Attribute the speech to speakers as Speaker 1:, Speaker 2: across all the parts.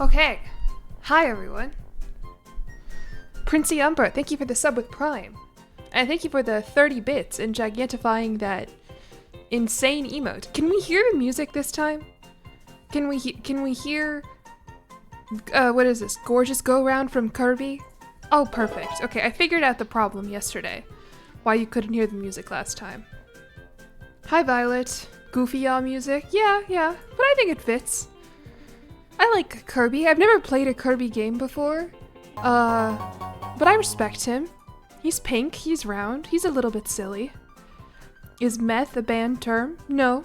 Speaker 1: Okay. Hi, everyone. Princey Umbra, thank you for the sub with Prime. And thank you for the 30 bits and gigantifying that insane emote. Can we hear the music this time? Can we hear, what is this? Gorgeous Go Round from Kirby? Oh, perfect. Okay, I figured out the problem yesterday. Why you couldn't hear the music last time. Hi, Violet. Goofy y'all music? Yeah, but I think it fits. I like Kirby. I've never played a Kirby game before. But I respect him. He's pink, he's round, he's a little bit silly. Is meth a banned term? No.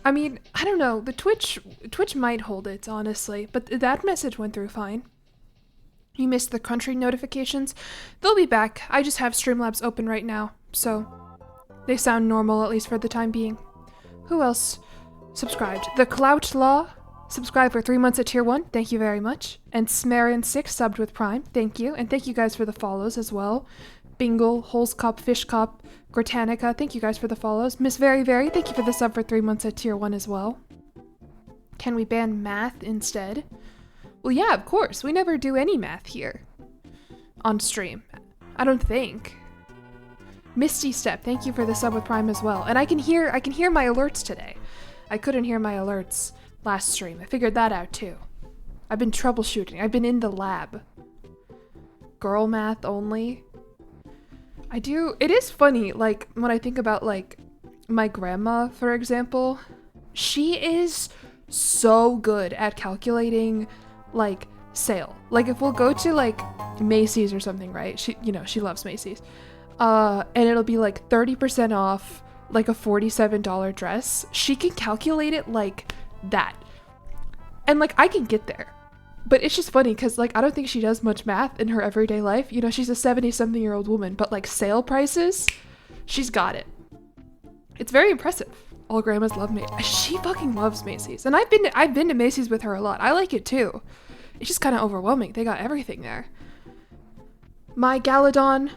Speaker 1: I mean, I don't know. The Twitch might hold it, honestly, but that message went through fine. You missed the country notifications? They'll be back. I just have Streamlabs open right now, so they sound normal, at least for the time being. Who else subscribed? The Clout Law subscribed for 3 months at tier 1. Thank you very much. And Smarin6 subbed with Prime. Thank you. And thank you guys for the follows as well. Bingle, Holescop, Fishcop, Gratanica, thank you guys for the follows. Miss Very Very, thank you for the sub for 3 months at tier 1 as well. Can we ban math instead? Well, yeah, of course. We never do any math here on stream. I don't think. Misty Step, thank you for the sub with Prime as well. And I can hear my alerts today. I couldn't hear my alerts last stream. I figured that out too. I've been troubleshooting. I've been in the lab. Girl math only. I do. It is funny, like, when I think about, like, my grandma, for example. She is so good at calculating, like, sale. Like, if we'll go to, like, Macy's or something, right? She loves Macy's. And it'll be, like, 30% off, like, a $47 dress. She can calculate it like that. And, like, I can get there. But it's just funny because, like, I don't think she does much math in her everyday life. You know, she's a 70-something-year-old woman, but, like, sale prices, she's got it. It's very impressive. All grandmas love Macy's. She fucking loves Macy's. And I've been to Macy's with her a lot. I like it, too. It's just kind of overwhelming. They got everything there. My Galadon,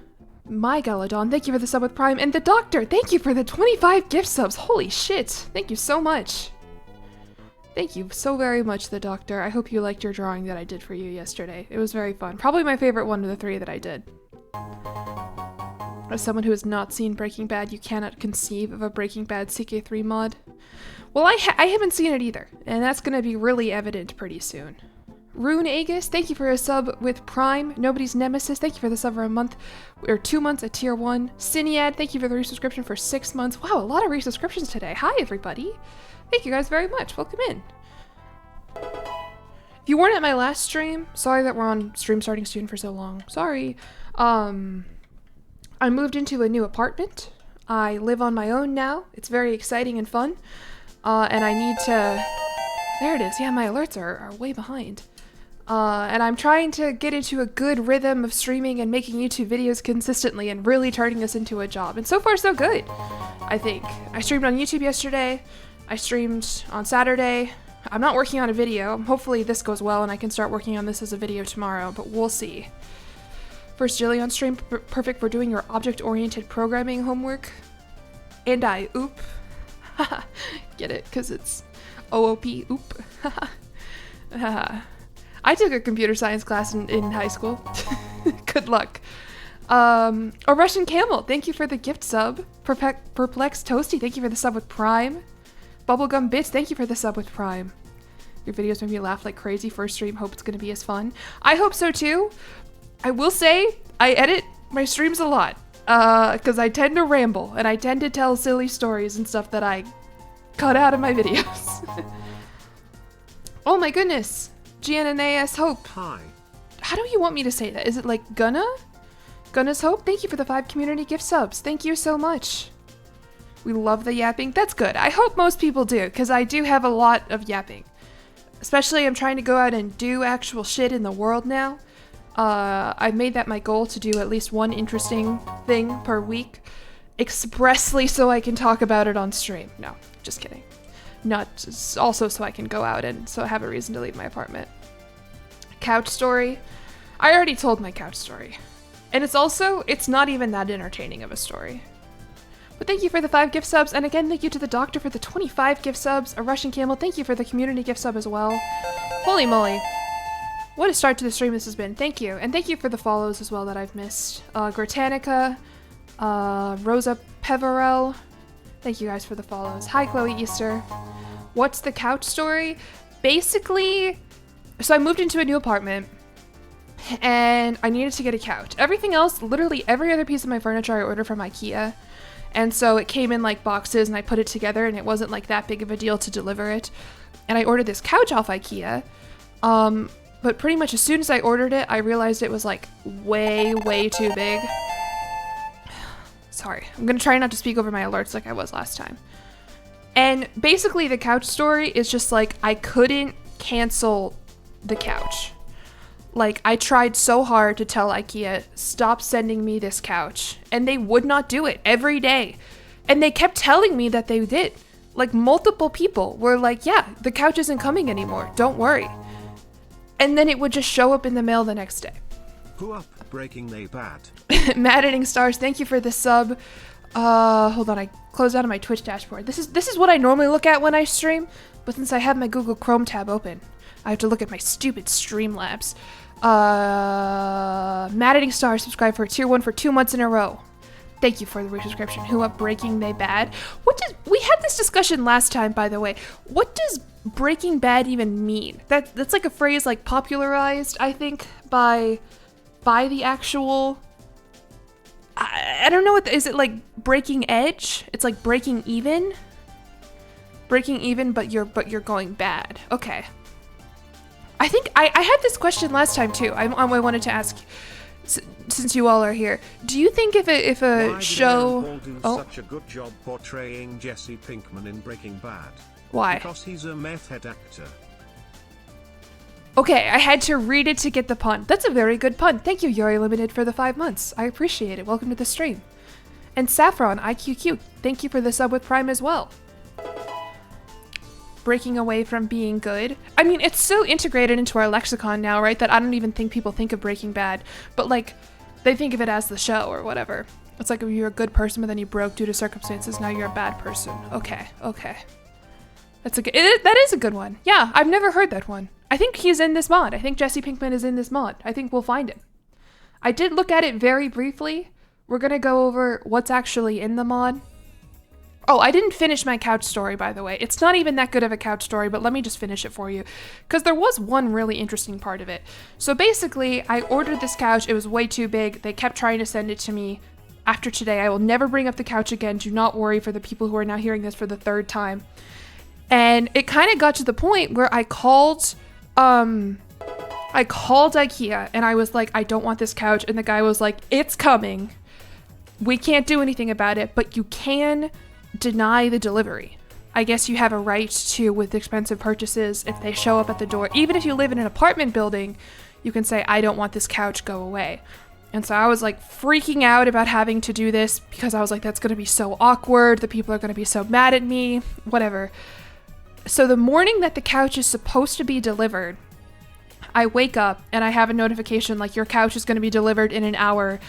Speaker 1: thank you for the sub with Prime. And the Doctor, thank you for the 25 gift subs. Holy shit. Thank you so much. Thank you so very much, the Doctor. I hope you liked your drawing that I did for you yesterday. It was very fun. Probably my favorite one of the 3 that I did. As someone who has not seen Breaking Bad, you cannot conceive of a Breaking Bad ck3 mod. Well, I haven't seen it either, and that's going to be really evident pretty soon. Rune Aegis, thank you for a sub with Prime. Nobody's Nemesis, thank you for the sub for a month, or 2 months at tier 1. Cinead, thank you for the resubscription for 6 months. Wow, a lot of resubscriptions today. Hi, everybody. Thank you guys very much. Welcome in. If you weren't at my last stream, sorry that we're on stream starting soon for so long. Sorry. I moved into a new apartment. I live on my own now. It's very exciting and fun. And I need to... There it is. Yeah, my alerts are way behind. And I'm trying to get into a good rhythm of streaming and making YouTube videos consistently and really turning this into a job. And so far, so good, I think. I streamed on YouTube yesterday. I streamed on Saturday. I'm not working on a video. Hopefully this goes well and I can start working on this as a video tomorrow, but we'll see. First jillyeon stream, perfect for doing your object-oriented programming homework. And I oop. Get it? Because it's OOP, oop. I took a computer science class in high school. Good luck. A Russian Camel, thank you for the gift sub. Perplexed Toasty, thank you for the sub with Prime. Bubblegum Bits, thank you for the sub with Prime. Your videos make me laugh like crazy. First stream, hope it's going to be as fun. I hope so too. I will say, I edit my streams a lot. Because I tend to ramble, and I tend to tell silly stories and stuff that I cut out of my videos. Oh my goodness. GNNAS Hope.
Speaker 2: Hi.
Speaker 1: how do you want me to say that? Is it like Gunna? Gunna's Hope? Thank you for the 5 community gift subs. Thank you so much. We love the yapping. That's good. I hope most people do, because I do have a lot of yapping. Especially I'm trying to go out and do actual shit in the world now. I've made that my goal to do at least one interesting thing per week, expressly so I can talk about it on stream. No, just kidding. Also so I can go out and so have a reason to leave my apartment. Couch story. I already told my couch story. And it's not even that entertaining of a story. But thank you for the 5 gift subs, and again, thank you to the doctor for the 25 gift subs. A Russian Camel, thank you for the community gift sub as well. Holy moly. What a start to the stream this has been. Thank you. And thank you for the follows as well that I've missed. Gratanica, Rosa Peverell. Thank you guys for the follows. Hi, Chloe Easter. What's the couch story? Basically, so I moved into a new apartment and I needed to get a couch. Everything else, literally every other piece of my furniture I ordered from IKEA. And so it came in like boxes and I put it together and it wasn't like that big of a deal to deliver it. And I ordered this couch off IKEA. But pretty much as soon as I ordered it, I realized it was like way, way too big. Sorry, I'm gonna try not to speak over my alerts like I was last time. And basically the couch story is just like, I couldn't cancel the couch. Like, I tried so hard to tell IKEA, stop sending me this couch. And they would not do it every day. And they kept telling me that they did. Like, multiple people were like, yeah, the couch isn't coming anymore. Don't worry. And then it would just show up in the mail the next day.
Speaker 2: Who up? Breaking they bad.
Speaker 1: Maddening Stars, thank you for the sub. Hold on, I closed out of my Twitch dashboard. This is what I normally look at when I stream. But since I have my Google Chrome tab open, I have to look at my stupid Streamlabs. Maddening Star subscribed for tier 1 for 2 months in a row. Thank you for the resubscription. Who up? Breaking They Bad? We had this discussion last time, by the way. What does Breaking Bad even mean? That's like a phrase like popularized, I think, by the actual. I don't know is it like breaking edge? It's like breaking even. Breaking even, but you're going bad. Okay. I think I had this question last time too. I wanted to ask, since you all are here, do you think if a show?
Speaker 2: Why did Aaron Paul do such a good job portraying Jesse Pinkman in Breaking Bad?
Speaker 1: Why?
Speaker 2: Because he's a meth head actor.
Speaker 1: Okay, I had to read it to get the pun. That's a very good pun. Thank you, Yuri Limited, for the 5 months. I appreciate it. Welcome to the stream. And Saffron IQQ, thank you for the sub with Prime as well. Breaking away from being good. I mean, it's so integrated into our lexicon now, right, that I don't even think people think of Breaking Bad, but like, they think of it as the show or whatever. It's like if you're a good person, but then you broke due to circumstances, now you're a bad person. Okay. That is a good one. Yeah, I've never heard that one. I think he's in this mod. I think Jesse Pinkman is in this mod. I think we'll find him. I did look at it very briefly. We're gonna go over what's actually in the mod. Oh, I didn't finish my couch story, by the way. It's not even that good of a couch story, but let me just finish it for you, because there was one really interesting part of it. So basically, I ordered this couch. It was way too big. They kept trying to send it to me. After today, I will never bring up the couch again. Do not worry for the people who are now hearing this for the 3rd time. And it kind of got to the point where I called IKEA, and I was like, I don't want this couch. And the guy was like, it's coming. We can't do anything about it, but you can deny the delivery. I guess you have a right to with expensive purchases. If they show up at the door, even if you live in an apartment building, you can say, I don't want this couch, go away. And so I was like freaking out about having to do this because I was like, that's going to be so awkward. The people are going to be so mad at me, whatever. So the morning that the couch is supposed to be delivered, I wake up and I have a notification like, your couch is going to be delivered in an hour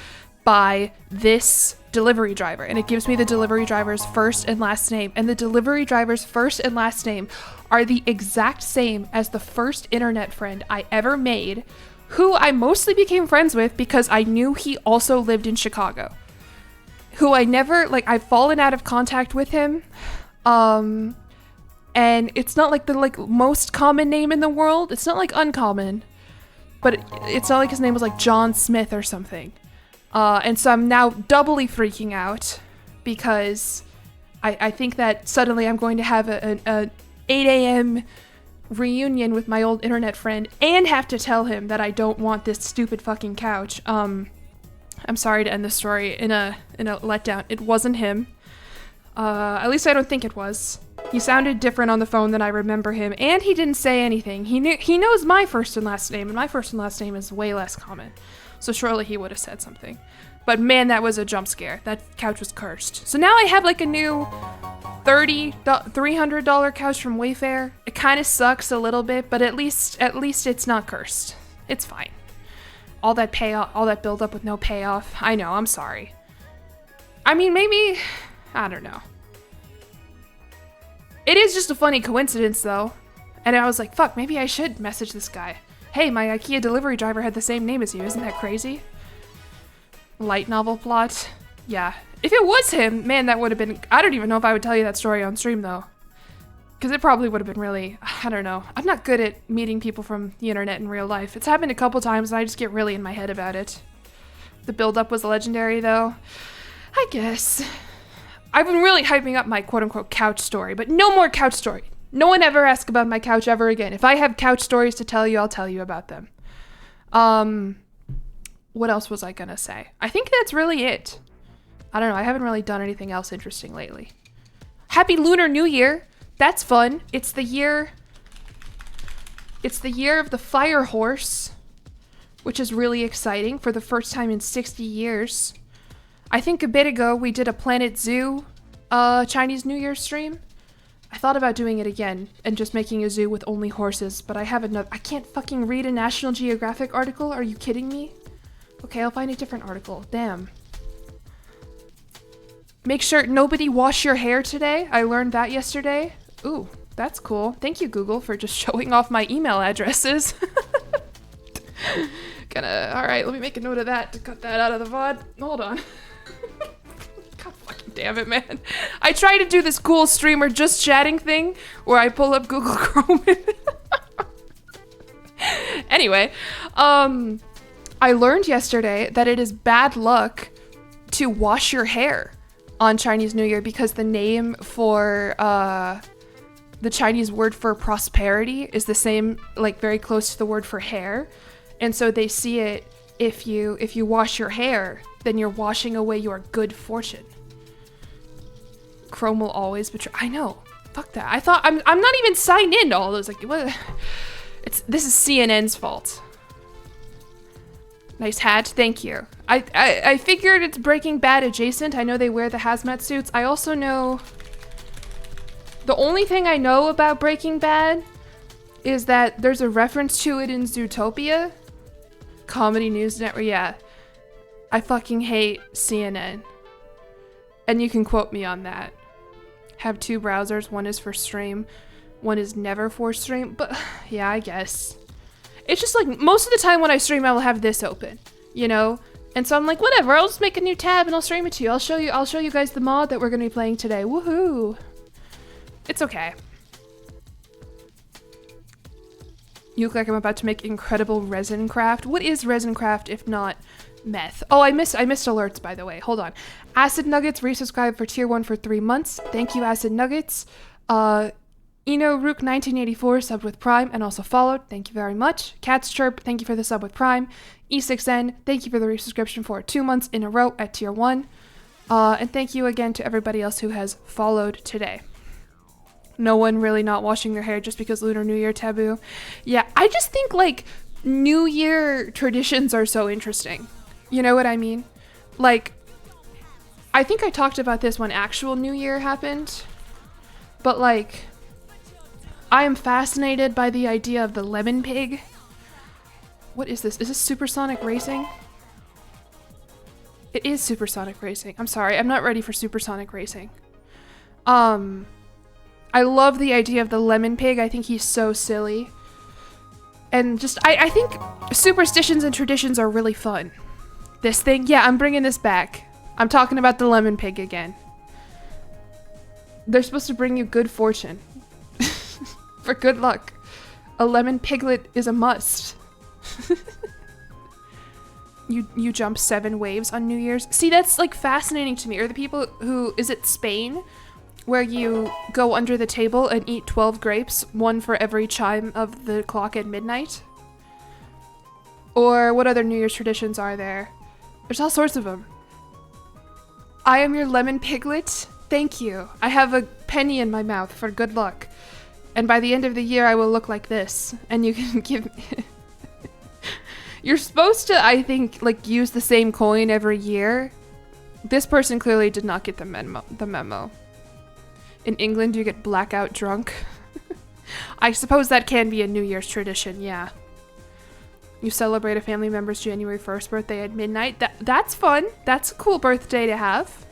Speaker 1: by this delivery driver. And it gives me the delivery driver's first and last name. And the delivery driver's first and last name are the exact same as the first internet friend I ever made, who I mostly became friends with because I knew he also lived in Chicago. Who I never, like, I've fallen out of contact with him. And it's not like the most common name in the world. It's not like uncommon, but it's not like his name was like John Smith or something. And so I'm now doubly freaking out because I think that suddenly I'm going to have an 8 a.m. reunion with my old internet friend and have to tell him that I don't want this stupid fucking couch. I'm sorry to end the story in a letdown. It wasn't him. At least I don't think it was. He sounded different on the phone than I remember him, and he didn't say anything. He knows my first and last name, and my first and last name is way less common. So surely he would have said something. But man, that was a jump scare. That couch was cursed. So now I have like a new $300 couch from Wayfair. It kind of sucks a little bit, but at least it's not cursed. It's fine. All that payoff, all that build up with no payoff. I know, I'm sorry. I mean, maybe, I don't know. It is just a funny coincidence though. And I was like, fuck, maybe I should message this guy. Hey, my IKEA delivery driver had the same name as you. Isn't that crazy? Light novel plot. Yeah. If it was him, man, that would have been... I don't even know if I would tell you that story on stream, though. Because it probably would have been really... I don't know. I'm not good at meeting people from the internet in real life. It's happened a couple times, and I just get really in my head about it. The build-up was legendary, though. I guess. I've been really hyping up my quote-unquote couch story, but no more couch story. No one ever asks about my couch ever again. If I have couch stories to tell you, I'll tell you about them. What else was I gonna say? I think that's really it. I don't know, I haven't really done anything else interesting lately. Happy Lunar New Year! That's fun. It's the year of the fire horse, which is really exciting for the first time in 60 years. I think a bit ago we did a Planet Zoo Chinese New Year stream. I thought about doing it again and just making a zoo with only horses, but I have enough. I can't fucking read a National Geographic article. Are you kidding me? Okay, I'll find a different article. Damn. Make sure nobody wash your hair today. I learned that yesterday. Ooh, that's cool. Thank you, Google, for just showing off my email addresses. Alright, let me make a note of that to cut that out of the VOD. Hold on. God fucking damn it, man. I try to do this cool streamer just chatting thing where I pull up Google Chrome. Anyway, I learned yesterday that it is bad luck to wash your hair on Chinese New Year because the name for the Chinese word for prosperity is the same, like very close to the word for hair. And so they see it, if you wash your hair, then you're washing away your good fortune. Chrome will always betray. I know. Fuck that. I thought I'm not even signed in to all those. Like, what? This is CNN's fault. Nice hat, thank you. I figured it's Breaking Bad adjacent. I know they wear the hazmat suits. I also know... The only thing I know about Breaking Bad is that there's a reference to it in Zootopia. Comedy News Network, yeah. I fucking hate CNN. And you can quote me on that. Have two browsers, one is for stream, one is never for stream, but yeah, I guess. It's just like, most of the time when I stream, I will have this open, you know? And so I'm like, whatever, I'll just make a new tab and I'll stream it to you. I'll show you guys the mod that we're gonna be playing today. Woohoo! It's okay. You look like I'm about to make incredible resin craft. What is resin craft if not meth? Oh, I missed alerts, by the way. Hold on. Acid Nuggets resubscribed for tier 1 for 3 months. Thank you, Acid Nuggets. Eno Rook 1984 subbed with Prime and also followed. Thank you very much. Cats Chirp, thank you for the sub with Prime. E6N, thank you for the resubscription for 2 months in a row at tier 1. And thank you again to everybody else who has followed today. No one really not washing their hair just because Lunar New Year taboo. Yeah, I just think like New Year traditions are so interesting. You know what I mean? Like, I think I talked about this when actual New Year happened, but like, I am fascinated by the idea of the lemon pig. What is this? Is this supersonic racing? It is supersonic racing. I'm sorry, I'm not ready for supersonic racing. I love the idea of the lemon pig. I think he's so silly. And just, I think superstitions and traditions are really fun. This thing, yeah, I'm bringing this back. I'm talking about the lemon pig again. They're supposed to bring you good fortune. For good luck. A lemon piglet is a must. You jump 7 waves on New Year's. See, that's like fascinating to me. Or the people who, is it Spain? where you go under the table and eat 12 grapes, one for every chime of the clock at midnight. Or what other New Year's traditions are there? There's all sorts of them. I am your lemon piglet. Thank you. I have a penny in my mouth for good luck. And by the end of the year, I will look like this. And you can give me... You're supposed to, I think, like, use the same coin every year. This person clearly did not get the memo. In England, you get blackout drunk. I suppose that can be a New Year's tradition, yeah. You celebrate a family member's January 1st birthday at midnight. That's fun. That's a cool birthday to have.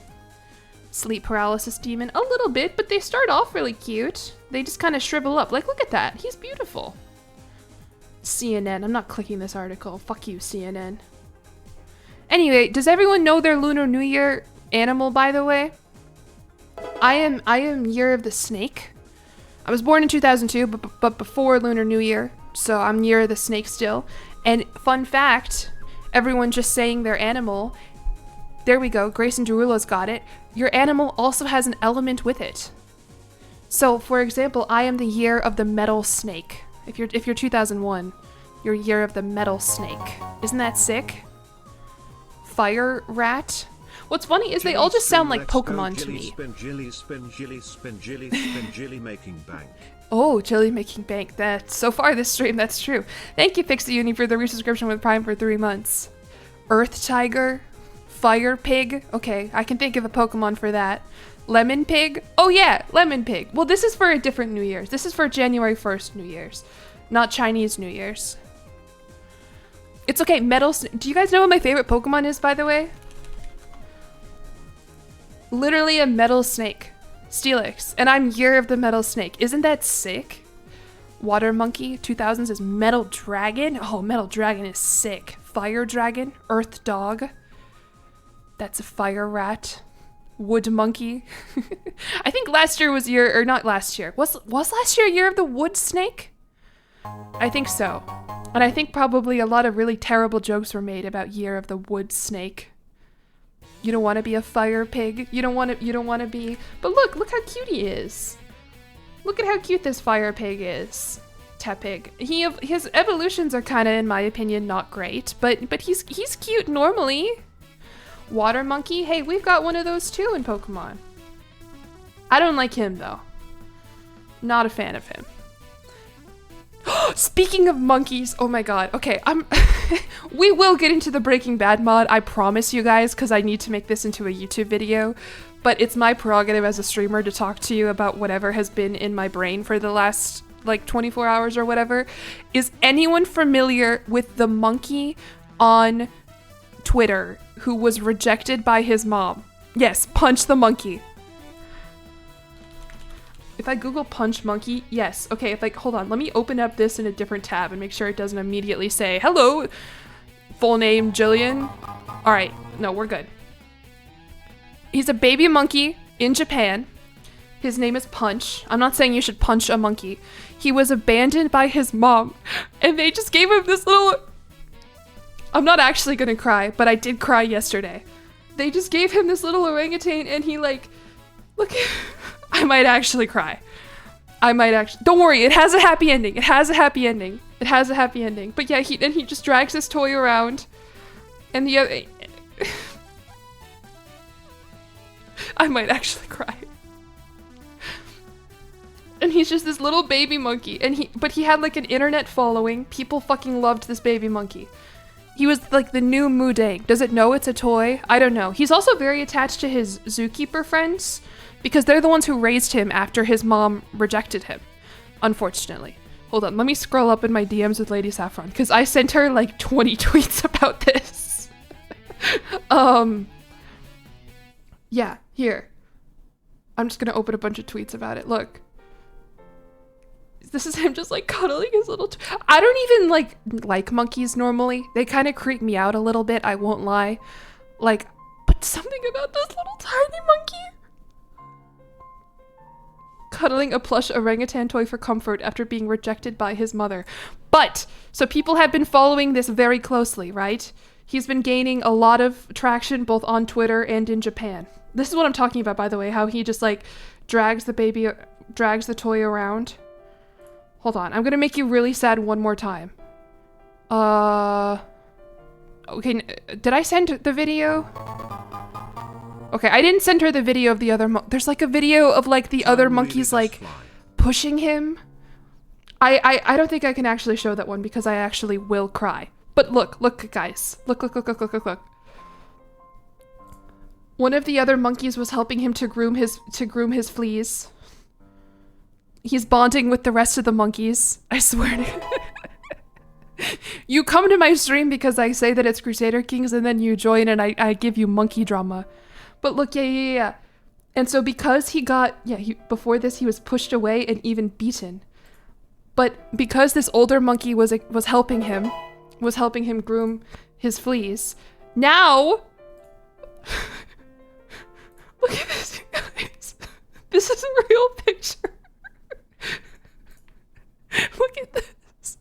Speaker 1: Sleep paralysis demon. A little bit, but they start off really cute. They just kind of shrivel up. Like, look at that. He's beautiful. CNN. I'm not clicking this article. Fuck you, CNN. Anyway, does everyone know their Lunar New Year animal, by the way? I am Year of the Snake. I was born in 2002, but before Lunar New Year, so I'm Year of the Snake still. And fun fact, everyone just saying their animal, there we go, Grayson Derula's got it. Your animal also has an element with it. So, for example, I am the Year of the Metal Snake. If you're 2001, you're Year of the Metal Snake. Isn't that sick? Fire Rat. What's funny is they all just sound like Pokemon to me.
Speaker 2: Jilly making bank.
Speaker 1: Oh, Jilly making bank. So far this stream, that's true. Thank you, Pixie Uni, for the resubscription with Prime for 3 months. Earth Tiger. Fire Pig. Okay, I can think of a Pokemon for that. Lemon Pig. Oh yeah, Lemon Pig. Well, this is for a different New Year's. This is for January 1st New Year's, not Chinese New Year's. It's okay, do you guys know what my favorite Pokemon is, by the way? Literally a metal snake. Steelix. And I'm Year of the Metal Snake. Isn't that sick? Water Monkey 2000s is Metal Dragon. Oh, Metal Dragon is sick. Fire Dragon. Earth Dog. That's a Fire Rat. Wood Monkey. I think last year was not last year. Was last year Year of the Wood Snake? I think so. And I think probably a lot of really terrible jokes were made about Year of the Wood Snake. You don't want to be a fire pig. You don't want to be. But look how cute he is. Look at how cute this fire pig is. Tepig. His evolutions are kind of, in my opinion, not great, but he's cute normally. Water Monkey. Hey, we've got one of those too in Pokemon. I don't like him though. Not a fan of him. Speaking of monkeys, oh my god. Okay, we will get into the Breaking Bad mod, I promise you guys, because I need to make this into a YouTube video. But it's my prerogative as a streamer to talk to you about whatever has been in my brain for the last, like, 24 hours or whatever. Is anyone familiar with the monkey on Twitter who was rejected by his mom? Yes, Punch the Monkey. If I Google Punch Monkey, yes. Okay, hold on, let me open up this in a different tab and make sure it doesn't immediately say, hello, full name Jillian. All right, no, we're good. He's a baby monkey in Japan. His name is Punch. I'm not saying you should punch a monkey. He was abandoned by his mom, and they just gave him this little... I'm not actually gonna cry, but I did cry yesterday. They just gave him this little orangutan, and he, like, look, I might actually cry. Don't worry, it has a happy ending. It has a happy ending. But yeah, he just drags this toy around, and the other... I might actually cry. And he's just this little baby monkey, but he had like an internet following. People fucking loved this baby monkey. He was like the new Mudang. Does it know it's a toy? I don't know. He's also very attached to his zookeeper friends because they're the ones who raised him after his mom rejected him, unfortunately. Hold on, let me scroll up in my DMs with Lady Saffron because I sent her like 20 tweets about this. Yeah, here. I'm just gonna open a bunch of tweets about it. Look. This is him just like cuddling his little I don't even like monkeys normally. They kind of creep me out a little bit, I won't lie. Like, but something about this little tiny monkey. Cuddling a plush orangutan toy for comfort after being rejected by his mother. But, so people have been following this very closely, right? He's been gaining a lot of traction both on Twitter and in Japan. This is what I'm talking about, by the way, how he just like drags the toy around. Hold on, I'm gonna make you really sad one more time. Okay, did I send the video? Okay, I didn't send her the video of the other there's like a video of like the other monkeys like pushing him. I don't think I can actually show that one because I actually will cry. But look guys. Look. One of the other monkeys was helping him to groom his fleas. He's bonding with the rest of the monkeys. I swear to You come to my stream because I say that it's Crusader Kings and then you join and I give you monkey drama. But look, yeah. And so because before this he was pushed away and even beaten. But because this older monkey was helping him groom his fleas, now look at this, guys. This is a real picture. Look at this.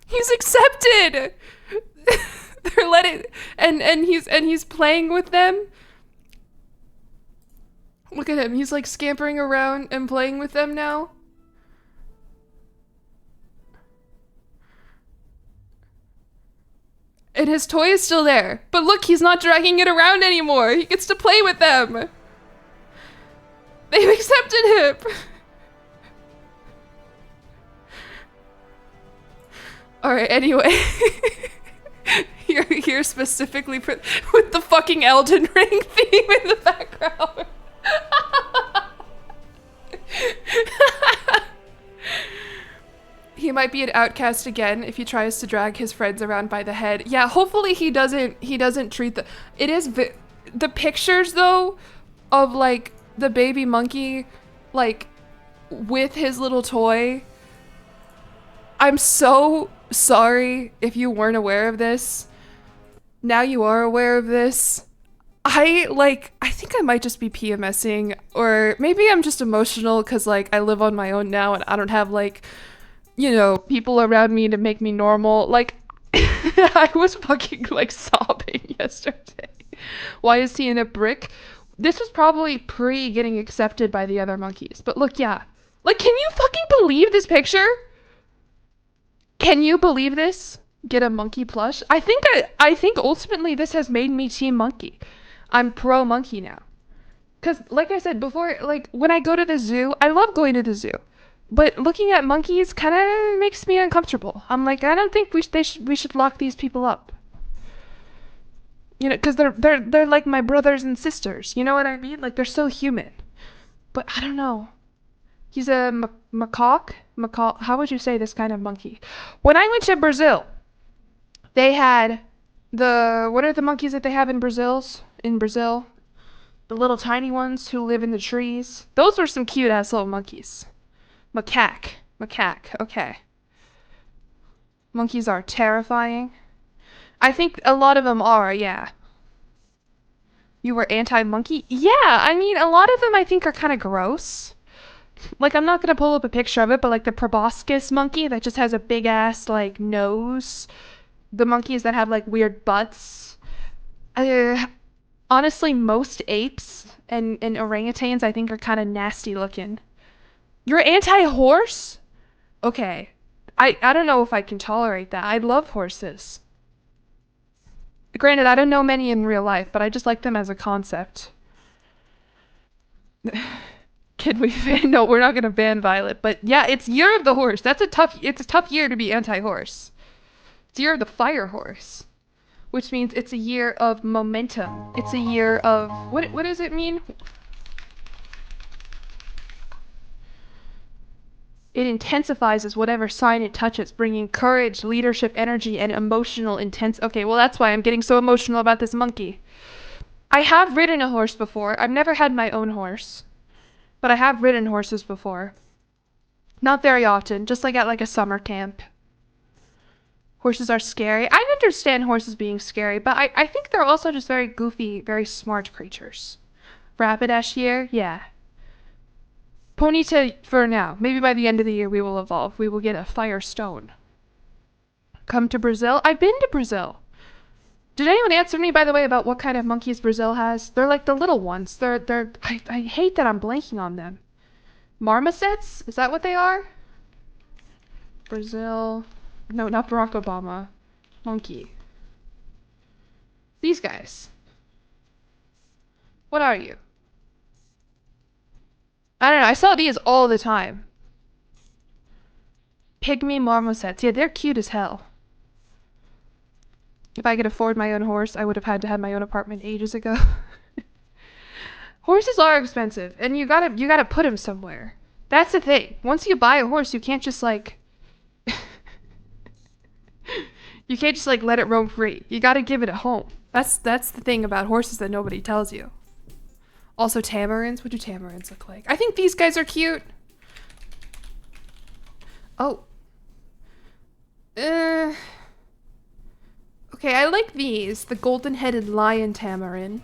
Speaker 1: He's accepted. They're letting and he's playing with them. Look at him. He's like scampering around and playing with them now. And his toy is still there. But look, he's not dragging it around anymore. He gets to play with them. They've accepted him. Alright, anyway. Here specifically with the fucking Elden Ring theme in the background. He might be an outcast again if he tries to drag his friends around by the head. Yeah, hopefully he doesn't treat the pictures though of like the baby monkey like with his little toy. I'm so sorry if you weren't aware of this. Now you are aware of this. I think I might just be PMSing, or maybe I'm just emotional because like I live on my own now and I don't have like, you know, people around me to make me normal. Like I was fucking like sobbing yesterday. Why is he in a brick? This was probably pre getting accepted by the other monkeys. But look, yeah. Like, can you fucking believe this picture? Can you believe this? Get a monkey plush? I think ultimately this has made me team monkey. I'm pro monkey now. Cause like I said before, like when I go to the zoo, I love going to the zoo. But looking at monkeys kind of makes me uncomfortable. I'm like, I don't think we should lock these people up. You know, because they're like my brothers and sisters. You know what I mean? Like they're so human. But I don't know. He's a macaque. How would you say this kind of monkey? When I went to Brazil, they had what are the monkeys that they have in Brazil? The little tiny ones who live in the trees. Those were some cute ass little monkeys. Macaque. Okay. Monkeys are terrifying. I think a lot of them are, yeah. You were anti-monkey? Yeah, I mean, a lot of them I think are kind of gross. Like, I'm not gonna pull up a picture of it, but like the proboscis monkey that just has a big ass, like, nose. The monkeys that have, like, weird butts. Honestly, most apes and orangutans I think are kind of nasty looking. You're anti-horse? Okay. I don't know if I can tolerate that. I love horses. Granted, I don't know many in real life, but I just like them as a concept. Can we no, we're not gonna ban Violet, but yeah, it's Year of the Horse. It's a tough year to be anti-horse. It's Year of the Fire Horse, which means it's a year of momentum. It's a year of what does it mean? It intensifies as whatever sign it touches, bringing courage, leadership, energy, and emotional intense. Okay, well that's why I'm getting so emotional about this monkey. I have ridden a horse before. I've never had my own horse, but I have ridden horses before. Not very often, just like at like a summer camp. Horses are scary. I understand horses being scary, but I think they're also just very goofy, very smart creatures. Rapidash year, yeah. Ponyta for now. Maybe by the end of the year we will evolve. We will get a fire stone. Come to Brazil? I've been to Brazil. Did anyone answer me, by the way, about what kind of monkeys Brazil has? They're like the little ones. I hate that I'm blanking on them. Marmosets? Is that what they are? Brazil. No, not Barack Obama. Monkey. These guys. What are you? I don't know. I saw these all the time. Pygmy marmosets. Yeah, they're cute as hell. If I could afford my own horse, I would have had to have my own apartment ages ago. Horses are expensive, and you gotta put them somewhere. That's the thing. Once you buy a horse, you can't just like you can't just like let it roam free. You gotta give it a home. That's the thing about horses that nobody tells you. Also tamarins. What do tamarins look like? I think these guys are cute. Oh. Okay, I like these. The golden-headed lion tamarin.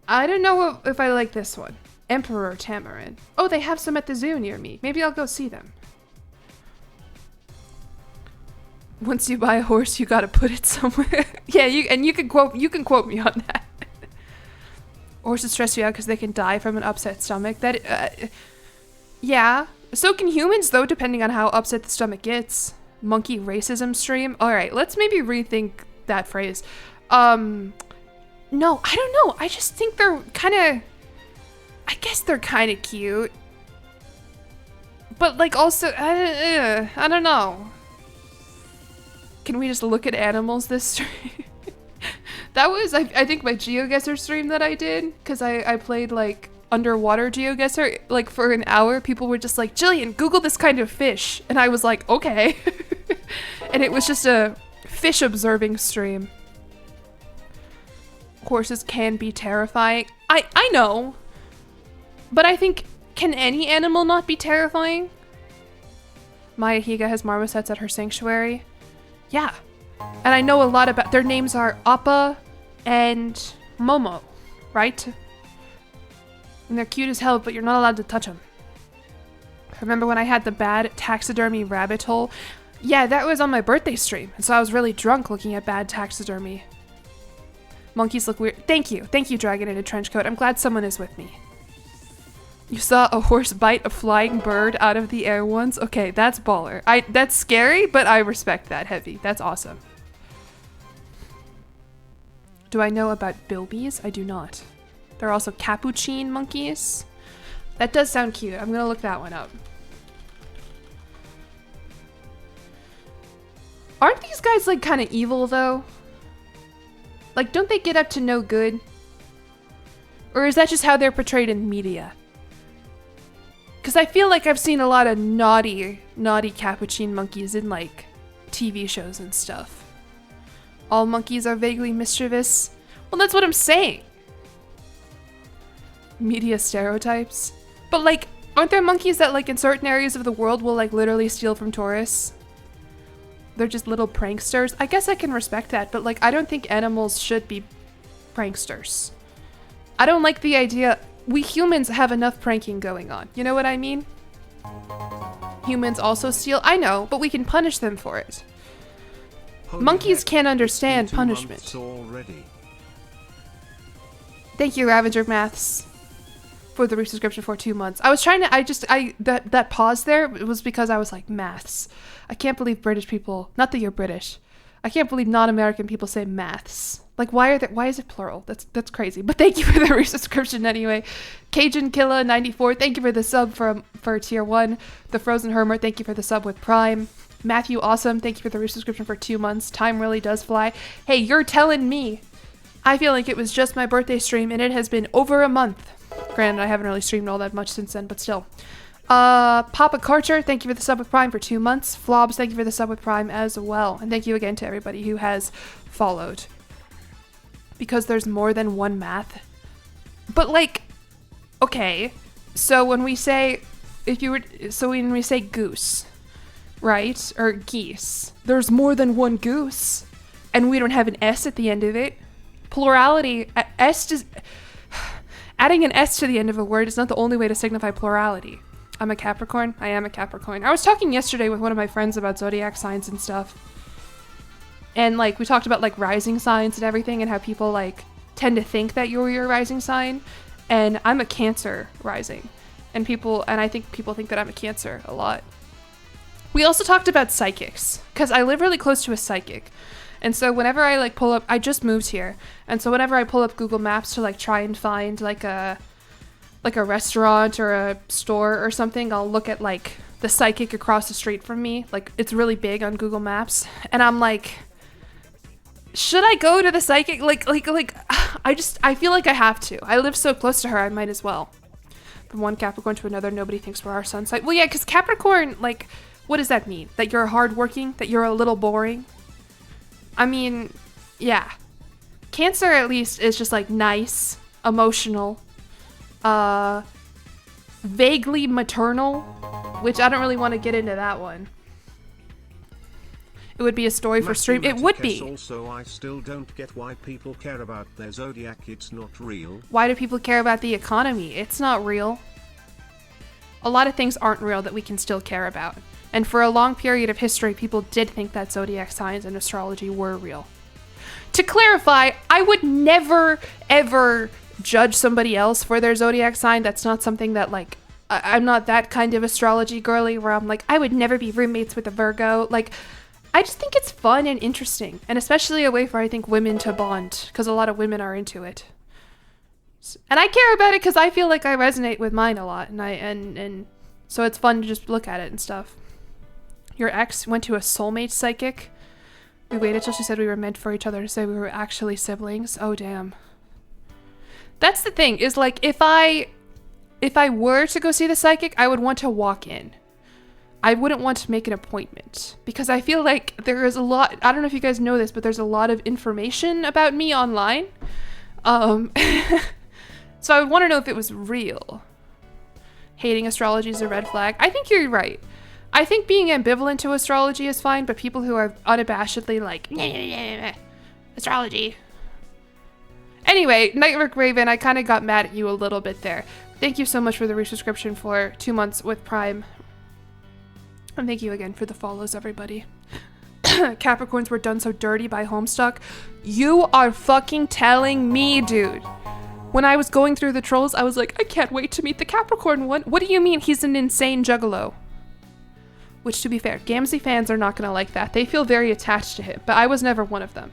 Speaker 1: I don't know if I like this one. Emperor tamarin. Oh, they have some at the zoo near me. Maybe I'll go see them. Once you buy a horse, you gotta put it somewhere. Yeah, you can quote me on that. Horses stress you out because they can die from an upset stomach. Yeah. So can humans, though, depending on how upset the stomach gets. Monkey racism stream. All right, let's maybe rethink that phrase. No, I don't know. I just think they're kind of... I guess they're kind of cute. But, like, also... I don't know. Can we just look at animals this stream? That was, I think, my GeoGuessr stream that I did. Because I played, like, underwater GeoGuessr. Like, for an hour, people were just like, Jillian, Google this kind of fish. And I was like, okay. And it was just a fish observing stream. Horses can be terrifying. I know. But I think, can any animal not be terrifying? Maya Higa has marmosets at her sanctuary. Yeah. And I know a lot about... Their names are Appa and Momo, right? And they're cute as hell, but you're not allowed to touch them. Remember when I had the bad taxidermy rabbit hole? Yeah, that was on my birthday stream. And so I was really drunk looking at bad taxidermy. Monkeys look weird. Thank you. Thank you, Dragon in a Trench Coat. I'm glad someone is with me. You saw a horse bite a flying bird out of the air once? Okay, that's baller. That's scary, but I respect that heavy. That's awesome. Do I know about bilbies? I do not. There are also capuchin monkeys. That does sound cute. I'm gonna look that one up. Aren't these guys like kind of evil though? Like, don't they get up to no good? Or is that just how they're portrayed in media? Because I feel like I've seen a lot of naughty capuchin monkeys in like TV shows and stuff. All monkeys are vaguely mischievous. Well, that's what I'm saying. Media stereotypes. But like, aren't there monkeys that like in certain areas of the world will like literally steal from tourists? They're just little pranksters. I guess I can respect that, but like I don't think animals should be pranksters. I don't like the idea. We humans have enough pranking going on. You know what I mean? Humans also steal. I know, but we can punish them for it.
Speaker 2: Holy
Speaker 1: Monkeys
Speaker 2: heck,
Speaker 1: can't
Speaker 2: it's
Speaker 1: understand
Speaker 2: been 2
Speaker 1: punishment.
Speaker 2: months already.
Speaker 1: Thank you, Ravager Maths, for the resubscription for 2 months. I was trying to, that pause there was because I was like, maths. I can't believe British people, not that you're British. I can't believe non-American people say maths. Like, why is it plural? That's crazy. But thank you for the resubscription anyway. Cajun Killa 94, thank you for the sub for tier 1. The Frozen Hermit, thank you for the sub with Prime. Matthew Awesome, thank you for the resubscription for 2 months. Time really does fly. Hey, you're telling me. I feel like it was just my birthday stream and it has been over a month. Granted, I haven't really streamed all that much since then, but still. Papa Karcher, thank you for the sub with Prime for 2 months. Flobs, thank you for the sub with Prime as well. And thank you again to everybody who has followed. Because there's more than one math. But like, okay, so when we say, when we say goose, right, or geese, there's more than one goose, and we don't have an S at the end of it. Plurality, adding an S to the end of a word is not the only way to signify plurality. I'm a Capricorn. I am a Capricorn. I was talking yesterday with one of my friends about zodiac signs and stuff. And like we talked about like rising signs and everything and how people like tend to think that you're your rising sign. And I'm a Cancer rising. And I think people think that I'm a Cancer a lot. We also talked about psychics because I live really close to a psychic. And so whenever I like pull up, I just moved here. And so whenever I pull up Google Maps to like try and find like a restaurant or a store or something, I'll look at like the psychic across the street from me. Like it's really big on Google Maps. And I'm like, should I go to the psychic? Like, I feel like I have to. I live so close to her, I might as well. From one Capricorn to another, nobody thinks we're our sun sign. Well, yeah, because Capricorn, like, what does that mean? That you're hardworking? That you're a little boring? I mean, yeah. Cancer, at least, is just, like, nice, emotional, vaguely maternal, which I don't really want to get into that one. It would be a story for stream. It would be.
Speaker 2: Also, I still don't get why people care about their zodiac. It's not real.
Speaker 1: Why do people care about the economy? It's not real. A lot of things aren't real that we can still care about. And for a long period of history, people did think that zodiac signs and astrology were real. To clarify, I would never, ever judge somebody else for their zodiac sign. That's not something that, like, I'm not that kind of astrology girly where I'm like, I would never be roommates with a Virgo. Like, I just think it's fun and interesting, and especially a way for, I think, women to bond, because a lot of women are into it. And I care about it because I feel like I resonate with mine a lot, and so it's fun to just look at it and stuff. Your ex went to a soulmate psychic. We waited till she said we were meant for each other to say we were actually siblings. Oh, damn. That's the thing, is like, if I were to go see the psychic, I would want to walk in. I wouldn't want to make an appointment because I feel like there is a lot, I don't know if you guys know this, but there's a lot of information about me online. So I would want to know if it was real. Hating astrology is a red flag. I think you're right. I think being ambivalent to astrology is fine, but people who are unabashedly like, astrology. Anyway, Nightwork Raven, I kind of got mad at you a little bit there. Thank you so much for the resubscription for 2 months with Prime. And thank you again for the follows, everybody. Capricorns were done so dirty by Homestuck. You are fucking telling me, dude. When I was going through the trolls, I was like, I can't wait to meet the Capricorn one. What do you mean he's an insane juggalo? Which, to be fair, Gamzee fans are not going to like that. They feel very attached to him, but I was never one of them.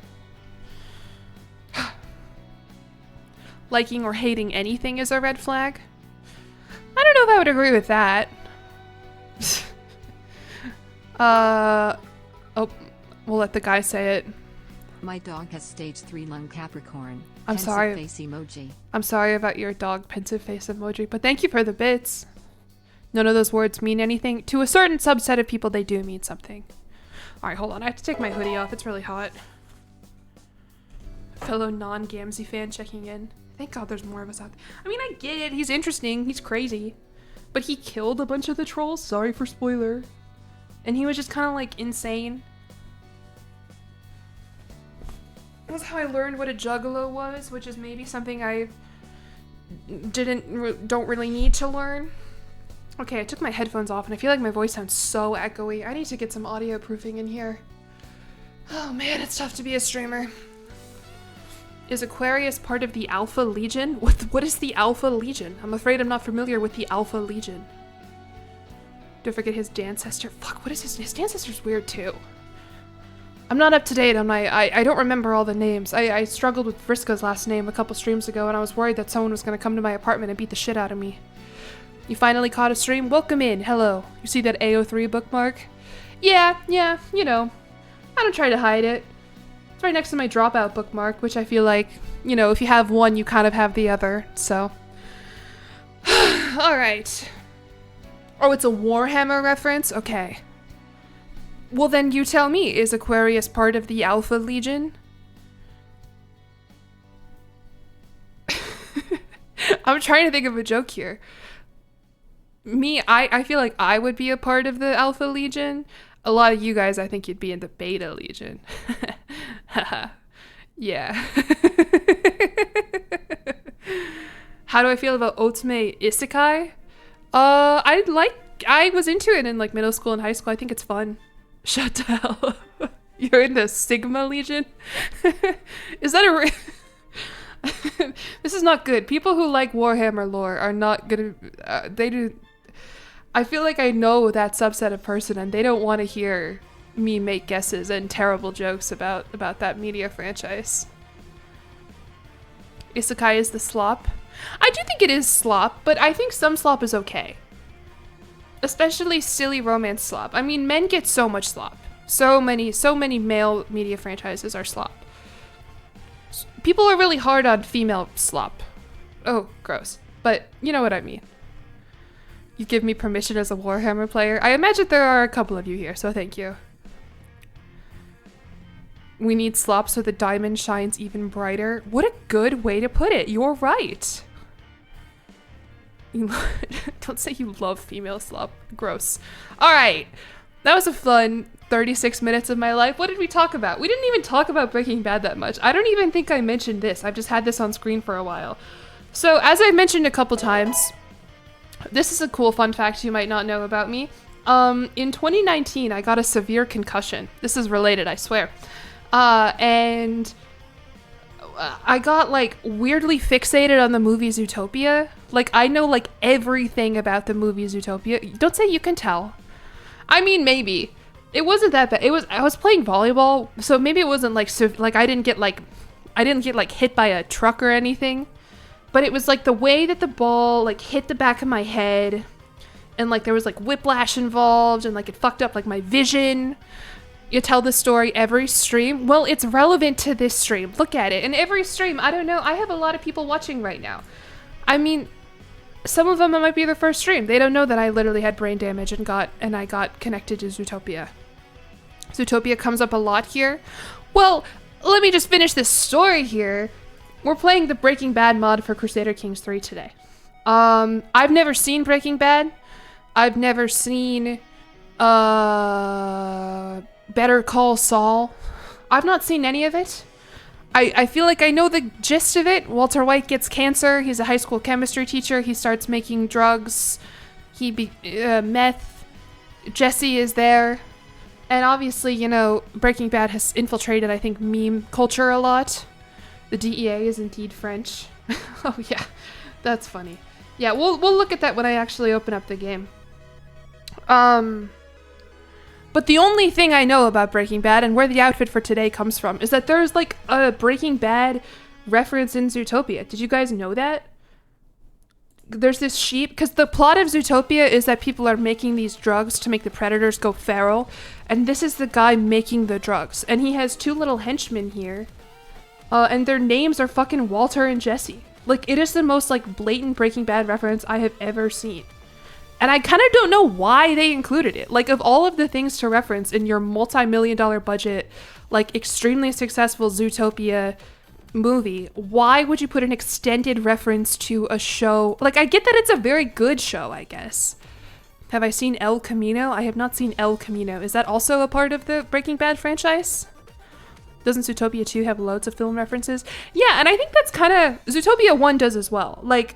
Speaker 1: Liking or hating anything is a red flag? I don't know if I would agree with that. Oh, we'll let the guy say it.
Speaker 3: My dog has stage 3 lung Capricorn.
Speaker 1: I'm sorry.
Speaker 3: Face emoji.
Speaker 1: I'm sorry about your dog pensive face emoji, but thank you for the bits. None of those words mean anything. To a certain subset of people, they do mean something. Alright, hold on. I have to take my hoodie off. It's really hot. Fellow non-Gamzee fan checking in. Thank God there's more of us out there. I mean, I get it. He's interesting. He's crazy. But he killed a bunch of the trolls. Sorry for spoiler. And he was just kind of like insane. That was how I learned what a juggalo was, which is maybe something I don't really need to learn. Okay, I took my headphones off and I feel like my voice sounds so echoey. I need to get some audio proofing in here. Oh man, it's tough to be a streamer. Is Aquarius part of the Alpha Legion? What is the Alpha Legion? I'm afraid I'm not familiar with the Alpha Legion. Don't forget his Dancestor. Fuck, what is his Dancester's weird too. I'm not up to date on my, I don't remember all the names. I struggled with Vriska's last name a couple streams ago and I was worried that someone was going to come to my apartment and beat the shit out of me. You finally caught a stream? Welcome in, hello. You see that AO3 bookmark? Yeah, you know. I don't try to hide it. It's right next to my dropout bookmark, which I feel like, you know, if you have one, you kind of have the other, so. Alright. Oh, it's a Warhammer reference? Okay. Well, then you tell me, is Aquarius part of the Alpha Legion? I'm trying to think of a joke here. Me, I feel like I would be a part of the Alpha Legion. A lot of you guys, I think you'd be in the Beta Legion. Yeah. How do I feel about Otome Isekai? I was into it in like middle school and high school. I think it's fun. Shut the hell up. You're in the Sigma Legion? Is that This is not good. People who like Warhammer lore are not gonna... they do... I feel like I know that subset of person and they don't want to hear me make guesses and terrible jokes about that media franchise. Isekai is the slop. I do think it is slop, but I think some slop is okay. Especially silly romance slop. I mean, men get so much slop. So many male media franchises are slop. People are really hard on female slop. Oh, gross. But you know what I mean. You give me permission as a Warhammer player. I imagine there are a couple of you here, so thank you. We need slop so the diamond shines even brighter. What a good way to put it. You're right. Don't say you love female slop. Gross. All right. That was a fun 36 minutes of my life. What did we talk about? We didn't even talk about Breaking Bad that much. I don't even think I mentioned this. I've just had this on screen for a while. So as I mentioned a couple times, this is a cool fun fact you might not know about me. In 2019, I got a severe concussion. This is related, I swear. And I got like weirdly fixated on the movie Zootopia. Like I know like everything about the movie Zootopia. Don't say you can tell. I mean, maybe. It wasn't that bad. I was playing volleyball, so maybe it wasn't like I didn't get hit by a truck or anything. But it was like the way that the ball like hit the back of my head and like there was like whiplash involved and like it fucked up like my vision. You tell this story every stream. Well, it's relevant to this stream. Look at it. And every stream, I don't know. I have a lot of people watching right now. I mean, some of them it might be their first stream. They don't know that I literally had brain damage and I got connected to Zootopia. Zootopia comes up a lot here. Well, let me just finish this story here. We're playing the Breaking Bad mod for Crusader Kings 3 today. I've never seen Breaking Bad. I've never seen Better Call Saul. I've not seen any of it. I feel like I know the gist of it. Walter White gets cancer. He's a high school chemistry teacher. He starts making drugs. Meth. Jesse is there. And obviously, you know, Breaking Bad has infiltrated, I think, meme culture a lot. The DEA is indeed French. Oh, yeah. That's funny. Yeah, we'll look at that when I actually open up the game. But the only thing I know about Breaking Bad and where the outfit for today comes from is that there's like a Breaking Bad reference in Zootopia. Did you guys know that? There's this sheep, because the plot of Zootopia is that people are making these drugs to make the predators go feral, and this is the guy making the drugs, and he has two little henchmen here, and their names are fucking Walter and Jesse. Like, it is the most like blatant Breaking Bad reference I have ever seen. And I kind of don't know why they included it. Like, of all of the things to reference in your multi-million-dollar budget, like, extremely successful Zootopia movie, why would you put an extended reference to a show? Like, I get that it's a very good show, I guess. Have I seen El Camino? I have not seen El Camino. Is that also a part of the Breaking Bad franchise? Doesn't Zootopia 2 have loads of film references? Yeah, and I think that's kind of... Zootopia 1 does as well. Like...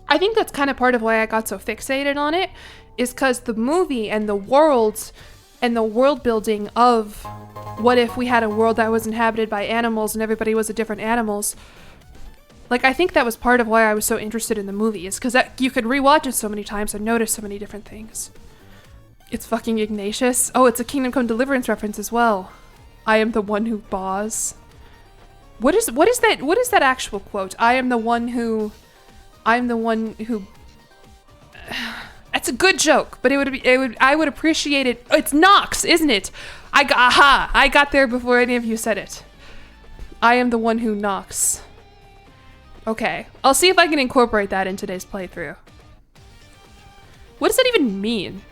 Speaker 1: I think that's kind of part of why I got so fixated on it, is because the movie and the world building of what if we had a world that was inhabited by animals and everybody was a different animals. Like, I think that was part of why I was so interested in the movie, is because you could rewatch it so many times and notice so many different things. It's fucking Ignatius. Oh, it's a Kingdom Come Deliverance reference as well. I am the one who bows. What is that actual quote? I am the one who... That's a good joke, but I would appreciate it. Oh, it's Knox, isn't it? I got there before any of you said it. I am the one who knocks. Okay, I'll see if I can incorporate that in today's playthrough. What does that even mean?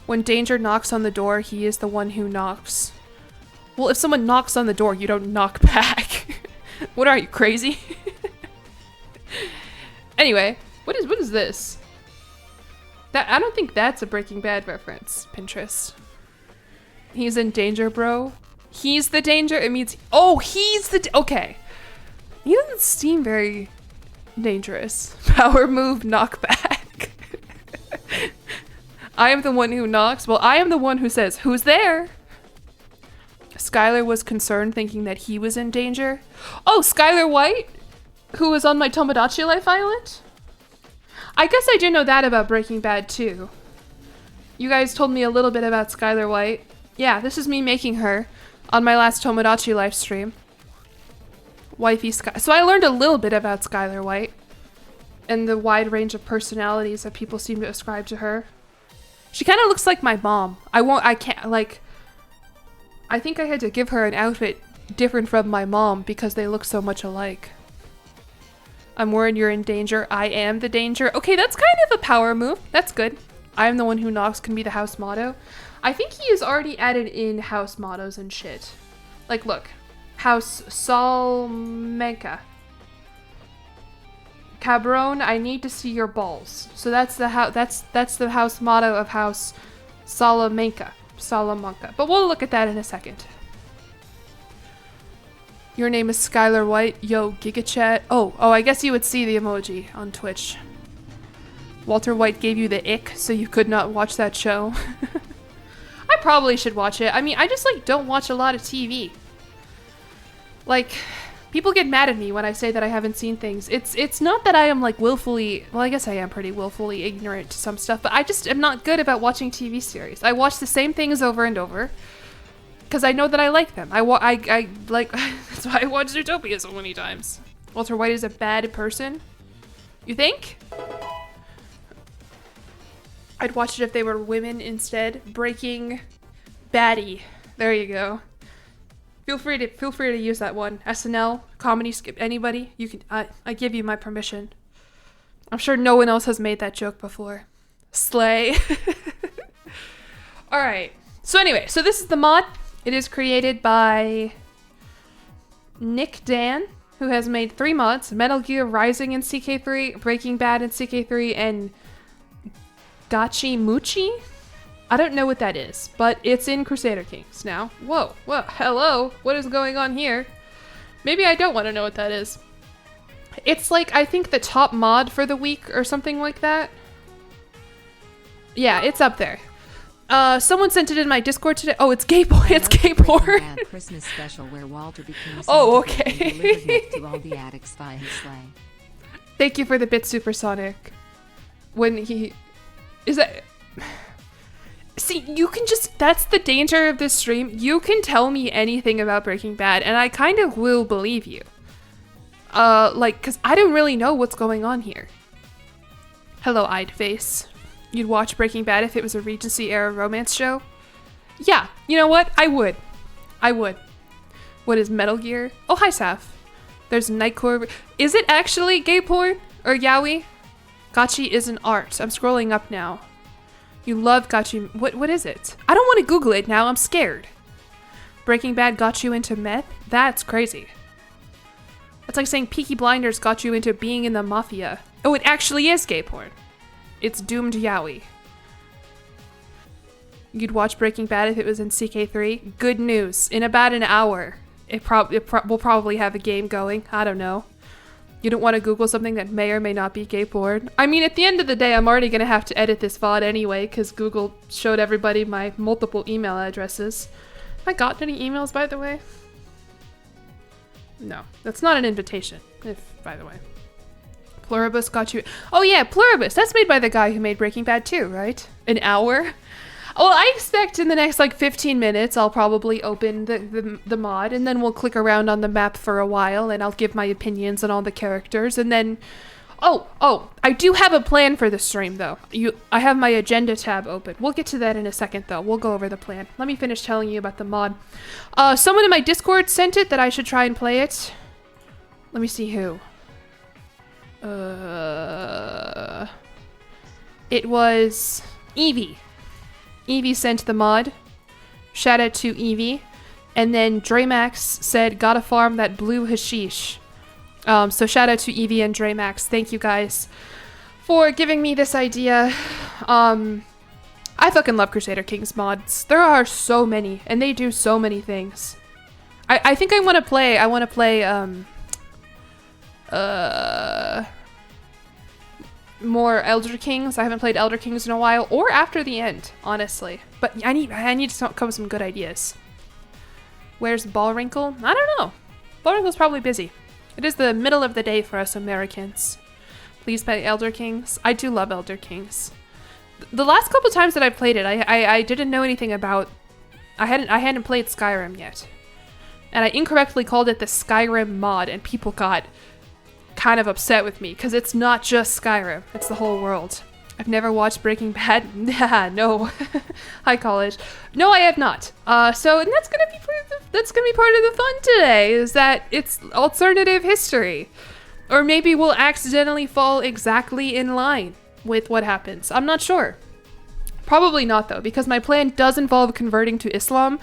Speaker 1: When danger knocks on the door, he is the one who knocks. Well, if someone knocks on the door, you don't knock back. What are you, crazy? Anyway, what is this? I don't think that's a Breaking Bad reference, Pinterest. He's in danger, bro. He's the danger? It means... Oh, he's the... Okay. He doesn't seem very dangerous. Power move, knockback. I am the one who knocks. Well, I am the one who says, who's there? Skylar was concerned, thinking that he was in danger. Oh, Skylar White, who was on my Tomodachi Life Island? I guess I do know that about Breaking Bad, too. You guys told me a little bit about Skylar White. Yeah, this is me making her on my last Tomodachi live stream. Wifey Sky. So I learned a little bit about Skylar White and the wide range of personalities that people seem to ascribe to her. She kind of looks like my mom. I think I had to give her an outfit different from my mom because they look so much alike. I'm worried you're in danger. I am the danger. Okay, that's kind of a power move. That's good. I am the one who knocks can be the house motto. I think he has already added in house mottos and shit. Like, look. House Salamanca. Cabron, I need to see your balls. So that's the house motto of House Salamanca. But we'll look at that in a second. Your name is Skylar White. Yo, GigaChat. Oh, I guess you would see the emoji on Twitch. Walter White gave you the ick, so you could not watch that show. I probably should watch it. I mean, I just, like, don't watch a lot of TV. Like, people get mad at me when I say that I haven't seen things. It's not that I am, like, willfully... Well, I guess I am pretty willfully ignorant to some stuff, but I just am not good about watching TV series. I watch the same things over and over, because I know that I like them. I like... That's why I watch Zootopia so many times. Walter White is a bad person? You think? I'd watch it if they were women instead. Breaking Baddie. There you go. Feel free to use that one. SNL, comedy skip, anybody. You can. I give you my permission. I'm sure no one else has made that joke before. Slay. All right. So anyway, so this is the mod. It is created by Nick Dan, who has made 3 mods: Metal Gear Rising in ck3, Breaking Bad in ck3, and Gachi Muchi? I don't know what that is, but it's in Crusader Kings now. Whoa, hello, what is going on here? Maybe I don't want to know what that is. It's like, I think the top mod for the week or something like that. Yeah, it's up there. Someone sent it in my Discord today. Oh, it's gay boy. It's gay porn.
Speaker 3: Christmas special where Walter became
Speaker 1: oh, okay.
Speaker 3: to all the addicts via his sleigh.
Speaker 1: Thank you for the bit, Supersonic. When he... Is that... See, you can just... That's the danger of this stream. You can tell me anything about Breaking Bad, and I kind of will believe you. Because I don't really know what's going on here. Hello, Eyed Face. You'd watch Breaking Bad if it was a Regency-era romance show? Yeah, you know what? I would. What is Metal Gear? Oh, hi, Saf. There's Nightcore. Is it actually gay porn? Or yaoi? Gachi is an art. I'm scrolling up now. You love gachi. What is it? I don't want to Google it now. I'm scared. Breaking Bad got you into meth? That's crazy. That's like saying Peaky Blinders got you into being in the mafia. Oh, it actually is gay porn. It's doomed yaoi. You'd watch Breaking Bad if it was in ck3? Good news. In about an hour, we'll probably have a game going. I don't know. You don't want to Google something that may or may not be gay porn? I mean, at the end of the day, I'm already going to have to edit this VOD anyway, because Google showed everybody my multiple email addresses. Have I gotten any emails, by the way? No, that's not an invitation, by the way. Pluribus got you... Oh yeah, Pluribus! That's made by the guy who made Breaking Bad too, right? An hour? Well, I expect in the next, 15 minutes, I'll probably open the mod, and then we'll click around on the map for a while, and I'll give my opinions on all the characters, and then... Oh, I do have a plan for the stream, though. I have my agenda tab open. We'll get to that in a second, though. We'll go over the plan. Let me finish telling you about the mod. Someone in my Discord sent it that I should try and play it. Let me see who. It was Evie. Evie sent the mod. Shout out to Evie. And then Dramax said, gotta farm that blue hashish. So shout out to Evie and Dramax. Thank you guys for giving me this idea. I fucking love Crusader Kings mods. There are so many, and they do so many things. I think I want to play more Elder Kings. I haven't played Elder Kings in a while, or After the End, honestly. But I need to come up with some good ideas. Where's Ballwrinkle? I don't know. Ballwrinkle's probably busy. It is the middle of the day for us Americans. Please play Elder Kings. I do love Elder Kings. The last couple times that I played it, I didn't know anything about... I hadn't played Skyrim yet. And I incorrectly called it the Skyrim mod, and people got kind of upset with me, because it's not just Skyrim. It's the whole world. I've never watched Breaking Bad. No. Hi, college. No, I have not. So and that's gonna be part of the fun today. Is that it's alternative history, or maybe we'll accidentally fall exactly in line with what happens. I'm not sure. Probably not though, because my plan does involve converting to Islam,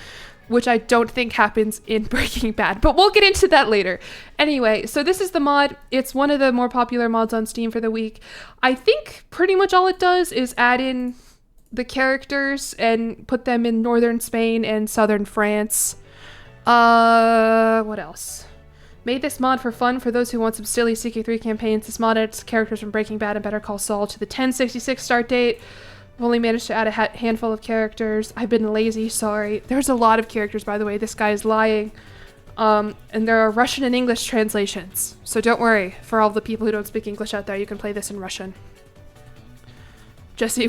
Speaker 1: which I don't think happens in Breaking Bad, but we'll get into that later. Anyway, so this is the mod. It's one of the more popular mods on Steam for the week. I think pretty much all it does is add in the characters and put them in northern Spain and southern France. What else? Made this mod for fun for those who want some silly ck3 campaigns. This mod adds characters from Breaking Bad and Better Call Saul to the 1066 start date. I've only managed to add a handful of characters. I've been lazy, sorry. There's a lot of characters, by the way. This guy is lying. And there are Russian and English translations. So don't worry. For all the people who don't speak English out there, you can play this in Russian. Jesse,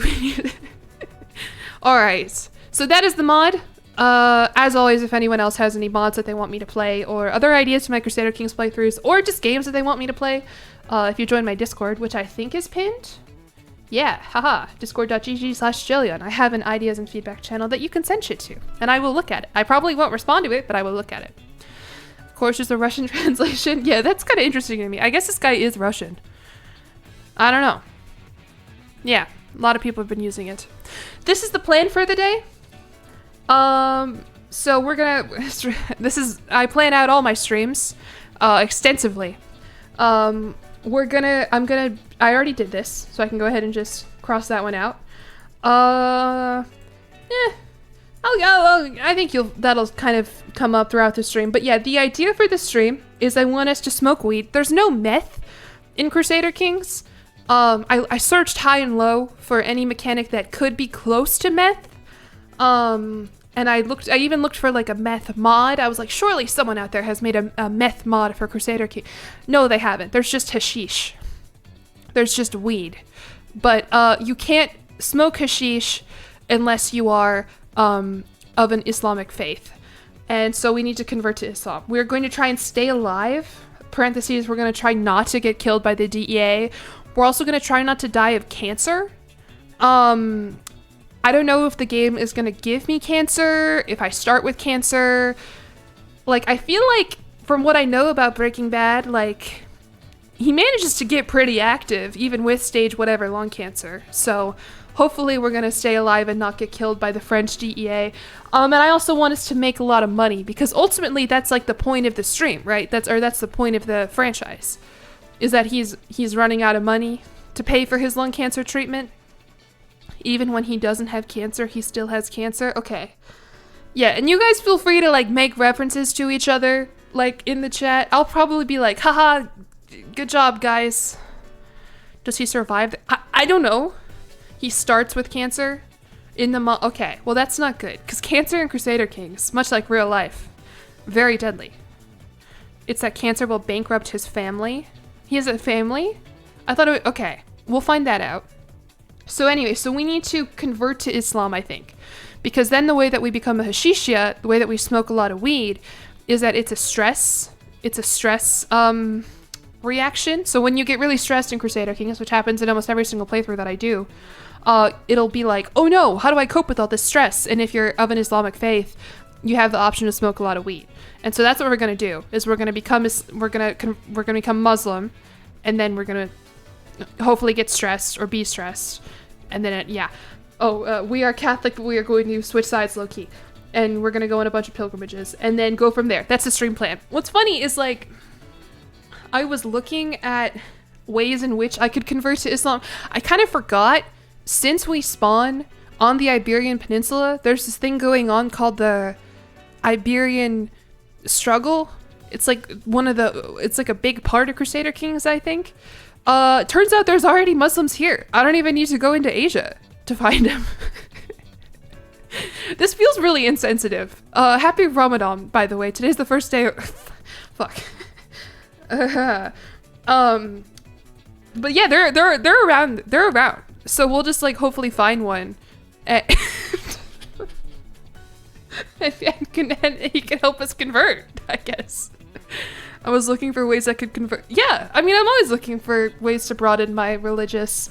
Speaker 1: Alright. So that is the mod. As always, if anyone else has any mods that they want me to play, or other ideas for my Crusader Kings playthroughs, or just games that they want me to play, if you join my Discord, which I think is pinned... Yeah, haha, discord.gg/jillyeon. I have an ideas and feedback channel that you can send shit to, and I will look at it. I probably won't respond to it, but I will look at it. Of course, there's a Russian translation. Yeah, that's kind of interesting to me. I guess this guy is Russian. I don't know. Yeah, a lot of people have been using it. This is the plan for the day. So we're gonna... I plan out all my streams, extensively. I already did this, so I can go ahead and just cross that one out. I think that'll kind of come up throughout the stream. But yeah, the idea for the stream is I want us to smoke weed. There's no meth in Crusader Kings. I searched high and low for any mechanic that could be close to meth. And I even looked for like a meth mod. I was like, surely someone out there has made a meth mod for Crusader King. No, they haven't. There's just hashish. There's just weed. But you can't smoke hashish unless you are of an Islamic faith. And so we need to convert to Islam. We're going to try and stay alive. Parentheses, we're going to try not to get killed by the DEA. We're also going to try not to die of cancer. I don't know if the game is going to give me cancer, if I start with cancer. Like, I feel like, from what I know about Breaking Bad, like, he manages to get pretty active, even with stage whatever lung cancer. So, hopefully we're going to stay alive and not get killed by the French DEA. And I also want us to make a lot of money, because ultimately that's, like, the point of the stream, right? That's the point of the franchise, is that he's running out of money to pay for his lung cancer treatment. Even when he doesn't have cancer, he still has cancer. Okay. Yeah, and you guys feel free to, like, make references to each other, like, in the chat. I'll probably be like, haha, good job, guys. Does he survive? I don't know. He starts with cancer in the okay, well, that's not good, because cancer in Crusader Kings, much like real life, very deadly. It's that cancer will bankrupt his family. He has a family? I thought it would... Okay, we'll find that out. So anyway, so we need to convert to Islam, I think. Because then the way that we become a hashishia, the way that we smoke a lot of weed, is that it's a stress reaction. So when you get really stressed in Crusader Kings, which happens in almost every single playthrough that I do, it'll be like, oh no, how do I cope with all this stress? And if you're of an Islamic faith, you have the option to smoke a lot of weed. And so that's what we're going to do, is we're going to become Muslim, and then we're going to hopefully get stressed or be stressed. And then, we are Catholic, but we are going to switch sides low-key. And we're going to go on a bunch of pilgrimages and then go from there. That's the stream plan. What's funny is, like, I was looking at ways in which I could convert to Islam. I kind of forgot, since we spawn on the Iberian Peninsula, there's this thing going on called the Iberian Struggle. It's like it's like a big part of Crusader Kings, I think. Turns out there's already Muslims here. I don't even need to go into Asia to find them. This feels really insensitive. Happy Ramadan, by the way. Today's the first day. Fuck. But yeah, they're around. They're around. So we'll just like hopefully find one, and he can help us convert. I guess. I was looking for ways I could convert. Yeah, I mean, I'm always looking for ways to broaden my religious.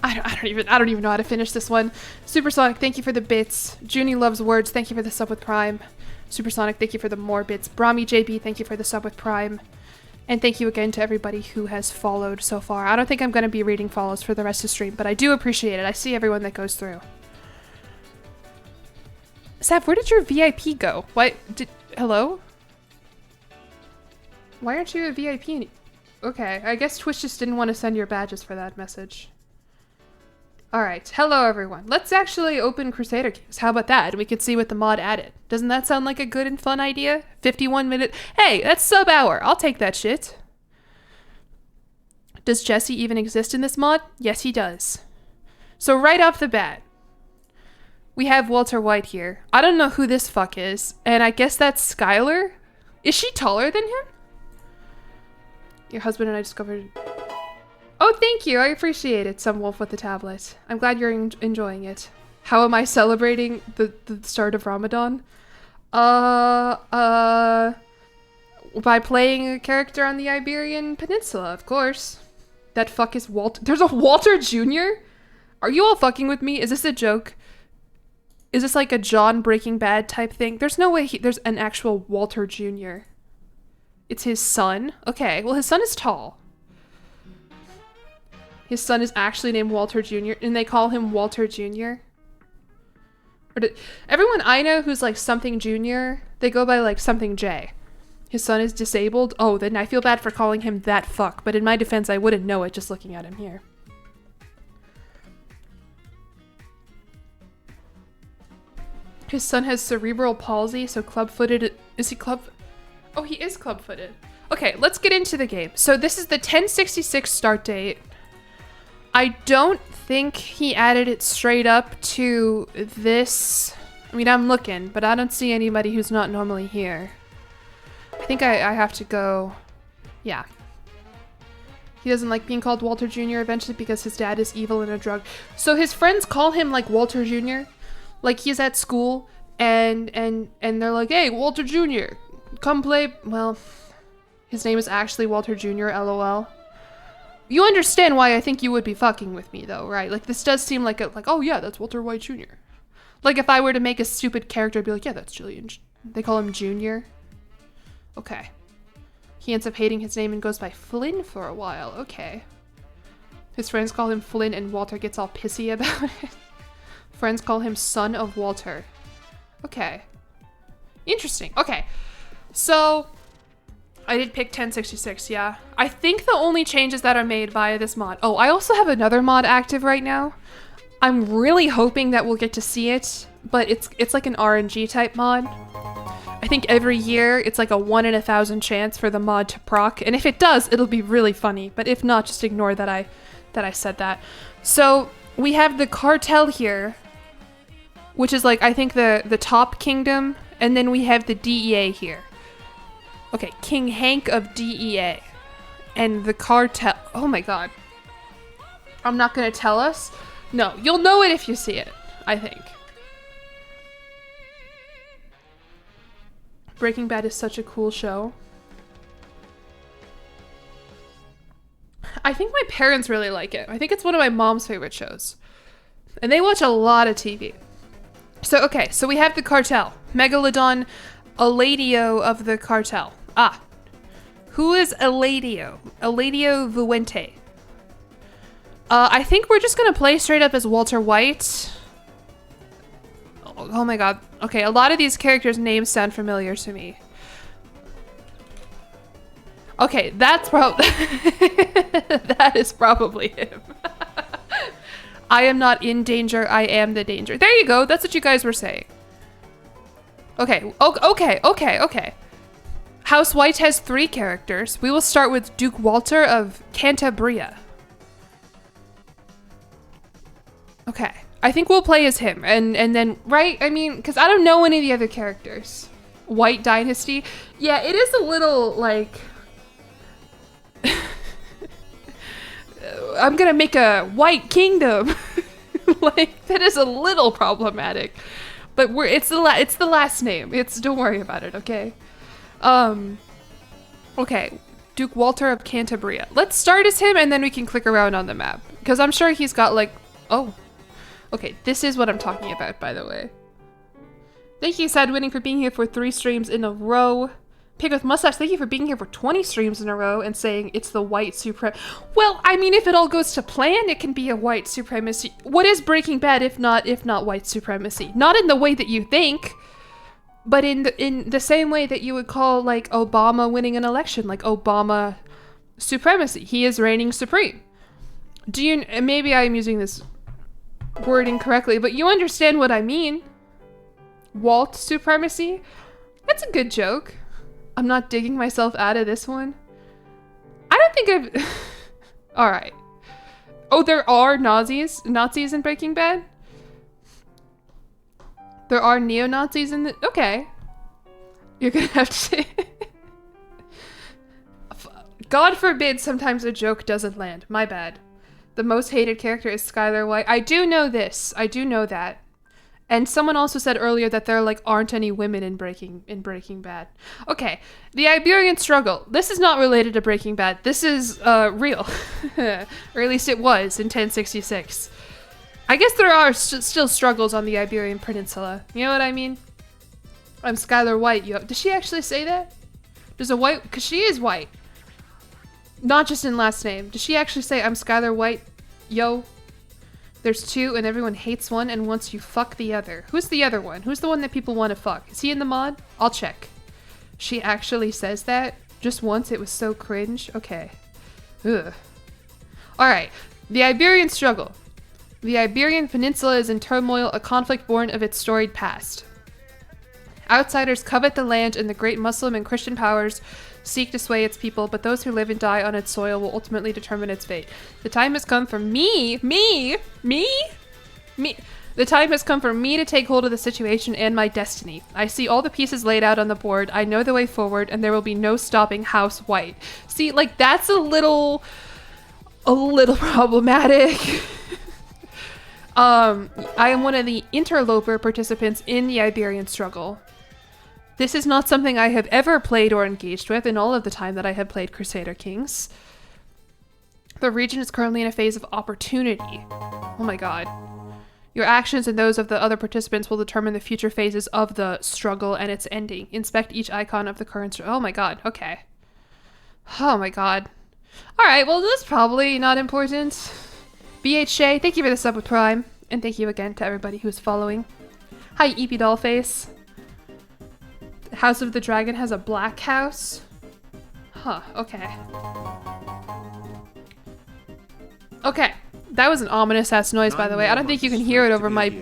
Speaker 1: I don't even know how to finish this one. Supersonic, thank you for the bits. Junie loves words, thank you for the sub with Prime. Supersonic, thank you for the more bits. Brahmi JB, thank you for the sub with Prime. And thank you again to everybody who has followed so far. I don't think I'm going to be reading follows for the rest of the stream, but I do appreciate it. I see everyone that goes through. Sav, where did your VIP go? Hello? Why aren't you a VIP? Okay, I guess Twitch just didn't want to send your badges for that message. Alright, hello everyone. Let's actually open Crusader Kings. How about that? We could see what the mod added. Doesn't that sound like a good and fun idea? 51 minute. Hey, that's sub hour. I'll take that shit. Does Jesse even exist in this mod? Yes, he does. So right off the bat, we have Walter White here. I don't know who this fuck is, and I guess that's Skylar? Is she taller than him? Your husband and I discovered... Oh, thank you. I appreciate it, Some Wolf with the tablet. I'm glad you're enjoying it. How am I celebrating the start of Ramadan? By playing a character on the Iberian Peninsula, of course. That fuck is Walter. There's a Walter Jr.? Are you all fucking with me? Is this a joke? Is this like a John Breaking Bad type thing? There's no way there's an actual Walter Jr. It's his son? Okay, well his son is tall. His son is actually named Walter Jr. and they call him Walter Jr. Everyone I know who's like something Jr., they go by like something J. His son is disabled. Oh, then I feel bad for calling him that fuck, but in my defense, I wouldn't know it just looking at him here. His son has cerebral palsy, so club-footed. Is he club? Oh, he is club-footed. Okay, let's get into the game. So this is the 1066 start date. I don't think he added it straight up to this. I mean, I'm looking, but I don't see anybody who's not normally here. I think I have to go. Yeah. He doesn't like being called Walter Jr. eventually because his dad is evil and a drug. So his friends call him like Walter Jr. Like he's at school and they're like, hey, Walter Jr., come play. Well, his name is actually Walter Jr., LOL. You understand why I think you would be fucking with me, though, right? Like, this does seem like oh yeah, that's Walter White Jr. Like, if I were to make a stupid character, I'd be like, yeah, that's Jillian. They call him Junior. Okay. He ends up hating his name and goes by Flynn for a while. Okay. His friends call him Flynn and Walter gets all pissy about it. Friends call him Son of Walter. Okay. Interesting. Okay. So... I did pick 1066, yeah. I think the only changes that are made via this mod... Oh, I also have another mod active right now. I'm really hoping that we'll get to see it, but it's like an RNG type mod. I think every year it's like a 1 in 1,000 chance for the mod to proc, and if it does, it'll be really funny, but if not, just ignore that I said that. So, we have the Cartel here, which is like, I think the top kingdom, and then we have the DEA here. Okay, King Hank of DEA. And the Cartel. Oh my god. I'm not gonna tell us. No, you'll know it if you see it, I think. Breaking Bad is such a cool show. I think my parents really like it. I think it's one of my mom's favorite shows. And they watch a lot of TV. So, okay, so we have the Cartel. Megalodon, Eladio of the Cartel. Ah, who is Eladio? Eladio Vuente. I think we're just gonna play straight up as Walter White. Oh my god. Okay, a lot of these characters' names sound familiar to me. Okay, that's that is probably him. I am not in danger, I am the danger. There you go, that's what you guys were saying. Okay, okay. House White has 3 characters. We will start with Duke Walter of Cantabria. Okay. I think we'll play as him, and then, right? I mean, because I don't know any of the other characters. White Dynasty. Yeah, it is a little, like... I'm gonna make a white kingdom. Like, that is a little problematic. But it's the last name. Don't worry about it, okay? Okay. Duke Walter of Cantabria. Let's start as him, and then we can click around on the map. Because I'm sure he's got, like... Oh. Okay, this is what I'm talking about, by the way. Thank you, Sadwinning, for being here for 3 streams in a row. Pig with Mustache, thank you for being here for 20 streams in a row and saying it's the white supremacy. Well, I mean, if it all goes to plan, it can be a white supremacy. What is Breaking Bad if not white supremacy? Not in the way that you think, but in the same way that you would call, like, Obama winning an election, like Obama supremacy. He is reigning supreme. Maybe I'm using this word incorrectly, but you understand what I mean. Walt supremacy? That's a good joke. I'm not digging myself out of this one. I don't think I've... Alright. Oh, there are Nazis in Breaking Bad? There are neo-Nazis in the... Okay. You're gonna have to say... God forbid sometimes a joke doesn't land. My bad. The most hated character is Skylar White. I do know this. I do know that. And someone also said earlier that there, like, aren't any women in Breaking Bad. Okay, the Iberian struggle. This is not related to Breaking Bad. This is real. Or at least it was in 1066. I guess there are still struggles on the Iberian Peninsula. You know what I mean? I'm Skylar White. Does she actually say that? Does a white... Because she is white. Not just in last name. Does she actually say, I'm Skylar White? Yo. There's 2 and everyone hates one and wants you fuck the other. Who's the other one? Who's the one that people want to fuck? Is he in the mod? I'll check. She actually says that? Just once? It was so cringe? Okay. Ugh. Alright. The Iberian struggle. The Iberian Peninsula is in turmoil, a conflict born of its storied past. Outsiders covet the land and the great Muslim and Christian powers seek to sway its people, but those who live and die on its soil will ultimately determine its fate. The time has come for me. The time has come for me to take hold of the situation and my destiny. I see all the pieces laid out on the board. I know the way forward, and there will be no stopping House White. See, like, that's a little problematic. I am one of the interloper participants in the Iberian struggle. This is not something I have ever played or engaged with in all of the time that I have played Crusader Kings. The region is currently in a phase of opportunity. Oh my god. Your actions and those of the other participants will determine the future phases of the struggle and its ending. Inspect each icon of the current oh my god, okay. Oh my god. Alright, well this is probably not important. BH Shay, thank you for the sub with Prime. And thank you again to everybody who's following. Hi, EP Dollface. House of the Dragon has a black house? Huh, okay. Okay, that was an ominous-ass noise, by the way. I don't think you can hear it over my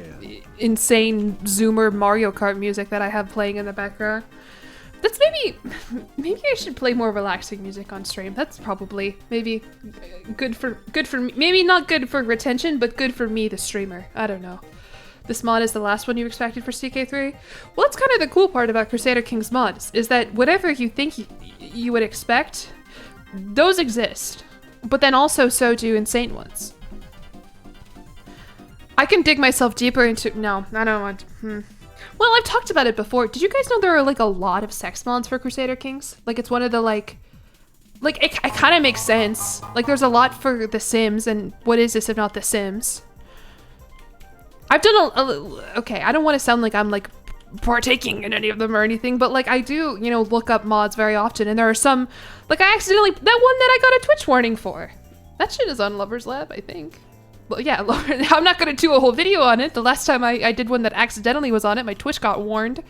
Speaker 1: insane Zoomer Mario Kart music that I have playing in the background. That's maybe I should play more relaxing music on stream. That's probably maybe good for me. Maybe not good for retention, but good for me, the streamer. I don't know. This mod is the last one you expected for ck3? Well, that's kind of the cool part about Crusader Kings mods, is that whatever you think you would expect, those exist. But then also so do insane ones. I can dig myself deeper into... No, I don't want to... Well, I've talked about it before. Did you guys know there are, like, a lot of sex mods for Crusader Kings? Like, it's one of the, like... Like, it kind of makes sense. Like, there's a lot for The Sims, and what is this if not The Sims? I've done okay, I don't want to sound like I'm, like, partaking in any of them or anything, but, like, I do, you know, look up mods very often, and there are some... Like, I accidentally... That one that I got a Twitch warning for. That shit is on Lover's Lab, I think. Well, yeah, I'm not going to do a whole video on it. The last time I did one that accidentally was on it, my Twitch got warned.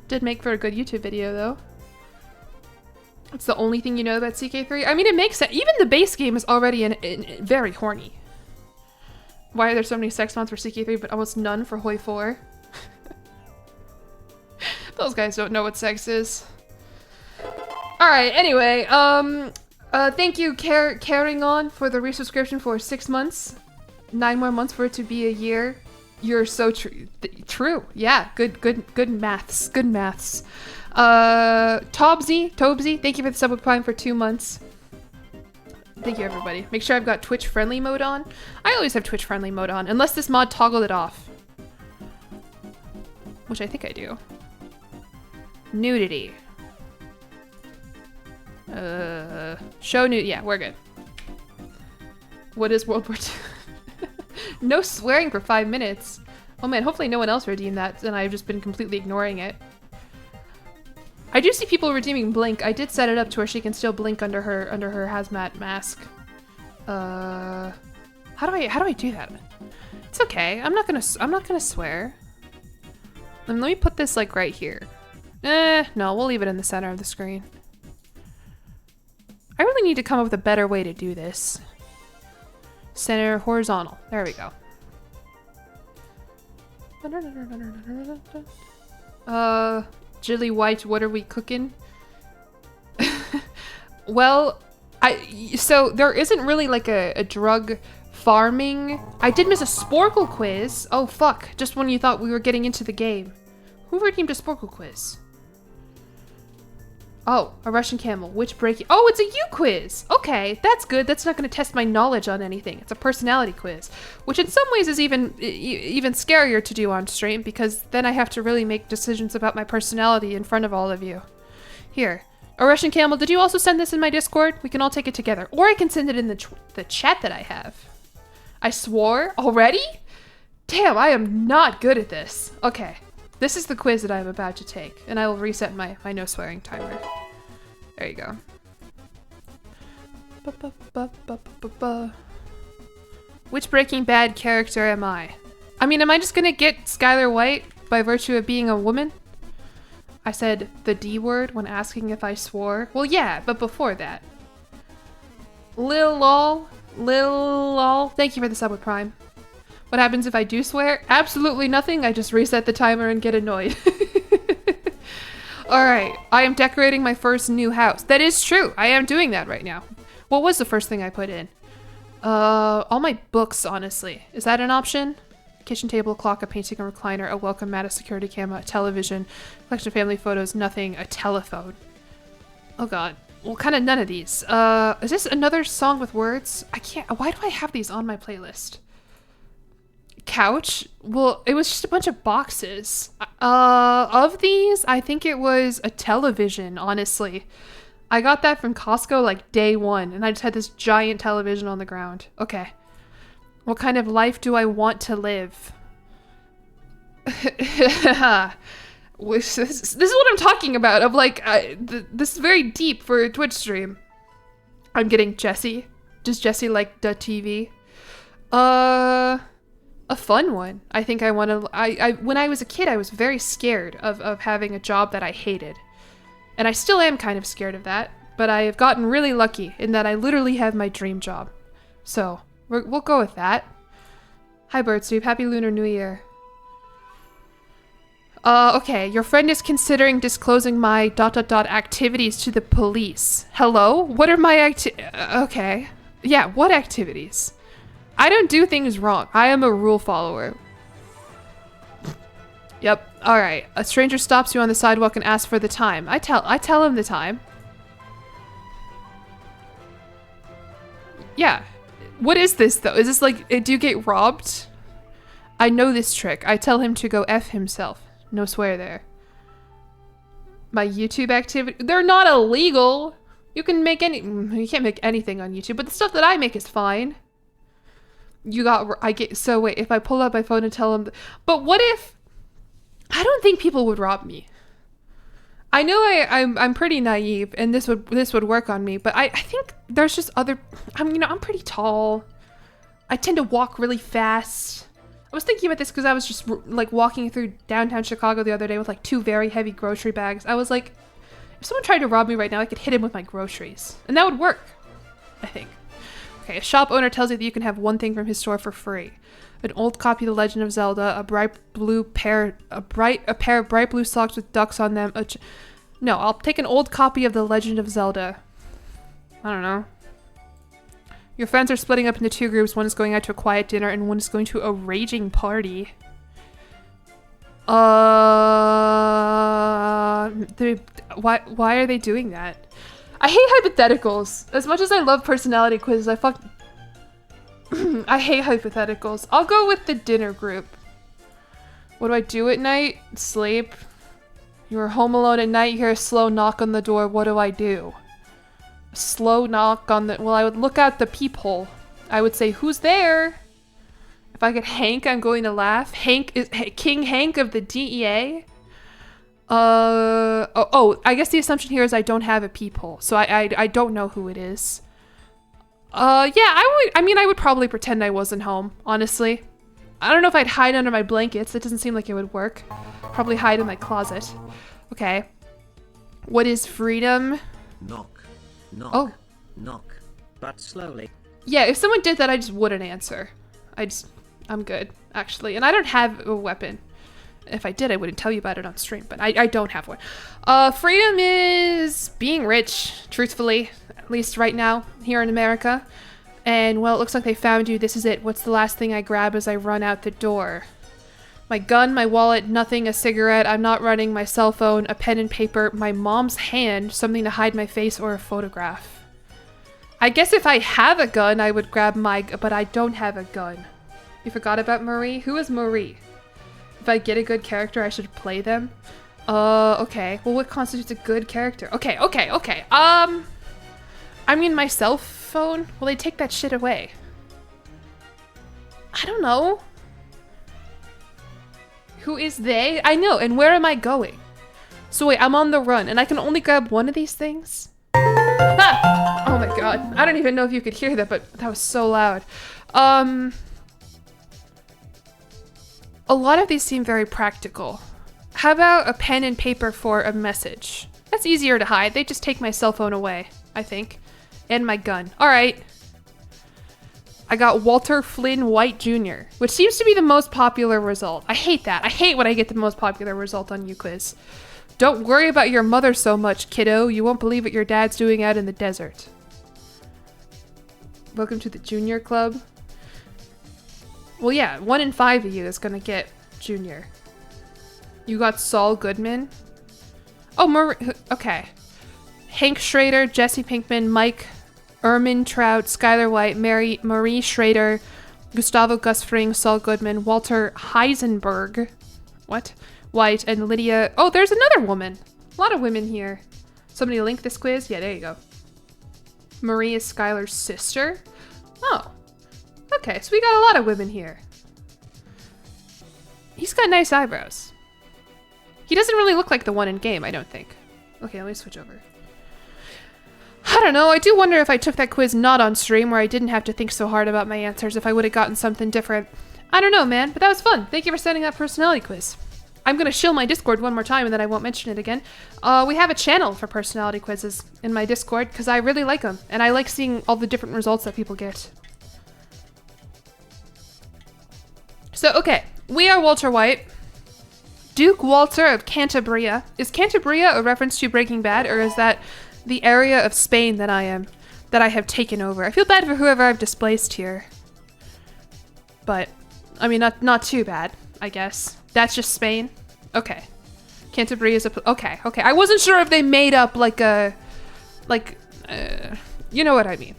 Speaker 1: Did make for a good YouTube video, though. It's the only thing you know about ck3. I mean, it makes sense. Even the base game is already very horny. Why are there so many sex mods for ck3, but almost none for Hoi 4? Those guys don't know what sex is. Alright, anyway, thank you, Carrying On, for the resubscription for 6 months. 9 more months for it to be a year. You're so true. True. Yeah. Good maths. Good maths. Tobsy, thank you for the sub with Prime for 2 months. Thank you, everybody. Make sure I've got Twitch friendly mode on. I always have Twitch friendly mode on, unless this mod toggled it off. Which I think I do. Nudity. Show nude. Yeah, we're good. What is World War II? No swearing for 5 minutes. Oh man, hopefully no one else redeemed that, and I've just been completely ignoring it. I do see people redeeming Blink. I did set it up to where she can still blink under her hazmat mask. How do I do that? It's okay. I'm not gonna swear. Let me put this like right here. No, we'll leave it in the center of the screen. I really need to come up with a better way to do this. Center horizontal. There we go. Jilly White, what are we cooking? Well, so there isn't really like a drug farming. I did miss a Sporkle quiz. Oh fuck, just when you thought we were getting into the game. Who redeemed a Sporkle quiz? Oh, a Russian camel. Which breaking? Oh, it's a U quiz. Okay, that's good. That's not going to test my knowledge on anything. It's a personality quiz, which in some ways is even scarier to do on stream because then I have to really make decisions about my personality in front of all of you. Here, a Russian camel. Did you also send this in my Discord? We can all take it together, or I can send it in the chat that I have. I swore already? Damn, I am not good at this. Okay. This is the quiz that I'm about to take, and I will reset my no swearing timer. There you go. Which Breaking Bad character am I? I mean, am I just gonna get Skylar White by virtue of being a woman? I said the D word when asking if I swore. Well, yeah, but before that. Lil lol. Thank you for the sub with Prime. What happens if I do swear? Absolutely nothing. I just reset the timer and get annoyed. Alright, I am decorating my first new house. That is true. I am doing that right now. What was the first thing I put in? All my books, honestly. Is that an option? Kitchen table, clock, a painting, a recliner, a welcome mat, a security camera, a television, collection of family photos, nothing, a telephone. Oh god. Well, kind of none of these. Is this another song with words? I can't. Why do I have these on my playlist? Couch? Well, it was just a bunch of boxes. Of these, I think it was a television, honestly. I got that from Costco like day one, and I just had this giant television on the ground. Okay. What kind of life do I want to live? This is what I'm talking about, of like, this is very deep for a Twitch stream. I'm getting Jessie. Does Jessie like the TV? A fun one. I think I want to, when I was a kid, I was very scared of having a job that I hated. And I still am kind of scared of that, but I have gotten really lucky in that I literally have my dream job. So, we'll go with that. Hi, Birdstube. Happy Lunar New Year. Okay, your friend is considering disclosing my ... activities to the police. Hello? What are my okay. Yeah, what activities? I don't do things wrong. I am a rule follower. Yep. Alright. A stranger stops you on the sidewalk and asks for the time. I tell him the time. Yeah. What is this though? Is this like, do you get robbed? I know this trick. I tell him to go F himself. No swear there. My YouTube activity, they're not illegal. You can make you can't make anything on YouTube, but the stuff that I make is fine. So wait, if I pull out my phone and tell them, but what if, I don't think people would rob me. I know I'm pretty naive and this would work on me, but I think there's just other, I'm pretty tall. I tend to walk really fast. I was thinking about this because I was just like walking through downtown Chicago the other day with like 2 very heavy grocery bags. I was like, if someone tried to rob me right now, I could hit him with my groceries and that would work, I think. Okay, a shop owner tells you that you can have one thing from his store for free. An old copy of The Legend of Zelda, a pair of bright blue socks with ducks on them. No, I'll take an old copy of The Legend of Zelda. I don't know. Your friends are splitting up into two groups. One is going out to a quiet dinner and one is going to a raging party. Why are they doing that? I hate hypotheticals. As much as I love personality quizzes, I hate hypotheticals. I'll go with the dinner group. What do I do at night? Sleep. You're home alone at night, you hear a slow knock on the door. What do I do? A slow knock on the... Well, I would look out the peephole. I would say, who's there? If I get Hank, I'm going to laugh. Hank is King Hank of the DEA. I guess the assumption here is I don't have a peephole, so I don't know who it is. Yeah, I would probably pretend I wasn't home, honestly. I don't know if I'd hide under my blankets. That doesn't seem like it would work. Probably hide in my closet. Okay. What is freedom?
Speaker 4: Knock. Knock.
Speaker 1: Oh.
Speaker 4: Knock. But slowly.
Speaker 1: Yeah, if someone did that, I just wouldn't answer. I'm good, actually. And I don't have a weapon. If I did, I wouldn't tell you about it on stream, but I don't have one. Freedom is being rich, truthfully, at least right now, here in America. And, well, it looks like they found you. This is it. What's the last thing I grab as I run out the door? My gun, my wallet, nothing, a cigarette. I'm not running, my cell phone, a pen and paper, my mom's hand, something to hide my face, or a photograph. I guess if I have a gun, I would grab but I don't have a gun. You forgot about Marie? Who is Marie? If I get a good character, I should play them. Okay. Well, what constitutes a good character? Okay. I mean, my cell phone? Will they take that shit away? I don't know. Who is they? I know, and where am I going? So wait, I'm on the run, and I can only grab one of these things? Ah! Oh my god. I don't even know if you could hear that, but that was so loud. A lot of these seem very practical. How about a pen and paper for a message? That's easier to hide. They just take my cell phone away, I think. And my gun. Alright. I got Walter Flynn White Jr., which seems to be the most popular result. I hate that. I hate when I get the most popular result on UQuiz. Don't worry about your mother so much, kiddo. You won't believe what your dad's doing out in the desert. Welcome to the junior club. Well, yeah, 1 in 5 of you is gonna get junior. You got Saul Goodman. Oh, okay. Hank Schrader, Jesse Pinkman, Mike Ermin Trout, Skylar White, Marie Schrader, Gustavo Gusfring, Saul Goodman, Walter Heisenberg, White, and Lydia. Oh, there's another woman. A lot of women here. Somebody link this quiz? Yeah, there you go. Marie is Skylar's sister. Oh, okay, so we got a lot of women here. He's got nice eyebrows. He doesn't really look like the one in game, I don't think. Okay, let me switch over. I don't know, I do wonder if I took that quiz not on stream where I didn't have to think so hard about my answers, if I would have gotten something different. I don't know, man, but that was fun. Thank you for sending that personality quiz. I'm gonna shill my Discord one more time and then I won't mention it again. We have a channel for personality quizzes in my Discord because I really like them, and I like seeing all the different results that people get. So, okay, we are Walter White. Duke Walter of Cantabria. Is Cantabria a reference to Breaking Bad, or is that the area of Spain that I have taken over? I feel bad for whoever I've displaced here. But, I mean, not too bad, I guess. That's just Spain? Okay. Cantabria is okay. I wasn't sure if they made up you know what I mean.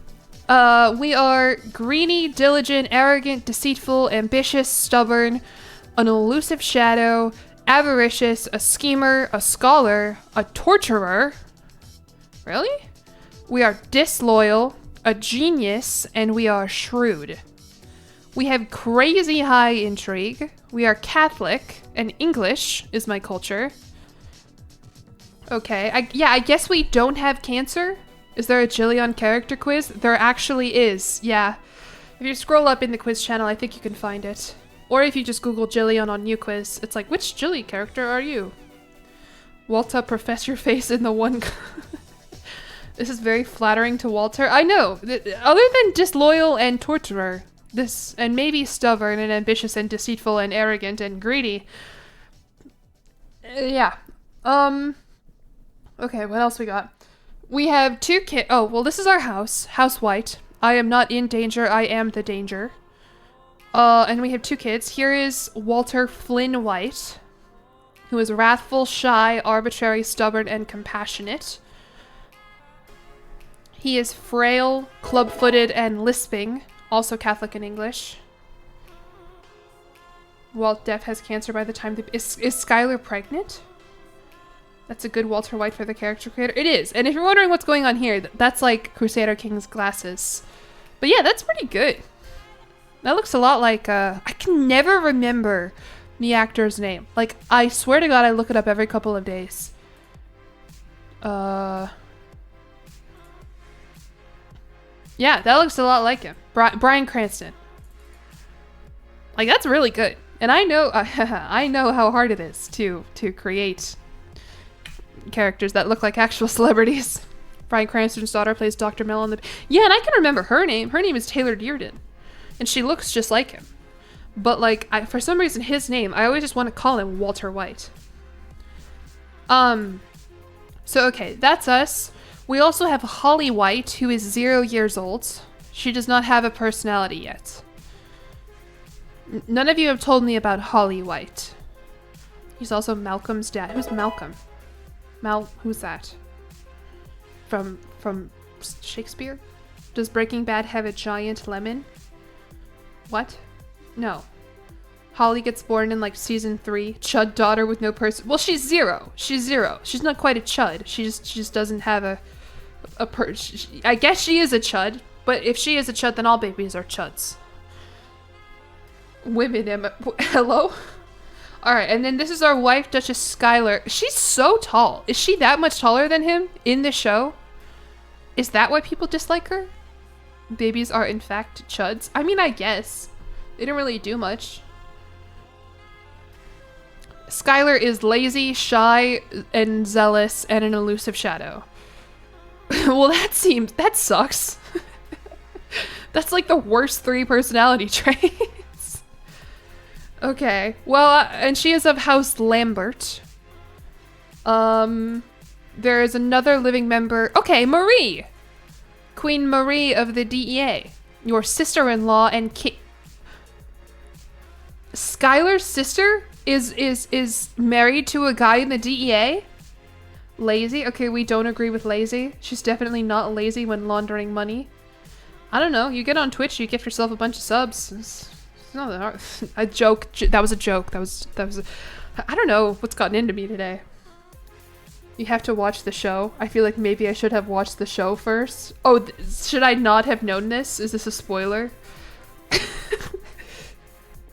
Speaker 1: We are greedy, diligent, arrogant, deceitful, ambitious, stubborn, an elusive shadow, avaricious, a schemer, a scholar, a torturer. Really? We are disloyal, a genius, and we are shrewd. We have crazy high intrigue. We are Catholic, and English is my culture. Okay, I guess we don't have cancer. Is there a jillyeon character quiz? There actually is, yeah. If you scroll up in the quiz channel, I think you can find it. Or if you just Google jillyeon on UQuiz, it's like, which Jilly character are you? Walter, profess your face in the one... This is very flattering to Walter. I know, other than disloyal and torturer, this, and maybe stubborn and ambitious and deceitful and arrogant and greedy. Yeah. Okay, what else we got? We have two kids. Oh, well, this is our house. House White. I am not in danger, I am the danger. And we have 2 kids. Here is Walter Flynn White, who is wrathful, shy, arbitrary, stubborn, and compassionate. He is frail, club-footed, and lisping, also Catholic and English. Walt Deaf has cancer by the time is Skylar pregnant? That's a good Walter White for the character creator. It is. And if you're wondering what's going on here, that's like Crusader Kings glasses. But yeah, that's pretty good. That looks a lot like, I can never remember the actor's name. Like, I swear to God, I look it up every couple of days. Yeah, that looks a lot like him. Bryan Cranston. Like, that's really good. And I know, I know how hard it is to create characters that look like actual celebrities. Bryan Cranston's daughter plays Dr. Mel on the... Yeah, and I can remember her name. Her name is Taylor Dearden. And she looks just like him. But, like, for some reason, his name, I always just want to call him Walter White. So, okay, that's us. We also have Holly White, who is 0 years old. She does not have a personality yet. None of you have told me about Holly White. He's also Malcolm's dad. Who's Malcolm? Who's that? From Shakespeare? Does Breaking Bad have a giant lemon? What? No. Holly gets born in like season 3. Chud daughter with no person. Well, she's 0. She's 0. She's not quite a chud. She just doesn't have a I guess she is a chud, but if she is a chud, then all babies are chuds. Women, hello? Alright, and then this is our wife, Duchess Skylar. She's so tall. Is she that much taller than him in the show? Is that why people dislike her? Babies are in fact chuds? I mean, I guess. They don't really do much. Skylar is lazy, shy, and zealous, and an elusive shadow. Well, that sucks. That's like the worst 3 personality traits. Okay, well, and she is of House Lambert. There is another living member. Okay, Marie! Queen Marie of the DEA. Your sister-in-law and Skylar's sister is married to a guy in the DEA? Lazy? Okay, we don't agree with lazy. She's definitely not lazy when laundering money. I don't know. You get on Twitch, you gift yourself a bunch of subs. It's not that hard. A joke. That was a joke. That was I don't know what's gotten into me today. You have to watch the show. I feel like maybe I should have watched the show first. Oh, should I not have known this? Is this a spoiler?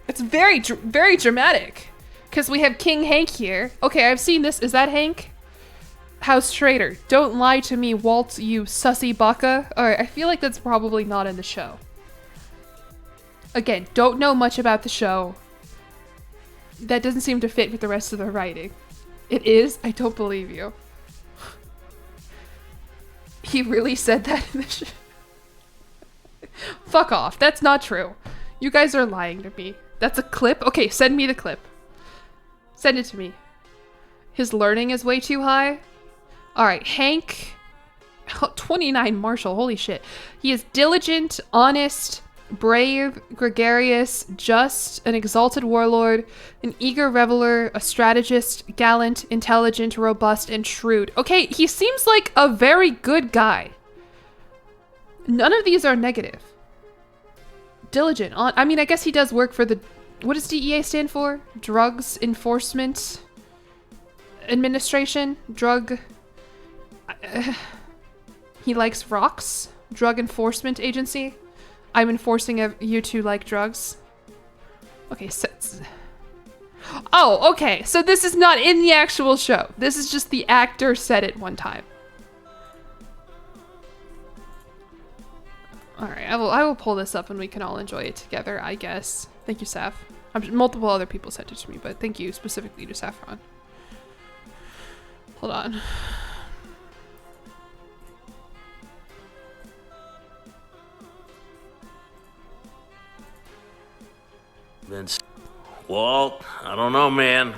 Speaker 1: It's very dramatic. Because we have King Hank here. Okay, I've seen this. Is that Hank? House Trader. Don't lie to me, Walt, you sussy baka. Alright, I feel like that's probably not in the show. Again, don't know much about the show. That doesn't seem to fit with the rest of the writing. It is? I don't believe you. He really said that in the show. Fuck off. That's not true. You guys are lying to me. That's a clip? Okay, send me the clip. Send it to me. His learning is way too high? Alright, Hank... 29 Marshall, holy shit. He is diligent, honest, brave, gregarious, just, an exalted warlord, an eager reveler, a strategist, gallant, intelligent, robust, and shrewd. Okay, he seems like a very good guy. None of these are negative. Diligent. I mean, I guess he does work for the... What does DEA stand for? Drugs Enforcement Administration? Drug... he likes rocks? Drug Enforcement Agency? I'm enforcing you to like drugs. Okay, oh, okay. So this is not in the actual show. This is just the actor said it one time. Alright, I will pull this up and we can all enjoy it together, I guess. Thank you, Saf. Multiple other people sent it to me, but thank you specifically to Saffron. Hold on.
Speaker 5: Walt, I don't know, man.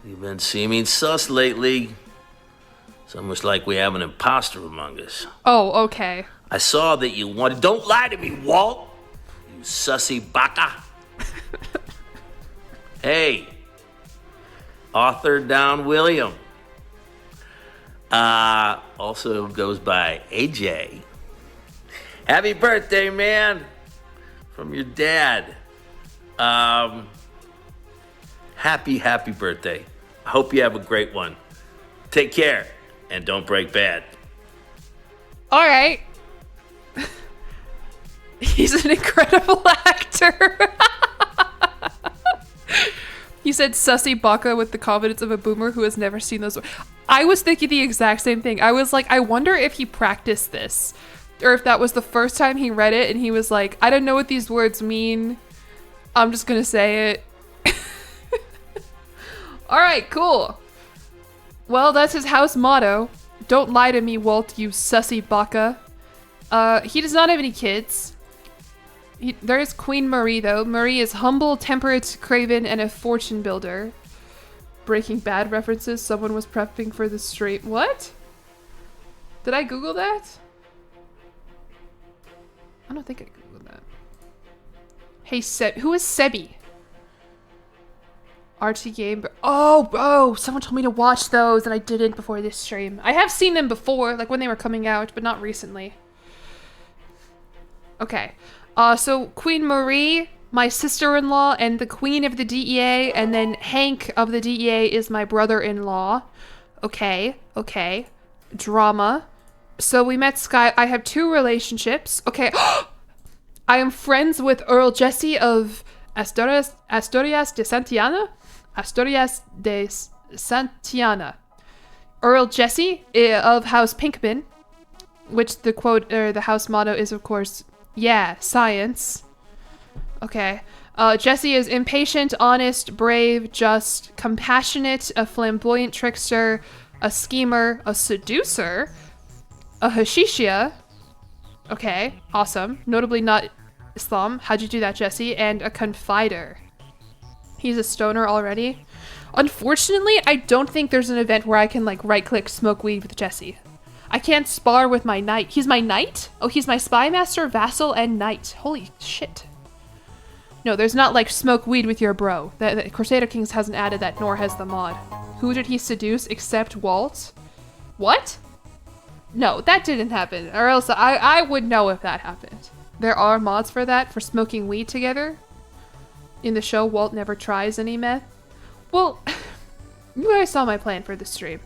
Speaker 5: You've been seeming sus lately. It's almost like we have an imposter among us.
Speaker 1: Oh, okay.
Speaker 5: I saw that you wanted. Don't lie to me, Walt. You sussy baka. Hey, Arthur Down William. Also goes by AJ. Happy birthday, man. From your dad. Happy birthday. I hope you have a great one. Take care and don't break bad.
Speaker 1: All right. He's an incredible actor. He said sussy baka with the confidence of a boomer who has never seen those. I was thinking the exact same thing. I was like, I wonder if he practiced this. Or if that was the first time he read it and he was like, I don't know what these words mean. I'm just gonna say it. Alright, cool. Well, that's his house motto. Don't lie to me, Walt, you sussy baka. He does not have any kids. There is Queen Marie, though. Marie is humble, temperate, craven, and a fortune builder. Breaking Bad references. Someone was prepping for the stream. What? Did I Google that? I don't think I Googled that. Hey, who is Sebi? RT game. Oh, someone told me to watch those and I didn't before this stream. I have seen them before, like when they were coming out, but not recently. Okay. So Queen Marie, my sister-in-law, and the Queen of the DEA, and then Hank of the DEA is my brother-in-law. Okay. Drama. So we met Sky. I have 2 relationships. Okay. I am friends with Earl Jesse of Asturias de Santillana. Asturias de Santillana. Earl Jesse of House Pinkman, which the quote or the house motto is, of course, yeah, science. Okay. Jesse is impatient, honest, brave, just, compassionate, a flamboyant trickster, a schemer, a seducer, a hashishia. Okay, awesome. Notably not Islam. How'd you do that, Jesse? And a confider. He's a stoner already. Unfortunately, I don't think there's an event where I can like right-click smoke weed with Jesse. I can't spar with my knight. He's my knight? Oh, he's my spy master, vassal, and knight. Holy shit. No, there's not like smoke weed with your bro. The Crusader Kings hasn't added that, nor has the mod. Who did he seduce except Walt? What? No, that didn't happen. Or else I would know if that happened. There are mods for that, for smoking weed together. In the show, Walt never tries any meth. Well, you guys saw my plan for the stream.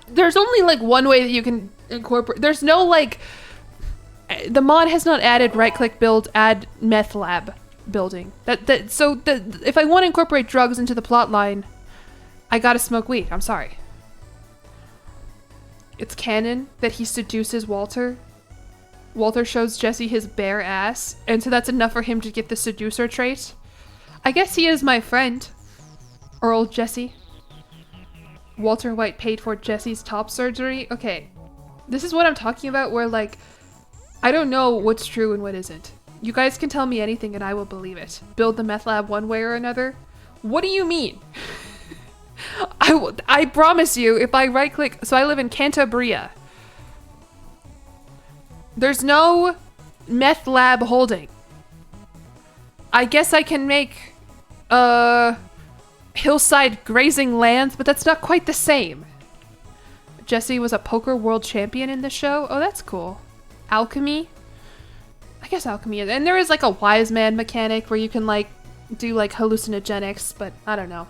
Speaker 1: There's only like one way that you can incorporate. There's no like, the mod has not added right-click build, add meth lab building. So if I want to incorporate drugs into the plot line, I gotta smoke weed. I'm sorry. It's canon that he seduces Walter. Walter shows Jesse his bare ass, and so that's enough for him to get the seducer trait. I guess he is my friend. Earl Jesse. Walter White paid for Jesse's top surgery. Okay, this is what I'm talking about, where like, I don't know what's true and what isn't. You guys can tell me anything and I will believe it. Build the meth lab one way or another. What do you mean? I promise you, if I right click, so I live in Cantabria. There's no meth lab holding. I guess I can make hillside grazing lands, but that's not quite the same. Jesse was a poker world champion in the show. Oh, that's cool. Alchemy. I guess alchemy is, and there is like a wise man mechanic where you can like do like hallucinogenics, but I don't know.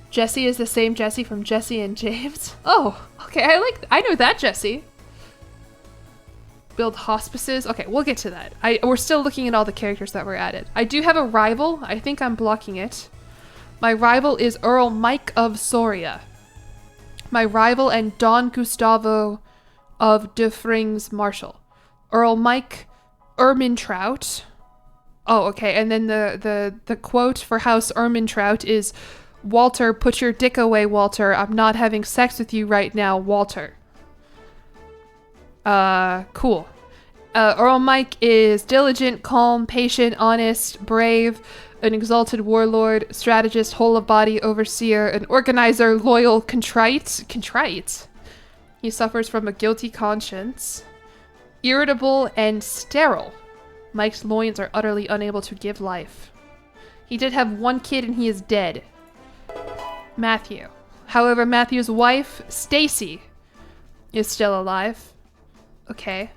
Speaker 1: Jesse is the same Jesse from Jesse and James. Oh, okay. I know that Jesse. Build hospices. Okay, we'll get to that. We're still looking at all the characters that were added. I do have a rival. I think I'm blocking it. My rival is Earl Mike of Soria. My rival and Don Gustavo of De Frings Marshall. Earl Mike Ermintrout. Oh, okay. And then the quote for House Ermintrout is, Walter, put your dick away, Walter. I'm not having sex with you right now, Walter. Cool. Earl Mike is diligent, calm, patient, honest, brave, an exalted warlord, strategist, whole-of-body overseer, an organizer, loyal, contrite. He suffers from a guilty conscience. irritable and sterile. Mike's loins are utterly unable to give life. He did have one kid and he is dead. Matthew. However, Matthew's wife, Stacy, is still alive. Okay.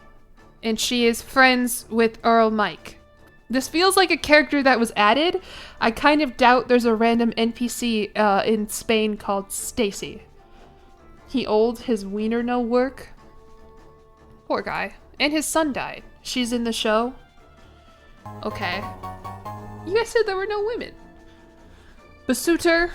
Speaker 1: And she is friends with Earl Mike. This feels like a character that was added. I kind of doubt there's a random NPC in Spain called Stacy. He old, his wiener no work. Poor guy. And his son died. She's in the show. Okay. You guys said there were no women. Basuter,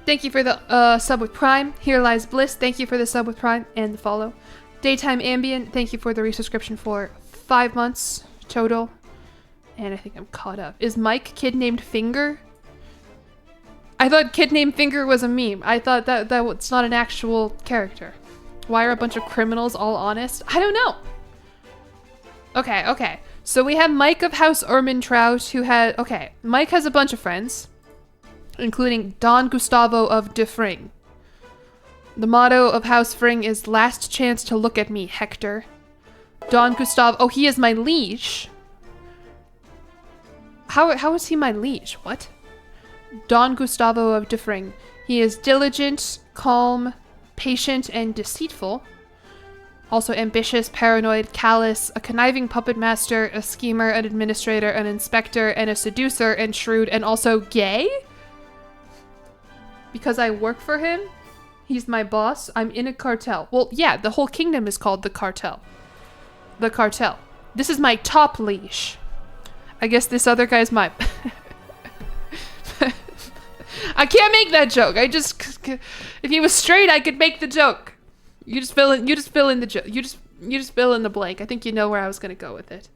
Speaker 1: thank you for the sub with Prime. Here Lies Bliss, thank you for the sub with Prime and the follow. Daytime Ambient, thank you for the resubscription for 5 months total. And I think I'm caught up. Is Mike kid named Finger? I thought kid named Finger was a meme. I thought that it's not an actual character. Why are a bunch of criminals all honest? I don't know. Okay. So we have Mike of House Ermintrout who had... Okay, Mike has a bunch of friends, including Don Gustavo of De Fring. The motto of House Fring is last chance to look at me, Hector. Don Gustavo... Oh, he is my liege. How is he my liege? What? Don Gustavo of De Fring. He is diligent, calm, patient, and deceitful. Also ambitious, paranoid, callous, a conniving puppet master, a schemer, an administrator, an inspector, and a seducer, and shrewd, and also gay? Because I work for him? He's my boss? I'm in a cartel. Well, yeah, the whole kingdom is called the cartel. The cartel. This is my top leash. I guess this other guy's my... I can't make that joke. If he was straight, I could make the joke. You just fill in the joke. You just fill in the blank. I think you know where I was gonna go with it.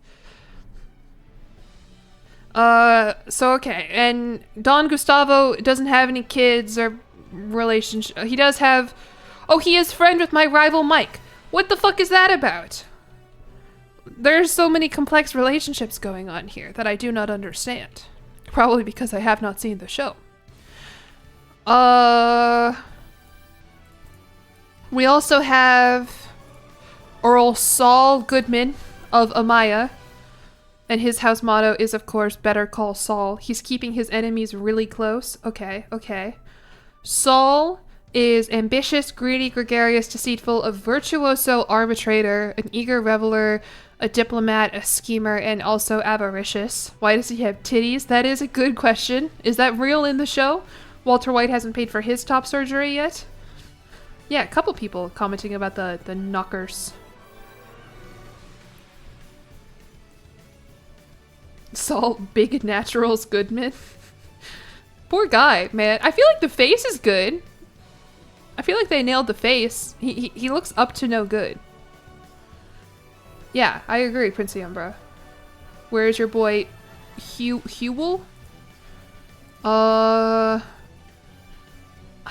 Speaker 1: So okay, and Don Gustavo doesn't have any kids or relationship. He does have... Oh, he is friend with my rival Mike. What the fuck is that about? There's so many complex relationships going on here that I do not understand. Probably because I have not seen the show. We also have Earl Saul Goodman of Amaya. And his house motto is, of course, Better Call Saul. He's keeping his enemies really close. Okay. Saul is ambitious, greedy, gregarious, deceitful, a virtuoso arbitrator, an eager reveler, a diplomat, a schemer, and also avaricious. Why does he have titties? That is a good question. Is that real in the show? Walter White hasn't paid for his top surgery yet? Yeah, a couple people commenting about the knockers. Saul Big Naturals Goodman. Poor guy, man. I feel like the face is good. I feel like they nailed the face. He looks up to no good. Yeah, I agree, Princey Umbra. Where's your boy Hewell? I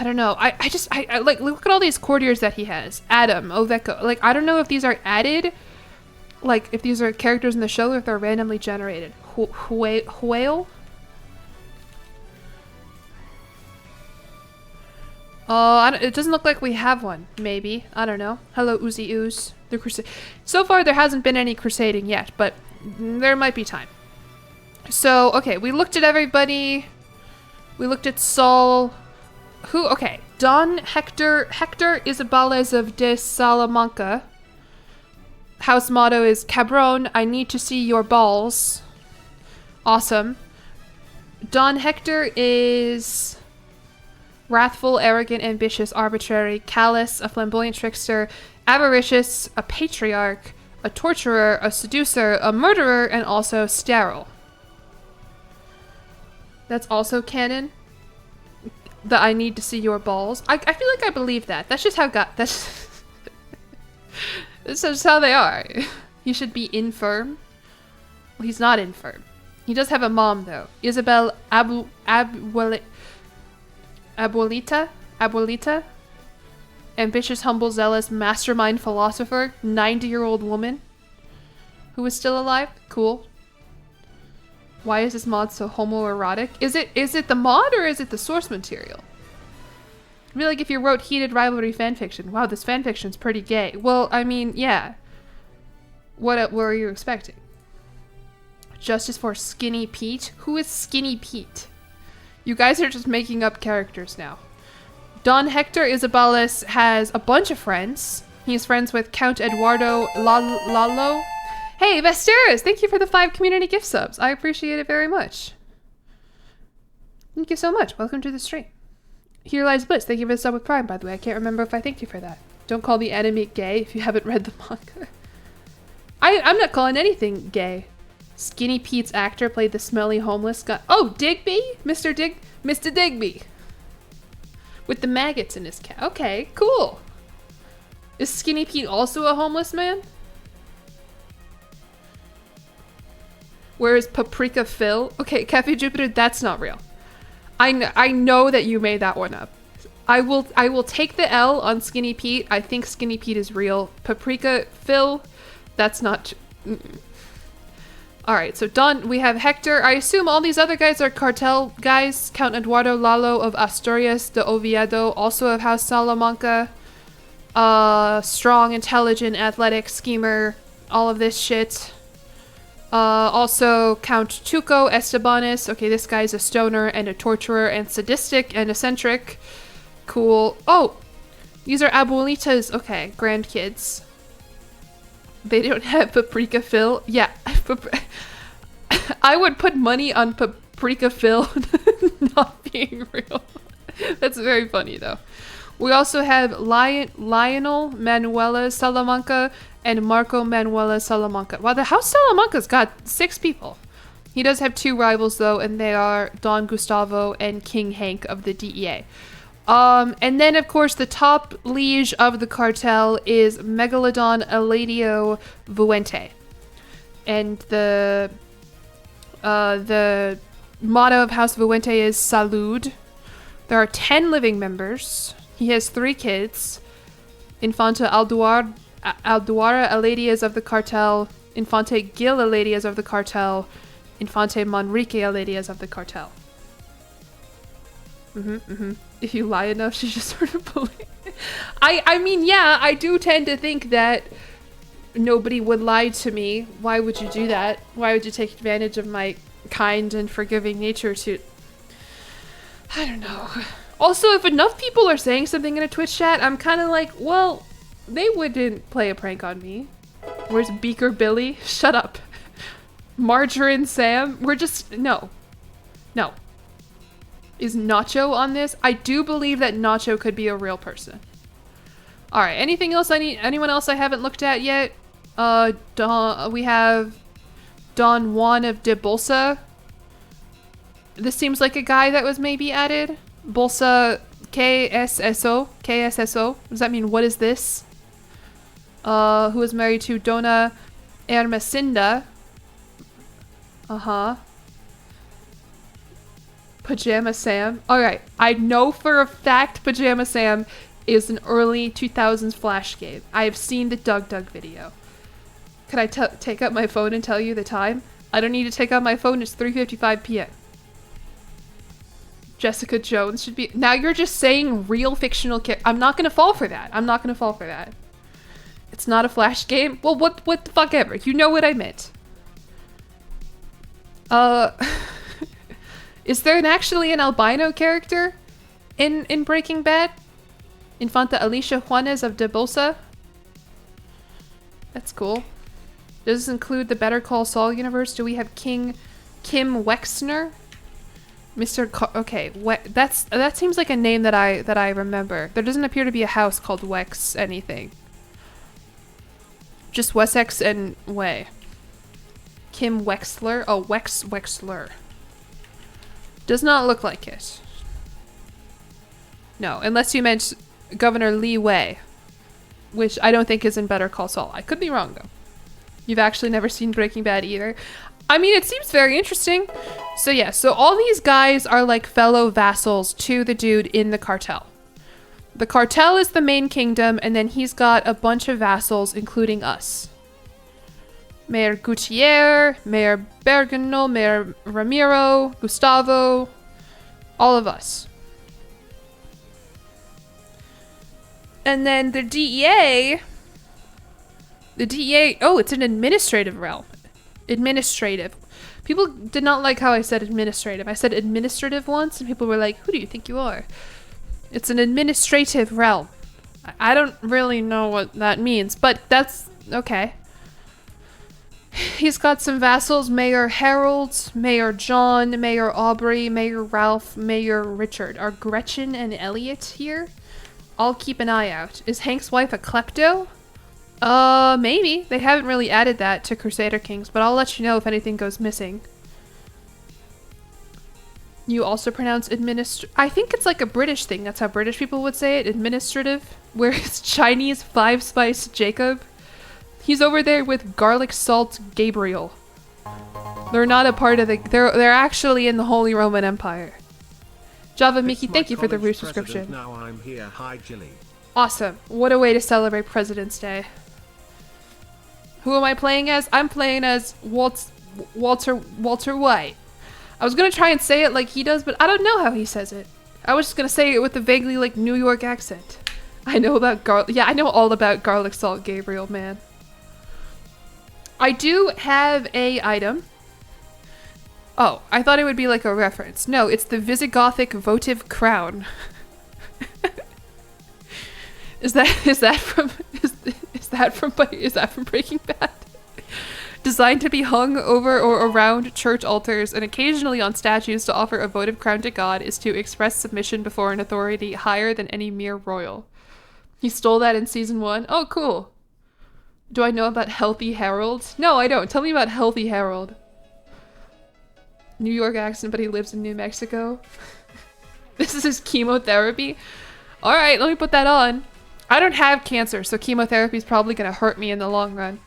Speaker 1: don't know. I like, look at all these courtiers that he has. Adam, Oveko. Like, I don't know if these are added, like, if these are characters in the show or if they're randomly generated. Whale? It doesn't look like we have one. Maybe. I don't know. Hello, Uzi Ooze. The crusade. So far, there hasn't been any crusading yet, but there might be time. So, okay, we looked at everybody. We looked at Saul. Okay. Don Hector Isabales of de Salamanca. House motto is Cabron, I need to see your balls. Awesome. Don Hector is wrathful, arrogant, ambitious, arbitrary, callous, a flamboyant trickster, avaricious, a patriarch, a torturer, a seducer, a murderer, and also sterile. That's also canon. The I need to see your balls. I feel like I believe that. That's just how that's just how they are. He should be infirm. Well, he's not infirm. He does have a mom though. Isabel Abuelita. Ambitious, humble, zealous, mastermind philosopher, 90-year-old woman who is still alive. Cool. Why is this mod so homoerotic? Is it the mod or is it the source material? I feel like if you wrote heated rivalry fanfiction, wow, this fanfiction's pretty gay. Well, I mean, yeah. What were you expecting? Justice for Skinny Pete? Who is Skinny Pete? You guys are just making up characters now. Don Hector Isabales has a bunch of friends. He's friends with Count Eduardo Lalo. Hey, Vesteras, thank you for the 5 community gift subs. I appreciate it very much. Thank you so much. Welcome to the stream. Here Lies Bliss, thank you for the sub with Prime, by the way. I can't remember if I thanked you for that. Don't call the enemy gay if you haven't read the manga. I'm not calling anything gay. Skinny Pete's actor played the smelly homeless guy. Oh, Digby? Mr. Digby. With the maggots in his cat. Okay, cool. Is Skinny Pete also a homeless man? Where is Paprika Phil? Okay, Cafe Jupiter, that's not real. I know that you made that one up. I will take the L on Skinny Pete. I think Skinny Pete is real. Paprika Phil, that's not. All right, so Don, we have Hector. I assume all these other guys are cartel guys. Count Eduardo Lalo of Asturias de Oviedo, also of House Salamanca. Strong, intelligent, athletic, schemer, all of this shit. Also Count Tuco Estebanes. Okay, this guy's a stoner and a torturer and sadistic and eccentric. Cool. Oh, these are abuelitas. Okay, grandkids. They don't have Paprika Phil. Yeah, I would put money on Paprika Phil not being real. That's very funny though. We also have Lionel Manuela Salamanca and Marco Manuela Salamanca. Wow, the House Salamanca's got 6 people. He does have 2 rivals though, and they are Don Gustavo and King Hank of the DEA. And then of course the top liege of the cartel is Megalodon Eladio Vuente. And the motto of House Vuente is Salud. There are 10 living members. He has 3 kids. Infanta Alduara Eladias of the cartel, Infante Gil Eladias of the cartel, Infante Manrique Eladias of the cartel. If you lie enough, she just sort of believe. I mean, yeah, I do tend to think that nobody would lie to me. Why would you do that? Why would you take advantage of my kind and forgiving nature to... I don't know. Also, if enough people are saying something in a Twitch chat, I'm kind of like, well, they wouldn't play a prank on me. Where's Beaker Billy? Shut up. Margarine Sam? We're just... No. No. Is Nacho on this? I do believe that Nacho could be a real person. Alright, anything else anyone else I haven't looked at yet? We have Don Juan of de Bolsa. This seems like a guy that was maybe added. Bolsa KSSO. Does that mean what is this? Who is married to Dona Ermesinda. Pajama Sam. Alright, I know for a fact Pajama Sam is an early 2000s Flash game. I have seen the Doug video. Can I take out my phone and tell you the time? I don't need to take out my phone, it's 3:55 p.m. Jessica Jones should be... Now you're just saying real fictional I'm not gonna fall for that. I'm not gonna fall for that. It's not a Flash game? Well, what the fuck ever. You know what I meant. Is there actually an albino character in Breaking Bad? Infanta Alicia Juanes of de Bolsa? That's cool. Does this include the Better Call Saul universe? Do we have Kim Wexner? Okay, that seems like a name that I remember. There doesn't appear to be a house called Wex anything. Just Wessex and Way. Kim Wexler? Oh, Wexler. Does not look like it. No, unless you meant Governor Lee Wei, which I don't think is in Better Call Saul. I could be wrong though. You've actually never seen Breaking Bad either. I mean, it seems very interesting. So yeah, so all these guys are like fellow vassals to the dude in the cartel. The cartel is the main kingdom, and then he's got a bunch of vassals, including us. Mayor Gutierrez, Mayor Bergano, Mayor Ramiro, Gustavo, all of us. And then the DEA The DEA, oh, it's an administrative realm. Administrative. People did not like how I said administrative. I said administrative once, and people were like, who do you think you are? It's an administrative realm. I don't really know what that means, but that's okay. He's got some vassals, Mayor Harold, Mayor John, Mayor Aubrey, Mayor Ralph, Mayor Richard. Are Gretchen and Elliot here? I'll keep an eye out. Is Hank's wife a klepto? Maybe. They haven't really added that to Crusader Kings, but I'll let you know if anything goes missing. You also pronounce I think it's like a British thing. That's how British people would say it. Administrative. Whereas Chinese Five Spice Jacob. He's over there with Garlic Salt Gabriel. They're not a part of the... They're actually in the Holy Roman Empire. Java Mickey, thank you for the Roost subscription.
Speaker 2: Now I'm here. Hi, Jilly.
Speaker 1: Awesome. What a way to celebrate President's Day. Who am I playing as? I'm playing as Walter White. I was gonna try and say it like he does, but I don't know how he says it. I was just gonna say it with a vaguely like New York accent. I know about I know all about Garlic Salt Gabriel, man. I do have a item. Oh, I thought it would be like a reference. No, it's the Visigothic votive crown. Is that from Breaking Bad? Designed to be hung over or around church altars and occasionally on statues to offer a votive crown to God is to express submission before an authority higher than any mere royal. He stole that in season 1. Oh, cool. Do I know about Healthy Harold? No, I don't. Tell me about Healthy Harold. New York accent, but he lives in New Mexico. This is his chemotherapy. All right, let me put that on. I don't have cancer, so chemotherapy is probably going to hurt me in the long run.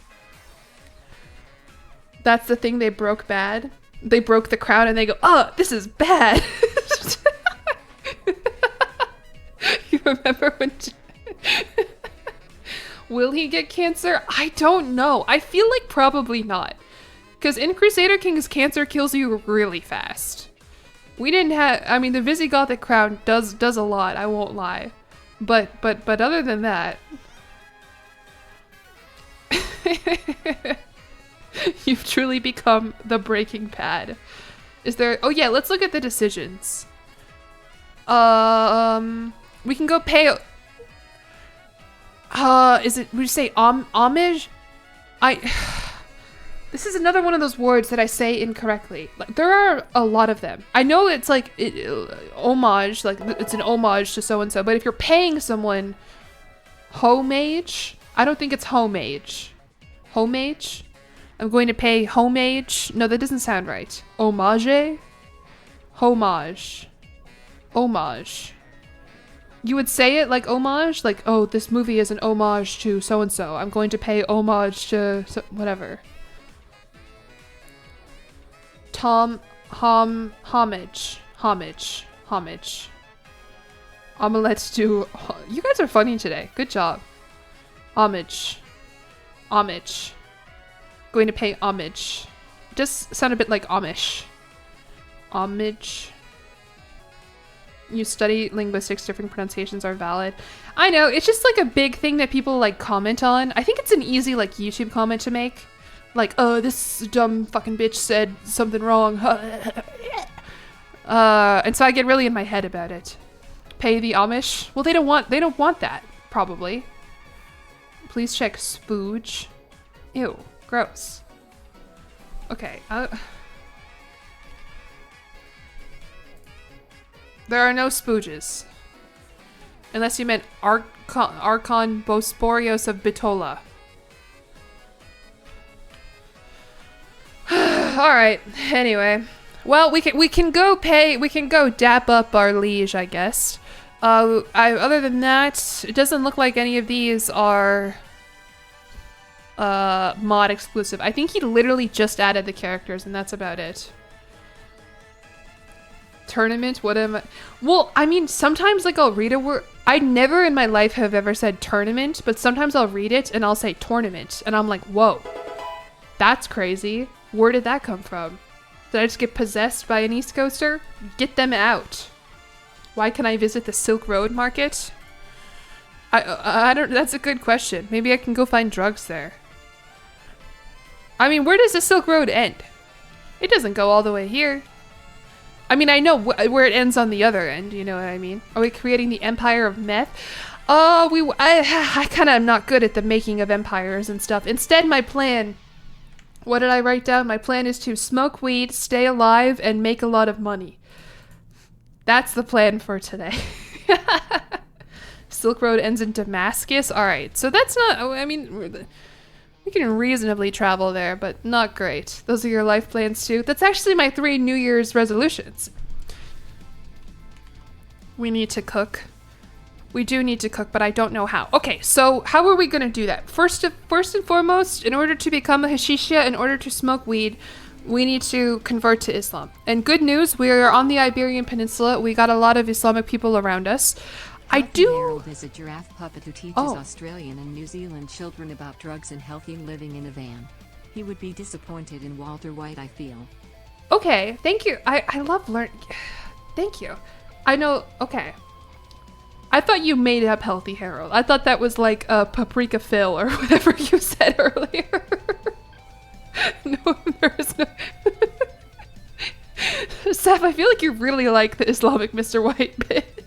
Speaker 1: That's the thing they broke bad. They broke the crown and they go, oh, this is bad. You remember when... Will he get cancer? I don't know. I feel like probably not. Because in Crusader Kings, cancer kills you really fast. We didn't have... I mean, the Visigothic crown does a lot, I won't lie. But other than that... You've truly become the Breaking Bad. Is there... Oh yeah, let's look at the decisions. We can go pay... would you say homage? This is another one of those words that I say incorrectly. Like, there are a lot of them. I know it's like homage, like it's an homage to so-and-so, but if you're paying someone homage, I don't think it's homage. Homage? I'm going to pay homage? No, that doesn't sound right. Homage? Homage. Homage. You would say it like homage? Like, oh, this movie is an homage to so-and-so. I'm going to pay homage to whatever. Homage. Let's do... You guys are funny today. Good job. Homage. Going to pay homage. Just sound a bit like Amish. Homage. You study linguistics, different pronunciations are valid. I know, it's just like a big thing that people like comment on. I think it's an easy like YouTube comment to make. Like, oh, this dumb fucking bitch said something wrong. And so I get really in my head about it. Pay the Amish? Well, they don't want that, probably. Please check spooge. Ew, gross. Okay, there are no spooges. Unless you meant Archon Bosporios of Bitola. Alright, anyway. Well, we can go dap up our liege, I guess. Other than that, it doesn't look like any of these are mod exclusive. I think he literally just added the characters and that's about it. Tournament? What am I? Well, I mean, sometimes like I'll read a word. I never in my life have ever said tournament, but sometimes I'll read it and I'll say tournament and I'm like, whoa, that's crazy. Where did that come from? Did I just get possessed by an East Coaster? Get them out. Why can I visit the Silk Road Market? I don't, that's a good question. Maybe I can go find drugs there. I mean, where does the Silk Road end? It doesn't go all the way here. I mean, I know where it ends on the other end, you know what I mean? Are we creating the Empire of Meth? I kind of am not good at the making of empires and stuff. Instead, my plan, what did I write down? My plan is to smoke weed, stay alive, and make a lot of money. That's the plan for today. Silk Road ends in Damascus. All right, so that's not, I mean, we can reasonably travel there, but not great. Those are your life plans too. That's actually my 3 New Year's resolutions. We need to cook. We do need to cook, but I don't know how. Okay, so how are we going to do that? First and foremost, in order to become a Hashisha, in order to smoke weed, we need to convert to Islam. And good news, we are on the Iberian Peninsula. We got a lot of Islamic people around us. I do.
Speaker 3: Harold is a giraffe puppet who teaches Australian and New Zealand children about drugs and healthy living in a van. He would be disappointed in Walter White, I feel.
Speaker 1: Okay, thank you. I love learning. Thank you. I know. Okay. I thought you made up Healthy Harold. I thought that was like a Paprika Phil or whatever you said earlier. No, there is no. Seth, I feel like you really like the Islamic Mr. White bit.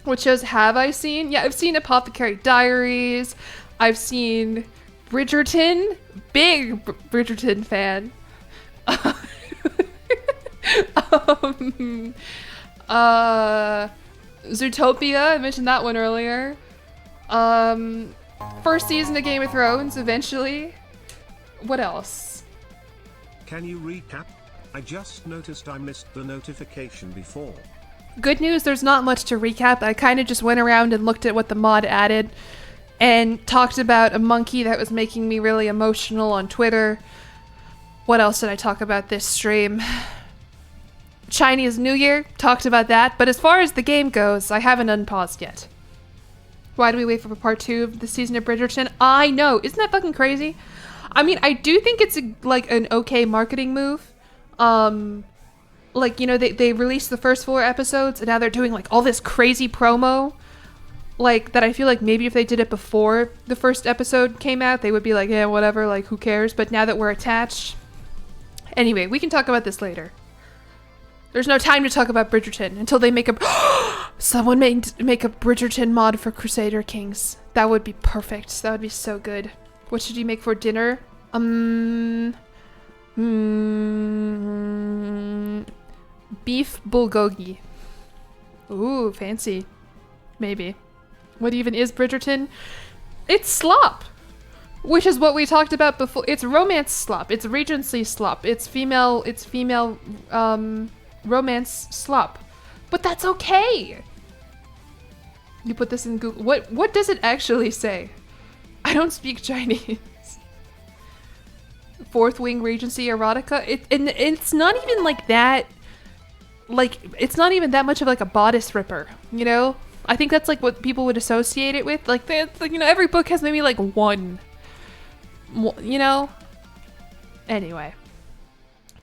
Speaker 1: What shows have I seen? Yeah, I've seen Apothecary Diaries. I've seen Bridgerton. Big Bridgerton fan. Zootopia, I mentioned that one earlier. First season of Game of Thrones, eventually. What else?
Speaker 2: Can you recap? I just noticed I missed the notification before.
Speaker 1: Good news, there's not much to recap. I kind of just went around and looked at what the mod added and talked about a monkey that was making me really emotional on Twitter. What else did I talk about this stream? Chinese New Year, talked about that. But as far as the game goes, I haven't unpaused yet. Why do we wait for part 2 of the season of Bridgerton? I know, isn't that fucking crazy? I mean, I do think it's like an okay marketing move. Like, you know, they released the first 4 episodes and now they're doing like all this crazy promo. Like, that I feel like maybe if they did it before the first episode came out, they would be like, yeah, whatever, like, who cares? But now that we're attached. Anyway, we can talk about this later. There's no time to talk about Bridgerton until they make a... Someone make a Bridgerton mod for Crusader Kings. That would be perfect. That would be so good. What should you make for dinner? Beef bulgogi. Ooh, fancy. Maybe. What even is Bridgerton? It's slop, which is what we talked about before. It's romance slop. It's Regency slop. It's female romance slop. But that's okay. You put this in Google. What does it actually say? I don't speak Chinese. Fourth Wing Regency erotica. It's not even like that. Like, it's not even that much of like a bodice ripper, you know? I think that's like what people would associate it with. Like, you know, every book has maybe like one, you know? Anyway.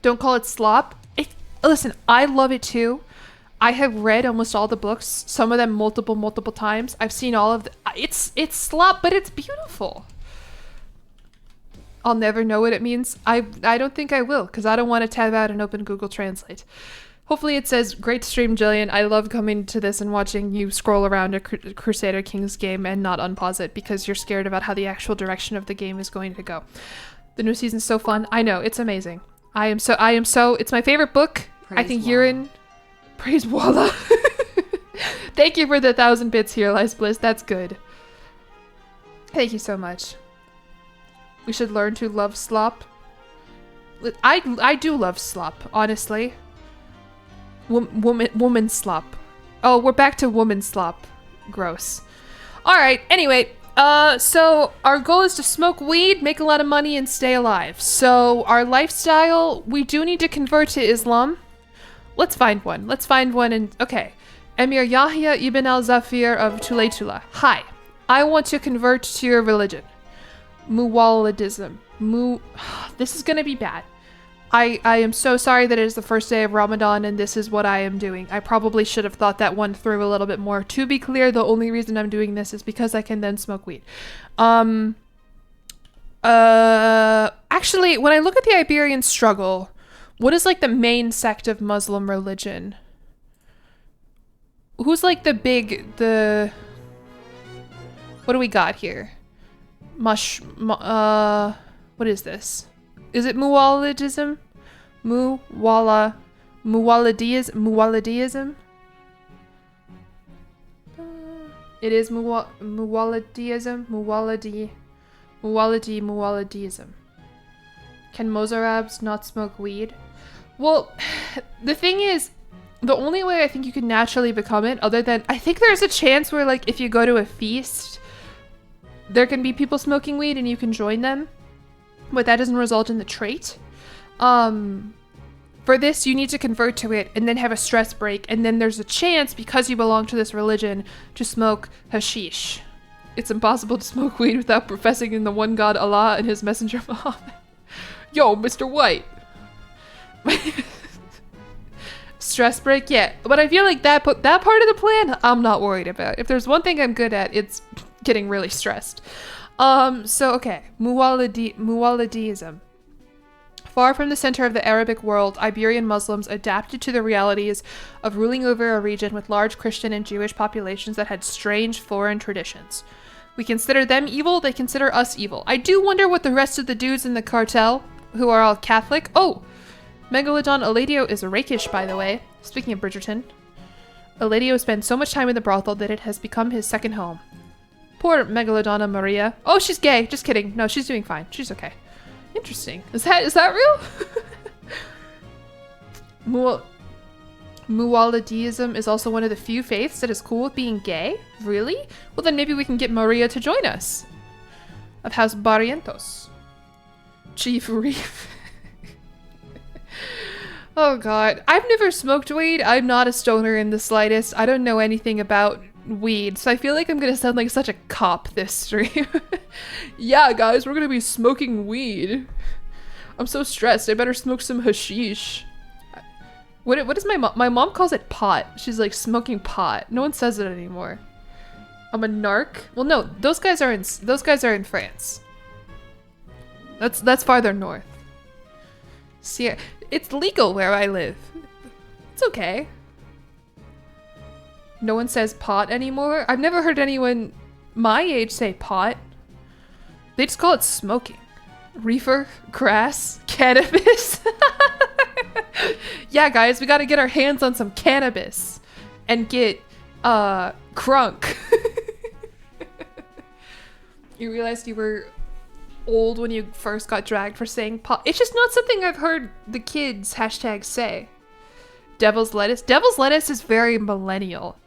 Speaker 1: Don't call it slop. Listen, I love it too. I have read almost all the books, some of them multiple times. I've seen all of the... It's slop, but it's beautiful. I'll never know what it means. I don't think I will, because I don't want to tab out and open Google Translate. Hopefully it says, great stream, Jillian. I love coming to this and watching you scroll around a Crusader Kings game and not unpause it because you're scared about how the actual direction of the game is going to go. The new season's so fun. I know, it's amazing. I am so, it's my favorite book.
Speaker 3: Praise
Speaker 1: I think
Speaker 3: Wallah.
Speaker 1: you're in... Praise Wallah. Thank you for the 1,000 bits here, Lice Bliss. That's good. Thank you so much. We should learn to love slop. I do love slop, honestly. Woman slop. Oh, we're back to woman slop. Gross. Alright, anyway. So our goal is to smoke weed, make a lot of money, and stay alive. So our lifestyle, we do need to convert to Islam. Let's find one. Let's find one and... Okay. Emir Yahya ibn al-Zafir of Tulaytula. Hi. I want to convert to your religion. Muwalladism. This is gonna be bad. I am so sorry that it is the first day of Ramadan and this is what I am doing. I probably should have thought that one through a little bit more. To be clear, the only reason I'm doing this is because I can then smoke weed. Actually, when I look at the Iberian struggle, what is like the main sect of Muslim religion? Who's like the what do we got here? What is this? Is it Muwalidism? Muwalidism? It is Muwalidism. Muwalidism. Can Mozarabs not smoke weed? Well, the thing is, the only way I think you can naturally become it, other than, I think there's a chance where, like, if you go to a feast, there can be people smoking weed and you can join them, but that doesn't result in the trait. For this, you need to convert to it and then have a stress break, and then there's a chance, because you belong to this religion, to smoke hashish. It's impossible to smoke weed without professing in the one God Allah and his messenger Muhammad. Yo, Mr. White. Stress break, yeah. But I feel like that part of the plan, I'm not worried about. If there's one thing I'm good at, it's getting really stressed. So okay, Muwalidism. Far from the center of the Arabic world, Iberian Muslims adapted to the realities of ruling over a region with large Christian and Jewish populations that had strange foreign traditions. We consider them evil, they consider us evil. I do wonder what the rest of the dudes in the cartel, who are all Catholic. Oh, Megalodon Eladio is rakish, by the way. Speaking of Bridgerton. Eladio spends so much time in the brothel that it has become his second home. Poor Megalodona Maria. Oh, she's gay. Just kidding. No, she's doing fine. She's okay. Interesting. Is that real? Muwalidism is also one of the few faiths that is cool with being gay? Really? Well, then maybe we can get Maria to join us. Of House Barrientos. Chief Reef. Oh god. I've never smoked weed. I'm not a stoner in the slightest. I don't know anything about weed, so I feel like I'm gonna sound like such a cop this stream. Yeah, guys, we're gonna be smoking weed. I'm so stressed. I better smoke some hashish. What is my mom? My mom calls it pot. She's like smoking pot. No one says it anymore. I'm a narc. Well, no, those guys are in France. That's farther north. See, it's legal where I live. It's okay. No one says pot anymore. I've never heard anyone my age say pot. They just call it smoking. Reefer, grass, cannabis. Yeah, guys, we gotta get our hands on some cannabis and get crunk. You realized you were old when you first got dragged for saying pot. It's just not something I've heard the kids hashtag say. Devil's lettuce. Devil's lettuce is very millennial.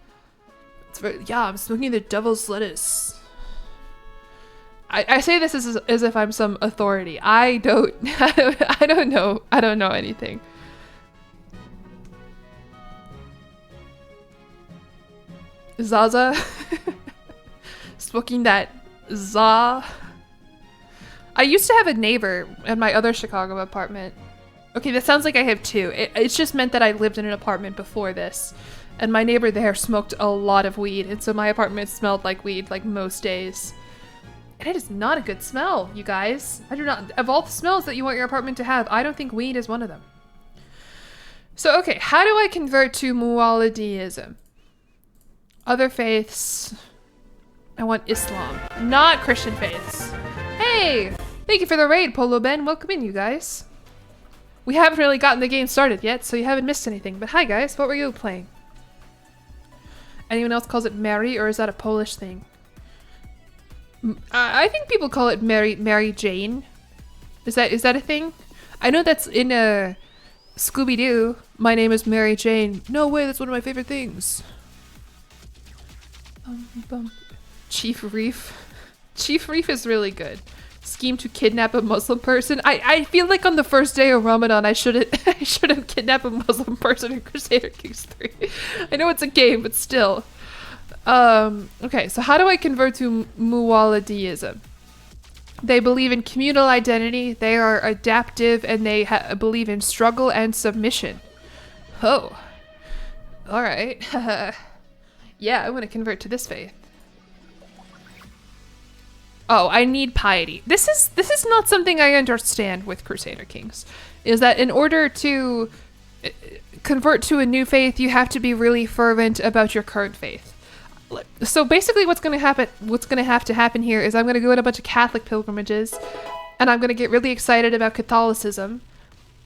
Speaker 1: It's very, yeah, I'm smoking the devil's lettuce. I say this as if I'm some authority. I don't know anything. Zaza. Smoking that za. I used to have a neighbor in my other Chicago apartment. Okay, that sounds like I have two. It's just meant that I lived in an apartment before this. And my neighbor there smoked a lot of weed. And so my apartment smelled like weed like most days. And it is not a good smell, you guys. I do not, of all the smells that you want your apartment to have, I don't think weed is one of them. So, okay, how do I convert to Muwalidism? Other faiths. I want Islam, not Christian faiths. Hey, thank you for the raid, Polo Ben. Welcome in, you guys. We haven't really gotten the game started yet, so you haven't missed anything. But hi, guys. What were you playing? Anyone else calls it Mary, or is that a Polish thing? I think people call it Mary Jane. Is that a thing? I know that's in a Scooby-Doo. My name is Mary Jane. No way, that's one of my favorite things. Chief Reef. Chief Reef is really good. Scheme to kidnap a Muslim person. I feel like on the first day of Ramadan I shouldn't kidnap a Muslim person in Crusader Kings 3. I know it's a game, but still. Okay, so how do I convert to Muwalidism? They believe in communal identity, they are adaptive, and they believe in struggle and submission. Oh. Alright. Yeah, I want to convert to this faith. Oh, I need piety. This is not something I understand with Crusader Kings. Is that in order to convert to a new faith, you have to be really fervent about your current faith. So basically what's going to have to happen here is I'm going to go on a bunch of Catholic pilgrimages and I'm going to get really excited about Catholicism.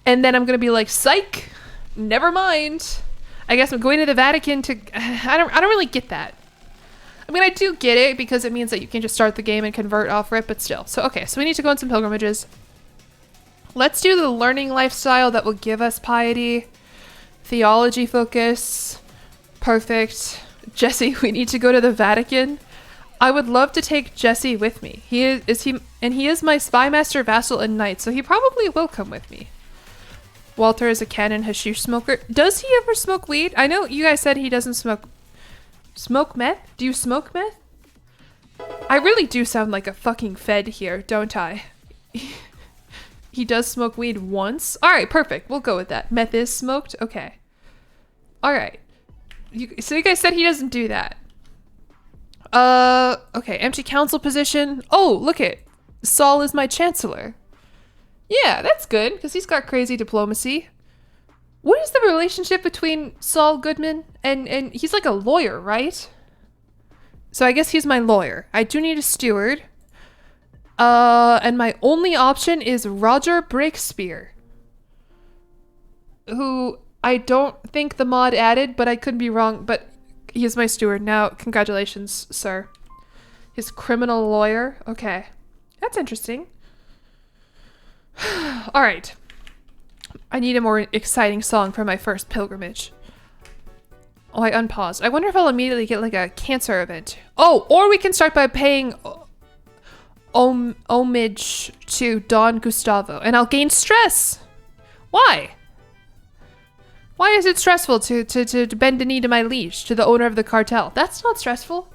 Speaker 1: And then I'm going to be like, psych, never mind. I guess I'm going to the Vatican to, I don't really get that. I mean, I do get it because it means that you can just start the game and convert off rip, but still. So, okay, so we need to go on some pilgrimages. Let's do the learning lifestyle that will give us piety. Theology focus. Perfect. Jesse, we need to go to the Vatican. I would love to take Jesse with me. He is my spy master, vassal, and knight, so he probably will come with me. Walter is a canon hashish smoker. Does he ever smoke weed? I know you guys said he doesn't smoke. Smoke meth? Do you smoke meth? I really do sound like a fucking fed here, don't I? He does smoke weed once? Alright, perfect. We'll go with that. Meth is smoked? Okay. Alright. So you guys said he doesn't do that. Okay, empty council position. Oh, look it. Saul is my chancellor. Yeah, that's good, because he's got crazy diplomacy. What is the relationship between Saul Goodman and he's like a lawyer, right? So I guess he's my lawyer. I do need a steward. And my only option is Roger Breakspear, who I don't think the mod added, but I could be wrong, but he is my steward. Now, congratulations, sir. His criminal lawyer. Okay. That's interesting. All right. I need a more exciting song for my first pilgrimage. Oh, I unpaused. I wonder if I'll immediately get like a cancer event. Oh, or we can start by paying homage to Don Gustavo, and I'll gain stress. Why? Why is it stressful to bend the knee to my liege, to the owner of the cartel? That's not stressful.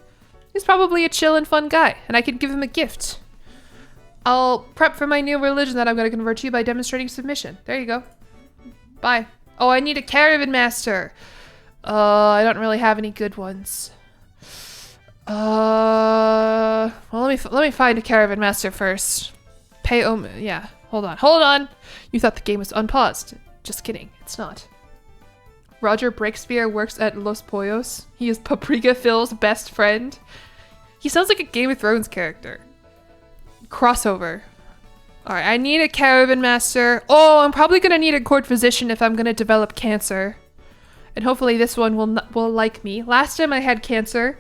Speaker 1: He's probably a chill and fun guy, and I can give him a gift. I'll prep for my new religion that I'm going to convert to by demonstrating submission. There you go. Bye. Oh, I need a caravan master. I don't really have any good ones. Well, let me find a caravan master first. Yeah. Hold on. You thought the game was unpaused. Just kidding. It's not. Roger Breakspear works at Los Pollos. He is Paprika Phil's best friend. He sounds like a Game of Thrones character. Crossover. Alright, I need a caravan master. Oh, I'm probably gonna need a court physician if I'm gonna develop cancer. And hopefully this one will like me. Last time I had cancer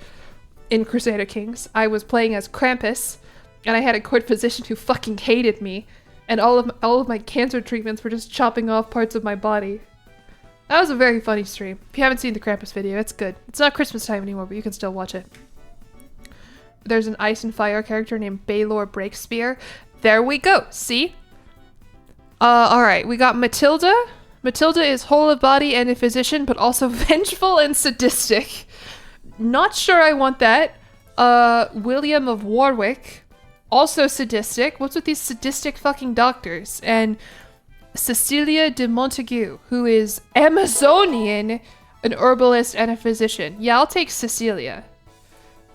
Speaker 1: in Crusader Kings, I was playing as Krampus, and I had a court physician who fucking hated me, and all of my cancer treatments were just chopping off parts of my body. That was a very funny stream. If you haven't seen the Krampus video, it's good. It's not Christmas time anymore, but you can still watch it. There's an ice and fire character named Baylor Breakspear. There we go. See? Alright, we got Matilda. Matilda is whole of body and a physician, but also vengeful and sadistic. Not sure I want that. William of Warwick. Also sadistic. What's with these sadistic fucking doctors? And Cecilia de Montague, who is Amazonian, an herbalist and a physician. Yeah, I'll take Cecilia.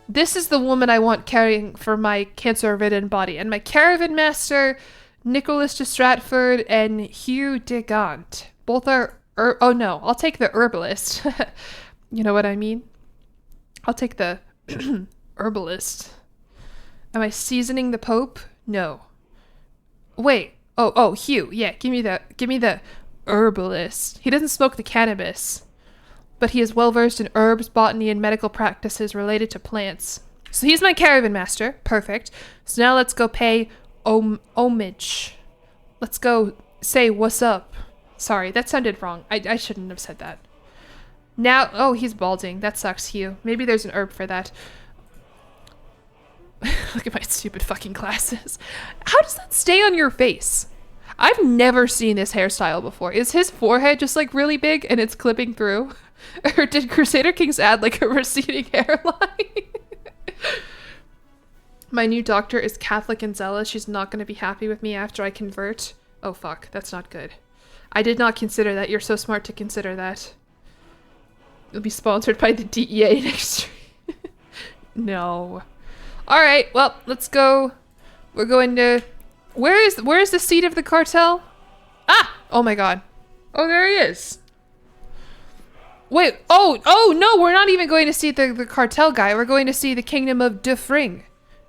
Speaker 1: This is the woman I want caring for my cancer-ridden body. And my caravan master, Nicholas de Stratford and Hugh de Gaunt. Both are... oh no, I'll take the herbalist. You know what I mean? I'll take the herbalist. Am I seasoning the Pope? No. Wait. Oh, Hugh. Yeah, give me the herbalist. He doesn't smoke the cannabis, but he is well versed in herbs, botany, and medical practices related to plants. So he's my caravan master. Perfect. So now let's go pay homage. Let's go say what's up. Sorry, that sounded wrong. I shouldn't have said that. Now, oh, he's balding. That sucks, Hugh. Maybe there's an herb for that. Look at my stupid fucking glasses. How does that stay on your face? I've never seen this hairstyle before. Is his forehead just like really big and it's clipping through? Or did Crusader Kings add like a receding hairline? My new doctor is Catholic and zealous. She's not going to be happy with me after I convert. Oh fuck, that's not good. I did not consider that. You're so smart to consider that. You'll be sponsored by the DEA next year. No. Alright, well, let's go We're going to... Where's the seat of the cartel? Ah! Oh my god. Oh, there he is. Wait, oh no, we're not even going to see the cartel guy. We're going to see the kingdom of Defring.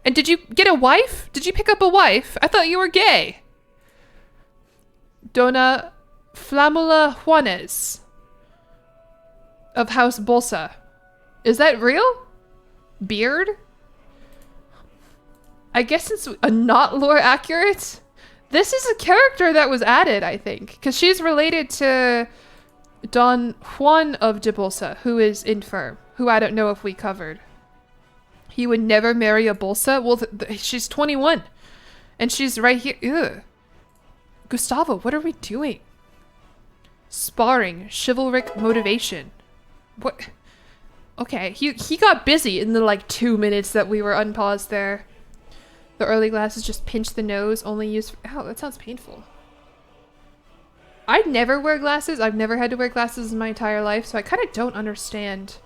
Speaker 1: And did you get a wife? Did you pick up a wife? I thought you were gay. Dona Flamula Juanes of House Bolsa. Is that real? Beard? I guess it's not lore accurate. This is a character that was added, I think, because she's related to Don Juan of de Bolsa, who is infirm, who I don't know if we covered. He would never marry a Bolsa? Well, she's 21, and she's right here. Ugh. Gustavo, what are we doing? Sparring, chivalric motivation. What? Okay, he got busy in the, like, 2 minutes that we were unpaused there. The early glasses just pinch the nose, only used for... Ow, that sounds painful. I never wear glasses. I've never had to wear glasses in my entire life, so I kind of don't understand.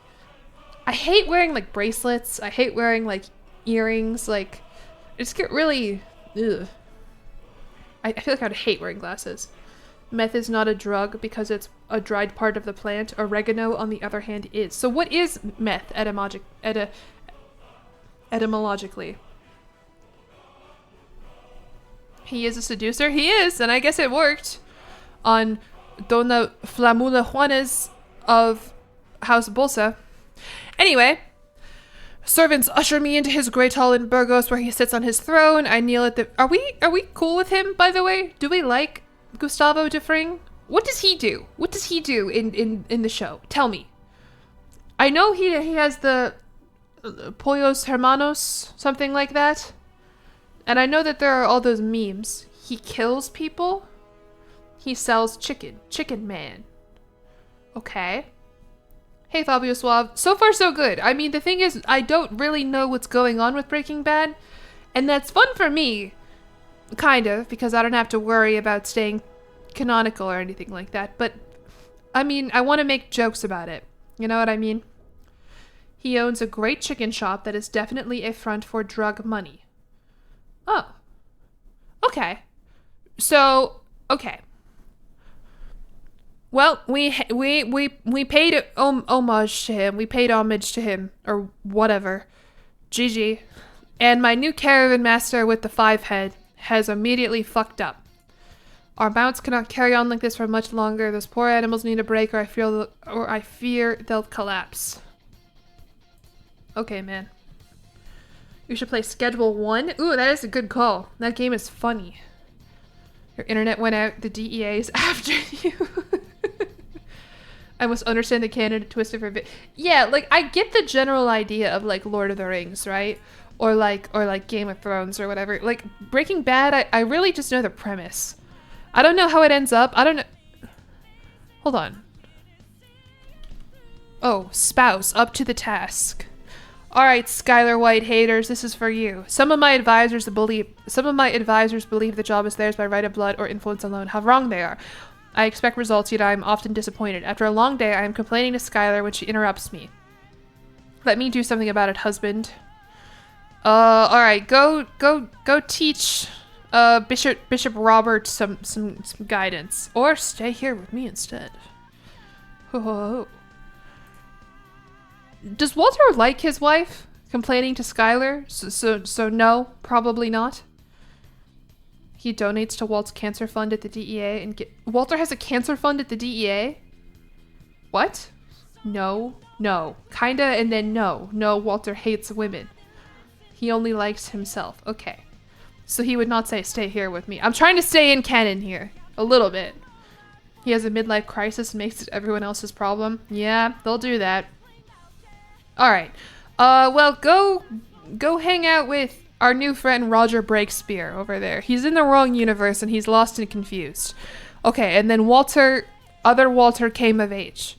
Speaker 1: I hate wearing, like, bracelets. I hate wearing, like, earrings. Like, I just get really... Ugh. I feel like I'd hate wearing glasses. Meth is not a drug because it's a dried part of the plant. Oregano, on the other hand, is. So what is meth etymologically? He is a seducer? He is, and I guess it worked on Dona Flamula Juanes of House Bolsa. Anyway, servants usher me into his great hall in Burgos where he sits on his throne. I kneel at the... Are we cool with him, by the way? Do we like Gustavo Defring? What does he do? What does he do in the show? Tell me. I know he has the Pollos Hermanos, something like that. And I know that there are all those memes. He kills people. He sells chicken. Chicken man. Okay. Hey, Fabio Suave. So far, so good. I mean, the thing is, I don't really know what's going on with Breaking Bad. And that's fun for me. Kind of, because I don't have to worry about staying canonical or anything like that. But, I mean, I want to make jokes about it. You know what I mean? He owns a great chicken shop that is definitely a front for drug money. Oh. Okay. So, okay. Well, we paid homage to him. We paid homage to him, or whatever. GG. And my new caravan master with the 5 head has immediately fucked up. Our mounts cannot carry on like this for much longer. Those poor animals need a break, or I fear they'll collapse. Okay, man. You should play Schedule 1. Ooh, that is a good call. That game is funny. Your internet went out. The DEA is after you. I must understand the canon twisted for a bit. Yeah, like, I get the general idea of, like, Lord of the Rings, right? Or like Game of Thrones or whatever. Like, Breaking Bad, I really just know the premise. I don't know how it ends up. I don't know. Hold on. Oh, spouse, up to the task. All right, Skylar White haters, this is for you. Some of my advisors believe the job is theirs by right of blood or influence alone. How wrong they are. I expect results, yet I am often disappointed. After a long day, I am complaining to Skylar when she interrupts me. Let me do something about it, husband. All right, go teach Bishop Robert some guidance, or stay here with me instead. Oh. Does Walter like his wife complaining to Skylar? So no, probably not. He donates to Walt's cancer fund at the DEA and Walter has a cancer fund at the DEA? What? No. Kinda and then no. No, Walter hates women. He only likes himself. Okay. So he would not say stay here with me. I'm trying to stay in canon here. A little bit. He has a midlife crisis and makes it everyone else's problem. Yeah, they'll do that. Alright. Well, go hang out with our new friend Roger Breakspear over there. He's in the wrong universe and he's lost and confused. Okay, and then other Walter came of age.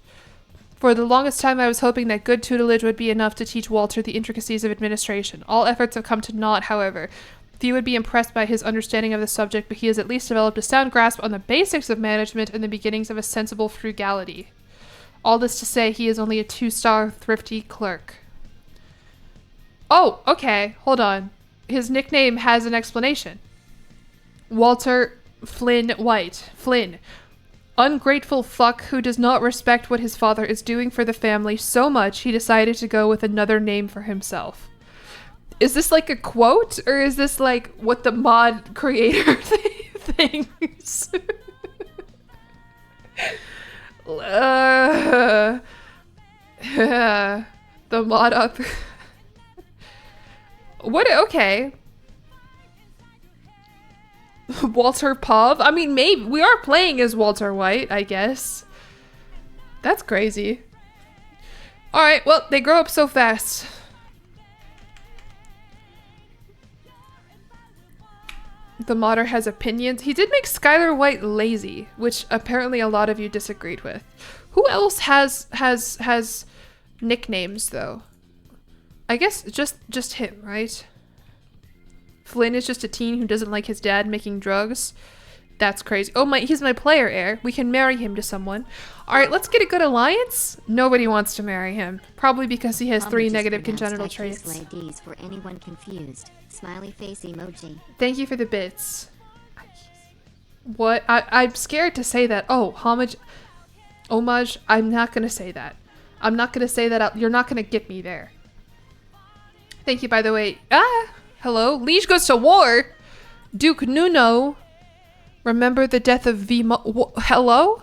Speaker 1: For the longest time I was hoping that good tutelage would be enough to teach Walter the intricacies of administration. All efforts have come to naught, however. Few would be impressed by his understanding of the subject, but he has at least developed a sound grasp on the basics of management and the beginnings of a sensible frugality. All this to say, he is only a 2-star thrifty clerk. Oh, okay. Hold on. his nickname has an explanation. Walter Flynn White. Flynn. Ungrateful fuck who does not respect what his father is doing for the family so much he decided to go with another name for himself. Is this like a quote, or is this like what the mod creator thinks? The mod up. What? Okay. Walter Pov? I mean, maybe we are playing as Walter White, I guess. That's crazy. Alright, well, they grow up so fast. The modder has opinions. He did make Skylar White lazy, which apparently a lot of you disagreed with. Who else has nicknames, though? I guess just him, right? Flynn is just a teen who doesn't like his dad making drugs. That's crazy. Oh my, he's my player heir. We can marry him to someone. All right, let's get a good alliance. Nobody wants to marry him. Probably because he has 3 negative congenital traits.
Speaker 6: Ladies for anyone confused. Smiley face emoji.
Speaker 1: Thank you for the bits. What? I'm scared to say that. Oh, homage. Homage. I'm not going to say that. I'm not going to say that out. You're not going to get me there. Thank you, by the way. Hello. Liege goes to war. Duke Nuno. Remember the death of Hello?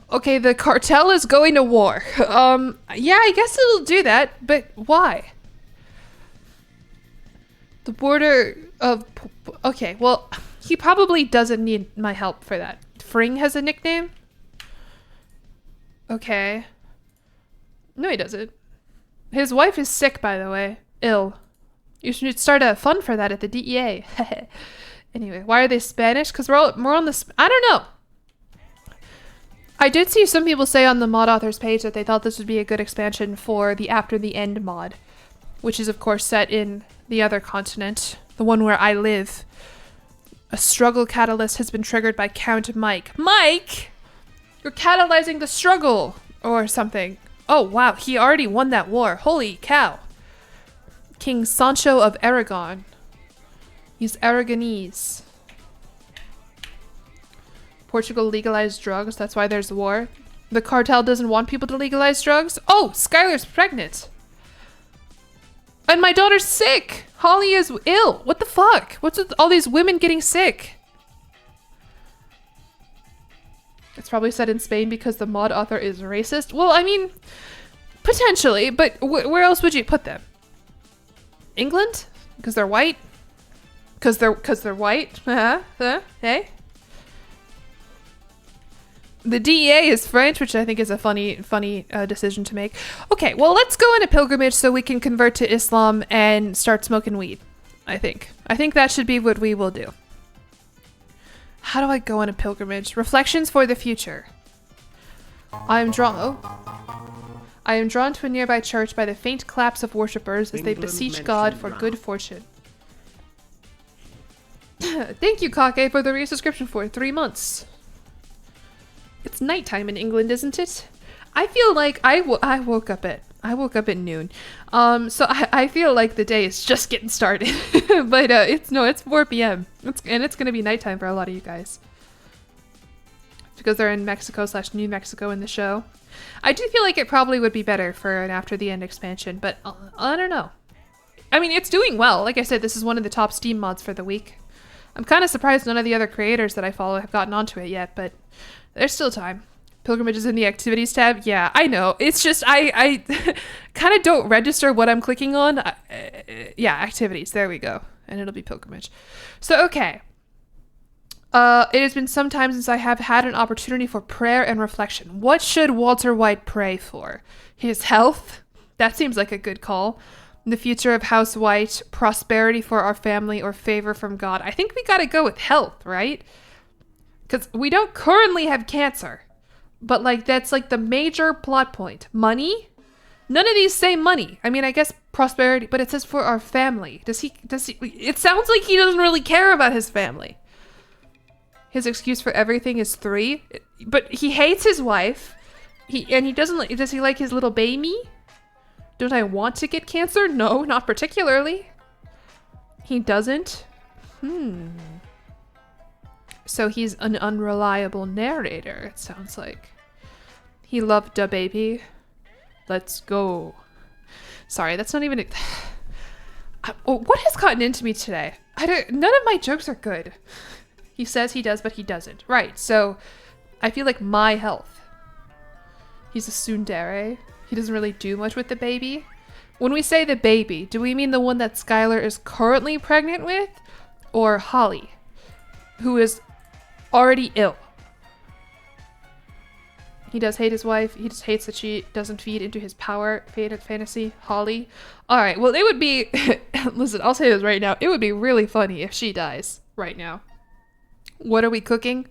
Speaker 1: Okay, the cartel is going to war. Yeah, I guess it'll do that, but why? The border of... Okay, well, he probably doesn't need my help for that. Fring has a nickname? Okay. No, he doesn't. His wife is sick, by the way. Ill. You should start a fund for that at the DEA. Anyway, why are they Spanish? Because we're on the... I don't know. I did see some people say on the mod authors page that they thought this would be a good expansion for the After the End mod, which is of course set in the other continent, the one where I live. A struggle catalyst has been triggered by Count Mike. Mike! You're catalyzing the struggle! Or something. Oh wow, he already won that war. Holy cow. King Sancho of Aragon. He's Aragonese. Portugal legalized drugs. That's why there's war. The cartel doesn't want people to legalize drugs. Oh, Skylar's pregnant. And my daughter's sick. Holly is ill. What the fuck? What's with all these women getting sick? It's probably set in Spain because the mod author is racist. Well, I mean, potentially, but where else would you put them? England? Because they're white? Because they're white? Hey? The DEA is French, which I think is a funny decision to make. Okay, well, let's go on a pilgrimage so we can convert to Islam and start smoking weed, I think. I think that should be what we will do. How do I go on a pilgrimage? Reflections for the future. I am drawn to a nearby church by the faint claps of worshippers as they beseech God for good fortune. Thank you, Kake, for the resubscription for 3 months. It's nighttime in England, isn't it? I feel like I woke up at noon. So I feel like the day is just getting started. But it's 4 p.m. And it's gonna be nighttime for a lot of you guys. Because they're in Mexico / New Mexico in the show. I do feel like it probably would be better for an After the End expansion, but I don't know. I mean, it's doing well. Like I said, this is one of the top Steam mods for the week. I'm kind of surprised none of the other creators that I follow have gotten onto it yet, but there's still time. Pilgrimage is in the activities tab. Yeah, I know. It's just I kind of don't register what I'm clicking on. Yeah, activities. There we go. And it'll be pilgrimage. So, okay. It has been some time since I have had an opportunity for prayer and reflection. What should Walter White pray for? His health? That seems like a good call. The future of House White, prosperity for our family, or favor from God. I think we gotta go with health, right? Because we don't currently have cancer. But, like, that's, like, the major plot point. Money? None of these say money. I mean, I guess prosperity, but it says for our family. Does he, it sounds like he doesn't really care about his family. His excuse for everything is 3. But he hates his wife. He doesn't, does he like his little baby? Don't I want to get cancer? No, not particularly. He doesn't? So he's an unreliable narrator, it sounds like. He loved da baby. Let's go. Sorry, that's not even... What has gotten into me today? None of my jokes are good. He says he does, but he doesn't. Right, so I feel like my health. He's a tsundere. He doesn't really do much with the baby. When we say the baby, do we mean the one that Skylar is currently pregnant with? Or Holly, who is already ill? He does hate his wife. He just hates that she doesn't feed into his power fantasy. Holly. All right, well, it would be... Listen, I'll say this right now. It would be really funny if she dies right now. What are we cooking?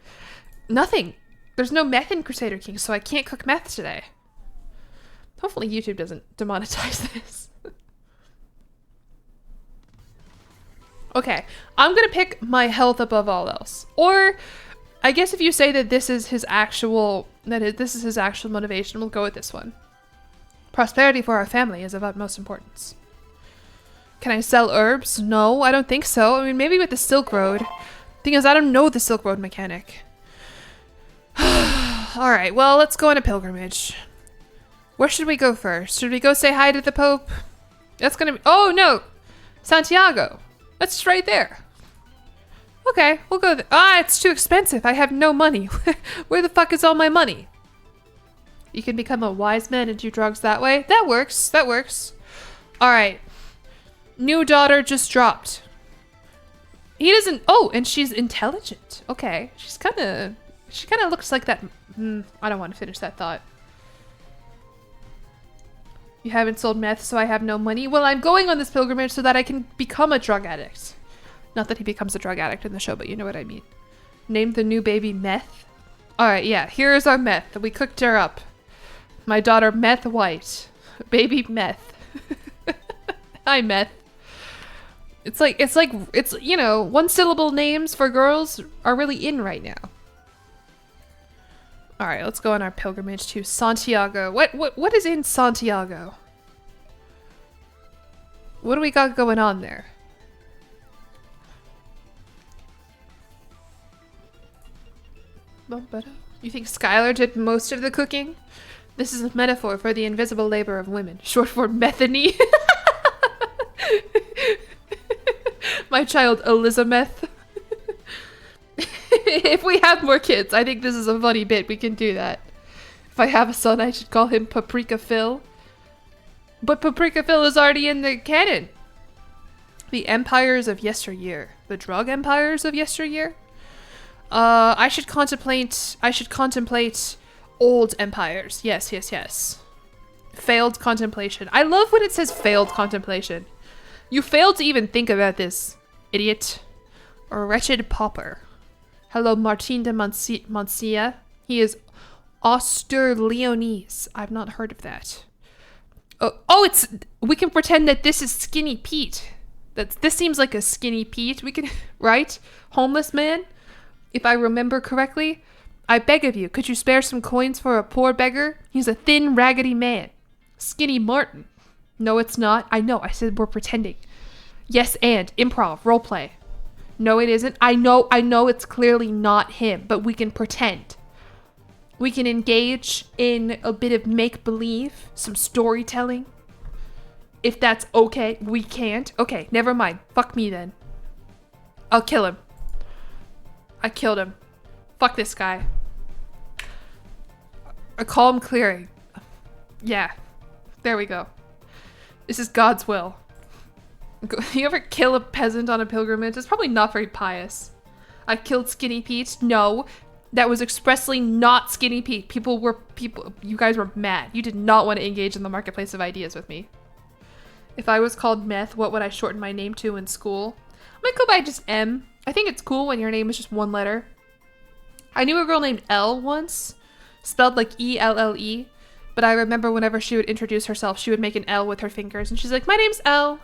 Speaker 1: Nothing. There's no meth in Crusader Kings, so I can't cook meth today. Hopefully YouTube doesn't demonetize this. Okay, I'm gonna pick my health above all else. Or, I guess if you say that this is his actual, this is his actual motivation, we'll go with this one. Prosperity for our family is of utmost importance. Can I sell herbs? No, I don't think so. I mean, maybe with the Silk Road. Thing is, I don't know the Silk Road mechanic. Alright, well, let's go on a pilgrimage. Where should we go first? Should we go say hi to the Pope? That's gonna be... Oh, no! Santiago! That's just right there. Okay, we'll go there. Ah, it's too expensive. I have no money. Where the fuck is all my money? You can become a wise man and do drugs that way? That works. That works. Alright. New daughter just dropped. He doesn't... Oh, and she's intelligent. Okay. She's kind of... She kind of looks like that... I don't want to finish that thought. You haven't sold meth, so I have no money. Well, I'm going on this pilgrimage so that I can become a drug addict. Not that he becomes a drug addict in the show, but you know what I mean. Name the new baby Meth. Alright, yeah. Here is our Meth. We cooked her up. My daughter, Meth White. Baby Meth. Hi, Meth. It's, you know, one-syllable names for girls are really in right now. Alright, let's go on our pilgrimage to Santiago. What is in Santiago? What do we got going on there? You think Skylar did most of the cooking? This is a metaphor for the invisible labor of women, short for methany. My child, Elizabeth. If we have more kids, I think this is a funny bit. We can do that. If I have a son, I should call him Paprika Phil. But Paprika Phil is already in the canon. The empires of yesteryear. The drug empires of yesteryear? I should contemplate old empires. Yes, yes, yes. Failed contemplation. I love when it says failed contemplation. You failed to even think about this, idiot. A wretched pauper. Hello, Martin de Mancia. He is Auster-Leonese. I've not heard of that. Oh, we can pretend that this is Skinny Pete. This seems like a Skinny Pete. We can, right? Homeless man? If I remember correctly. I beg of you, could you spare some coins for a poor beggar? He's a thin, raggedy man. Skinny Martin. No, it's not. I know. I said we're pretending. Yes, and improv, roleplay. No, it isn't. I know it's clearly not him, but we can pretend. We can engage in a bit of make-believe, some storytelling. If that's okay, we can't. Okay, never mind. Fuck me then. I'll kill him. I killed him. Fuck this guy. A calm clearing. Yeah. There we go. This is God's will. You ever kill a peasant on a pilgrimage? It's probably not very pious. I killed Skinny Pete? No. That was expressly not Skinny Pete. You guys were mad. You did not want to engage in the marketplace of ideas with me. If I was called Meth, what would I shorten my name to in school? I might go by just M. I think it's cool when your name is just one letter. I knew a girl named Elle once, spelled like E-L-L-E, but I remember whenever she would introduce herself, she would make an L with her fingers, and she's like, my name's Elle.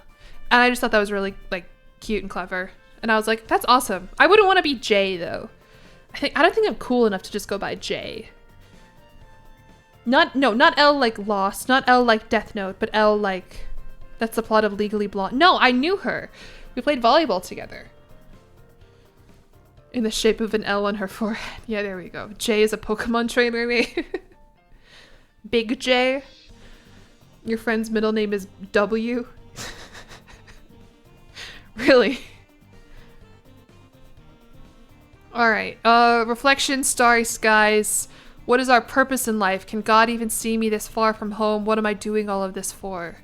Speaker 1: And I just thought that was really, like, cute and clever. And I was like, that's awesome. I wouldn't want to be J, though. I don't think I'm cool enough to just go by J. Not L like Lost, not L like Death Note, but L like, that's the plot of Legally Blonde. No, I knew her. We played volleyball together. In the shape of an L on her forehead. Yeah, there we go. J is a Pokemon trainer name. Big J. Your friend's middle name is W. Really? Alright. Reflection, starry skies. What is our purpose in life? Can God even see me this far from home? What am I doing all of this for?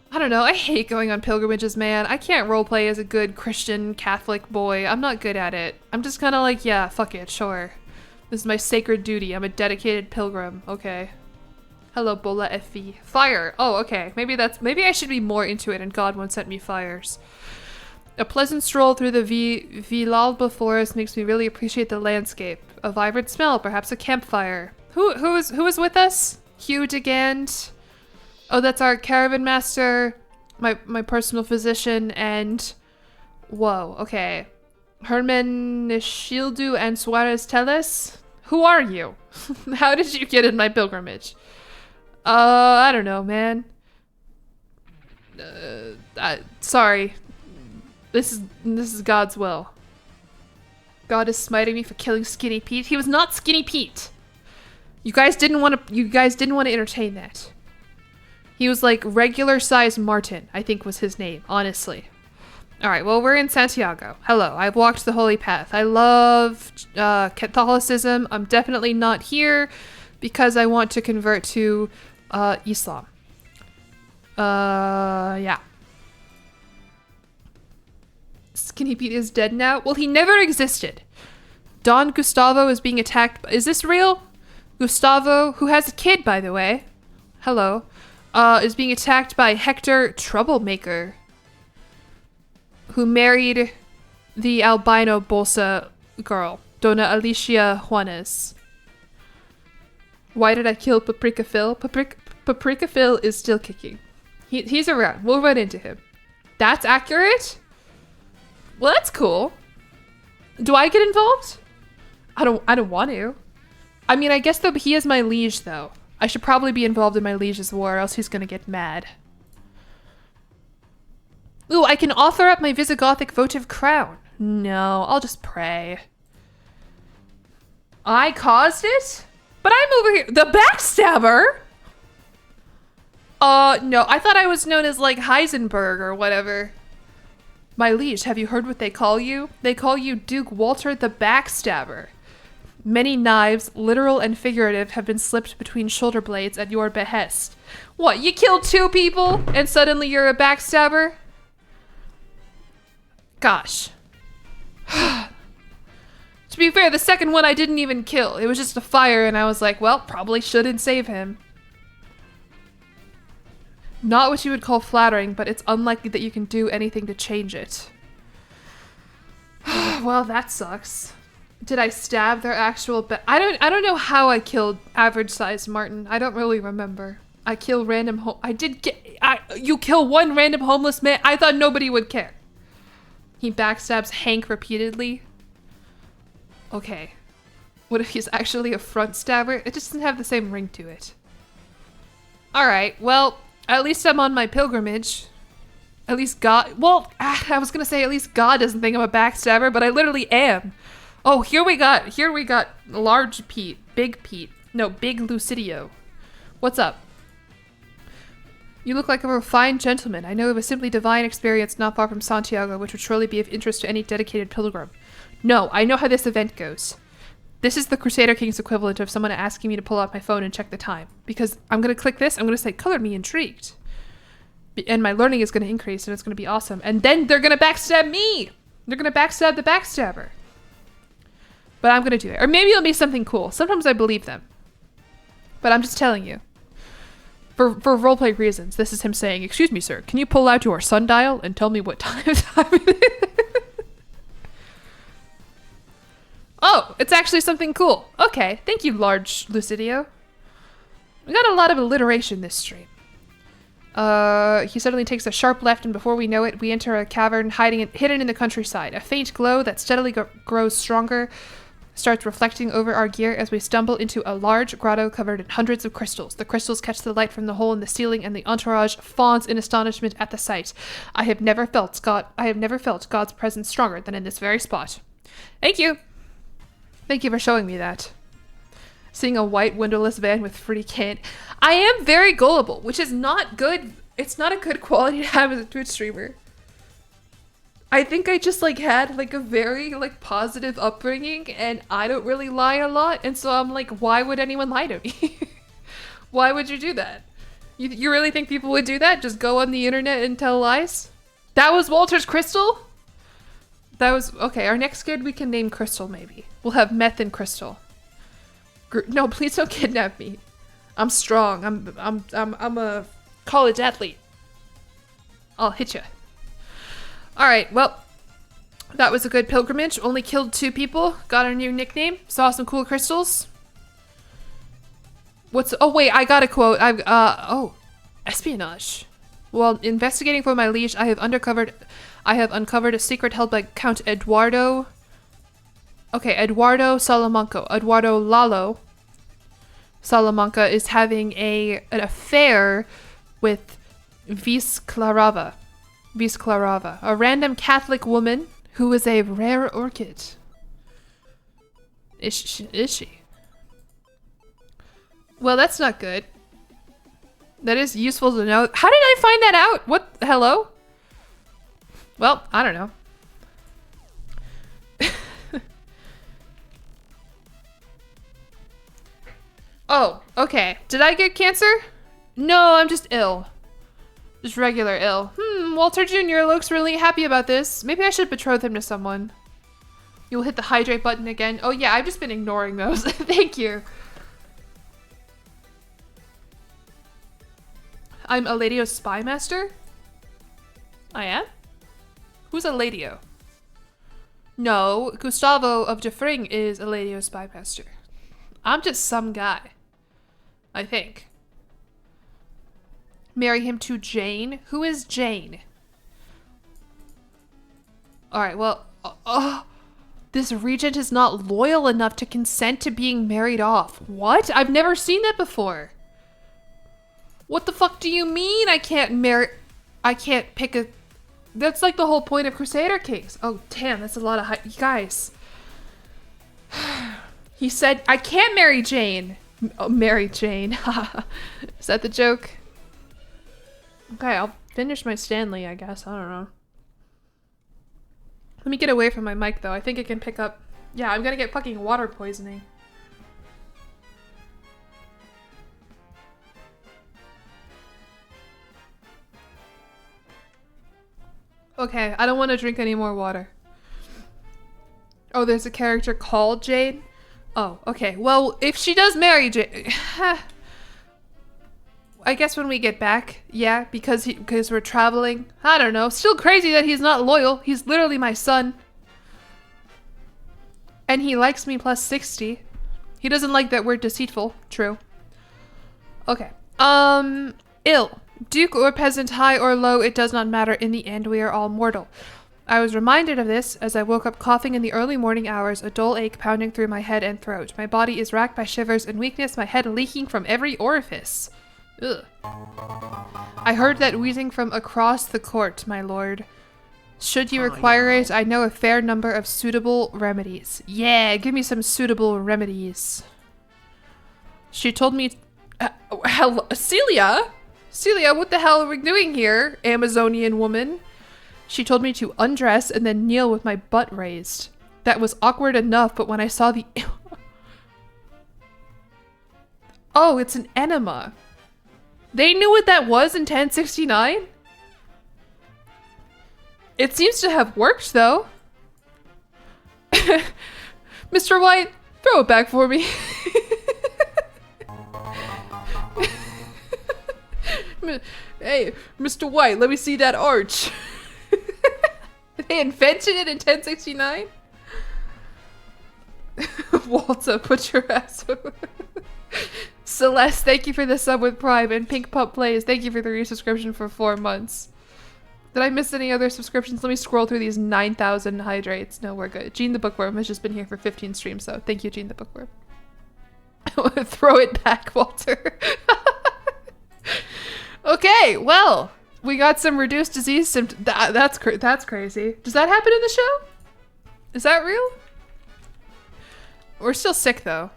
Speaker 1: I don't know. I hate going on pilgrimages, man. I can't roleplay as a good Christian Catholic boy. I'm not good at it. I'm just kind of like, yeah, fuck it, sure. This is my sacred duty. I'm a dedicated pilgrim. Okay. Hello, Bola FV. Fire. Oh, okay. Maybe I should be more into it and God won't send me fires. A pleasant stroll through the Villalba forest makes me really appreciate the landscape. A vibrant smell, perhaps a campfire. Who is with us? Hugh DeGand. Oh, that's our caravan master, my personal physician, and whoa, okay. Herman Shildu and Suarez Teles? Who are you? How did you get in my pilgrimage? I don't know, man. Sorry. This is God's will. God is smiting me for killing Skinny Pete. He was not Skinny Pete. You guys didn't want to entertain that. He was like regular size Martin, I think was his name, honestly. Alright, well, we're in Santiago. Hello, I've walked the holy path. I love Catholicism. I'm definitely not here because I want to convert to Islam. Yeah. Skinny Pete is dead now? Well, he never existed. Don Gustavo is being attacked. Is this real? Gustavo, who has a kid, by the way. Hello. Is being attacked by Hector Troublemaker, who married the albino Bolsa girl, Dona Alicia Juanes. Why did I kill Paprika Phil? Paprika Phil is still kicking. He's around. We'll run into him. That's accurate? Well, that's cool. Do I get involved? I don't want to. I mean, I guess though he is my liege though. I should probably be involved in my liege's war, or else he's gonna get mad. Ooh, I can author up my Visigothic votive crown. No, I'll just pray. I caused it? But I'm over here. The backstabber? No, I thought I was known as like Heisenberg or whatever. My liege, have you heard what they call you? They call you Duke Walter the Backstabber. Many knives, literal and figurative, have been slipped between shoulder blades at your behest. What, you killed 2 people and suddenly you're a backstabber? Gosh. To be fair, the second one I didn't even kill. It was just a fire and I was like, well, probably shouldn't save him. Not what you would call flattering, but it's unlikely that you can do anything to change it. Well, that sucks. Did I stab their actual I don't know how I killed average sized Martin. I don't really remember. I kill random you kill one random homeless man? I thought nobody would care. He backstabs Hank repeatedly. Okay. What if he's actually a front stabber? It just doesn't have the same ring to it. Alright, well, at least I'm on my pilgrimage. At least God, well, I was gonna say at least God doesn't think I'm a backstabber, but I literally am. Oh, here we got large Pete, big Pete. No, big Lucidio. What's up? You look like a refined gentleman. I know of a simply divine experience not far from Santiago, which would surely be of interest to any dedicated pilgrim. No, I know how this event goes. This is the Crusader Kings equivalent of someone asking me to pull out my phone and check the time. Because I'm going to click this, I'm going to say, color me intrigued. And my learning is going to increase and it's going to be awesome. And then they're going to backstab me! They're going to backstab the backstabber. But I'm going to do it. Or maybe it'll be something cool. Sometimes I believe them. But I'm just telling you. For roleplay reasons, this is him saying, excuse me, sir, can you pull out your sundial and tell me what time it is? Oh, it's actually something cool. Okay, thank you, large Lucidio. We got a lot of alliteration this stream. He suddenly takes a sharp left, and before we know it, we enter a cavern hidden in the countryside. A faint glow that steadily grows stronger starts reflecting over our gear as we stumble into a large grotto covered in hundreds of crystals. The crystals catch the light from the hole in the ceiling, and the entourage fawns in astonishment at the sight. I have never felt God's presence stronger than in this very spot. Thank you. Thank you for showing me that. Seeing a white windowless van with free candy. I am very gullible, which is not good. It's not a good quality to have as a Twitch streamer. I think I just like had like a very like positive upbringing, and I don't really lie a lot, and so I'm like, why would anyone lie to me? Why would you do that? You really think people would do that? Just go on the internet and tell lies? That was Walter's crystal? That was okay. Our next kid we can name Crystal maybe. We'll have Meth and Crystal. No, please don't kidnap me. I'm strong. I'm a college athlete. I'll hit you. Alright, well, that was a good pilgrimage. Only killed 2 people. Got a new nickname. Saw some cool crystals. Oh wait, I got a quote. Espionage. While investigating for my liege, I have uncovered a secret held by Count Eduardo Salamanca. Eduardo Lalo Salamanca is having an affair with Visclarava, a random Catholic woman who is a rare orchid. Is she? Well, that's not good. That is useful to know. How did I find that out? What? Hello? Well, I don't know. Oh, okay. Did I get cancer? No, I'm just ill. Just regular ill. Walter Jr. looks really happy about this. Maybe I should betroth him to someone. You'll hit the hydrate button again. Oh yeah, I've just been ignoring those. Thank you. I'm Eladio's spy master? I am? Who's Eladio? No, Gustavo of Jeffring is Eladio's spy master. I'm just some guy. I think. Marry him to Jane? Who is Jane? Alright, well, this regent is not loyal enough to consent to being married off. What? I've never seen that before. What the fuck do you mean I can't pick a... That's like the whole point of Crusader Kings. Oh, damn, that's a lot of you guys. He said, I can't marry Jane. Marry Jane. Is that the joke? Okay, I'll finish my Stanley, I guess. I don't know. Let me get away from my mic, though. I think it can pick up... Yeah, I'm gonna get fucking water poisoning. Okay, I don't want to drink any more water. Oh, there's a character called Jade? Oh, okay. Well, if she does marry Jade... I guess when we get back, yeah, because we're traveling. I don't know. Still crazy that he's not loyal. He's literally my son. And he likes me plus 60. He doesn't like that we're deceitful. True. Okay. Ill. Duke or peasant, high or low, it does not matter. In the end, we are all mortal. I was reminded of this as I woke up coughing in the early morning hours, a dull ache pounding through my head and throat. My body is racked by shivers and weakness, my head leaking from every orifice. Ugh. I heard that wheezing from across the court, my lord. Should you require it, I know a fair number of suitable remedies. Yeah, give me some suitable remedies. She told me... hello, Celia? Celia, what the hell are we doing here, Amazonian woman? She told me to undress and then kneel with my butt raised. That was awkward enough, but when I saw the... Oh, it's an enema. They knew what that was in 1069? It seems to have worked, though. Mr. White, throw it back for me. Hey, Mr. White, let me see that arch. They invented it in 1069? Walter, put your ass over. Celeste, thank you for the sub with Prime, and Pink Pup Plays, thank you for the resubscription for 4 months. Did I miss any other subscriptions? Let me scroll through these 9,000 hydrates. No, we're good. Gene the Bookworm has just been here for 15 streams, so thank you, Gene the Bookworm. Throw it back, Walter. Okay, well, we got some reduced disease symptoms. That's crazy. Does that happen in the show? Is that real? We're still sick, though.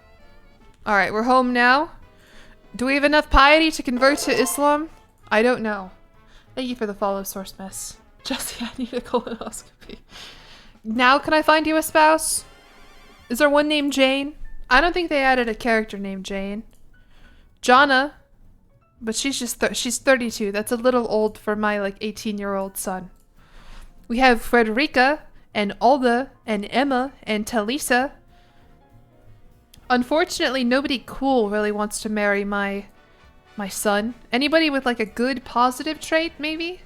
Speaker 1: All right, we're home now. Do we have enough piety to convert to Islam? I don't know. Thank you for the follow, Source Mess. Jesse, I need a colonoscopy. Now can I find you a spouse? Is there one named Jane? I don't think they added a character named Jane. Jonna. But she's just she's 32. That's a little old for my like 18-year-old son. We have Frederica and Alda and Emma and Talisa. Unfortunately, nobody cool really wants to marry my son. Anybody with like a good positive trait, maybe?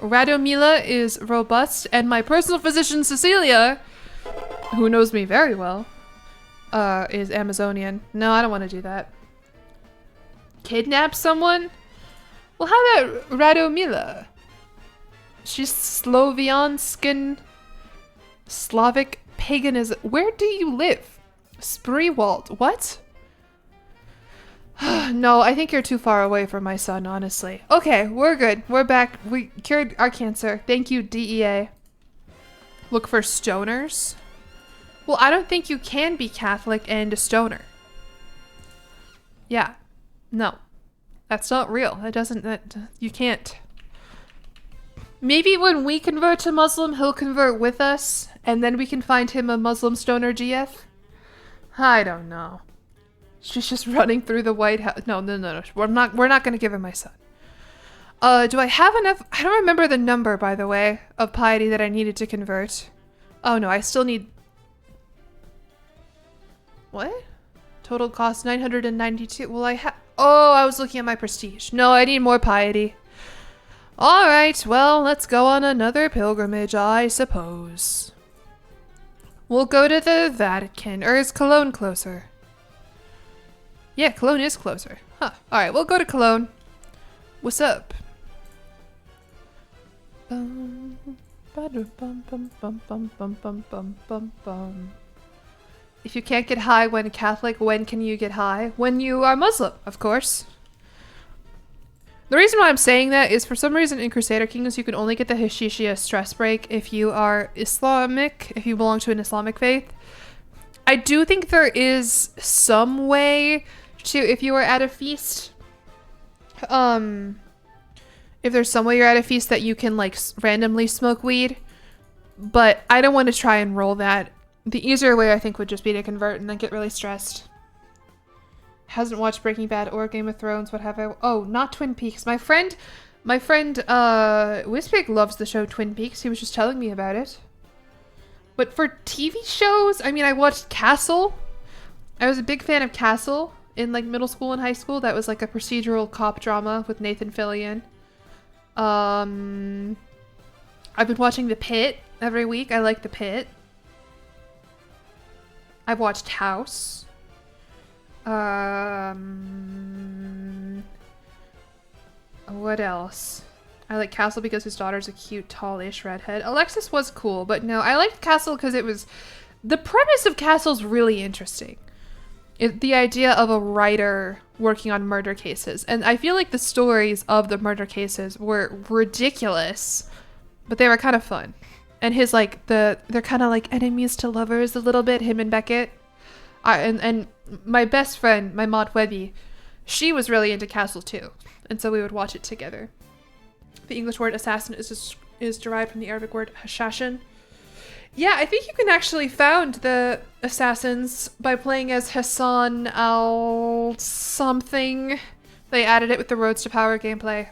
Speaker 1: Radomila is robust, and my personal physician Cecilia, who knows me very well, is Amazonian. No, I don't want to do that. Kidnap someone? Well, how about Radomila? She's Slovianskan, Slavic paganism. Where do you live? Spreewald. What? No, I think you're too far away from my son, honestly. Okay, we're good. We're back. We cured our cancer. Thank you, DEA. Look for stoners? Well, I don't think you can be Catholic and a stoner. Yeah. No. That's not real. You can't. Maybe when we convert to Muslim, he'll convert with us, and then we can find him a Muslim stoner GF? I don't know. She's just running through the White House. No. We're not gonna give him my son. Do I have enough? I don't remember the number, by the way, of piety that I needed to convert. Oh no, I still need... What? Total cost 992. Well, Oh, I was looking at my prestige. No, I need more piety. Alright, well, let's go on another pilgrimage, I suppose. We'll go to the Vatican. Or is Cologne closer? Yeah, Cologne is closer. Huh. Alright, we'll go to Cologne. What's up? If you can't get high when Catholic, when can you get high? When you are Muslim, of course. The reason why I'm saying that is for some reason in Crusader Kings you can only get the Hashishia stress break if you are Islamic, if you belong to an Islamic faith. I do think there is some way to, if you are at a feast, if there's some way you're at a feast that you can like randomly smoke weed, but I don't want to try and roll that. The easier way I think would just be to convert and then get really stressed. Hasn't watched Breaking Bad or Game of Thrones, what have I? Oh, not Twin Peaks. My friend Wispig loves the show Twin Peaks. He was just telling me about it. But for TV shows, I mean, I watched Castle. I was a big fan of Castle in like middle school and high school. That was like a procedural cop drama with Nathan Fillion. I've been watching The Pitt every week. I like The Pitt. I've watched House. What else? I like Castle because his daughter's a cute, tallish redhead. Alexis was cool, but no, I liked Castle because it was... The premise of Castle's really interesting. The idea of a writer working on murder cases. And I feel like the stories of the murder cases were ridiculous, but they were kind of fun. And his, like, they're kind of like enemies to lovers a little bit, him and Beckett. And my best friend, my mod Webby, she was really into Castle too. And so we would watch it together. The English word assassin is derived from the Arabic word hashashin. Yeah, I think you can actually found the assassins by playing as Hassan al-something. They added it with the Roads to Power gameplay.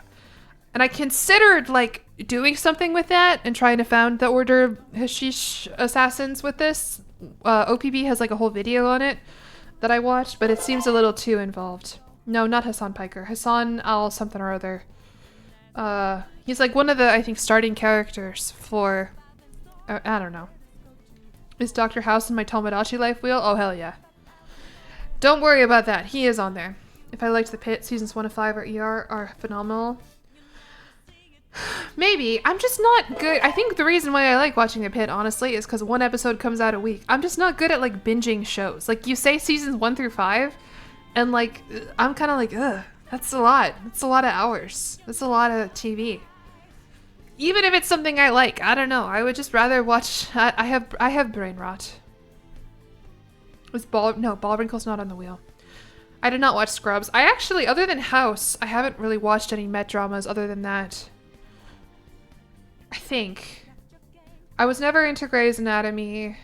Speaker 1: And I considered, like, doing something with that and trying to found the Order of Hashish assassins with this. OPB has, like, a whole video on it that I watched, but it seems a little too involved. No, not Hassan Piker. Hassan al-something or other. He's, like, one of the, I think, starting characters for... I don't know. Is Dr. House in my Tomodachi life wheel? Oh, hell yeah. Don't worry about that. He is on there. If I liked The Pit, seasons 1 to 5 or ER are phenomenal. Maybe. I'm just not good. I think the reason why I like watching The Pit, honestly, is because one episode comes out a week. I'm just not good at, like, binging shows. Like, you say seasons 1 through 5, and, like, I'm kind of like, ugh, that's a lot. That's a lot of hours. That's a lot of TV. Even if it's something I like, I don't know. I would just rather watch... I have brain rot. No, Ballwrinkle's not on the wheel. I did not watch Scrubs. I actually, other than House, I haven't really watched any Met dramas other than that. I think. I was never into Grey's Anatomy.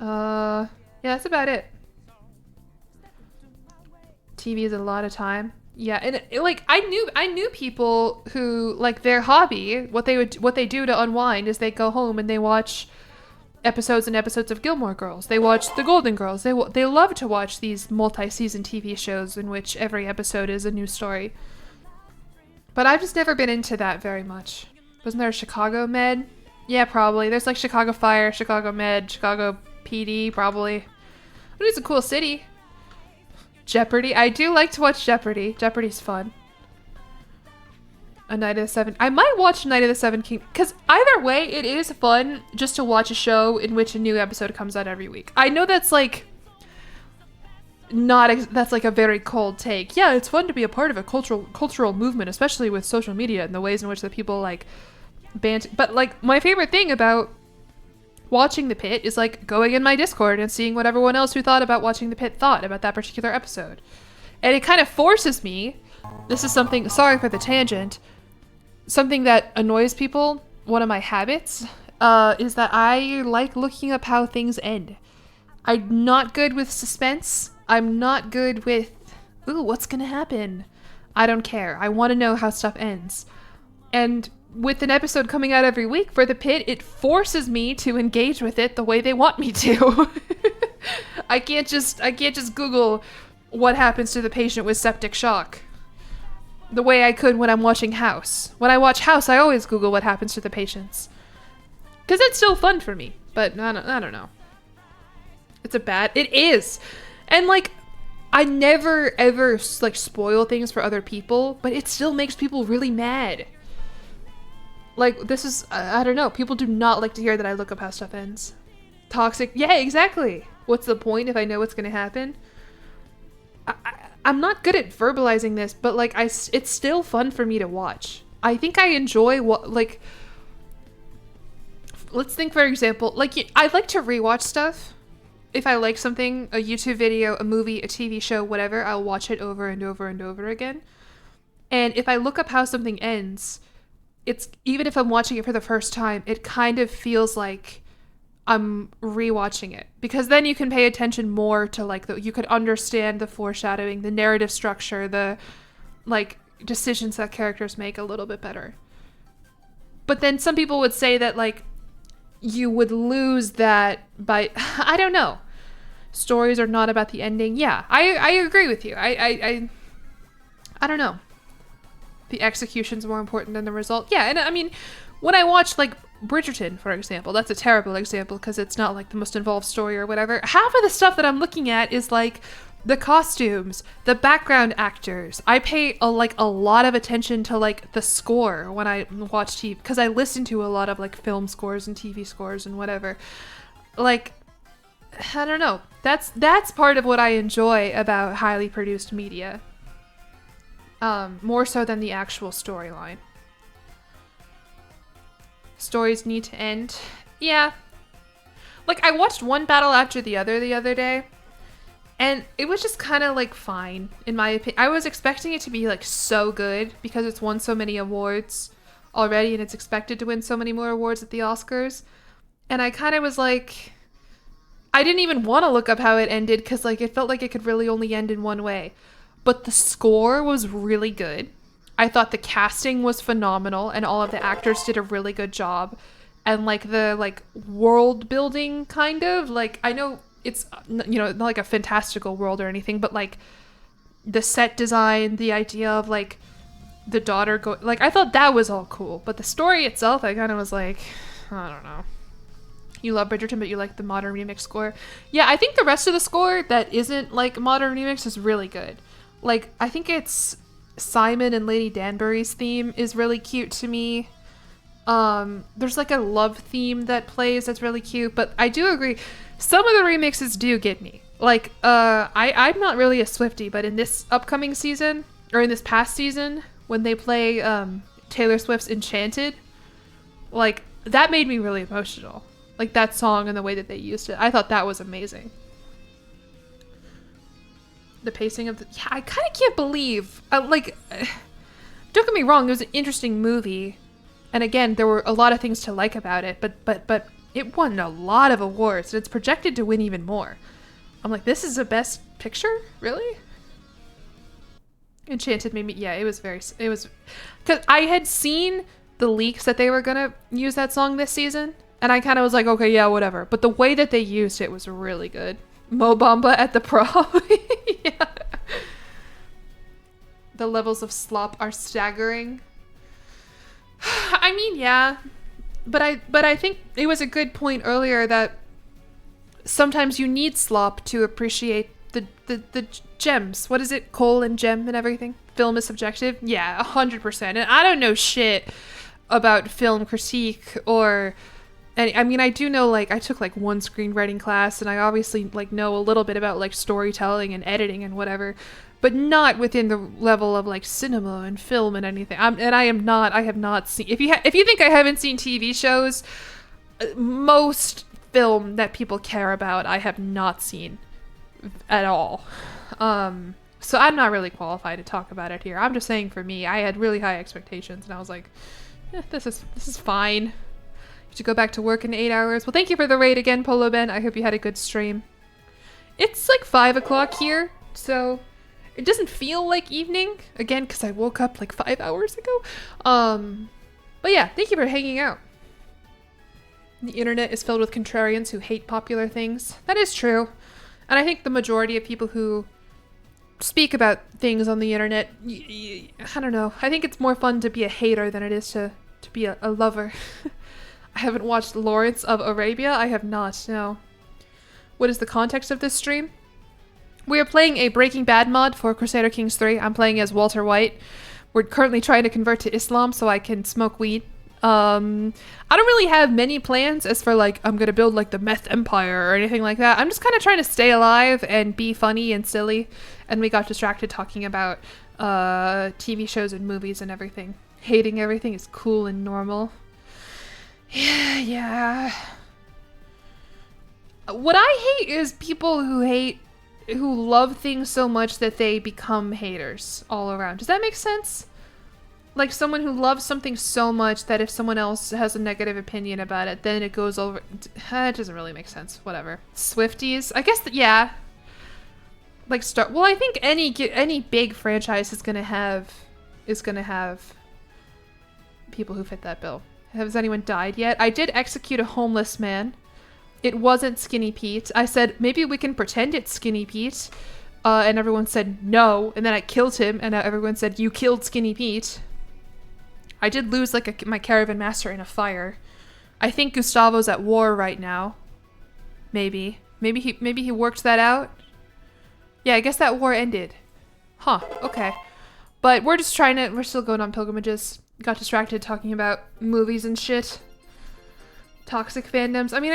Speaker 1: Yeah, that's about it. TV is a lot of time. Yeah, and like I knew people who, like, their hobby, what they do to unwind is they go home and they watch episodes and episodes of Gilmore Girls. They watch The Golden Girls. They love to watch these multi-season TV shows in which every episode is a new story. But I've just never been into that very much. Wasn't there a Chicago Med? Yeah, probably. There's like Chicago Fire, Chicago Med, Chicago PD, probably. But it's a cool city. Jeopardy. I do like to watch Jeopardy. Jeopardy's fun. A Night of the Seven. I might watch Night of the Seven King, because either way, it is fun just to watch a show in which a new episode comes out every week. I know that's like that's like a very cold take. Yeah, it's fun to be a part of a cultural movement, especially with social media and the ways in which the people like but like my favorite thing about watching The Pit is like going in my Discord and seeing what everyone else who thought about watching The Pit thought about that particular episode. And it kind of forces me, this is something, sorry for the tangent, something that annoys people, one of my habits, is that I like looking up how things end. I'm not good with suspense. I'm not good with, ooh, what's gonna happen? I don't care. I want to know how stuff ends. And with an episode coming out every week for The Pit, it forces me to engage with it the way they want me to. I can't just Google what happens to the patient with septic shock the way I could when I'm watching House. When I watch House, I always Google what happens to the patients. Because it's still fun for me, but I don't know. It is. And like, I never ever like spoil things for other people, but it still makes people really mad. Like, this is, I don't know, people do not like to hear that I look up how stuff ends. Toxic, yeah, exactly. What's the point if I know what's gonna happen? I'm not good at verbalizing this, but like it's still fun for me to watch. I think I enjoy like, let's think for example, like I like to rewatch stuff. If I like something, a YouTube video, a movie, a TV show, whatever, I'll watch it over and over and over again. And if I look up how something ends, it's, even if I'm watching it for the first time, it kind of feels like I'm rewatching it, because then you can pay attention more to like you could understand the foreshadowing, the narrative structure, the like decisions that characters make a little bit better. But then some people would say that like you would lose that by, I don't know. Stories are not about the ending. Yeah, I agree with you. I don't know. The execution's more important than the result. Yeah, and I mean, when I watch like Bridgerton, for example, that's a terrible example because it's not like the most involved story or whatever. Half of the stuff that I'm looking at is like the costumes, the background actors. I pay a lot of attention to like the score when I watch TV, because I listen to a lot of like film scores and TV scores and whatever. Like, I don't know. That's part of what I enjoy about highly produced media. More so than the actual storyline. Stories need to end. Yeah. Like, I watched one battle after the other day, and it was just kind of like fine, in my opinion. I was expecting it to be like so good because it's won so many awards already and it's expected to win so many more awards at the Oscars. And I kind of was like, I didn't even want to look up how it ended because like it felt like it could really only end in one way. But the score was really good. I thought the casting was phenomenal and all of the actors did a really good job. And like the like world building kind of, like, I know it's, you know, not like a fantastical world or anything, but like the set design, the idea of like the daughter like, I thought that was all cool. But the story itself, I kind of was like, I don't know. You love Bridgerton, but you like the modern remix score. Yeah, I think the rest of the score that isn't like modern remix is really good. Like, I think it's Simon and Lady Danbury's theme is really cute to me. There's like a love theme that plays that's really cute, but I do agree, some of the remixes do get me. Like, I'm not really a Swiftie, but in this upcoming season, or in this past season, when they play Taylor Swift's Enchanted, like, that made me really emotional. Like, that song and the way that they used it. I thought that was amazing. The pacing of yeah, I kind of can't believe, don't get me wrong, it was an interesting movie. And again, there were a lot of things to like about it, but it won a lot of awards, and it's projected to win even more. I'm like, this is the best picture? Really? Enchanted made me, yeah, it was, because I had seen the leaks that they were gonna use that song this season, and I kind of was like, okay, yeah, whatever. But the way that they used it was really good. Mo Bamba at the prom. Yeah. The levels of slop are staggering. I mean, yeah, but I think it was a good point earlier that sometimes you need slop to appreciate the gems. What is it? Coal and gem and everything. Film is subjective. Yeah, 100%. And I don't know shit about film critique or. And I mean, I do know, like, I took like one screenwriting class, and I obviously like know a little bit about like storytelling and editing and whatever, but not within the level of like cinema and film and anything. I have not seen. If you think I haven't seen TV shows, most film that people care about, I have not seen at all. So I'm not really qualified to talk about it here. I'm just saying, for me, I had really high expectations, and I was like, this is fine. To go back to work in 8 hours. Well, thank you for the raid again, Polo Ben. I hope you had a good stream. It's like 5 o'clock here, so it doesn't feel like evening. Again, because I woke up like 5 hours ago. But yeah, thank you for hanging out. The internet is filled with contrarians who hate popular things. That is true. And I think the majority of people who speak about things on the internet, I don't know. I think it's more fun to be a hater than it is to be a lover. I haven't watched Lawrence of Arabia. I have not, no. What is the context of this stream? We are playing a Breaking Bad mod for Crusader Kings 3. I'm playing as Walter White. We're currently trying to convert to Islam so I can smoke weed. I don't really have many plans as for like, I'm gonna build like the meth empire or anything like that. I'm just kind of trying to stay alive and be funny and silly. And we got distracted talking about TV shows and movies and everything. Hating everything is cool and normal. Yeah. What I hate is people who love things so much that they become haters all around. Does that make sense? Like someone who loves something so much that if someone else has a negative opinion about it, then it goes over. It doesn't really make sense. Whatever. Swifties, I guess. Yeah. Like well, I think any big franchise is gonna have people who fit that bill. Has anyone died yet? I did execute a homeless man. It wasn't Skinny Pete. I said, maybe we can pretend it's Skinny Pete. And everyone said no. And then I killed him. And everyone said, you killed Skinny Pete. I did lose like my caravan master in a fire. I think Gustavo's at war right now. Maybe he worked that out. Yeah, I guess that war ended. Huh, okay. But we're still going on pilgrimages. Got distracted talking about movies and shit. Toxic fandoms. I mean,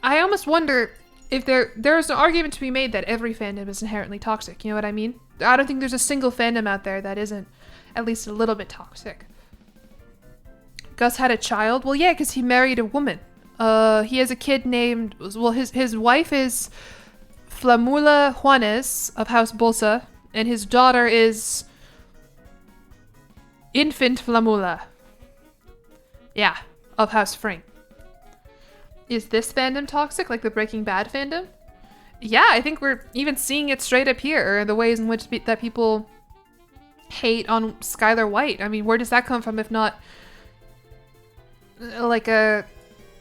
Speaker 1: I almost wonder if there's an argument to be made that every fandom is inherently toxic. You know what I mean? I don't think there's a single fandom out there that isn't at least a little bit toxic. Gus had a child? Well, yeah, because he married a woman. He has a kid named... Well, his wife is Flamula Juanes of House Bolsa, and his daughter is... Infant Flamula. Yeah, of House Fring. Is this fandom toxic, like the Breaking Bad fandom? Yeah, I think we're even seeing it straight up here, the ways in which that people hate on Skylar White. I mean, where does that come from if not like a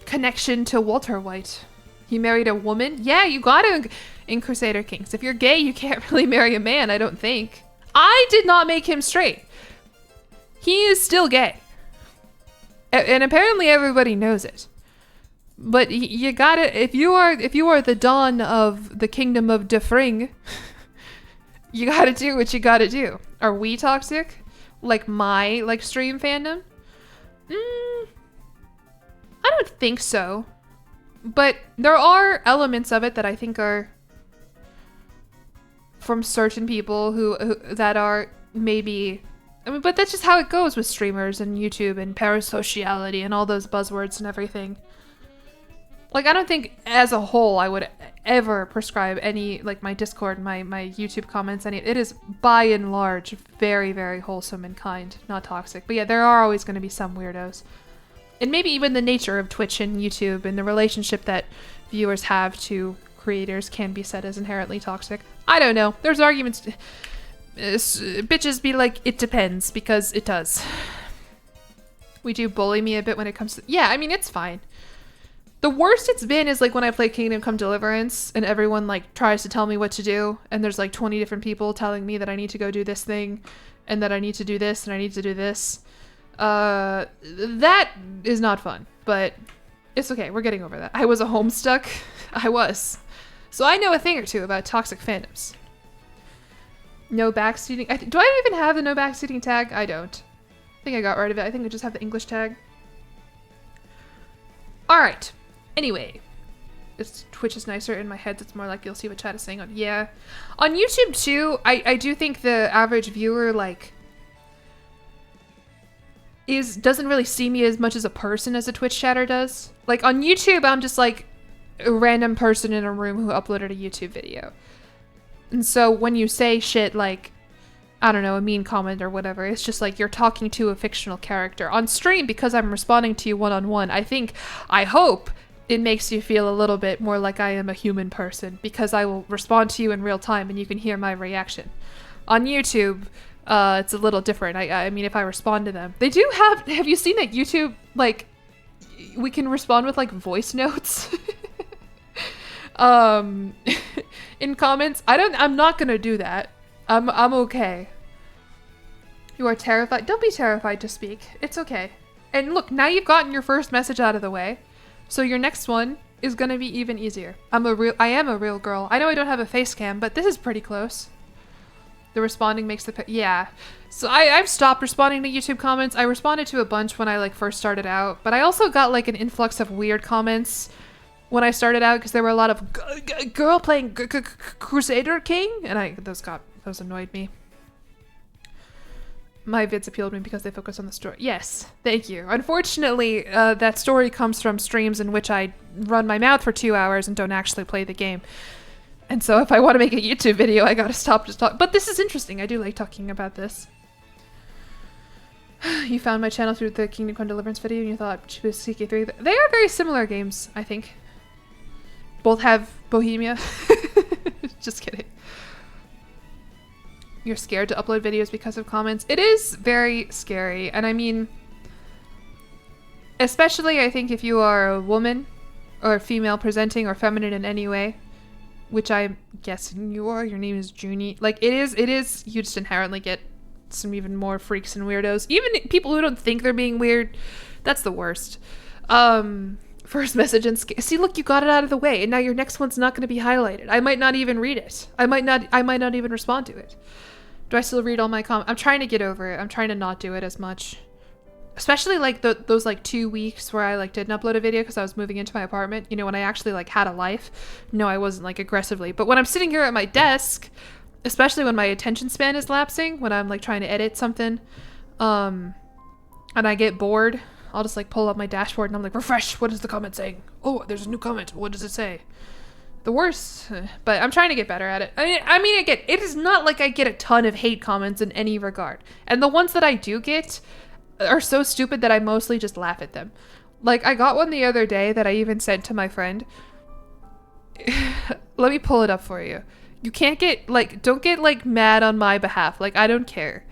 Speaker 1: connection to Walter White? He married a woman? Yeah, you got to in Crusader Kings. If you're gay, you can't really marry a man, I don't think. I did not make him straight. He is still gay. And apparently everybody knows it. But you gotta, if you are the Dawn of the Kingdom of Defring, You gotta do what you gotta do. Are we toxic? Like my stream fandom? I don't think so. But there are elements of it that I think are from certain people who that are maybe, I mean, but that's just how it goes with streamers and YouTube and parasociality and all those buzzwords and everything. Like, I don't think as a whole I would ever prescribe any, like, my Discord, my YouTube comments, it is by and large very, very wholesome and kind, not toxic. But yeah, there are always going to be some weirdos. And maybe even the nature of Twitch and YouTube and the relationship that viewers have to creators can be said as inherently toxic. I don't know. There's arguments. Bitches be like, it depends, because it does. We do bully me a bit when it comes to... Yeah, I mean, it's fine. The worst it's been is like when I play Kingdom Come Deliverance and everyone like tries to tell me what to do, and there's like 20 different people telling me that I need to go do this thing and that I need to do this and I need to do this. That is not fun, but it's okay. We're getting over that. I was a homestuck. I was. So I know a thing or two about toxic fandoms. No backseating. Do I even have the no backseating tag? I don't. I think I got rid of it. I think I just have the English tag. Alright. Anyway. Twitch is nicer. In my head, it's more like you'll see what chat is saying on. Yeah. On YouTube too, I do think the average viewer like doesn't really see me as much as a person as a Twitch chatter does. Like on YouTube, I'm just like a random person in a room who uploaded a YouTube video. And so when you say shit like, I don't know, a mean comment or whatever, it's just like you're talking to a fictional character. On stream, because I'm responding to you one-on-one, I hope it makes you feel a little bit more like I am a human person, because I will respond to you in real time and you can hear my reaction. On YouTube, it's a little different. I mean, if I respond to them. They do have you seen that YouTube, like, we can respond with, like, voice notes? In comments? I'm not gonna do that. I'm okay. You are terrified? Don't be terrified to speak. It's okay. And look, now you've gotten your first message out of the way, so your next one is gonna be even easier. I am a real girl. I know I don't have a face cam, but this is pretty close. The responding makes the... Yeah. So I've stopped responding to YouTube comments. I responded to a bunch when I like first started out, but I also got like an influx of weird comments when I started out because there were a lot of girl playing Crusader King, and those annoyed me. My vids appealed to me because they focus on the story. Yes, thank you. Unfortunately, that story comes from streams in which I run my mouth for 2 hours and don't actually play the game. And so if I want to make a YouTube video, I gotta stop just talk. But this is interesting. I do like talking about this. You found my channel through the Kingdom Come Deliverance video and you thought she was ck3. They are very similar games, I think. Both have Bohemia. Just kidding. You're scared to upload videos because of comments. It is very scary. And I mean, especially I think if you are a woman or female presenting or feminine in any way, which I'm guessing you are. Your name is Junie. Like, it is, you just inherently get some even more freaks and weirdos. Even people who don't think they're being weird, that's the worst. First message and see, look, you got it out of the way, and now your next one's not going to be highlighted. I might not even read it. I might not even respond to it. Do I still read all my comments? I'm trying to get over it. I'm trying to not do it as much. Especially like those like 2 weeks where I like didn't upload a video because I was moving into my apartment, you know, when I actually like had a life. No, I wasn't like aggressively, but when I'm sitting here at my desk, especially when my attention span is lapsing, when I'm like trying to edit something, and I get bored, I'll just like pull up my dashboard and I'm like, refresh, what is the comment saying? Oh, there's a new comment. What does it say? The worst, but I'm trying to get better at it. I mean, again, it is not like I get a ton of hate comments in any regard. And the ones that I do get are so stupid that I mostly just laugh at them. Like, I got one the other day that I even sent to my friend. Let me pull it up for you. You can't get, like, don't get, like, mad on my behalf. Like, I don't care.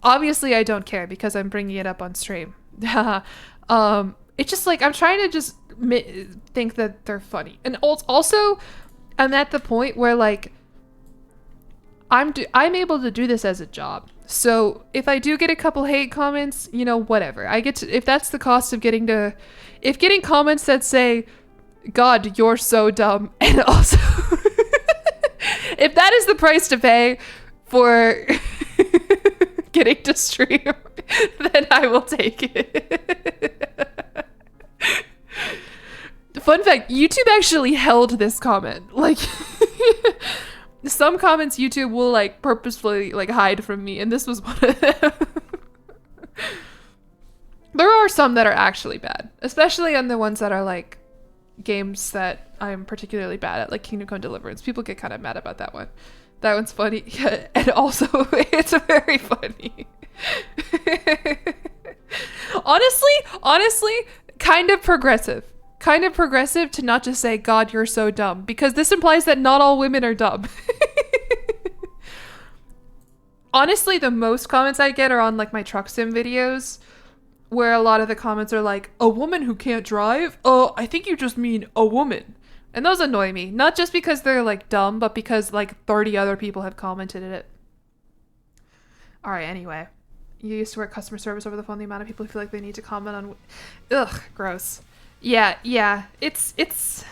Speaker 1: Obviously, I don't care because I'm bringing it up on stream. It's just, like, I'm trying to just think that they're funny. And also, I'm at the point where, like, I'm able to do this as a job. So if I do get a couple hate comments, you know, whatever. I get to, if that's the cost of getting comments that say, God, you're so dumb, and also if that is the price to pay for getting to stream, then I will take it. Fun fact, YouTube actually held this comment. Like, some comments YouTube will like purposefully like hide from me, and this was one of them. There are some that are actually bad, especially on the ones that are like games that I'm particularly bad at, like Kingdom Come Deliverance. People get kind of mad about that one. That one's funny, yeah, and also it's very funny. honestly, kind of progressive to not just say, God, you're so dumb, because this implies that not all women are dumb. Honestly, the most comments I get are on like my truck sim videos, where a lot of the comments are like, a woman who can't drive? Oh, I think you just mean a woman. And those annoy me, not just because they're like dumb, but because like 30 other people have commented it. All right, anyway. You used to work customer service over the phone, the amount of people who feel like they need to comment on... Ugh, gross. Yeah, it's...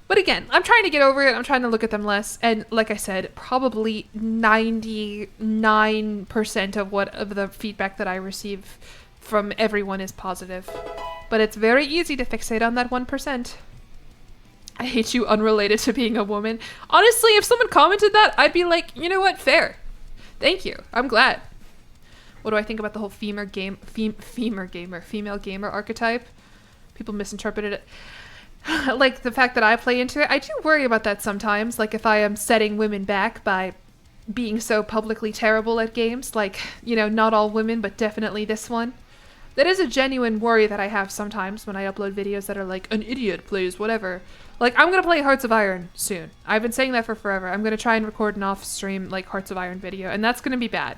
Speaker 1: But again, I'm trying to get over it. I'm trying to look at them less. And like I said, probably 99% of the feedback that I receive from everyone is positive. But it's very easy to fixate on that 1%. I hate you unrelated to being a woman. Honestly, if someone commented that, I'd be like, you know what? Fair. Thank you. I'm glad. What do I think about the whole female gamer archetype? People misinterpreted it. Like the fact that I play into it. I do worry about that sometimes. Like if I am setting women back by being so publicly terrible at games. Like, you know, not all women, but definitely this one. That is a genuine worry that I have sometimes when I upload videos that are like, an idiot plays whatever. Like, I'm gonna play Hearts of Iron soon. I've been saying that for forever. I'm gonna try and record an off-stream, like, Hearts of Iron video, and that's gonna be bad.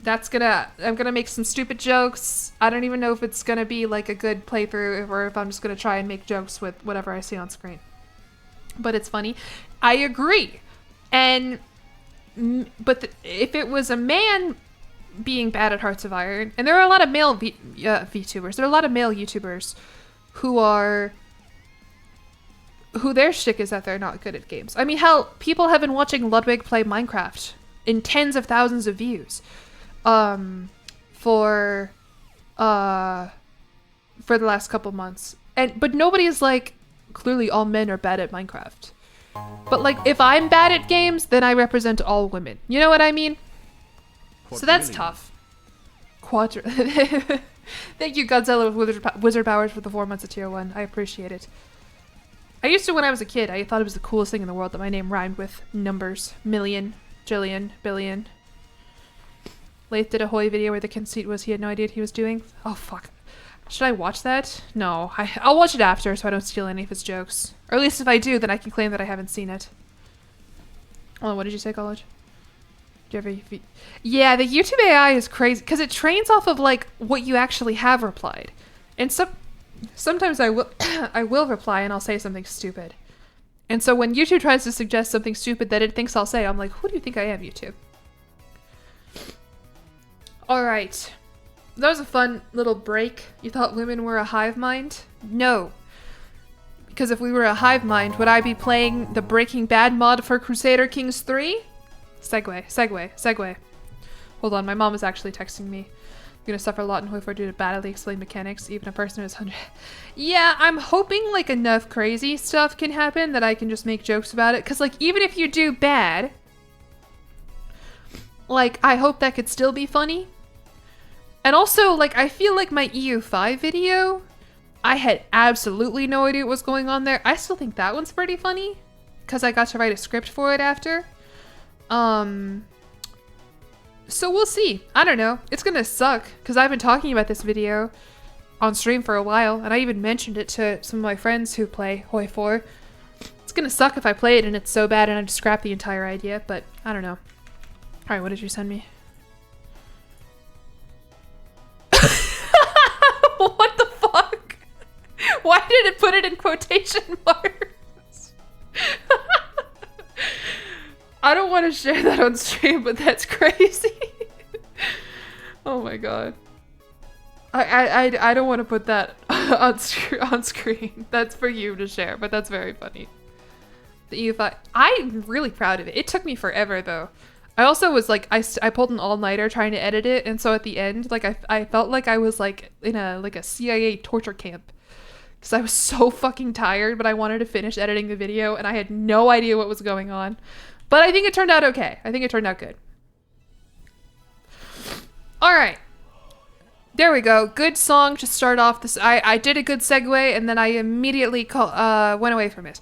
Speaker 1: I'm gonna make some stupid jokes. I don't even know if it's gonna be, like, a good playthrough, or if I'm just gonna try and make jokes with whatever I see on screen. But it's funny. I agree. And, but if it was a man being bad at Hearts of Iron, and there are a lot of male VTubers, there are a lot of male YouTubers who their shtick is that they're not good at games. I mean, hell, people have been watching Ludwig play Minecraft in tens of thousands of views for the last couple months. But nobody is like, clearly all men are bad at Minecraft. But like, if I'm bad at games, then I represent all women. You know what I mean? So that's tough. Thank you, Godzilla with Wizard Powers, for the 4 months of tier 1. I appreciate it. I used to when I was a kid. I thought it was the coolest thing in the world that my name rhymed with numbers. Million, jillion, billion. Lath did a Hoy video where the conceit was he had no idea what he was doing. Oh, fuck. Should I watch that? No. I'll watch it after so I don't steal any of his jokes. Or at least if I do, then I can claim that I haven't seen it. Oh, what did you say, College? Yeah, the YouTube AI is crazy because it trains off of like what you actually have replied, and sometimes I will I will reply and I'll say something stupid, and so when YouTube tries to suggest something stupid that it thinks I'll say, I'm like, who do you think I am, YouTube? All right, that was a fun little break. You thought women were a hive mind? No, because if we were a hive mind, would I be playing the Breaking Bad mod for Crusader Kings 3? Segue. Hold on, my mom is actually texting me. I'm gonna suffer a lot in Hoi4 due to badly explained mechanics, even a person who is 100. Yeah, I'm hoping like enough crazy stuff can happen that I can just make jokes about it. Cause like, even if you do bad, like, I hope that could still be funny. And also, like, I feel like my EU5 video, I had absolutely no idea what was going on there. I still think that one's pretty funny, cause I got to write a script for it after. So we'll see. I don't know. It's gonna suck because I've been talking about this video on stream for a while, and I even mentioned it to some of my friends who play Hoi 4. It's gonna suck if I play it and it's so bad and I just scrap the entire idea, but I don't know. Alright, what did you send me? What the fuck? Why did it put it in quotation marks? I don't want to share that on stream, but that's crazy. Oh my god. I don't want to put that on screen. That's for you to share, but that's very funny. The EU5. I'm really proud of it. It took me forever though. I also was like, I pulled an all-nighter trying to edit it, and so at the end, like I felt like I was like in a CIA torture camp. Because I was so fucking tired, but I wanted to finish editing the video, and I had no idea what was going on. But I think it turned out okay. I think it turned out good. Alright. There we go. Good song to start off this. I did a good segue, and then I immediately went away from it.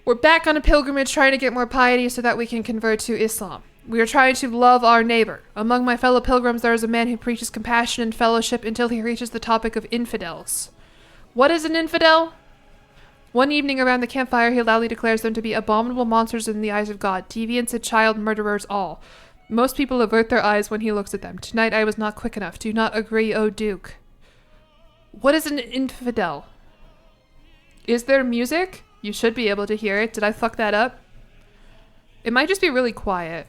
Speaker 1: We're back on a pilgrimage trying to get more piety so that we can convert to Islam. We are trying to love our neighbor. Among my fellow pilgrims, there is a man who preaches compassion and fellowship until he reaches the topic of infidels. What is an infidel? One evening around the campfire, he loudly declares them to be abominable monsters in the eyes of God, deviants and child murderers all. Most people avert their eyes when he looks at them. Tonight I was not quick enough. Do not agree, O Duke. What is an infidel? Is there music? You should be able to hear it. Did I fuck that up? It might just be really quiet.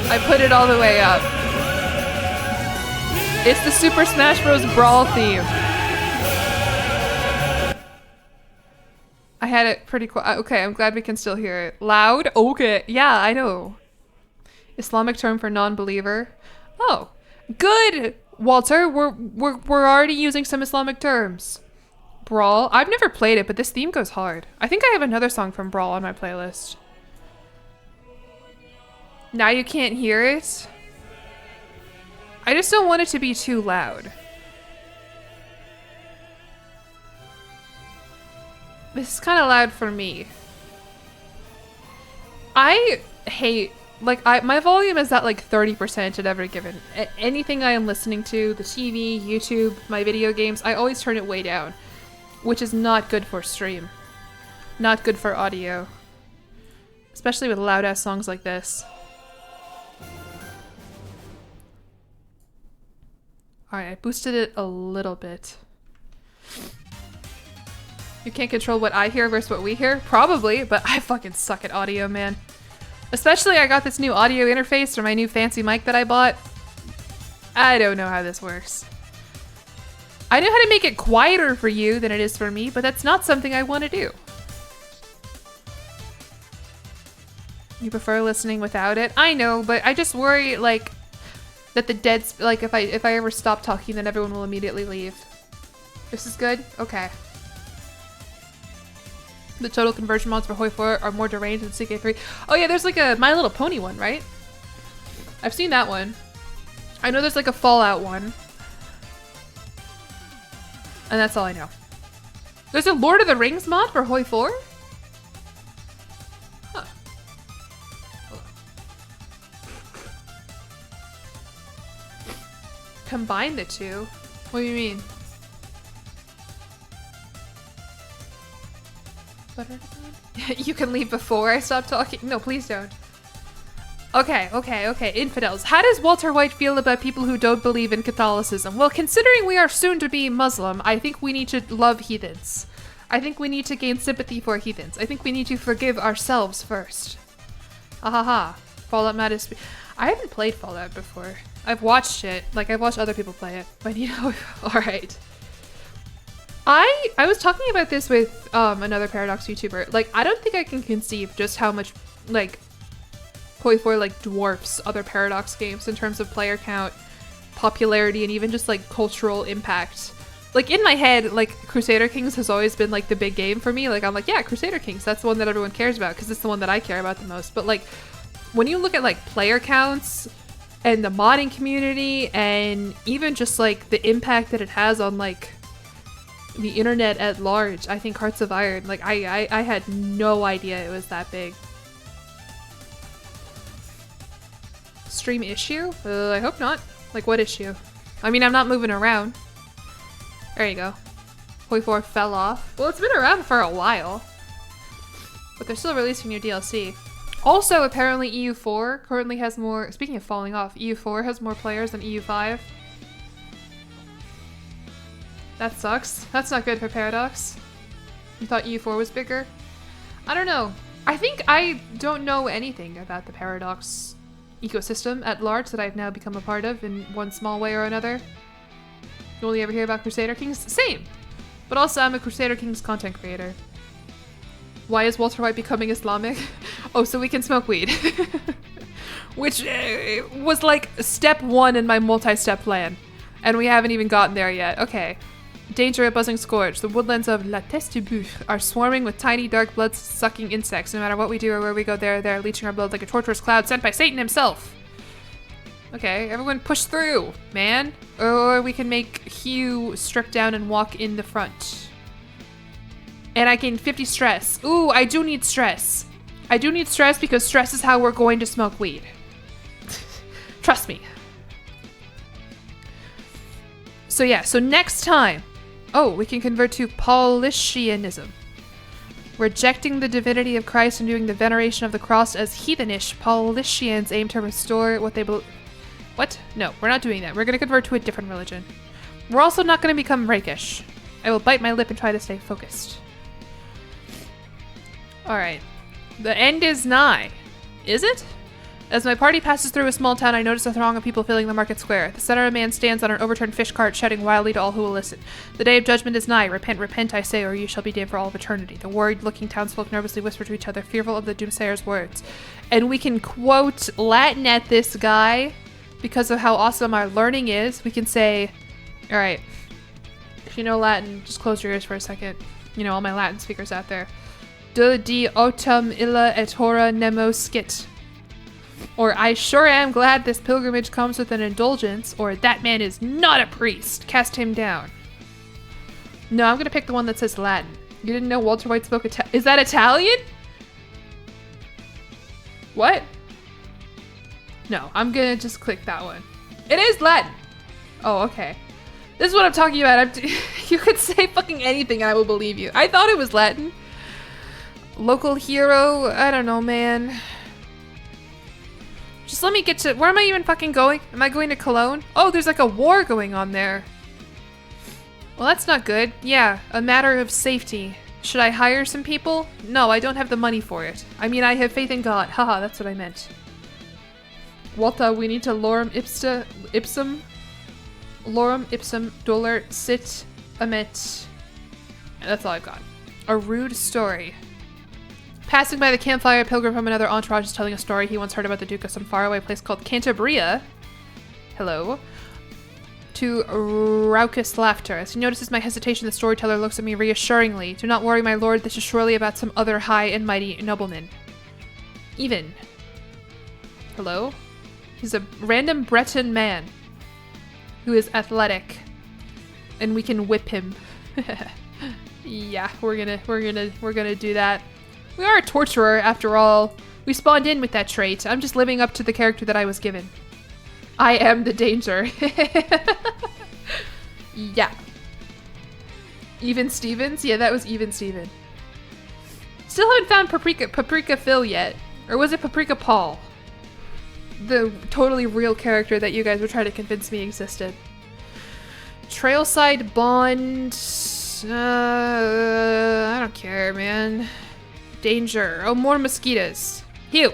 Speaker 1: I put it all the way up. It's the Super Smash Bros. Brawl theme. I had it pretty quiet. Okay, I'm glad we can still hear it. Loud? Okay. Yeah, I know. Islamic term for non-believer. Oh, good, Walter. We're already using some Islamic terms. Brawl. I've never played it, but this theme goes hard. I think I have another song from Brawl on my playlist. Now you can't hear it. I just don't want it to be too loud. This is kind of loud for me. I hate, like, my volume is at like 30% at every given. Anything I am listening to, the TV, YouTube, my video games, I always turn it way down, which is not good for stream. Not good for audio. Especially with loud ass songs like this. Alright, I boosted it a little bit. You can't control what I hear versus what we hear? Probably, but I fucking suck at audio, man. Especially I got this new audio interface for my new fancy mic that I bought. I don't know how this works. I know how to make it quieter for you than it is for me, but that's not something I want to do. You prefer listening without it? I know, but I just worry, like, that the like, if I ever stop talking, then everyone will immediately leave. This is good? Okay. The total conversion mods for Hoi 4 are more deranged than ck3. Oh yeah, there's like a My Little Pony one, right? I've seen that one. I know there's like a Fallout one. And that's all I know. There's a Lord of the Rings mod for Hoi 4? Huh. Combine the two? What do you mean? You can leave before I stop talking. No, please don't. Okay. Infidels. How does Walter White feel about people who don't believe in Catholicism? Well, considering we are soon to be Muslim, I think we need to love heathens. I think we need to gain sympathy for heathens. I think we need to forgive ourselves first. Ahaha. Fallout Madness. I haven't played Fallout before. I've watched it. Like, I've watched other people play it. But, you know, alright. I was talking about this with another Paradox YouTuber. Like, I don't think I can conceive just how much, like, Hoi 4, like, dwarfs other Paradox games in terms of player count, popularity, and even just, like, cultural impact. Like, in my head, like, Crusader Kings has always been, like, the big game for me. Like, I'm like, yeah, Crusader Kings, that's the one that everyone cares about, because it's the one that I care about the most. But, like, when you look at, like, player counts and the modding community and even just, like, the impact that it has on, like, the internet at large, I think Hearts of Iron, like, I had no idea it was that big. Stream issue? I hope not. Like, what issue? I mean, I'm not moving around. There you go. Hoi 4 fell off. Well, it's been around for a while. But they're still releasing new DLC. Also, apparently EU4 currently has more... Speaking of falling off, EU4 has more players than EU5. That sucks. That's not good for Paradox. You thought EU4 was bigger? I don't know. I think I don't know anything about the Paradox ecosystem at large that I've now become a part of in one small way or another. You only ever hear about Crusader Kings? Same! But also, I'm a Crusader Kings content creator. Why is Walter White becoming Islamic? Oh, so we can smoke weed. Which was like step 1 in my multi-step plan. And we haven't even gotten there yet. Okay. Danger at Buzzing Scourge. The woodlands of La Testibouche are swarming with tiny, dark, blood-sucking insects. No matter what we do or where we go, they're leeching our blood like a torturous cloud sent by Satan himself. Okay, everyone push through, man. Or we can make Hugh strip down and walk in the front. And I gain 50 stress. Ooh, I do need stress. I do need stress because stress is how we're going to smoke weed. Trust me. So yeah, so next time, we can convert to Paulicianism. Rejecting the divinity of Christ and viewing the veneration of the cross as heathenish, Paulicians aim to restore what they believe. What? No, we're not doing that. We're going to convert to a different religion. We're also not going to become rakish. I will bite my lip and try to stay focused. Alright. The end is nigh. Is it? As my party passes through a small town, I notice a throng of people filling the market square. The center of a man stands on an overturned fish cart, shouting wildly to all who will listen. The day of judgment is nigh. Repent, repent, I say, or you shall be damned for all of eternity. The worried-looking townsfolk nervously whisper to each other, fearful of the doomsayer's words. And we can quote Latin at this guy, because of how awesome our learning is. We can say, alright, if you know Latin, just close your ears for a second. You know, all my Latin speakers out there. De di autem illa et hora nemo scit. Or, I sure am glad this pilgrimage comes with an indulgence, or that man is not a priest. Cast him down. No, I'm gonna pick the one that says Latin. You didn't know Walter White spoke Is that Italian? What? No, I'm gonna just click that one. It is Latin! Oh, okay. This is what I'm talking about. You could say fucking anything and I will believe you. I thought it was Latin. Local hero? I don't know, man. Just let me get to... Where am I even fucking going? Am I going to Cologne? Oh, there's like a war going on there. Well, that's not good. Yeah, a matter of safety. Should I hire some people? No, I don't have the money for it. I mean, I have faith in God. Haha, that's what I meant. Walta, we need to lorem ipsum. Lorem ipsum dolor sit amet. And that's all I've got. A rude story. Passing by the campfire, a pilgrim from another entourage is telling a story he once heard about the Duke of some faraway place called Cantabria. Hello. To raucous laughter. As he notices my hesitation, the storyteller looks at me reassuringly. Do not worry, my lord, this is surely about some other high and mighty nobleman. Even. Hello? He's a random Breton man who is athletic. And we can whip him. Yeah, we're gonna do that. We are a torturer, after all. We spawned in with that trait. I'm just living up to the character that I was given. I am the danger. Yeah. Even Stevens? Yeah, that was Even Steven. Still haven't found Paprika Phil yet. Or was it Paprika Paul? The totally real character that you guys were trying to convince me existed. Trailside Bond... I don't care, man. Danger. Oh, more mosquitoes. Hugh.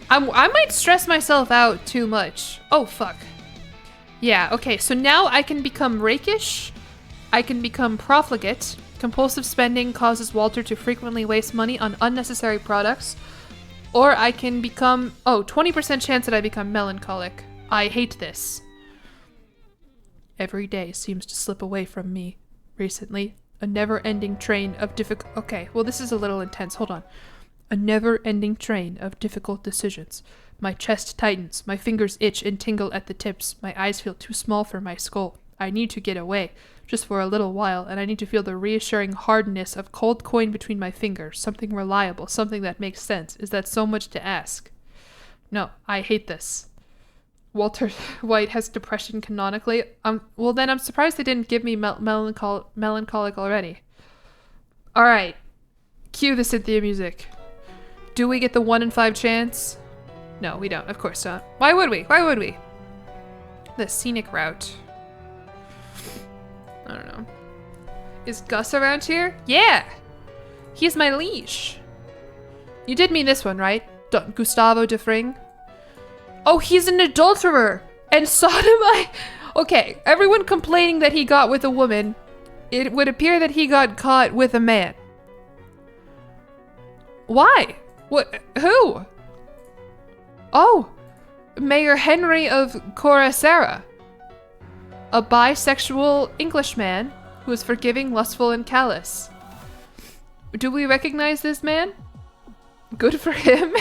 Speaker 1: I might stress myself out too much. Oh, fuck. Yeah, okay, so now I can become rakish. I can become profligate. Compulsive spending causes Walter to frequently waste money on unnecessary products. Or I can become... Oh, 20% chance that I become melancholic. I hate this. Every day seems to slip away from me. Recently, a never-ending train of difficult... Okay, well, this is a little intense. Hold on. A never-ending train of difficult decisions. My chest tightens. My fingers itch and tingle at the tips. My eyes feel too small for my skull. I need to get away, just for a little while, and I need to feel the reassuring hardness of cold coin between my fingers. Something reliable, something that makes sense. Is that so much to ask? No, I hate this. Walter White has depression canonically. Well, then I'm surprised they didn't give me melancholic already. Alright. Cue the Cynthia music. Do we get the 1 in 5 chance? No, we don't. Of course not. Why would we? Why would we? The scenic route. I don't know. Is Gus around here? Yeah! He's my liege. You did mean this one, right? Don Gustavo de Fring? Oh, he's an adulterer and sodomite. Okay, everyone complaining that he got with a woman. It would appear that he got caught with a man. Why? What? Who? Oh, Mayor Henry of Coracera. A bisexual Englishman who is forgiving, lustful, and callous. Do we recognize this man? Good for him.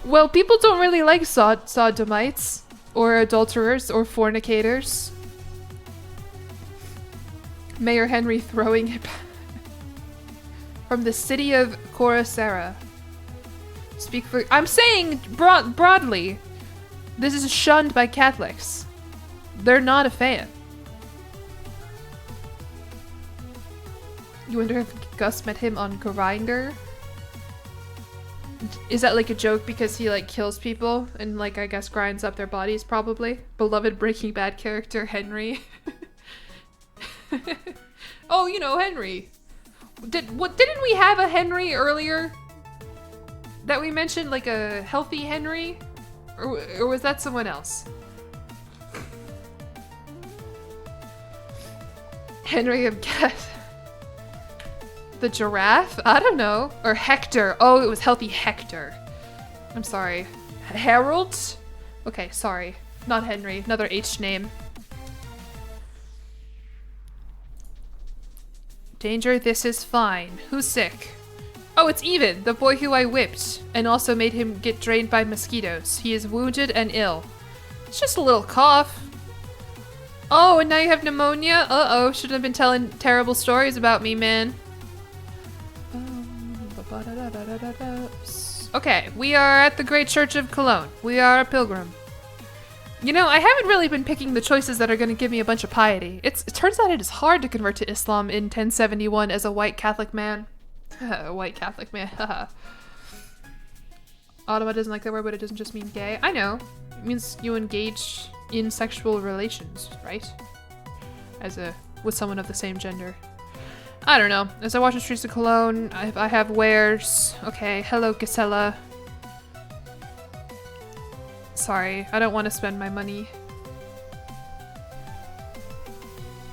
Speaker 1: Well, people don't really like sodomites, or adulterers, or fornicators. Mayor Henry throwing it back. From the city of Coracera. Speak for- I'm saying broadly, this is shunned by Catholics. They're not a fan. You wonder if Gus met him on Grindr? Is that like a joke because he like kills people and like I guess grinds up their bodies probably? Beloved Breaking Bad character Henry. Oh, you know, Henry. Didn't we have a Henry earlier? That we mentioned, like a healthy Henry? Or was that someone else? Henry of Death. The giraffe? I don't know. Or Hector. Oh, it was healthy Hector. I'm sorry. Harold? Okay, sorry. Not Henry. Another H name. Danger, this is fine. Who's sick? Oh, it's Even, the boy who I whipped, and also made him get drained by mosquitoes. He is wounded and ill. It's just a little cough. Oh, and now you have pneumonia? Uh-oh, shouldn't have been telling terrible stories about me, man. Okay, we are at the Great Church of Cologne. We are a pilgrim. You know, I haven't really been picking the choices that are going to give me a bunch of piety. It turns out it is hard to convert to Islam in 1071 as a white Catholic man. A white Catholic man, haha. Ottawa doesn't like that word, but it doesn't just mean gay. I know. It means you engage in sexual relations, right? With someone of the same gender. I don't know. As I watch the streets of Cologne, I have wares. Okay, hello, Gisela. Sorry, I don't want to spend my money.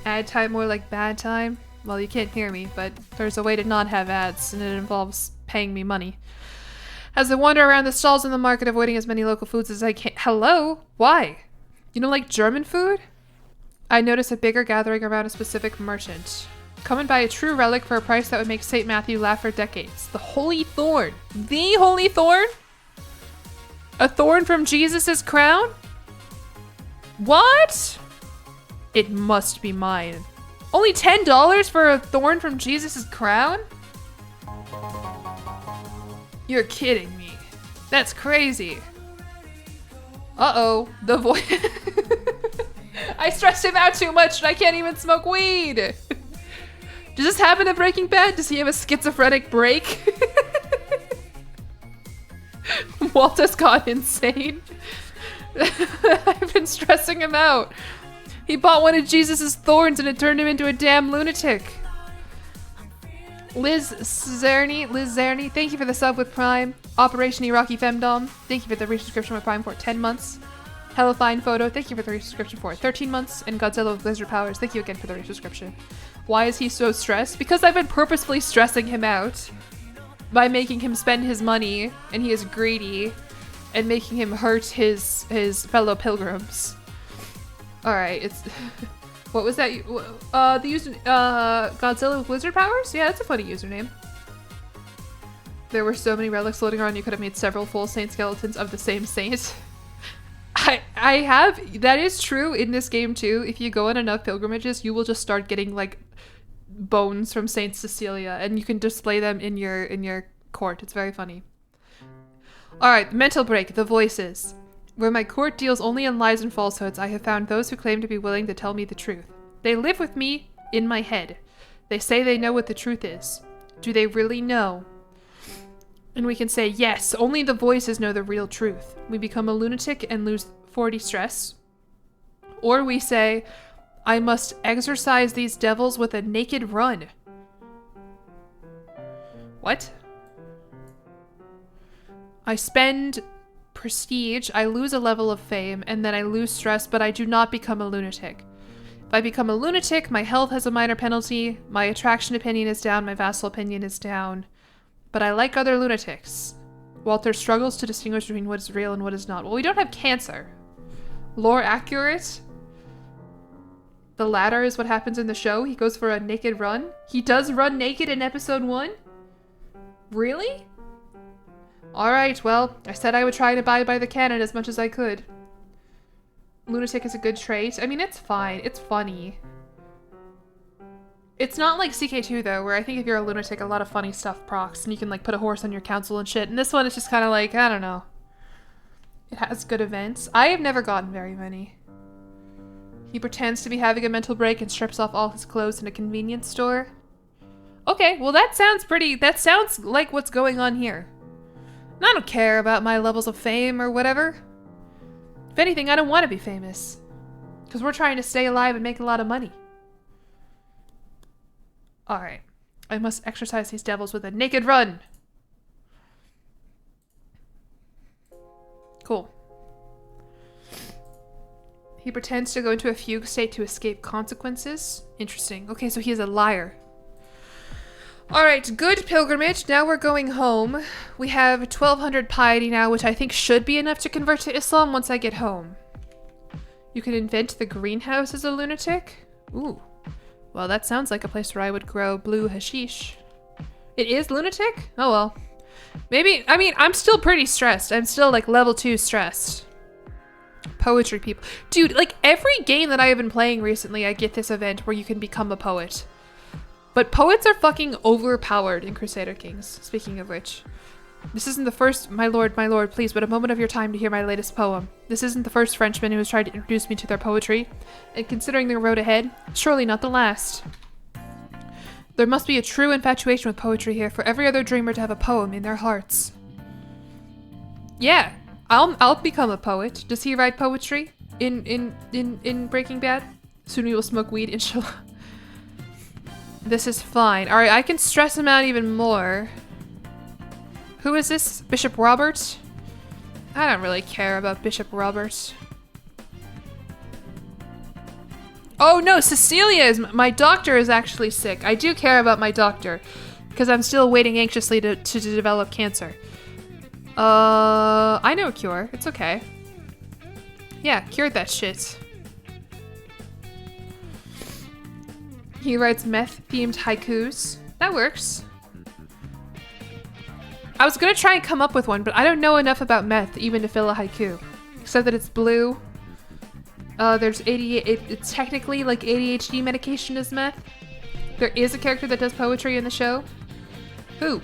Speaker 1: Ad time, more like bad time? Well, you can't hear me, but there's a way to not have ads, and it involves paying me money. As I wander around the stalls in the market, avoiding as many local foods as I can. Hello? Why? You don't like German food? I notice a bigger gathering around a specific merchant. Come and buy a true relic for a price that would make St. Matthew laugh for decades. The Holy Thorn. The Holy Thorn? A thorn from Jesus' crown? What? It must be mine. Only $10 for a thorn from Jesus' crown? You're kidding me. That's crazy. Uh-oh. The voice. I stressed him out too much and I can't even smoke weed. Does this happen in Breaking Bad? Does he have a schizophrenic break? Walter's gone insane. I've been stressing him out. He bought one of Jesus' thorns and it turned him into a damn lunatic. Liz Zerny, thank you for the sub with Prime. Operation Iraqi Femdom, thank you for the resubscription with Prime for 10 months. Hello Fine Photo, thank you for the resubscription for 13 months. And Godzilla with Blizzard Powers, thank you again for the resubscription. Why is he so stressed? Because I've been purposefully stressing him out by making him spend his money, and he is greedy, and making him hurt his fellow pilgrims. Alright, it's... What was that? The user... Godzilla with Blizzard Powers? Yeah, that's a funny username. There were so many relics floating around, you could have made several full saint skeletons of the same saint. I have... That is true in this game, too. If you go on enough pilgrimages, you will just start getting, like, bones from Saint Cecilia, and you can display them in your court. It's very funny. Alright, mental break. The voices. Where my court deals only in lies and falsehoods, I have found those who claim to be willing to tell me the truth. They live with me in my head. They say they know what the truth is. Do they really know? And we can say, yes, only the voices know the real truth. We become a lunatic and lose 40 stress. Or we say, I must exorcise these devils with a naked run. What? I spend prestige, I lose a level of fame, and then I lose stress, but I do not become a lunatic. If I become a lunatic, my health has a minor penalty, my attraction opinion is down, my vassal opinion is down. But I like other lunatics. Walter struggles to distinguish between what is real and what is not. Well, we don't have cancer. Lore accurate? The latter is what happens in the show. He goes for a naked run. He does run naked in episode 1? Really? Alright, well, I said I would try to abide by the canon as much as I could. Lunatic is a good trait. I mean, it's fine. It's funny. It's not like ck2 though, where I think if you're a lunatic, a lot of funny stuff procs, and you can like put a horse on your council and shit. And this one is just kind of like, I don't know. It has good events. I have never gotten very many. He pretends to be having a mental break and strips off all his clothes in a convenience store. Okay, well that sounds like what's going on here. And I don't care about my levels of fame or whatever. If anything, I don't want to be famous. Because we're trying to stay alive and make a lot of money. Alright. I must exercise these devils with a naked run. Cool. He pretends to go into a fugue state to escape consequences. Interesting. Okay, so he is a liar. Alright, good pilgrimage. Now we're going home. We have 1200 piety now, which I think should be enough to convert to Islam once I get home. You can invent the greenhouse as a lunatic? Ooh. Well, that sounds like a place where I would grow blue hashish. It is lunatic? Oh well. Maybe, I mean, I'm still pretty stressed. I'm still like level 2 stressed. Poetry people. Dude, like every game that I have been playing recently, I get this event where you can become a poet. But poets are fucking overpowered in Crusader Kings, speaking of which. This isn't the first, my lord, please, but a moment of your time to hear my latest poem. This isn't the first Frenchman who has tried to introduce me to their poetry, and considering the road ahead, surely not the last. There must be a true infatuation with poetry here for every other dreamer to have a poem in their hearts. Yeah, I'll become a poet. Does he write poetry in Breaking Bad? Soon we will smoke weed, inshallah. This is fine. Alright, I can stress him out even more. Who is this? Bishop Robert? I don't really care about Bishop Robert. Oh no, Cecilia is- my doctor is actually sick. I do care about my doctor. Because I'm still waiting anxiously to develop cancer. I know a cure. It's okay. Yeah, cured that shit. He writes meth-themed haikus. That works. I was gonna try and come up with one, but I don't know enough about meth even to fill a haiku. Except that it's blue. There's it's technically like ADHD medication is meth. There is a character that does poetry in the show. Who?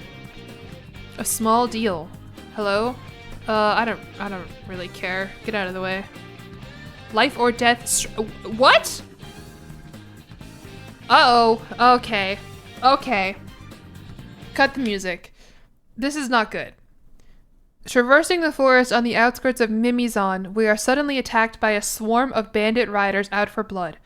Speaker 1: A small deal. Hello? I don't really care. Get out of the way. Life or death. What? Uh-oh. Okay. Okay. Cut the music. This is not good. Traversing the forest on the outskirts of Mimizan, we are suddenly attacked by a swarm of bandit riders out for blood.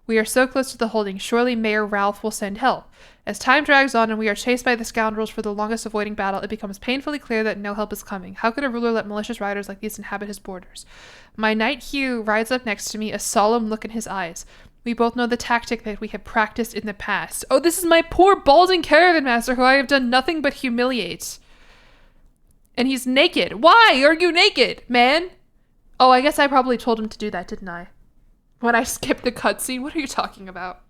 Speaker 1: We are so close to the holding, surely Mayor Ralph will send help. As time drags on and we are chased by the scoundrels for the longest avoiding battle, it becomes painfully clear that no help is coming. How could a ruler let malicious riders like these inhabit his borders? My knight Hugh rides up next to me, a solemn look in his eyes. We both know the tactic that we have practiced in the past. Oh, this is my poor balding caravan master who I have done nothing but humiliate. And he's naked. Why are you naked, man? Oh, I guess I probably told him to do that, didn't I? When I skipped the cutscene? What are you talking about?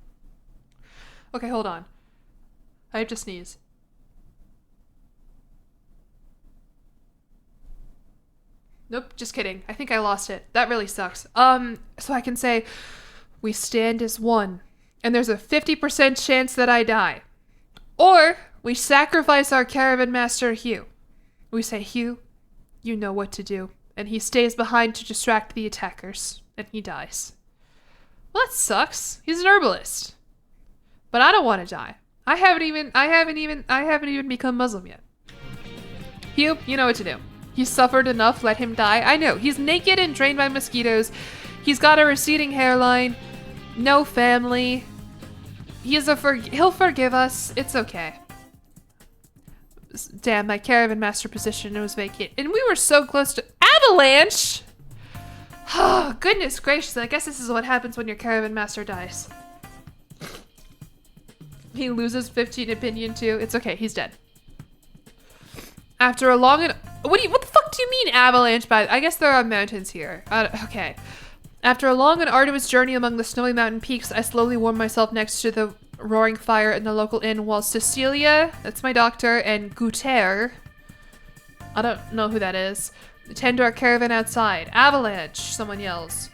Speaker 1: Okay, hold on. I have to sneeze. Nope, just kidding. I think I lost it. That really sucks. So I can say, we stand as one, and there's a 50% chance that I die. Or, we sacrifice our caravan master, Hugh. We say, Hugh, you know what to do. And he stays behind to distract the attackers. And he dies. Well, that sucks. He's an herbalist. But I don't want to die. I haven't even become Muslim yet. Hugh, you know what to do. He's suffered enough, let him die. I know, he's naked and drained by mosquitoes. He's got a receding hairline. No family. He'll forgive us. It's okay. Damn, my caravan master position was vacant. And we were so close to- avalanche! Oh, goodness gracious, I guess this is what happens when your caravan master dies. He loses 15 opinion too. It's okay, he's dead. After a long and... What the fuck do you mean avalanche? I guess there are mountains here. Okay. After a long and arduous journey among the snowy mountain peaks, I slowly warmed myself next to the roaring fire in the local inn while Cecilia, that's my doctor, and Guter, I don't know who that is, tend to our caravan outside. Avalanche, someone yells.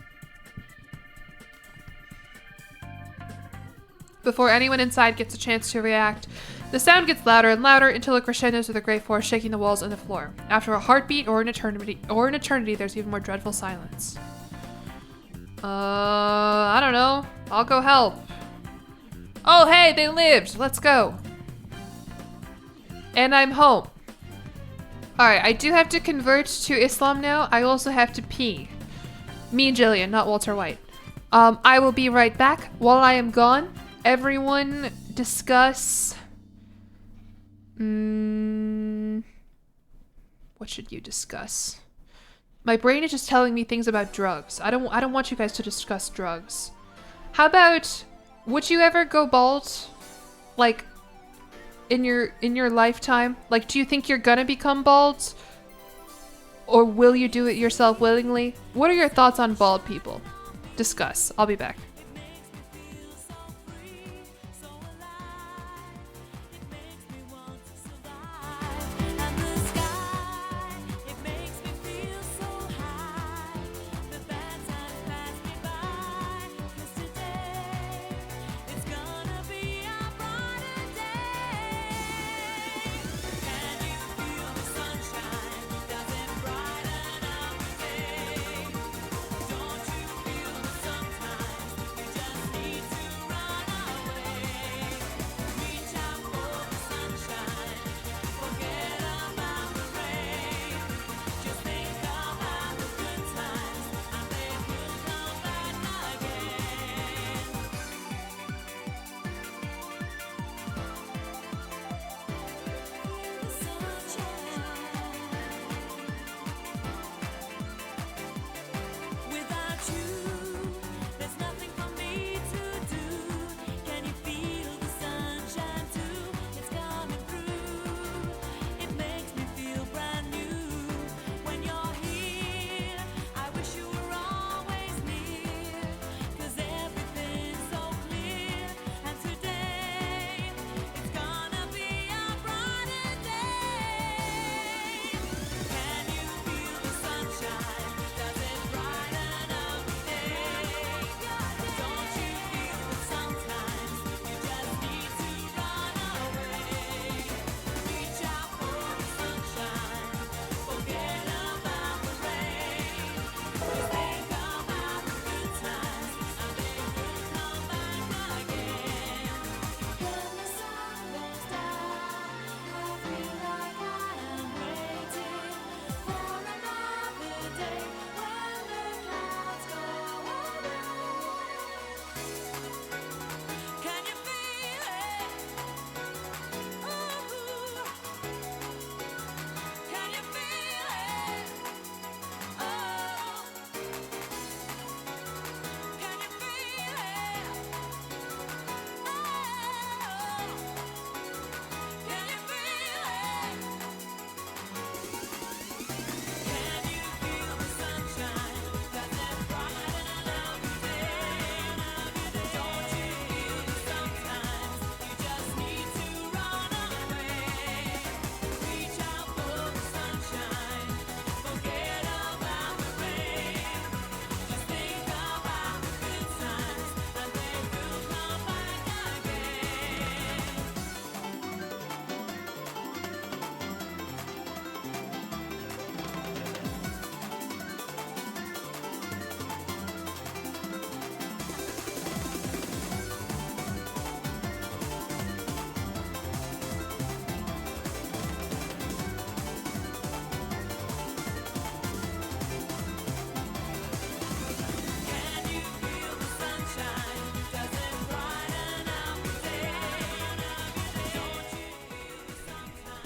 Speaker 1: Before anyone inside gets a chance to react, the sound gets louder and louder until it crescendos with a great force shaking the walls and the floor. After a heartbeat or an eternity, there's even more dreadful silence. I don't know. I'll go help. Oh, hey, they lived. Let's go. And I'm home. Alright, I do have to convert to Islam now. I also have to pee. Me and Jillian, not Walter White. I will be right back. While I am gone, everyone discuss... what should you discuss? My brain is just telling me things about drugs. I don't want you guys to discuss drugs. How about, would you ever go bald? Like, in your lifetime? Like, do you think you're gonna become bald? Or will you do it yourself willingly? What are your thoughts on bald people? Discuss. I'll be back.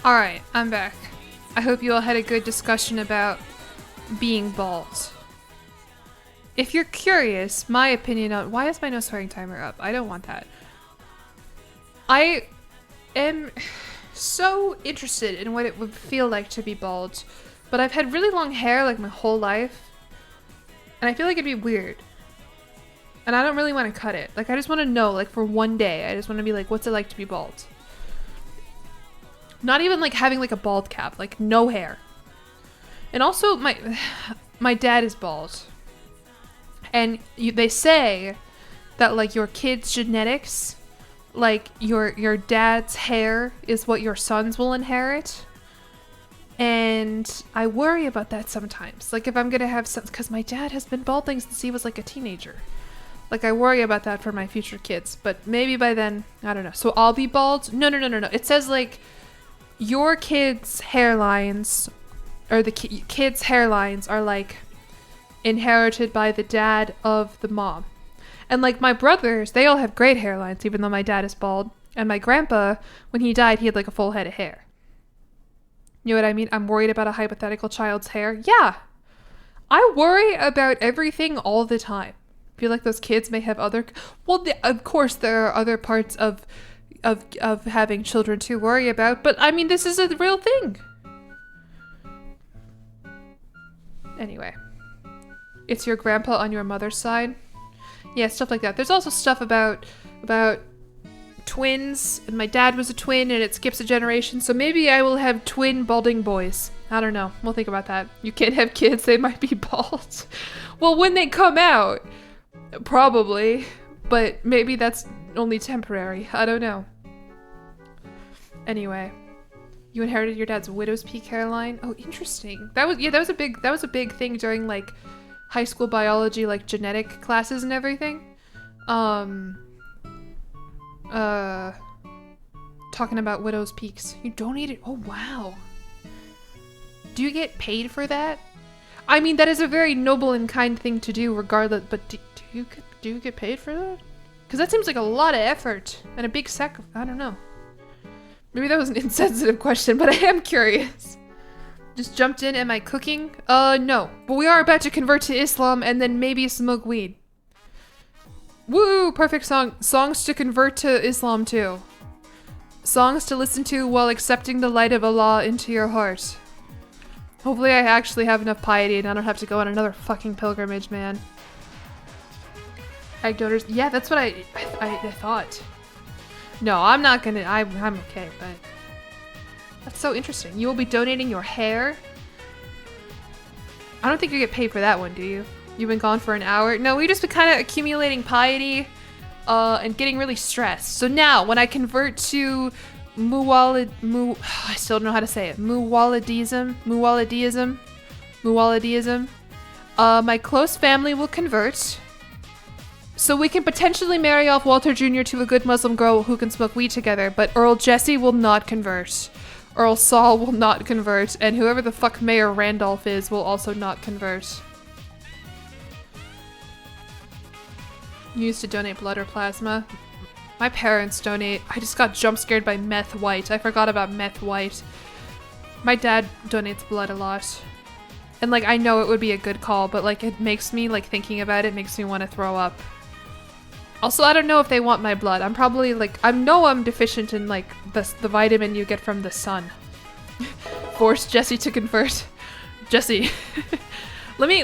Speaker 1: Alright, I'm back. I hope you all had a good discussion about being bald. If you're curious, my opinion on why is my no swearing timer up? I don't want that. I am so interested in what it would feel like to be bald, but I've had really long hair like my whole life, and I feel like it'd be weird. And I don't really want to cut it. Like, I just want to know, like, for one day, I just want to be like, what's it like to be bald? Not even like having like a bald cap, like no hair. And also my dad is bald. And they say that like your kid's genetics, like your dad's hair is what your sons will inherit. And I worry about that sometimes. Like if I'm going to have some, because my dad has been balding since he was like a teenager. Like I worry about that for my future kids, but maybe by then, I don't know. So I'll be bald? No. It says like your kids' hairlines, or the kids' hairlines are like inherited by the dad of the mom. And like my brothers, they all have great hairlines, even though my dad is bald. And my grandpa, when he died, he had like a full head of hair. You know what I mean? I'm worried about a hypothetical child's hair. Yeah. I worry about everything all the time. I feel like those kids may have other... Well, of course, there are other parts of having children to worry about, but I mean, this is a real thing. Anyway. It's your grandpa on your mother's side. Yeah, stuff like that. There's also stuff about twins, and my dad was a twin, and it skips a generation, so maybe I will have twin balding boys. I don't know. We'll think about that. You can't have kids, they might be bald. Well, when they come out, probably, but maybe that's only temporary. I don't know. Anyway, you inherited your dad's widow's peak hairline. Oh, interesting. That was a big thing during like high school biology, like genetic classes and everything. Talking about widow's peaks. You donated. Oh wow. Do you get paid for that? I mean, that is a very noble and kind thing to do, regardless. But do you get paid for that? Because that seems like a lot of effort and a big sacrifice. I don't know. Maybe that was an insensitive question, but I am curious. Just jumped in. Am I cooking? No. But we are about to convert to Islam and then maybe smoke weed. Woo! Perfect song. Songs to convert to Islam too. Songs to listen to while accepting the light of Allah into your heart. Hopefully I actually have enough piety and I don't have to go on another fucking pilgrimage, man. Egg donors. Yeah, that's what I thought. No, I'm not gonna. I'm okay, but that's so interesting. You will be donating your hair. I don't think you get paid for that one, do you? You've been gone for an hour. No, we've just been kind of accumulating piety, and getting really stressed. So now, when I convert to I still don't know how to say it. Muwalidism. My close family will convert. So we can potentially marry off Walter Jr. to a good Muslim girl who can smoke weed together, but Earl Jesse will not convert. Earl Saul will not convert, and whoever the fuck Mayor Randolph is will also not convert. You used to donate blood or plasma? My parents donate. I just got jump scared by meth white. I forgot about meth white. My dad donates blood a lot. And like, I know it would be a good call, but like, it makes me, like, thinking about it makes me want to throw up. Also, I don't know if they want my blood. I'm probably like, I'm deficient in like the vitamin you get from the sun. Force Jesse to convert. Jesse. Let me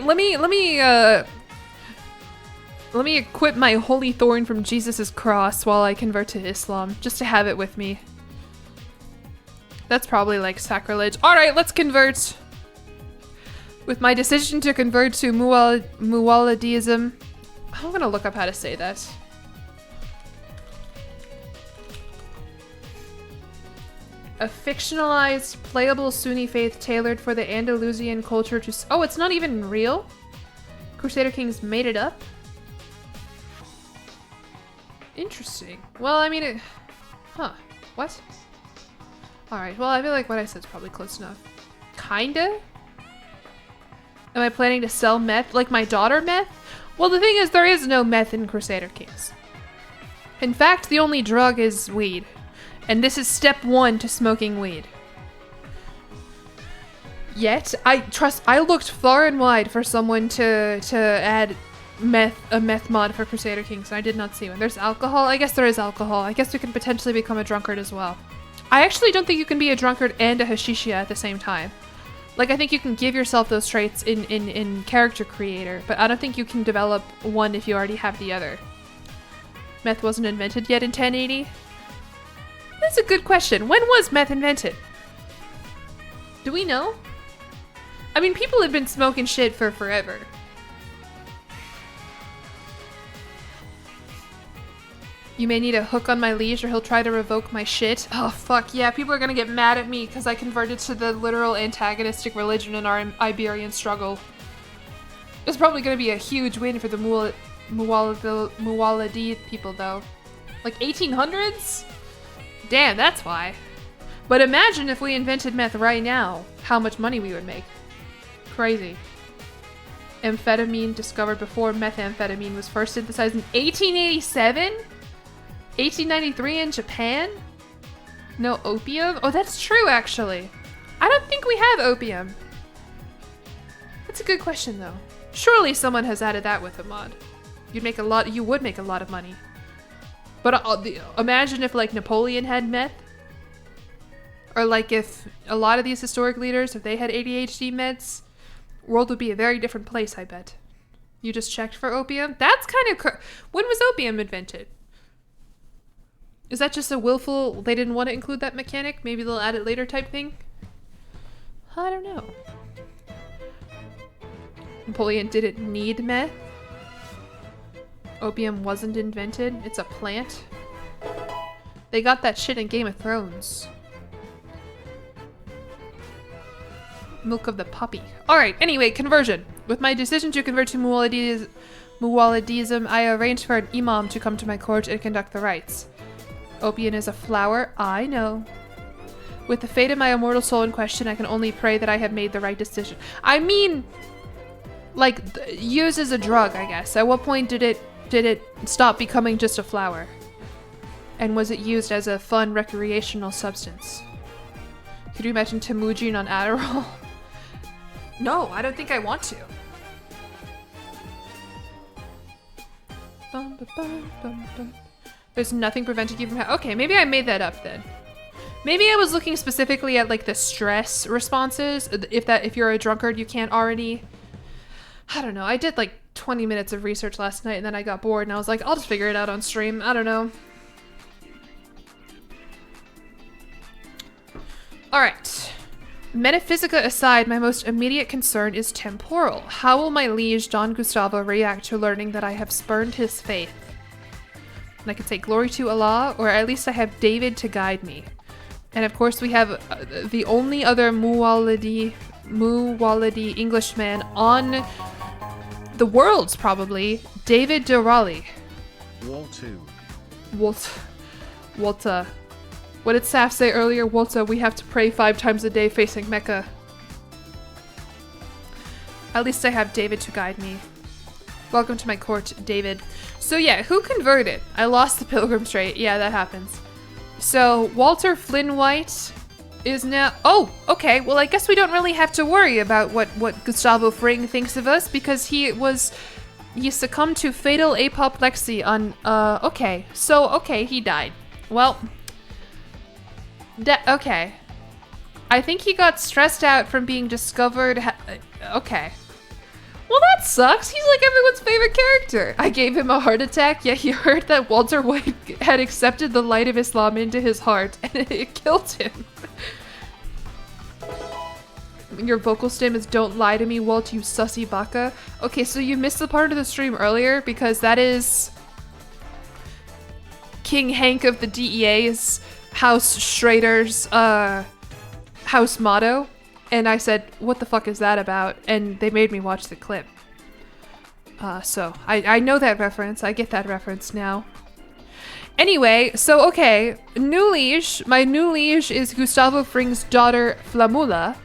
Speaker 1: equip my holy thorn from Jesus' cross while I convert to Islam, just to have it with me. That's probably like sacrilege. Alright, let's convert. With my decision to convert to Muwalidism. I'm gonna look up how to say that. A fictionalized, playable Sunni faith tailored for the Andalusian culture to... Oh, it's not even real? Crusader Kings made it up? Interesting. Well, I mean, what? Alright, well, I feel like what I said is probably close enough. Kinda? Am I planning to sell meth? Like my daughter meth? Well, the thing is, there is no meth in Crusader Kings. In fact, the only drug is weed. And this is step 1 to smoking weed. yet. I looked far and wide for someone to add a meth mod for Crusader Kings, and I did not see one. There's alcohol. I guess there is alcohol. I guess we can potentially become a drunkard as well. I actually don't think you can be a drunkard and a hashishia at the same time. Like, I think you can give yourself those traits in Character Creator, but I don't think you can develop one if you already have the other. Meth wasn't invented yet in 1080? That's a good question. When was meth invented? Do we know? I mean, people have been smoking shit for forever. You may need a hook on my liege or he'll try to revoke my shit. Oh, fuck yeah. People are gonna get mad at me because I converted to the literal antagonistic religion in our Iberian struggle. It's probably gonna be a huge win for the Muwaladi people, though. Like 1800s? Damn, that's why. But imagine if we invented meth right now, how much money we would make. Crazy. Amphetamine discovered before methamphetamine was first synthesized in 1887? 1893 in Japan? No opium? Oh, that's true, actually. I don't think we have opium. That's a good question, though. Surely someone has added that with a mod. You would make a lot of money. But imagine if, like, Napoleon had meth. Or, like, if a lot of these historic leaders, if they had ADHD meds, world would be a very different place, I bet. You just checked for opium? That's kind of... When was opium invented? Is that just a willful, they didn't want to include that mechanic? Maybe they'll add it later type thing? I don't know. Napoleon didn't need meth. Opium wasn't invented. It's a plant. They got that shit in Game of Thrones. Milk of the puppy. Alright, anyway, conversion. With my decision to convert to Muwaladism, I arranged for an imam to come to my court and conduct the rites. Opium is a flower, I know. With the fate of my immortal soul in question, I can only pray that I have made the right decision. I mean, like, used as a drug, I guess. At what point did it stop becoming just a flower? And was it used as a fun recreational substance? Could you imagine Temujin on Adderall? No, I don't think I want to. Bum, ba, bum, bum, bum. There's nothing preventing you from okay, maybe I made that up then. Maybe I was looking specifically at like the stress responses. If you're a drunkard, you can't already... I don't know. I did like 20 minutes of research last night and then I got bored and I was like, I'll just figure it out on stream. I don't know. Alright. Metaphysica aside, my most immediate concern is temporal. How will my liege Don Gustavo react to learning that I have spurned his faith? And I could say glory to Allah, or at least I have David to guide me. And of course we have the only other Muwaladi Englishman on the world's probably, David de Raleigh. Walta. What did Saf say earlier? Walta, we have to pray 5 times a day facing Mecca. At least I have David to guide me. Welcome to my court, David. So yeah, who converted? I lost the pilgrim trait. Yeah, that happens. So Walter Flynn White is now... Oh, okay. Well, I guess we don't really have to worry about what Gustavo Fring thinks of us because he succumbed to fatal apoplexy on... Okay. So, okay, he died. Well... Okay. I think he got stressed out from being discovered... Okay. Well, that sucks. He's like everyone's favorite character. I gave him a heart attack, yet he heard that Walter White had accepted the light of Islam into his heart, and it killed him. Your vocal stim is "Don't lie to me, Walt, you sussy baka." Okay, so you missed the part of the stream earlier, because that is... King Hank of the DEA's House Schrader's, house motto. And I said, what the fuck is that about? And they made me watch the clip. So I know that reference. I get that reference now. Anyway, so okay. New liege. My new liege is Gustavo Fring's daughter, Flamula.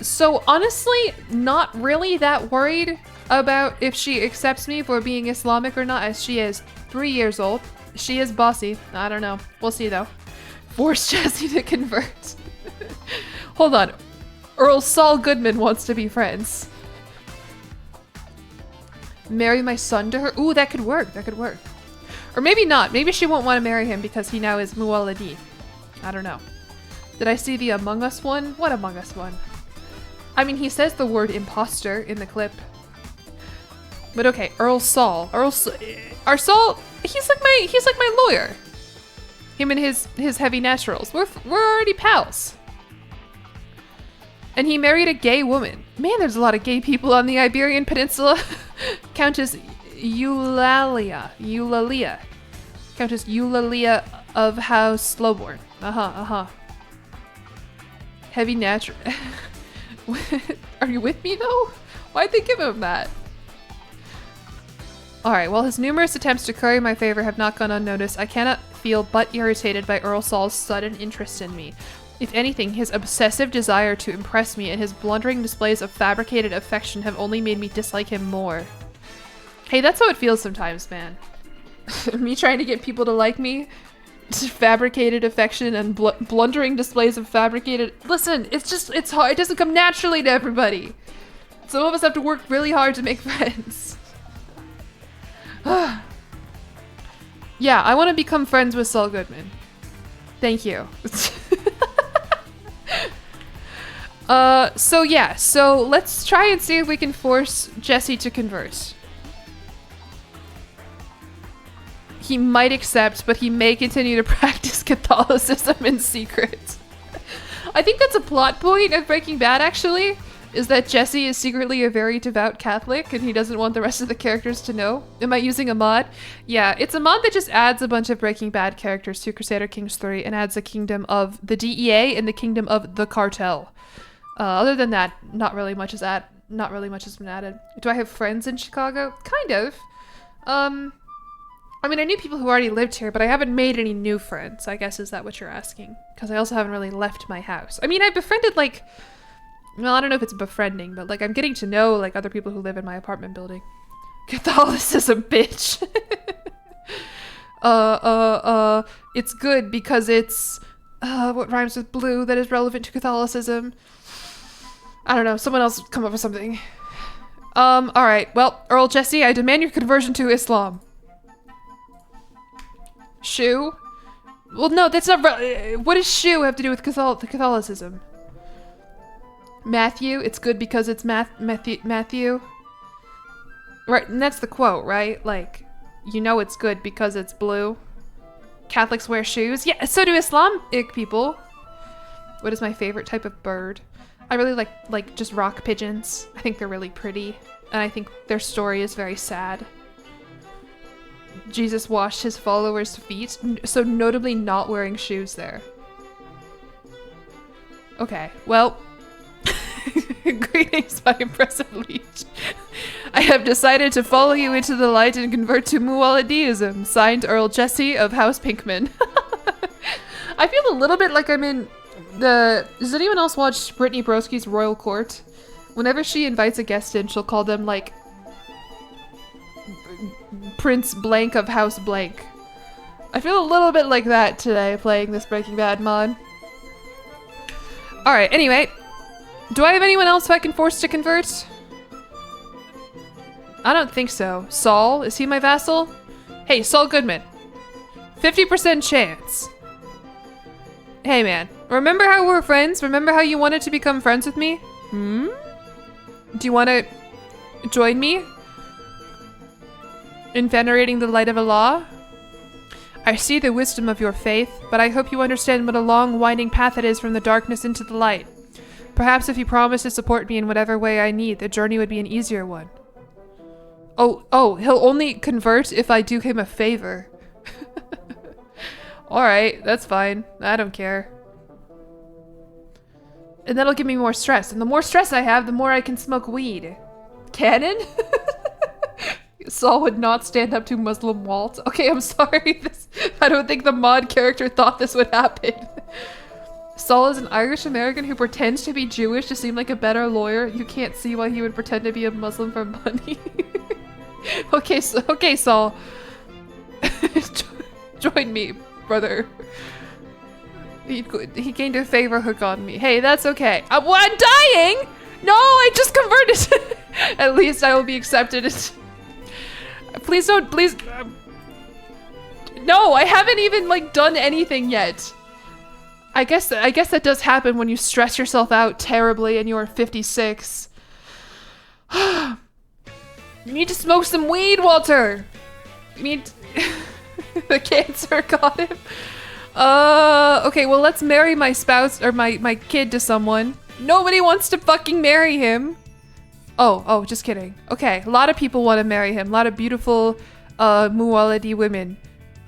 Speaker 1: So honestly, not really that worried about if she accepts me for being Islamic or not, as she is 3 years old. She is bossy. I don't know. We'll see though. Force Jesse to convert. Hold on. Earl Saul Goodman wants to be friends. Marry my son to her? Ooh, that could work. That could work. Or maybe not. Maybe she won't want to marry him because he now is Muwaladi. I don't know. Did I see the Among Us one? What Among Us one? I mean, he says the word imposter in the clip. But okay, Earl Saul. Our Saul, he's like my lawyer. Him and his heavy naturals. We're already pals. And he married a gay woman. Man, there's a lot of gay people on the Iberian Peninsula. Countess Eulalia. Countess Eulalia of House Slowborn. Heavy natural. Are you with me though? Why'd they give him that? Alright, while his numerous attempts to curry my favor have not gone unnoticed, I cannot feel but irritated by Earl Saul's sudden interest in me. If anything, his obsessive desire to impress me and his blundering displays of fabricated affection have only made me dislike him more. Hey, that's how it feels sometimes, man. Me trying to get people to like me. Fabricated affection and blundering displays of fabricated... Listen, it's hard. It doesn't come naturally to everybody. Some of us have to work really hard to make friends. Yeah, I want to become friends with Saul Goodman. Thank you. So let's try and see if we can force Jesse to convert. He might accept, but he may continue to practice Catholicism in secret. I think that's a plot point of Breaking Bad, actually, is that Jesse is secretly a very devout Catholic and he doesn't want the rest of the characters to know. Am I using a mod? Yeah, it's a mod that just adds a bunch of Breaking Bad characters to Crusader Kings 3 and adds the kingdom of the DEA and the kingdom of the Cartel. Other than that, not really much has been added. Do I have friends in Chicago? Kind of. I mean, I knew people who already lived here, but I haven't made any new friends, I guess. Is that what you're asking? Because I also haven't really left my house. I mean, I befriended, like... Well, I don't know if it's befriending, but, like, I'm getting to know, like, other people who live in my apartment building. Catholicism, bitch! It's good because it's... what rhymes with blue that is relevant to Catholicism? I don't know. Someone else come up with something. Alright. Well, Earl Jesse, I demand your conversion to Islam. Shoe? Well, no, that's not... What does shoe have to do with Catholicism? Matthew? It's good because it's Matthew? Right, and that's the quote, right? Like, you know it's good because it's blue. Catholics wear shoes? Yeah, so do Islamic people. What is my favorite type of bird? I really like just rock pigeons. I think they're really pretty. And I think their story is very sad. Jesus washed his followers' feet, so notably not wearing shoes there. Okay, well... Greetings, my impressive liege. I have decided to follow you into the light and convert to Muwaladiism. Signed, Earl Jesse of House Pinkman. I feel a little bit like I'm in the... Does anyone else watch Brittany Broski's Royal Court? Whenever she invites a guest in, she'll call them, like... Prince Blank of House Blank. I feel a little bit like that today, playing this Breaking Bad mod. Alright, anyway... Do I have anyone else who I can force to convert? I don't think so. Saul? Is he my vassal? Hey, Saul Goodman. 50% chance. Hey, man. Remember how we were friends? Remember how you wanted to become friends with me? Hmm? Do you want to join me in venerating the light of Allah? I see the wisdom of your faith, but I hope you understand what a long, winding path it is from the darkness into the light. Perhaps if you promise to support me in whatever way I need, the journey would be an easier one. Oh, he'll only convert if I do him a favor. Alright, that's fine. I don't care. And that'll give me more stress. And the more stress I have, the more I can smoke weed. Canon? Saul would not stand up to Muslim Walt. Okay, I'm sorry. I don't think the mod character thought this would happen. Saul is an Irish American who pretends to be Jewish to seem like a better lawyer. You can't see why he would pretend to be a Muslim for money. Okay, Saul. Join me, brother. He gained a favor hook on me. Hey, that's okay. I'm dying! No, I just converted. At least I will be accepted. Please don't, please. No, I haven't even like done anything yet. I guess that does happen when you stress yourself out terribly and you're 56. You need to smoke some weed, Walter. You need the cancer got him. Okay, well, let's marry my spouse or my kid to someone. Nobody wants to fucking marry him. Oh, just kidding. Okay, a lot of people want to marry him. A lot of beautiful, muwaladi women.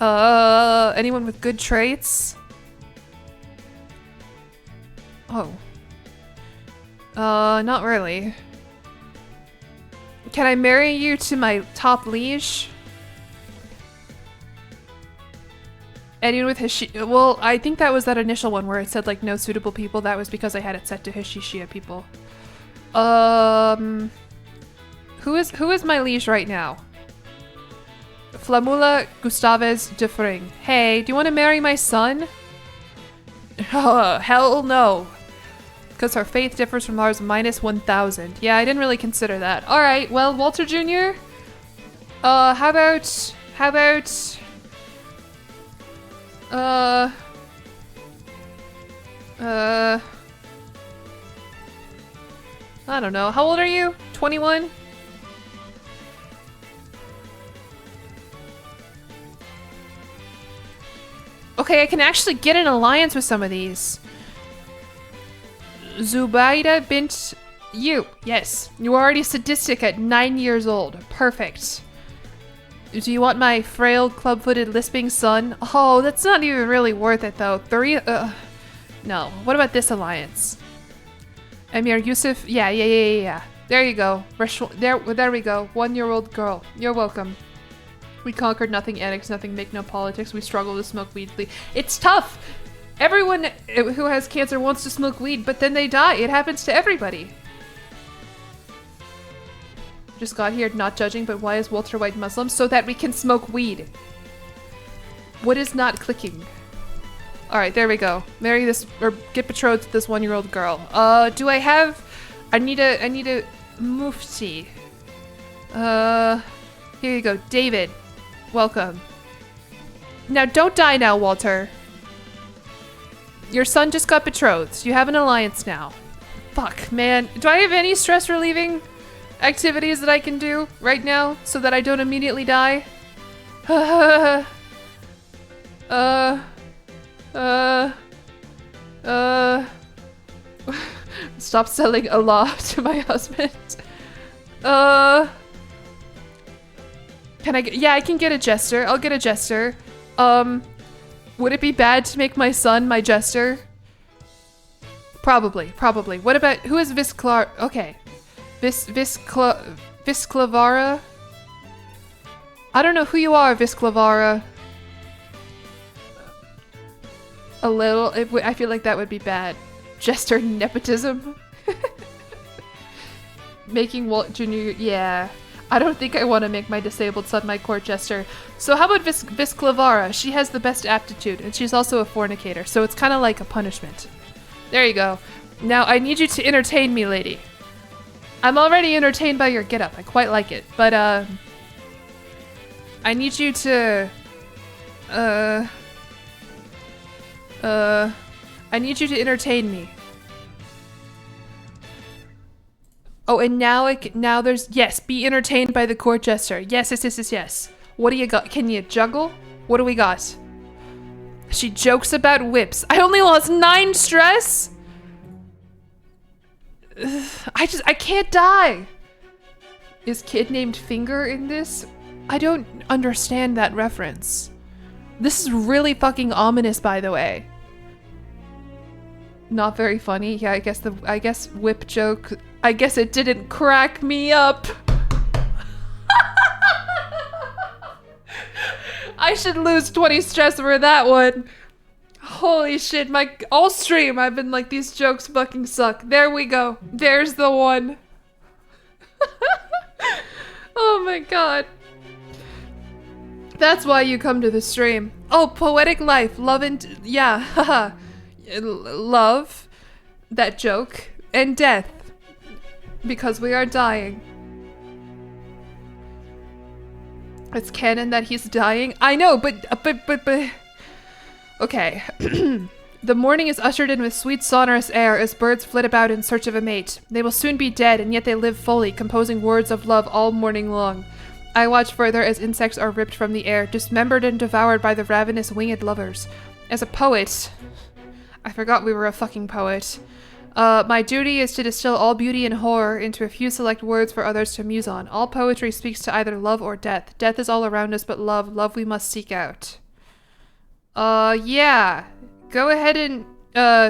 Speaker 1: Anyone with good traits? Oh. Not really. Can I marry you to my top liege? Anyone with Hishi- well, I think that was that initial one where it said like no suitable people. That was because I had it set to Hishishia people. Who is my liege right now? Flamula Gustavez de Fring. Hey, do you want to marry my son? Hell no. Because our faith differs from ours minus 1,000. Yeah, I didn't really consider that. Alright, well, Walter Jr. How about... I don't know. How old are you? 21? Okay, I can actually get an alliance with some of these. Zubaida bint you. Yes. You are already sadistic at 9 years old. Perfect. Do you want my frail, club-footed, lisping son? Oh, that's not even really worth it, though. No. What about this alliance? Emir Yusuf? Yeah. There you go. There we go. 1-year-old girl. You're welcome. We conquered nothing annex, nothing make no politics. We struggle to smoke weed. It's tough! Everyone who has cancer wants to smoke weed, but then they die. It happens to everybody. Just got here, not judging, but why is Walter White Muslim? So that we can smoke weed. What is not clicking? Alright, there we go. Marry this, or get betrothed to this 1-year-old girl. Do I have... I need a mufti. Here you go, David. Welcome. Now, don't die now, Walter. Your son just got betrothed. You have an alliance now. Fuck, man. Do I have any stress relieving activities that I can do right now so that I don't immediately die? Stop selling Allah to my husband. Can I get, yeah, I can get a jester. I'll get a jester. Would it be bad to make my son my jester? Probably. What about, who is Visclar? Okay. Visclavara? I don't know who you are, Visclavara. A little, I feel like that would be bad. Jester nepotism? Making Walt Jr., yeah. I don't think I want to make my disabled son my court jester. So how about Visclavara? She has the best aptitude, and she's also a fornicator, so it's kind of like a punishment. There you go. Now, I need you to entertain me, lady. I'm already entertained by your getup. I quite like it, but, I need you to, I need you to entertain me. Oh, and now there's, yes, be entertained by the court jester. Yes. What do you got? Can you juggle? What do we got? She jokes about whips. I only lost 9 stress? I can't die. Is kid named Finger in this? I don't understand that reference. This is really fucking ominous, by the way. Not very funny. Yeah, I guess whip joke. I guess it didn't crack me up. I should lose 20 stress for that one. Holy shit, all stream I've been like, these jokes fucking suck. There we go. There's the one. Oh my god. That's why you come to the stream. Oh, poetic life, love and... yeah, haha. love, that joke, and death. Because we are dying. It's canon that he's dying. I know, but. Okay. The morning is ushered in with sweet sonorous air as birds flit about in search of a mate. They will soon be dead, and yet they live fully, composing words of love all morning long. I watch further as insects are ripped from the air, dismembered and devoured by the ravenous winged lovers. As a poet... I forgot we were a fucking poet. My duty is to distill all beauty and horror into a few select words for others to muse on. All poetry speaks to either love or death. Death is all around us, but love we must seek out. Yeah. Go ahead and,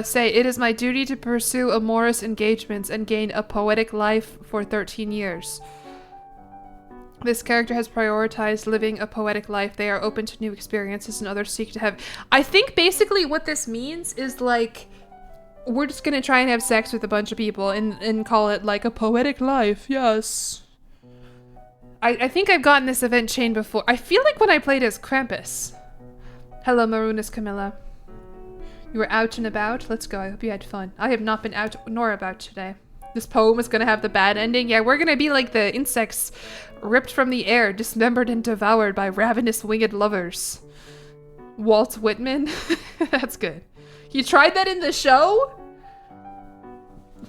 Speaker 1: say, it is my duty to pursue amorous engagements and gain a poetic life for 13 years. This character has prioritized living a poetic life. They are open to new experiences and others seek to have... I think basically what this means is, like, we're just gonna try and have sex with a bunch of people and call it, like, a poetic life. Yes. I think I've gotten this event chain before. I feel like when I played as Krampus. Hello, Maroonus Camilla. You were out and about? Let's go. I hope you had fun. I have not been out nor about today. This poem is gonna have the bad ending. Yeah, we're gonna be like the insects ripped from the air, dismembered and devoured by ravenous winged lovers. Walt Whitman? That's good. You tried that in the show?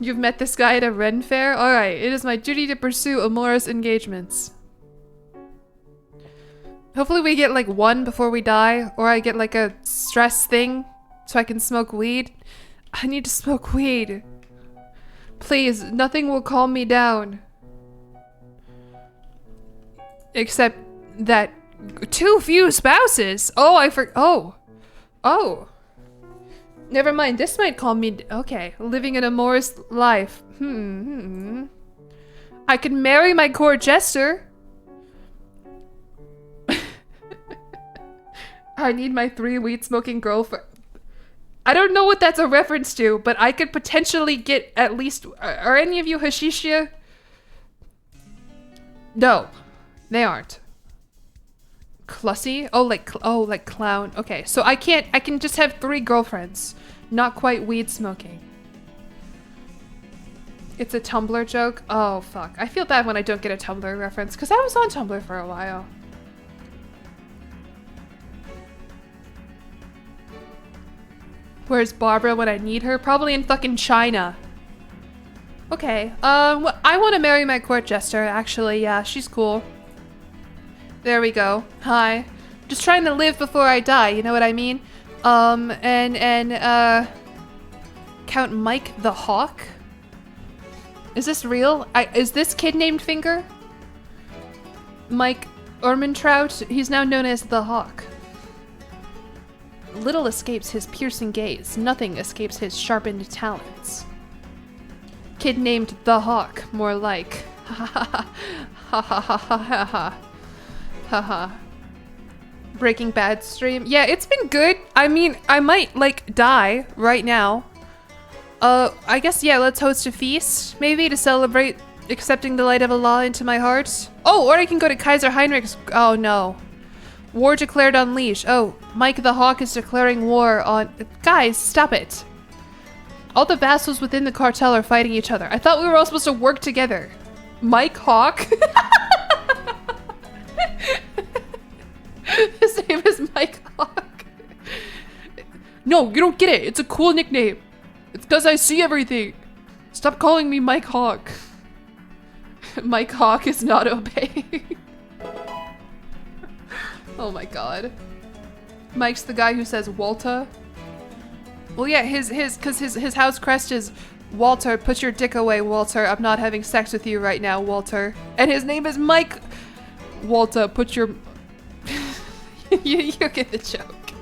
Speaker 1: You've met this guy at a Ren fair? Alright, it is my duty to pursue amorous engagements. Hopefully we get like one before we die, or I get like a stress thing so I can smoke weed. I need to smoke weed. Please, nothing will calm me down. Except that too few spouses. Oh. Never mind, this might calm me. Okay, living an amorous life. I could marry my court jester. I need my 3 weed-smoking girlfriend. I don't know what that's a reference to, but I could potentially get at least... Are any of you Hashishia? No, they aren't. Clussy? Oh, like clown. Okay, so I can just have 3 girlfriends. Not quite weed-smoking. It's a Tumblr joke? Oh, fuck. I feel bad when I don't get a Tumblr reference, because I was on Tumblr for a while. Where's Barbara when I need her? Probably in fucking China. Okay, I want to marry my court jester, actually. Yeah, she's cool. There we go. Hi. Just trying to live before I die, you know what I mean? Count Mike the Hawk? Is this real? Is this kid named Finger? Mike Ermintrout? He's now known as the Hawk. Little escapes his piercing gaze. Nothing escapes his sharpened talons. Kid named the Hawk, more like. Ha ha ha ha ha ha ha ha ha ha. Breaking Bad stream. Yeah, it's been good. I mean, I might like die right now. I guess yeah. Let's host a feast, maybe to celebrate accepting the light of Allah into my heart. Oh, or I can go to Kaiser Heinrich's. Oh no. War declared on leash. Oh, Mike the Hawk is declaring war on... Guys, stop it. All the vassals within the cartel are fighting each other. I thought we were all supposed to work together. Mike Hawk? His name is Mike Hawk. No, you don't get it. It's a cool nickname. It's because I see everything. Stop calling me Mike Hawk. Mike Hawk is not obeying. Oh my god. Mike's the guy who says Walter. Well yeah, his house crest is Walter, put your dick away, Walter. I'm not having sex with you right now, Walter. And his name is Mike. Walter, put your... you get the joke.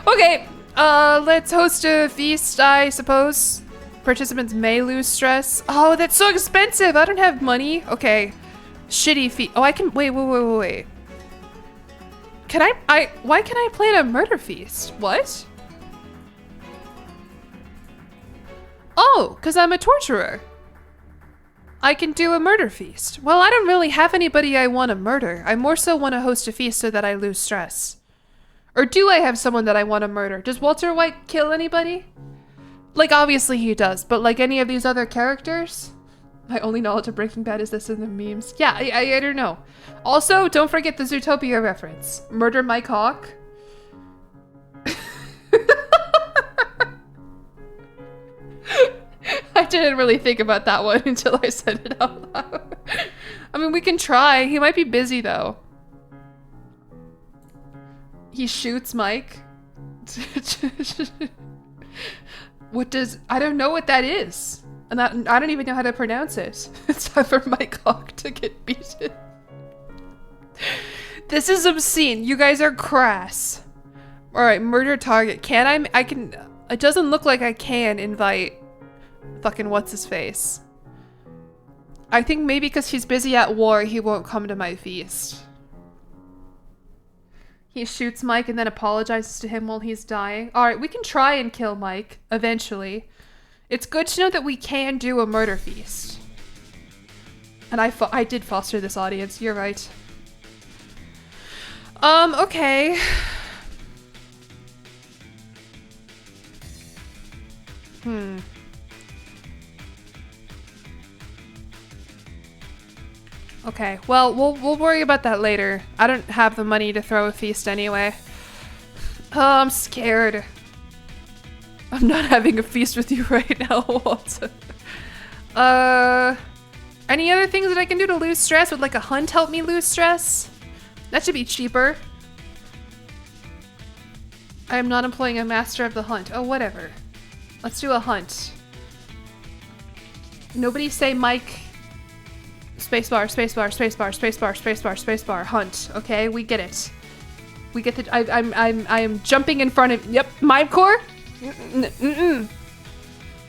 Speaker 1: Okay, let's host a feast, I suppose. Participants may lose stress. Oh, that's so expensive. I don't have money. Okay. Shitty feast. Oh, I can... Wait. Can why can I plan a murder feast? What? Oh, because I'm a torturer. I can do a murder feast. Well, I don't really have anybody I want to murder. I more so want to host a feast so that I lose stress. Or do I have someone that I want to murder? Does Walter White kill anybody? Like, obviously he does, but like any of these other characters? My only knowledge of Breaking Bad is this in the memes. Yeah, I don't know. Also, don't forget the Zootopia reference. Murder Mike Hawk. I didn't really think about that one until I said it out loud. I mean, we can try. He might be busy, though. He shoots Mike. What does... I don't know what that is. And I don't even know how to pronounce it. It's time for Mike Hawk to get beaten. This is obscene. You guys are crass. Alright, murder target. I can... It doesn't look like I can invite... Fucking what's-his-face. I think maybe because he's busy at war, he won't come to my feast. He shoots Mike and then apologizes to him while he's dying. Alright, we can try and kill Mike, eventually. It's good to know that we can do a murder feast. And I did foster this audience, you're right. Okay. Okay, well, we'll worry about that later. I don't have the money to throw a feast anyway. Oh, I'm scared. I'm not having a feast with you right now, Walter. Any other things that I can do to lose stress? Would like a hunt help me lose stress? That should be cheaper. I am not employing a master of the hunt. Oh, whatever. Let's do a hunt. Nobody say Mike... Spacebar, spacebar, spacebar, spacebar, spacebar, spacebar, hunt. Okay, we get it. We get the. I am jumping in front of. Yep, mime core.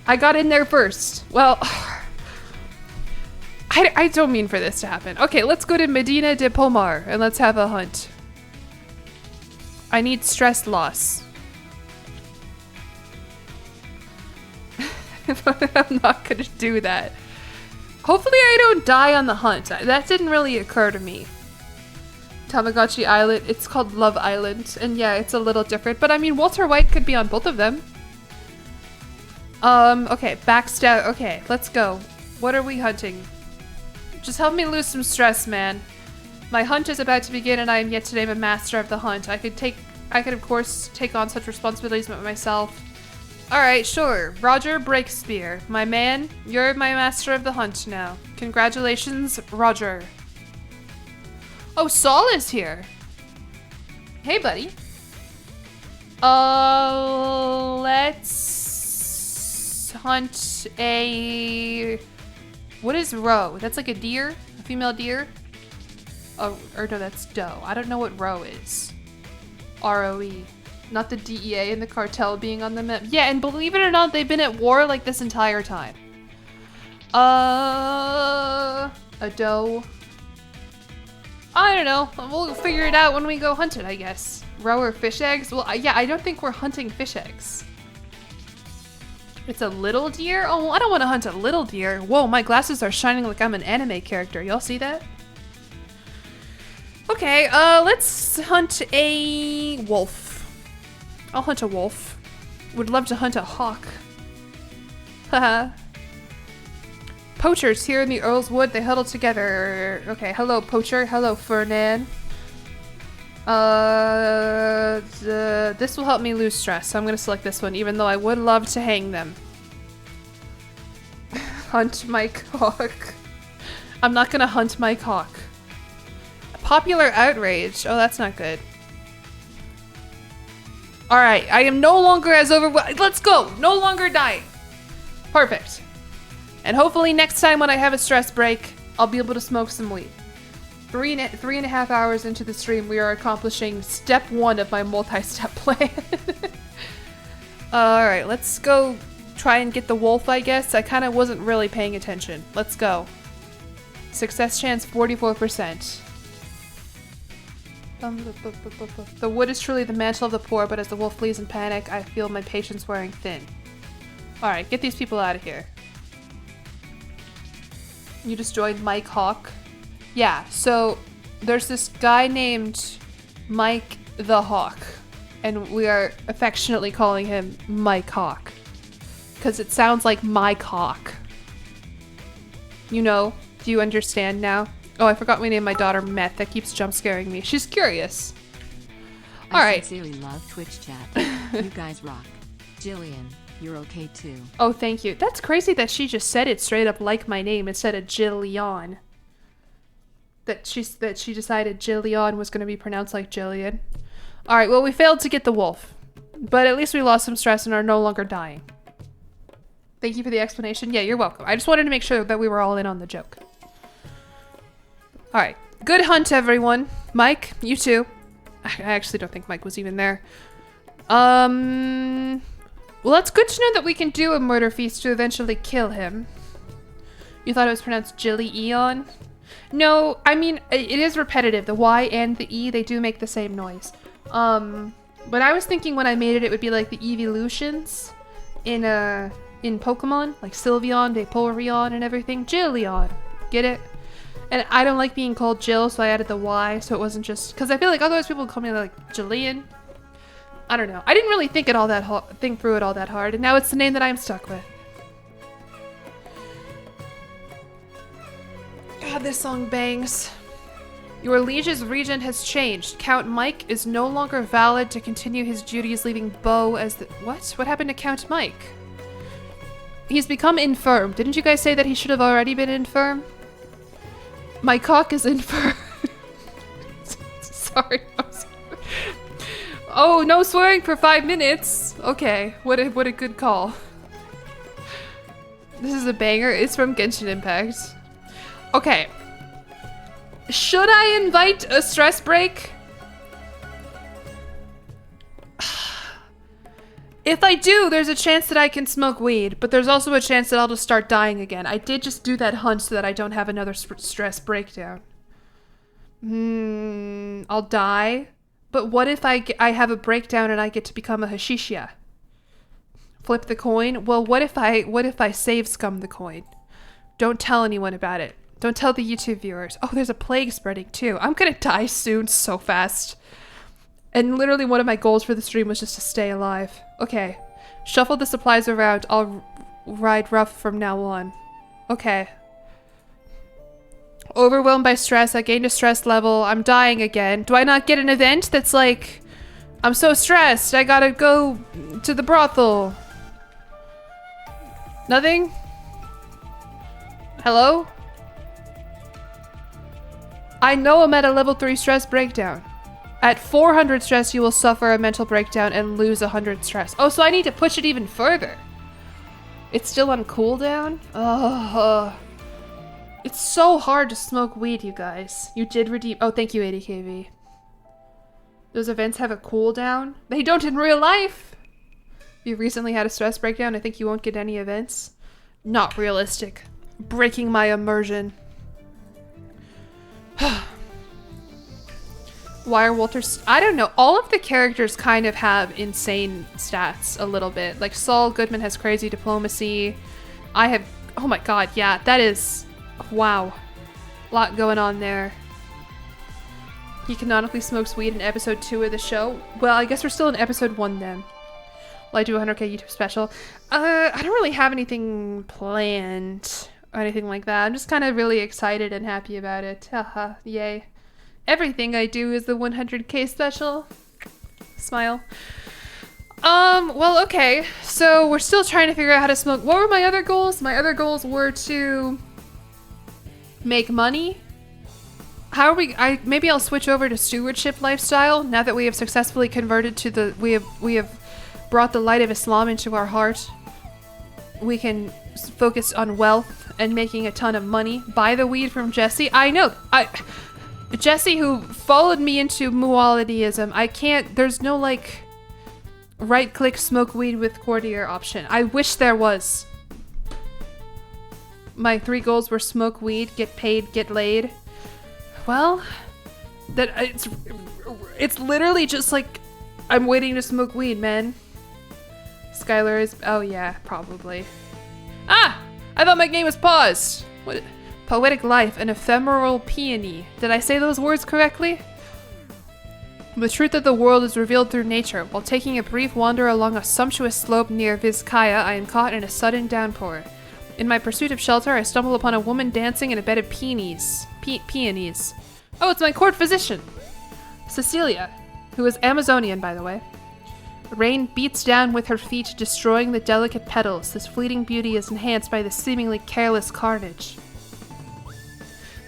Speaker 1: I got in there first. Well, I don't mean for this to happen. Okay, let's go to Medina de Pomar and let's have a hunt. I need stress loss. I'm not gonna do that. Hopefully I don't die on the hunt. That didn't really occur to me. Tamagotchi Island. It's called Love Island. And yeah, it's a little different. But I mean, Walter White could be on both of them. Okay. Backstab. Okay, let's go. What are we hunting? Just help me lose some stress, man. My hunt is about to begin and I am yet to name a master of the hunt. I could of course take on such responsibilities by myself. Alright, sure. Roger Breakspear. My man, you're my master of the hunt now. Congratulations, Roger. Oh, Saul is here. Hey, buddy. Let's hunt a... What is roe? That's like a deer? A female deer? Oh, or no, that's doe. I don't know what roe is. R-O-E. Not the DEA and the cartel being on the map. Yeah, and believe it or not, they've been at war like this entire time. A doe. I don't know. We'll figure it out when we go hunt it, I guess. Roe or fish eggs? Well, yeah, I don't think we're hunting fish eggs. It's a little deer? Oh, I don't want to hunt a little deer. Whoa, my glasses are shining like I'm an anime character. Y'all see that? Okay, let's hunt a wolf. I'll hunt a wolf. Would love to hunt a hawk. Haha. Poachers here in the Earl's Wood, they huddle together. Okay, hello poacher, hello Fernan. This will help me lose stress, so I'm gonna select this one, even though I would love to hang them. Hunt Mike Hawk. I'm not gonna hunt Mike Hawk. Popular outrage. Oh, that's not good. Alright, I am no longer as overwhelmed. Let's go! No longer dying. Perfect. And hopefully next time when I have a stress break, I'll be able to smoke some weed. 3.5 hours into the stream, we are accomplishing step 1 of my multi-step plan. Alright, let's go try and get the wolf, I guess. I kind of wasn't really paying attention. Let's go. Success chance 44%. The wood is truly the mantle of the poor, but as the wolf flees in panic, I feel my patience wearing thin. Alright, get these people out of here. You just joined Mike Hawk. Yeah, so there's this guy named Mike the Hawk. and we are affectionately calling him my cock. Because it sounds like my cock. You know? Do you understand now? Oh, I forgot we named my daughter Meth. That keeps jump scaring me. She's curious. All right.
Speaker 3: I sincerely love Twitch chat. You guys rock. Jillian, you're okay too.
Speaker 1: Oh, thank you. That's crazy that she just said it straight up like my name instead of Jillyeon. That she decided Jillyeon was going to be pronounced like Jillian. All right, well, we failed to get the wolf. But at least we lost some stress and are no longer dying. Thank you for the explanation. Yeah, you're welcome. I just wanted to make sure that we were all in on the joke. All right. Good hunt, everyone. Mike, you too. I actually don't think Mike was even there. Well, it's good to know that we can do a murder feast to eventually kill him. You thought it was pronounced jillyeon? No, I mean, it is repetitive. The Y and the E, they do make the same noise. But I was thinking when I made it, it would be like the evolutions in Pokemon, like Sylveon, Vaporeon, and everything. Jillion. Get it? And I don't like being called Jill, so I added the Y, so it wasn't just... Because I feel like otherwise people would call me like Jillian. I don't know. I didn't really think through it all that hard, and now it's the name that I'm stuck with. God, this song bangs. Your liege's regent has changed. Count Mike is no longer valid to continue his duties, leaving Beau as the... What? What happened to Count Mike? He's become infirm. Didn't you guys say that he should have already been infirm? My cock is infirm. Sorry. Oh, no swearing for 5 minutes. Okay, what a good call. This is a banger. It's from Genshin Impact. Okay. Should I invite a stress break? If I do, there's a chance that I can smoke weed, but there's also a chance that I'll just start dying again. I did just do that hunt so that I don't have another stress breakdown. I'll die. But what if I have a breakdown and I get to become a Hashishia? Flip the coin? Well, what if I save scum the coin? Don't tell anyone about it. Don't tell the YouTube viewers. Oh, there's a plague spreading too. I'm gonna die soon so fast. And literally one of my goals for the stream was just to stay alive. Okay. Shuffle the supplies around. I'll ride rough from now on. Okay. Overwhelmed by stress. I gained a stress level. I'm dying again. Do I not get an event that's like, I'm so stressed. I gotta go to the brothel. Nothing? Hello? I know I'm at a level 3 stress breakdown. At 400 stress, you will suffer a mental breakdown and lose 100 stress. Oh, so I need to push it even further. It's still on cooldown? Oh. It's so hard to smoke weed, you guys. You did redeem... Oh, thank you, 80kV. Those events have a cooldown? They don't in real life! If you recently had a stress breakdown, I think you won't get any events. Not realistic. Breaking my immersion. Why are Walter's... I don't know. All of the characters kind of have insane stats a little bit. Like Saul Goodman has crazy diplomacy. I have... Oh my god, yeah. That is... Wow. A lot going on there. He canonically smokes weed in episode 2 of the show. Well, I guess we're still in episode 1 then. Will I do a 100k YouTube special? I don't really have anything planned or anything like that. I'm just kind of really excited and happy about it. Haha, yay. Everything I do is the 100k special. Smile. Well, okay. So we're still trying to figure out how to smoke. What were my other goals? My other goals were to make money. How are we... maybe I'll switch over to stewardship lifestyle now that we have successfully converted to the... We have brought the light of Islam into our heart. We can focus on wealth and making a ton of money. Buy the weed from Jesse. I know. Jesse, who followed me into Mualideism, I can't... There's no, like, right-click smoke weed with courtier option. I wish there was. My 3 goals were smoke weed, get paid, get laid. Well, that it's literally just like, I'm waiting to smoke weed, man. Skylar is... Oh, yeah, probably. Ah! I thought my game was paused. What... Poetic life, an ephemeral peony. Did I say those words correctly? The truth of the world is revealed through nature. While taking a brief wander along a sumptuous slope near Vizcaya, I am caught in a sudden downpour. In my pursuit of shelter, I stumble upon a woman dancing in a bed of peonies. Peonies. Oh, it's my court physician! Cecilia, who is Amazonian, by the way. Rain beats down with her feet, destroying the delicate petals. This fleeting beauty is enhanced by the seemingly careless carnage.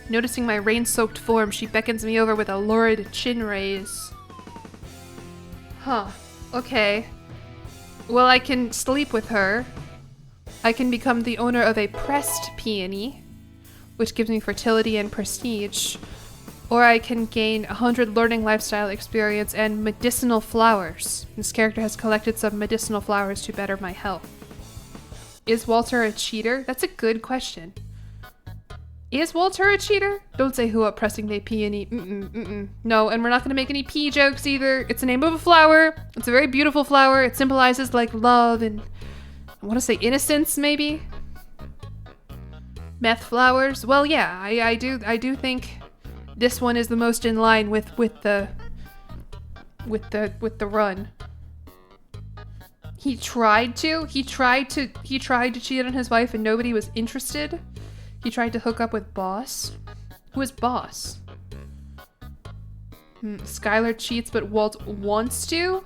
Speaker 1: Noticing my rain-soaked form, she beckons me over with a lurid chin raise. Huh. Okay. Well, I can sleep with her. I can become the owner of a pressed peony, which gives me fertility and prestige. Or I can gain 100 learning lifestyle experience and medicinal flowers. This character has collected some medicinal flowers to better my health. Is Walter a cheater? That's a good question. Is Walter a cheater? Don't say who up pressing they peony. No, and we're not gonna make any pea jokes either. It's the name of a flower. It's a very beautiful flower. It symbolizes like love and I want to say innocence, maybe. Meth flowers. Well, yeah, I do think this one is the most in line with the run. He tried to cheat on his wife and nobody was interested. He tried to hook up with Boss. Who is Boss? Skylar cheats, but Walt wants to?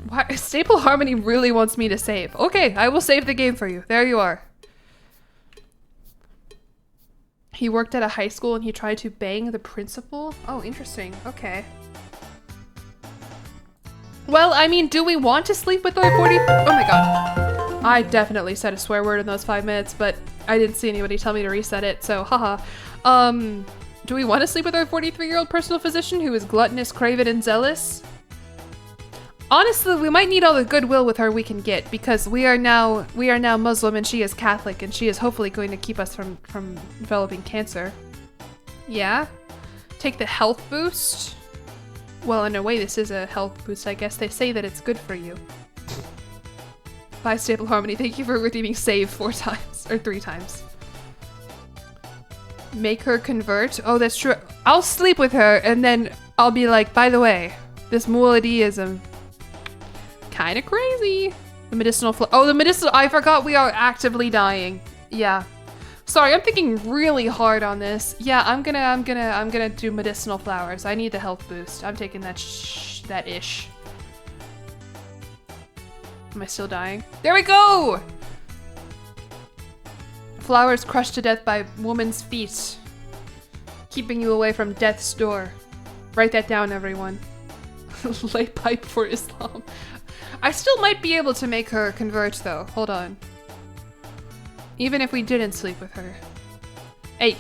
Speaker 1: Why? Staple Harmony really wants me to save. Okay, I will save the game for you. There you are. He worked at a high school and he tried to bang the principal? Oh, interesting. Okay. Well, I mean, do we want to sleep with our 40? Oh my god. I definitely said a swear word in those 5 minutes, but I didn't see anybody tell me to reset it, so haha. Do we want to sleep with our 43-year-old personal physician who is gluttonous, craven, and zealous? Honestly, we might need all the goodwill with her we can get because we are now Muslim and she is Catholic and she is hopefully going to keep us from developing cancer. Yeah? Take the health boost? Well, in a way, this is a health boost, I guess. They say that it's good for you. Bye, Staple Harmony. Thank you for redeeming save 4 times. Or 3 times. Make her convert? Oh, that's true. I'll sleep with her, and then I'll be like, by the way, this Muad'Diyism kind of crazy. The medicinal oh, the medicinal- I forgot we are actively dying. Yeah. Sorry, I'm thinking really hard on this. Yeah, I'm gonna do medicinal flowers. I need the health boost. I'm taking that that ish. Am I still dying? There we go! Flowers crushed to death by woman's feet. Keeping you away from death's door. Write that down, everyone. Lay pipe for Islam. I still might be able to make her convert, though. Hold on. Even if we didn't sleep with her. Hey.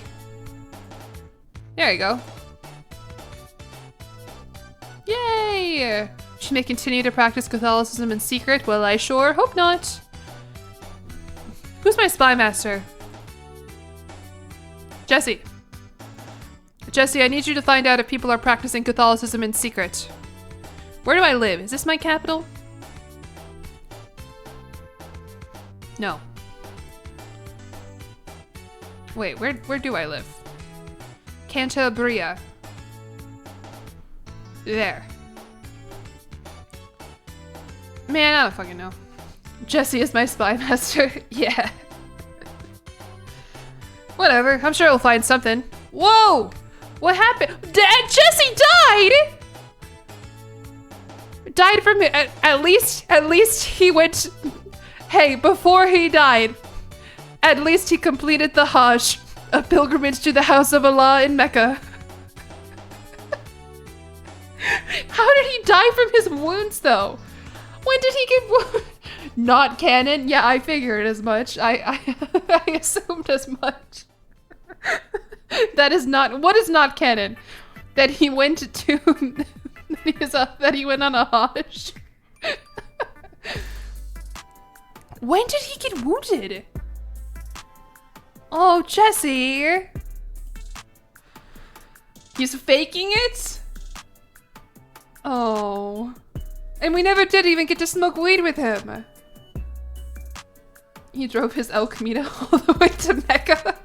Speaker 1: There you go. Yay! She may continue to practice Catholicism in secret. Well, I sure hope not. Who's my spy master? Jesse. Jesse, I need you to find out if people are practicing Catholicism in secret. Where do I live? Is this my capital? No. Wait, where do I live? Cantabria. There. Man, I don't fucking know. Jesse is my spy master. Yeah. Whatever. I'm sure we'll find something. Whoa! What happened? Jesse died! Died from at least he went. Hey, before he died, at least he completed the Hajj, a pilgrimage to the house of Allah in Mecca. How did he die from his wounds, though? When did he get wounded? Not canon. Yeah, I figured as much. I assumed as much. That is not. What is not canon? That he went to. That he went on a Hajj. When did he get wounded? Oh, Jesse. He's faking it? Oh. And we never did even get to smoke weed with him. He drove his El Camino all the way to Mecca.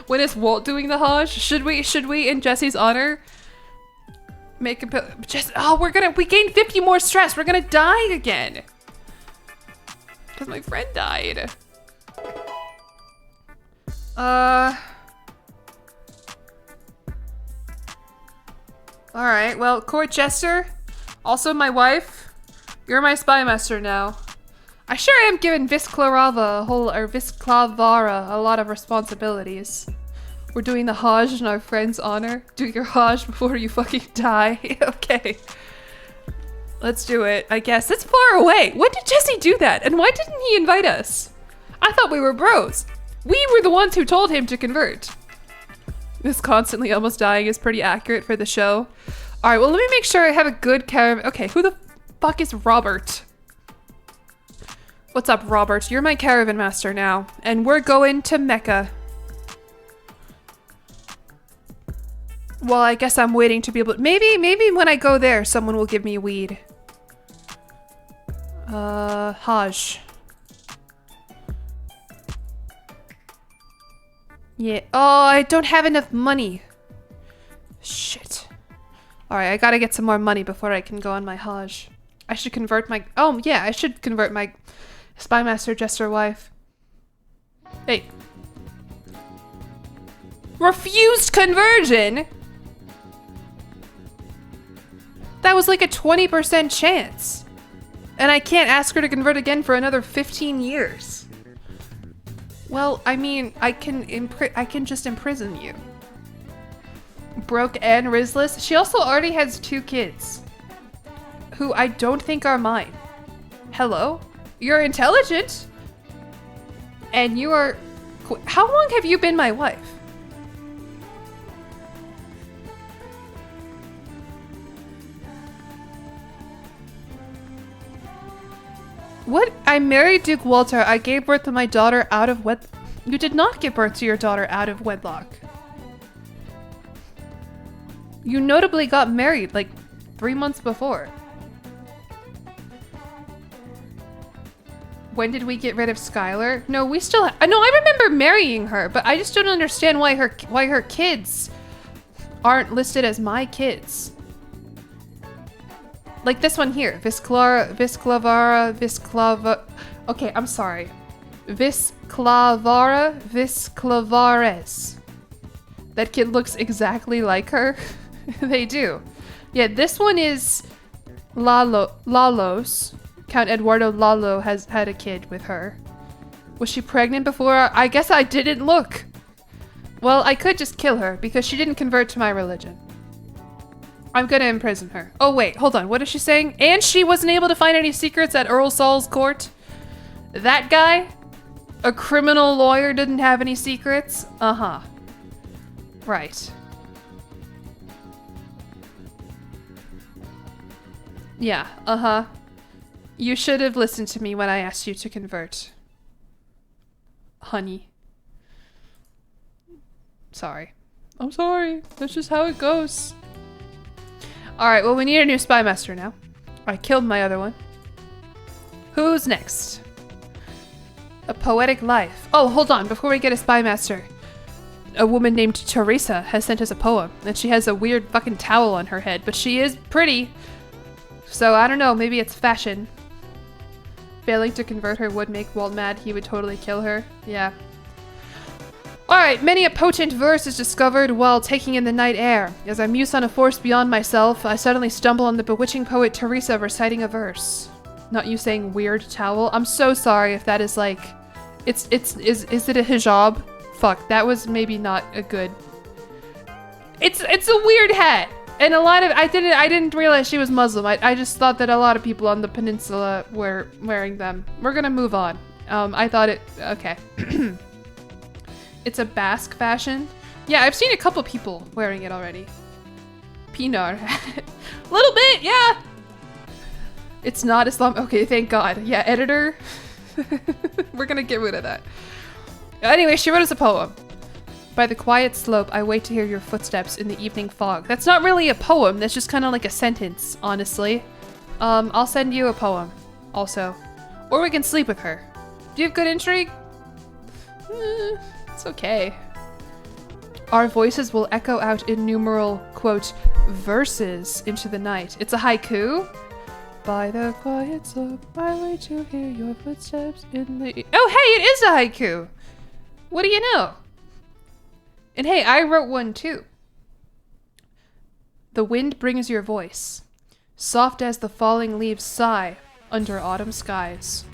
Speaker 1: When is Walt doing the Hajj? Should we, in Jesse's honor, make a we gained 50 more stress. We're gonna die again. Because my friend died. Alright, well, Court Jester, also my wife, you're my spy master now. I sure am giving Visclavara a lot of responsibilities. We're doing the Hajj in our friend's honor. Do your Hajj before you fucking die. Okay. Let's do it, I guess. It's far away. When did Jesse do that? And why didn't he invite us? I thought we were bros. We were the ones who told him to convert. This constantly almost dying is pretty accurate for the show. Alright, well let me make sure I have a good caravan. Okay, who the fuck is Robert? What's up, Robert? You're my caravan master now. And we're going to Mecca. Well, I guess I'm waiting to be able to- maybe when I go there, someone will give me weed. Hajj. Yeah. Oh, I don't have enough money. Shit. Alright, I gotta get some more money before I can go on my Hajj. I should convert my- oh, yeah, I should convert my Spy Master Jester wife. Hey. Refused conversion? That was like a 20% chance. And I can't ask her to convert again for another 15 years. Well, I mean, I can just imprison you. Broke and Rizless. She also already has 2 kids. Who I don't think are mine. Hello? You're intelligent. And you are... How long have you been my wife? What? I married Duke Walter. I gave birth to my daughter out of wed... You did not give birth to your daughter out of wedlock. You notably got married like 3 months before. When did we get rid of Skylar? No, we still... No, I remember marrying her, but I just don't understand why her kids aren't listed as my kids. Like this one here. Okay, I'm sorry. Visclavares. That kid looks exactly like her. They do. Yeah, this one is Lalos. Count Eduardo Lalo has had a kid with her. Was she pregnant before? I guess I didn't look. Well, I could just kill her because she didn't convert to my religion. I'm gonna imprison her. Oh wait, hold on, what is she saying? And she wasn't able to find any secrets at Earl Saul's court? That guy? A criminal lawyer didn't have any secrets? Uh-huh. Right. Yeah, uh-huh. You should have listened to me when I asked you to convert. Honey. Sorry. I'm sorry. That's just how it goes. Alright, well we need a new spy master now. I killed my other one. Who's next? A poetic life. Oh, hold on, before we get a spy master. A woman named Teresa has sent us a poem, and she has a weird fucking towel on her head, but she is pretty. So I don't know, maybe it's fashion. Failing to convert her would make Walt mad. He would totally kill her. Yeah. Alright, many a potent verse is discovered while taking in the night air. As I muse on a force beyond myself, I suddenly stumble on the bewitching poet Teresa reciting a verse. Not you saying weird towel. I'm so sorry if that is like... Is it a hijab? Fuck, that was maybe not a good... It's a weird hat! And a lot of... I didn't realize she was Muslim. I just thought that a lot of people on the peninsula were wearing them. We're gonna move on. I thought it... Okay. It's a Basque fashion. Yeah, I've seen a couple people wearing it already. Pinar hat. Little bit, yeah! It's not Islam. Okay, thank God. Yeah, editor. We're gonna get rid of that. Anyway, she wrote us a poem. By the quiet slope, I wait to hear your footsteps in the evening fog. That's not really a poem. That's just kind of like a sentence, honestly. I'll send you a poem, also. Or we can sleep with her. Do you have good intrigue? It's okay. Our voices will echo out innumerable, quote, verses into the night. It's a haiku. By the quiet slope, I wait to hear your footsteps in the... Oh, hey, it is a haiku! What do you know? And hey, I wrote one too. The wind brings your voice, soft as the falling leaves sigh under autumn skies.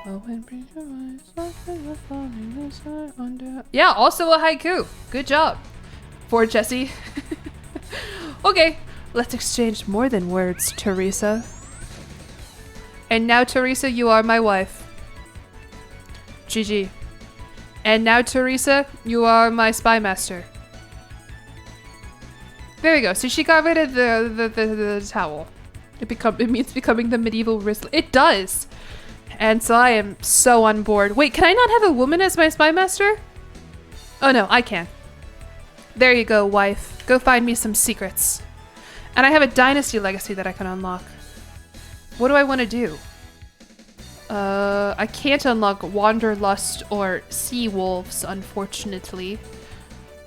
Speaker 1: The wind brings your voice, soft as the falling leaves sigh under... Yeah, also a haiku. Good job. For Jesse. Okay, let's exchange more than words, Teresa. And now, Teresa, you are my wife. GG. And now, Teresa, you are my spy master. There we go. So she got rid of the towel. It means becoming the medieval wristlet. It does. And so I am so on board. Wait, can I not have a woman as my spy master? Oh no, I can. There you go, wife. Go find me some secrets. And I have a dynasty legacy that I can unlock. What do I want to do? I can't unlock Wanderlust or Sea Wolves, unfortunately.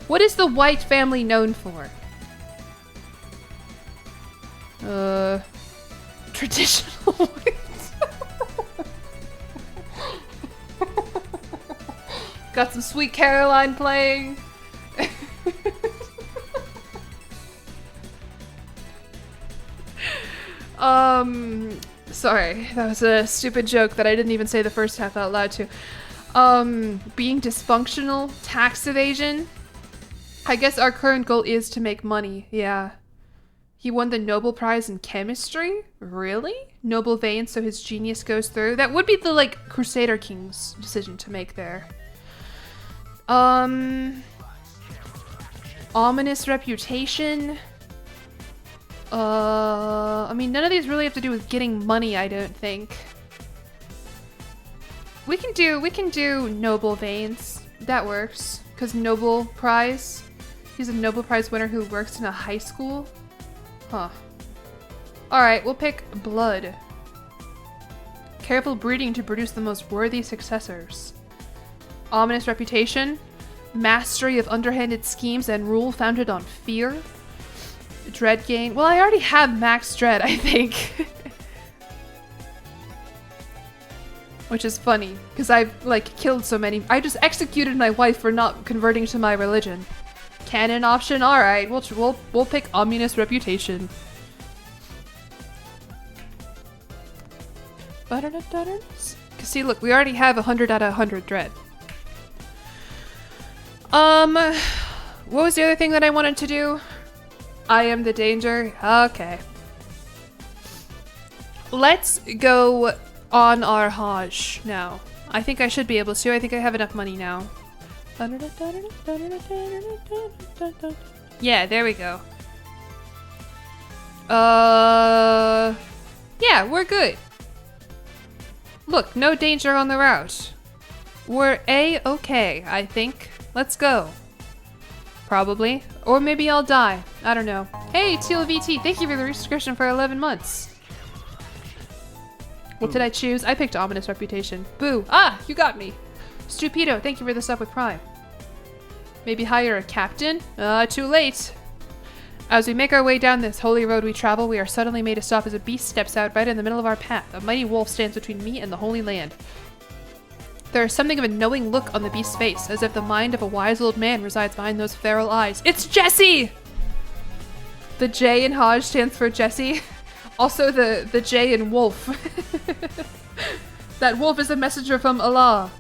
Speaker 1: What is the White family known for? Traditional whites. Got some Sweet Caroline playing. Sorry, that was a stupid joke that I didn't even say the first half out loud to. Being dysfunctional, tax evasion. I guess our current goal is to make money, yeah. He won the Nobel Prize in Chemistry? Really? Noble vein, so his genius goes through? That would be the, like, Crusader Kings decision to make there. Ominous reputation. I mean, none of these really have to do with getting money, I don't think. We can do Noble Veins. That works. Because Nobel Prize. He's a Nobel Prize winner who works in a high school. Huh. Alright, we'll pick Blood. Careful breeding to produce the most worthy successors. Ominous reputation. Mastery of underhanded schemes and rule founded on fear. Dread gain. Well, I already have max dread, I think. Which is funny, because I've, like, killed so many. I just executed my wife for not converting to my religion. Canon option? Alright, we'll pick ominous reputation. Cause see, look, we already have 100 out of 100 dread. What was the other thing that I wanted to do? I am the danger. Okay. Let's go on our Hajj now. I think I should be able to. I think I have enough money now. Yeah, there we go. Yeah, we're good. Look, no danger on the route. We're A-okay, I think. Let's go. Probably. Or maybe I'll die. I don't know. Hey, TLVT, thank you for the resubscription for 11 months. What did I choose? I picked Ominous Reputation. Boo. Ah, you got me. Stupido, thank you for the sub with Prime. Maybe hire a captain? Too late. As we make our way down this holy road we travel, we are suddenly made to stop as a beast steps out right in the middle of our path. A mighty wolf stands between me and the Holy Land. There is something of a knowing look on the beast's face, as if the mind of a wise old man resides behind those feral eyes. It's Jesse! The J in Hajj stands for Jesse. Also the J in wolf. That wolf is a messenger from Allah.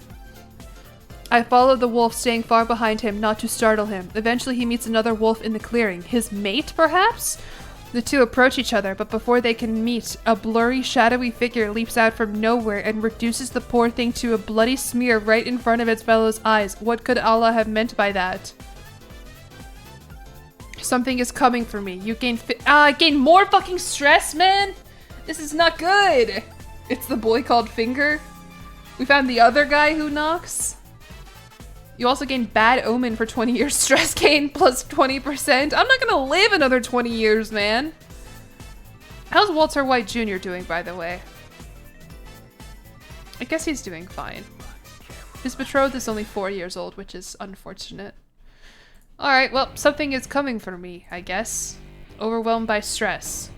Speaker 1: I follow the wolf, staying far behind him, not to startle him. Eventually he meets another wolf in the clearing. His mate, perhaps? The two approach each other, but before they can meet, a blurry, shadowy figure leaps out from nowhere and reduces the poor thing to a bloody smear right in front of its fellow's eyes. What could Allah have meant by that? Something is coming for me. You gain I gain more fucking stress, man! This is not good! It's the boy called Finger. We found the other guy who knocks. You also gain Bad Omen for 20 years stress gain plus 20%. I'm not gonna live another 20 years, man. How's Walter White Jr. doing, by the way? I guess he's doing fine. His betrothed is only 4 years old, which is unfortunate. Alright, well, something is coming for me, I guess. Overwhelmed by stress.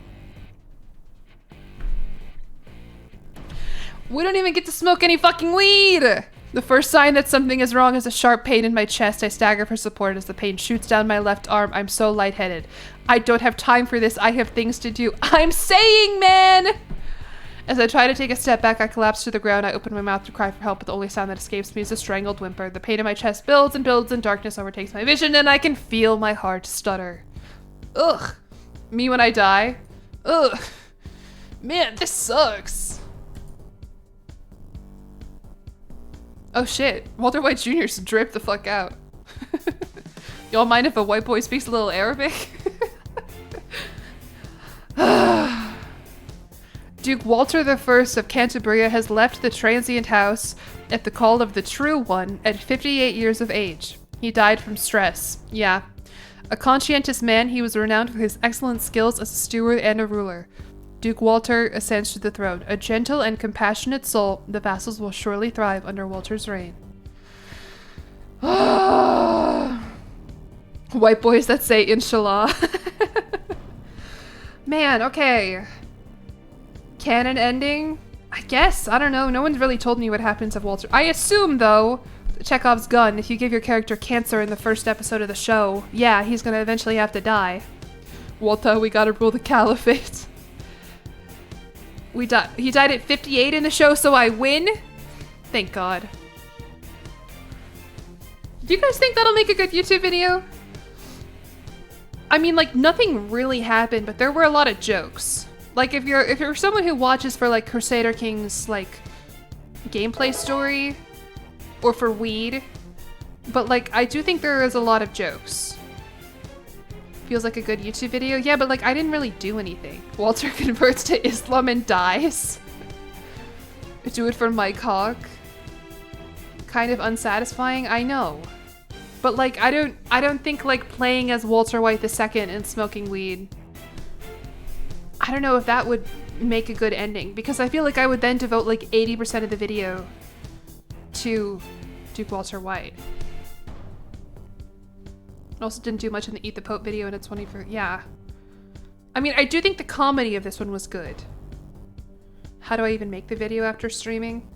Speaker 1: We don't even get to smoke any fucking weed! The first sign that something is wrong is a sharp pain in my chest. I stagger for support as the pain shoots down my left arm. I'm so lightheaded. I don't have time for this. I have things to do. I'm saying, man! As I try to take a step back, I collapse to the ground. I open my mouth to cry for help, but the only sound that escapes me is a strangled whimper. The pain in my chest builds and builds, and darkness overtakes my vision, and I can feel my heart stutter. Ugh. Me when I die? Ugh. Man, this sucks. Oh shit, Walter White Jr.'s dripped the fuck out. Y'all mind if a white boy speaks a little Arabic? Duke Walter I of Canterbury has left the transient house at the call of the true one at 58 years of age. He died from stress. Yeah. A conscientious man, he was renowned for his excellent skills as a steward and a ruler. Duke Walter ascends to the throne. A gentle and compassionate soul, the vassals will surely thrive under Walter's reign. White boys that say inshallah. Man, okay. Canon ending? I guess. I don't know. No one's really told me what happens to Walter. I assume, though, Chekhov's gun, if you give your character cancer in the first episode of the show, yeah, he's gonna eventually have to die. Walter, we gotta rule the caliphate. He died at 58 in the show, so I win? Thank God. Do you guys think that'll make a good YouTube video? I mean, like, nothing really happened, but there were a lot of jokes. Like, if you're someone who watches for, like, Crusader Kings, like, gameplay story, or for weed, but, like, I do think there is a lot of jokes. Feels like a good YouTube video. Yeah, but, like, I didn't really do anything. Walter converts to Islam and dies. Do it for Mike Hawk. Kind of unsatisfying, I know. But, like, I don't think, like, playing as Walter White II and smoking weed, I don't know if that would make a good ending, because I feel like I would then devote, like, 80% of the video to Duke Walter White. Also didn't do much in the Eat the Pope video, and it's 24, yeah. I mean, I do think the comedy of this one was good. How do I even make the video after streaming?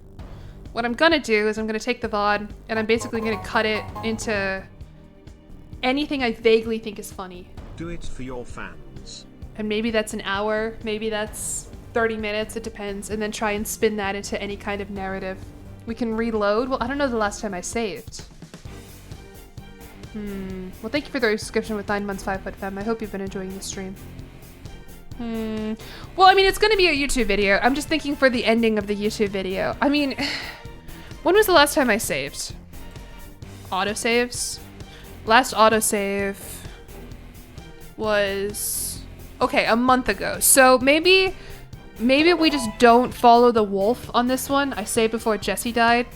Speaker 1: What I'm gonna do is I'm gonna take the VOD, and I'm basically gonna cut it into anything I vaguely think is funny.
Speaker 2: Do it for your fans.
Speaker 1: And maybe that's an hour, maybe that's 30 minutes, it depends, and then try and spin that into any kind of narrative. We can reload? Well, I don't know the last time I saved. Well, thank you for the subscription with 9 months, 5 foot femme. I hope you've been enjoying the stream. Well, I mean, it's gonna be a YouTube video. I'm just thinking for the ending of the YouTube video. I mean, when was the last time I saved? Autosaves? Last autosave was, okay, a month ago. So maybe we just don't follow the wolf on this one. I saved before Jesse died.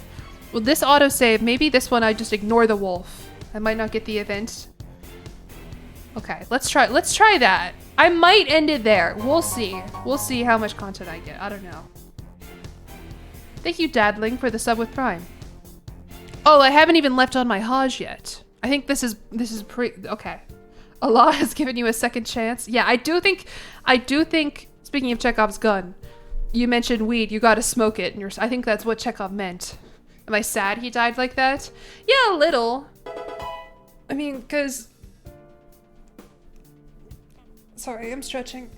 Speaker 1: Well, this autosave, maybe this one I just ignore the wolf. I might not get the event. Okay, let's try that. I might end it there. We'll see. We'll see how much content I get. I don't know. Thank you, Dadling, for the sub with Prime. Oh, I haven't even left on my Hajj yet. I think this is okay. Allah has given you a second chance. Yeah, I do think, speaking of Chekhov's gun, you mentioned weed, you gotta smoke it. And I think that's what Chekhov meant. Am I sad he died like that? Yeah, a little. I mean, cause, sorry, I'm stretching.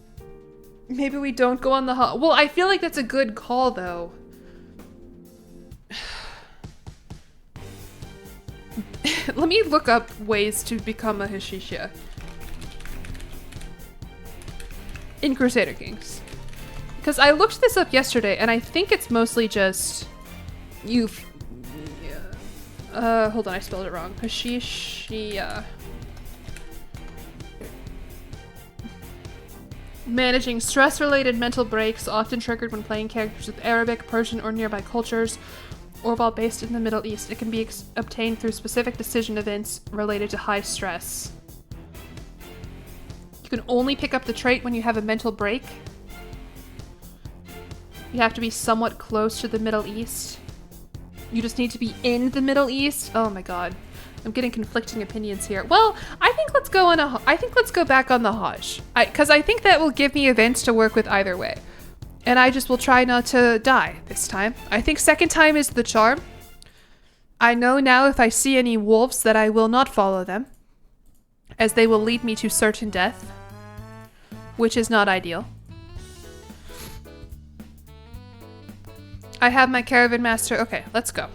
Speaker 1: Maybe we don't go on the well, I feel like that's a good call though. Let me look up ways to become a Hashisha in Crusader Kings. Because I looked this up yesterday and I think it's mostly just hold on, I spelled it wrong. Hashisha. Managing stress-related mental breaks, often triggered when playing characters with Arabic, Persian, or nearby cultures, or while based in the Middle East. It can be obtained through specific decision events related to high stress. You can only pick up the trait when you have a mental break. You have to be somewhat close to the Middle East. You just need to be in the Middle East. Oh my god. I'm getting conflicting opinions here. Well, I think let's go on let's go back on the Hajj. Because I think that will give me events to work with either way. And I just will try not to die this time. I think second time is the charm. I know now if I see any wolves that I will not follow them, as they will lead me to certain death, which is not ideal. I have my caravan master. Okay, let's go.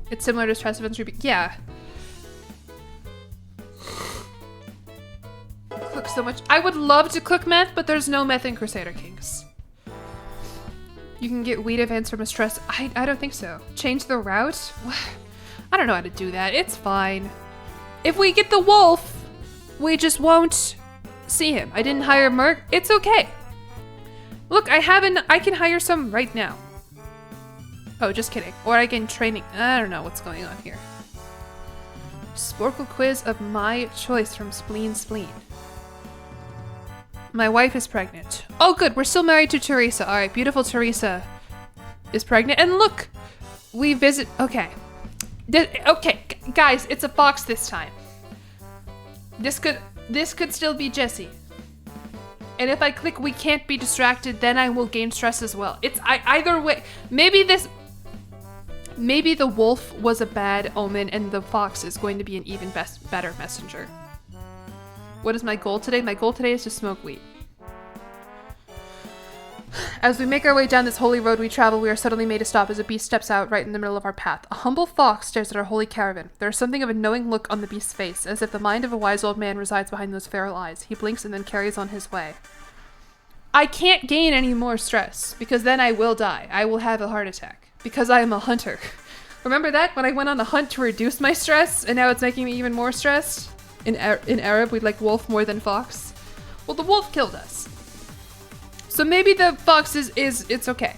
Speaker 1: It's similar to Stress Events Ruby. Yeah. Cook so much. I would love to cook meth, but there's no meth in Crusader Kings. You can get weed events from a stress. I don't think so. Change the route? I don't know how to do that. It's fine. If we get the wolf, we just won't see him. I didn't hire Merc. It's okay. Look, I can hire some right now. Oh, just kidding. Or I can training. I don't know what's going on here. Sporkle quiz of my choice from Spleen. My wife is pregnant. Oh, good. We're still married to Teresa. All right, beautiful Teresa is pregnant. And look, we visit. Okay. Okay, guys, it's a fox this time. This could still be Jesse. And if I click we can't be distracted, then I will gain stress as well. It's either way. Maybe the wolf was a bad omen and the fox is going to be an even better messenger. What is my goal today? My goal today is to smoke weed. As we make our way down this holy road we travel, we are suddenly made to stop as a beast steps out right in the middle of our path. A humble fox stares at our holy caravan. There is something of a knowing look on the beast's face, as if the mind of a wise old man resides behind those feral eyes. He blinks and then carries on his way. I can't gain any more stress, because then I will die. I will have a heart attack, because I am a hunter. Remember that? When I went on a hunt to reduce my stress, and now it's making me even more stressed? In Arab, we'd like wolf more than fox. Well, the wolf killed us. So maybe the fox it's okay.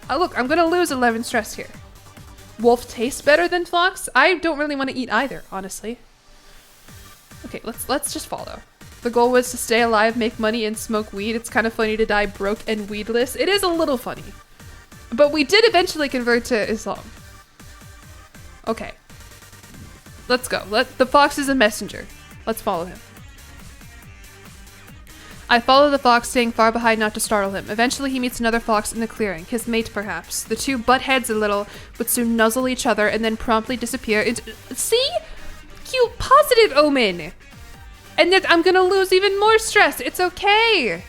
Speaker 1: Look, I'm gonna lose 11 stress here. Wolf tastes better than fox? I don't really want to eat either, honestly. Okay, let's just follow. The goal was to stay alive, make money, and smoke weed. It's kind of funny to die broke and weedless. It is a little funny. But we did eventually convert to Islam. Okay. Let's go. The fox is a messenger. Let's follow him. I follow the fox, staying far behind not to startle him. Eventually he meets another fox in the clearing, his mate perhaps. The two butt heads a little, but soon nuzzle each other and then promptly disappear. See? Cute positive omen! And then I'm gonna lose even more stress. It's okay.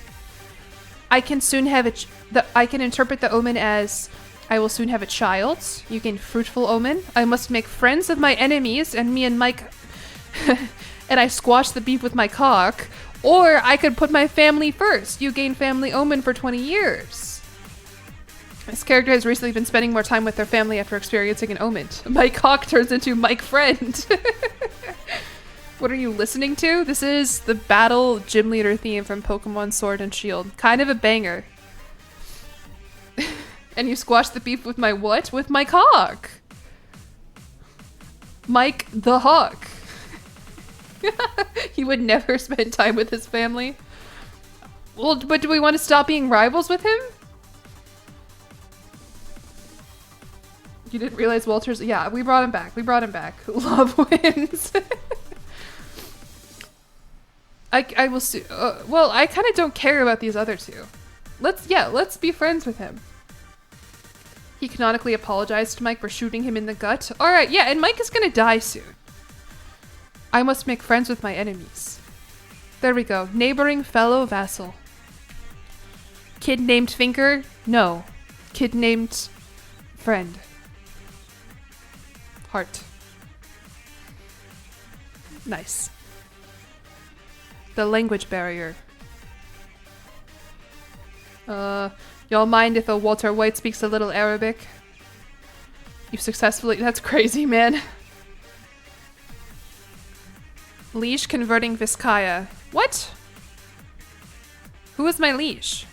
Speaker 1: I can soon have I can interpret the omen as I will soon have a child. You gain fruitful omen. I must make friends of my enemies, and me and Mike and I squash the beef with my cock. Or I could put my family first. You gain family omen for 20 years. This character has recently been spending more time with their family after experiencing an omen. My cock turns into Mike Friend. What are you listening to? This is the battle gym leader theme from Pokemon Sword and Shield. Kind of a banger. And you squash the beef with my what? With my cock. Mike the Hawk. He would never spend time with his family. Well, but do we want to stop being rivals with him? You didn't realize Walter's... Yeah, we brought him back. We brought him back. Love wins. I will see. Well, I kind of don't care about these other two. Let's be friends with him. He canonically apologized to Mike for shooting him in the gut. Alright, yeah, and Mike is gonna die soon. I must make friends with my enemies. There we go. Neighboring fellow vassal. Kid named Finker? No. Kid named friend. Heart. Nice. The language barrier. Y'all mind if a Walter White speaks a little Arabic? You've successfully... That's crazy, man. Liege converting Vizcaya. What? Who is my liege?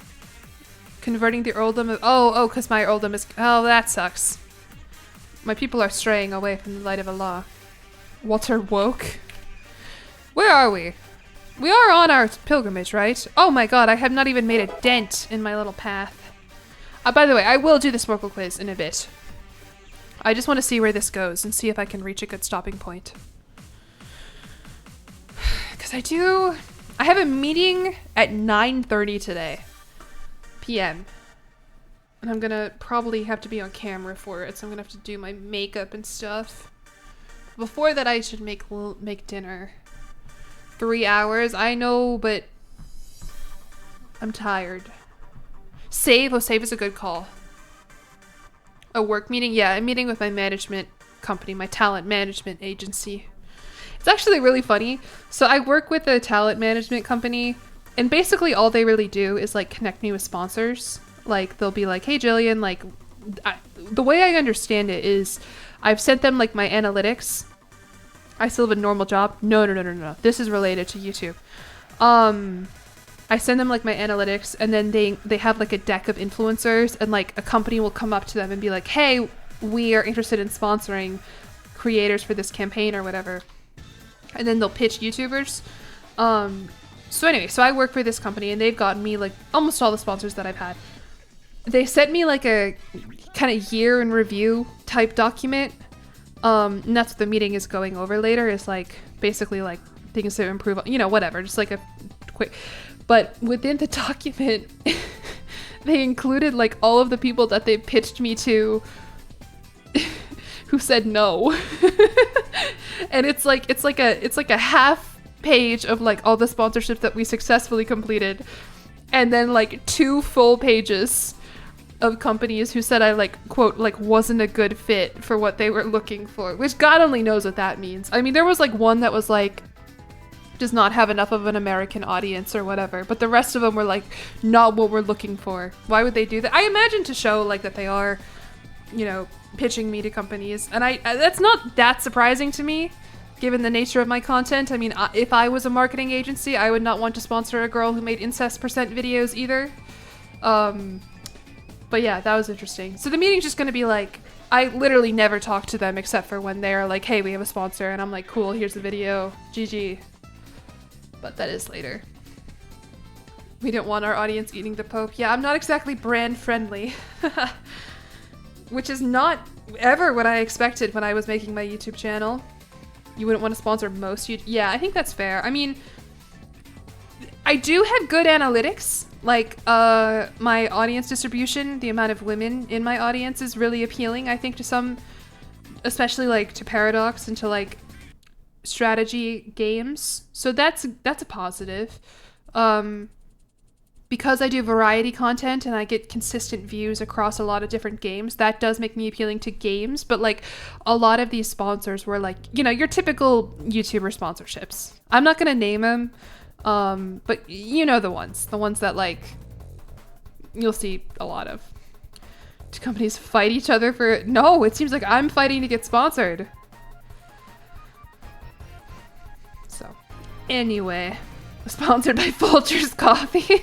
Speaker 1: Converting the earldom of... Oh, because my earldom is... Oh, that sucks. My people are straying away from the light of Allah. Walter woke? Where are we? We are on our pilgrimage, right? Oh my god, I have not even made a dent in my little path. By the way, I will do the Sporkle quiz in a bit. I just want to see where this goes and see if I can reach a good stopping point. Because I have a meeting at 9:30 today, p.m. And I'm gonna probably have to be on camera for it, so I'm gonna have to do my makeup and stuff. Before that, I should make dinner. 3 hours, I know, but I'm tired. Save is a good call. A work meeting? Yeah, I'm meeting with my management company, my talent management agency. It's actually really funny. So I work with a talent management company, and basically all they really do is like connect me with sponsors. Like they'll be like, hey Jillian, like the way I understand it is I've sent them like my analytics. I still have a normal job. No. This is related to YouTube. I send them like my analytics, and then they have like a deck of influencers, and like a company will come up to them and be like, hey, we are interested in sponsoring creators for this campaign or whatever. And then they'll pitch YouTubers. So anyway, so I work for this company, and they've gotten me like almost all the sponsors that I've had. They sent me like a kind of year in review type document. And that's what the meeting is going over later, is like basically like things to improve, you know, whatever, just like a quick. But within the document, they included like all of the people that they pitched me to who said no. And it's like a half page of like all the sponsorships that we successfully completed, and then like 2 full pages of companies who said I like, quote, like wasn't a good fit for what they were looking for, which God only knows what that means. I mean, there was like one that was like does not have enough of an American audience or whatever, but the rest of them were like not what we're looking for. Why would they do that? I imagine to show like that they are, you know, pitching me to companies, and I that's not that surprising to me given the nature of my content. I mean, if I was a marketing agency, I would not want to sponsor a girl who made incest percent videos either. But yeah, that was interesting. So the meeting's just gonna be like, I literally never talk to them except for when they're like, hey, we have a sponsor, and I'm like, cool, here's the video, GG. But that is later. We don't want our audience eating the Pope. Yeah, I'm not exactly brand friendly. Which is not ever what I expected when I was making my YouTube channel. You wouldn't want to sponsor most Yeah, I think that's fair. I mean, I do have good analytics. Like, my audience distribution, the amount of women in my audience is really appealing, I think, to some, especially like to Paradox and to like strategy games. So that's a positive. Because I do variety content and I get consistent views across a lot of different games, that does make me appealing to games. But like a lot of these sponsors were like, you know, your typical YouTuber sponsorships. I'm not gonna name them, but you know the ones that like you'll see a lot of. Do companies fight each other for? No, it seems like I'm fighting to get sponsored. So, anyway, sponsored by Folgers Coffee.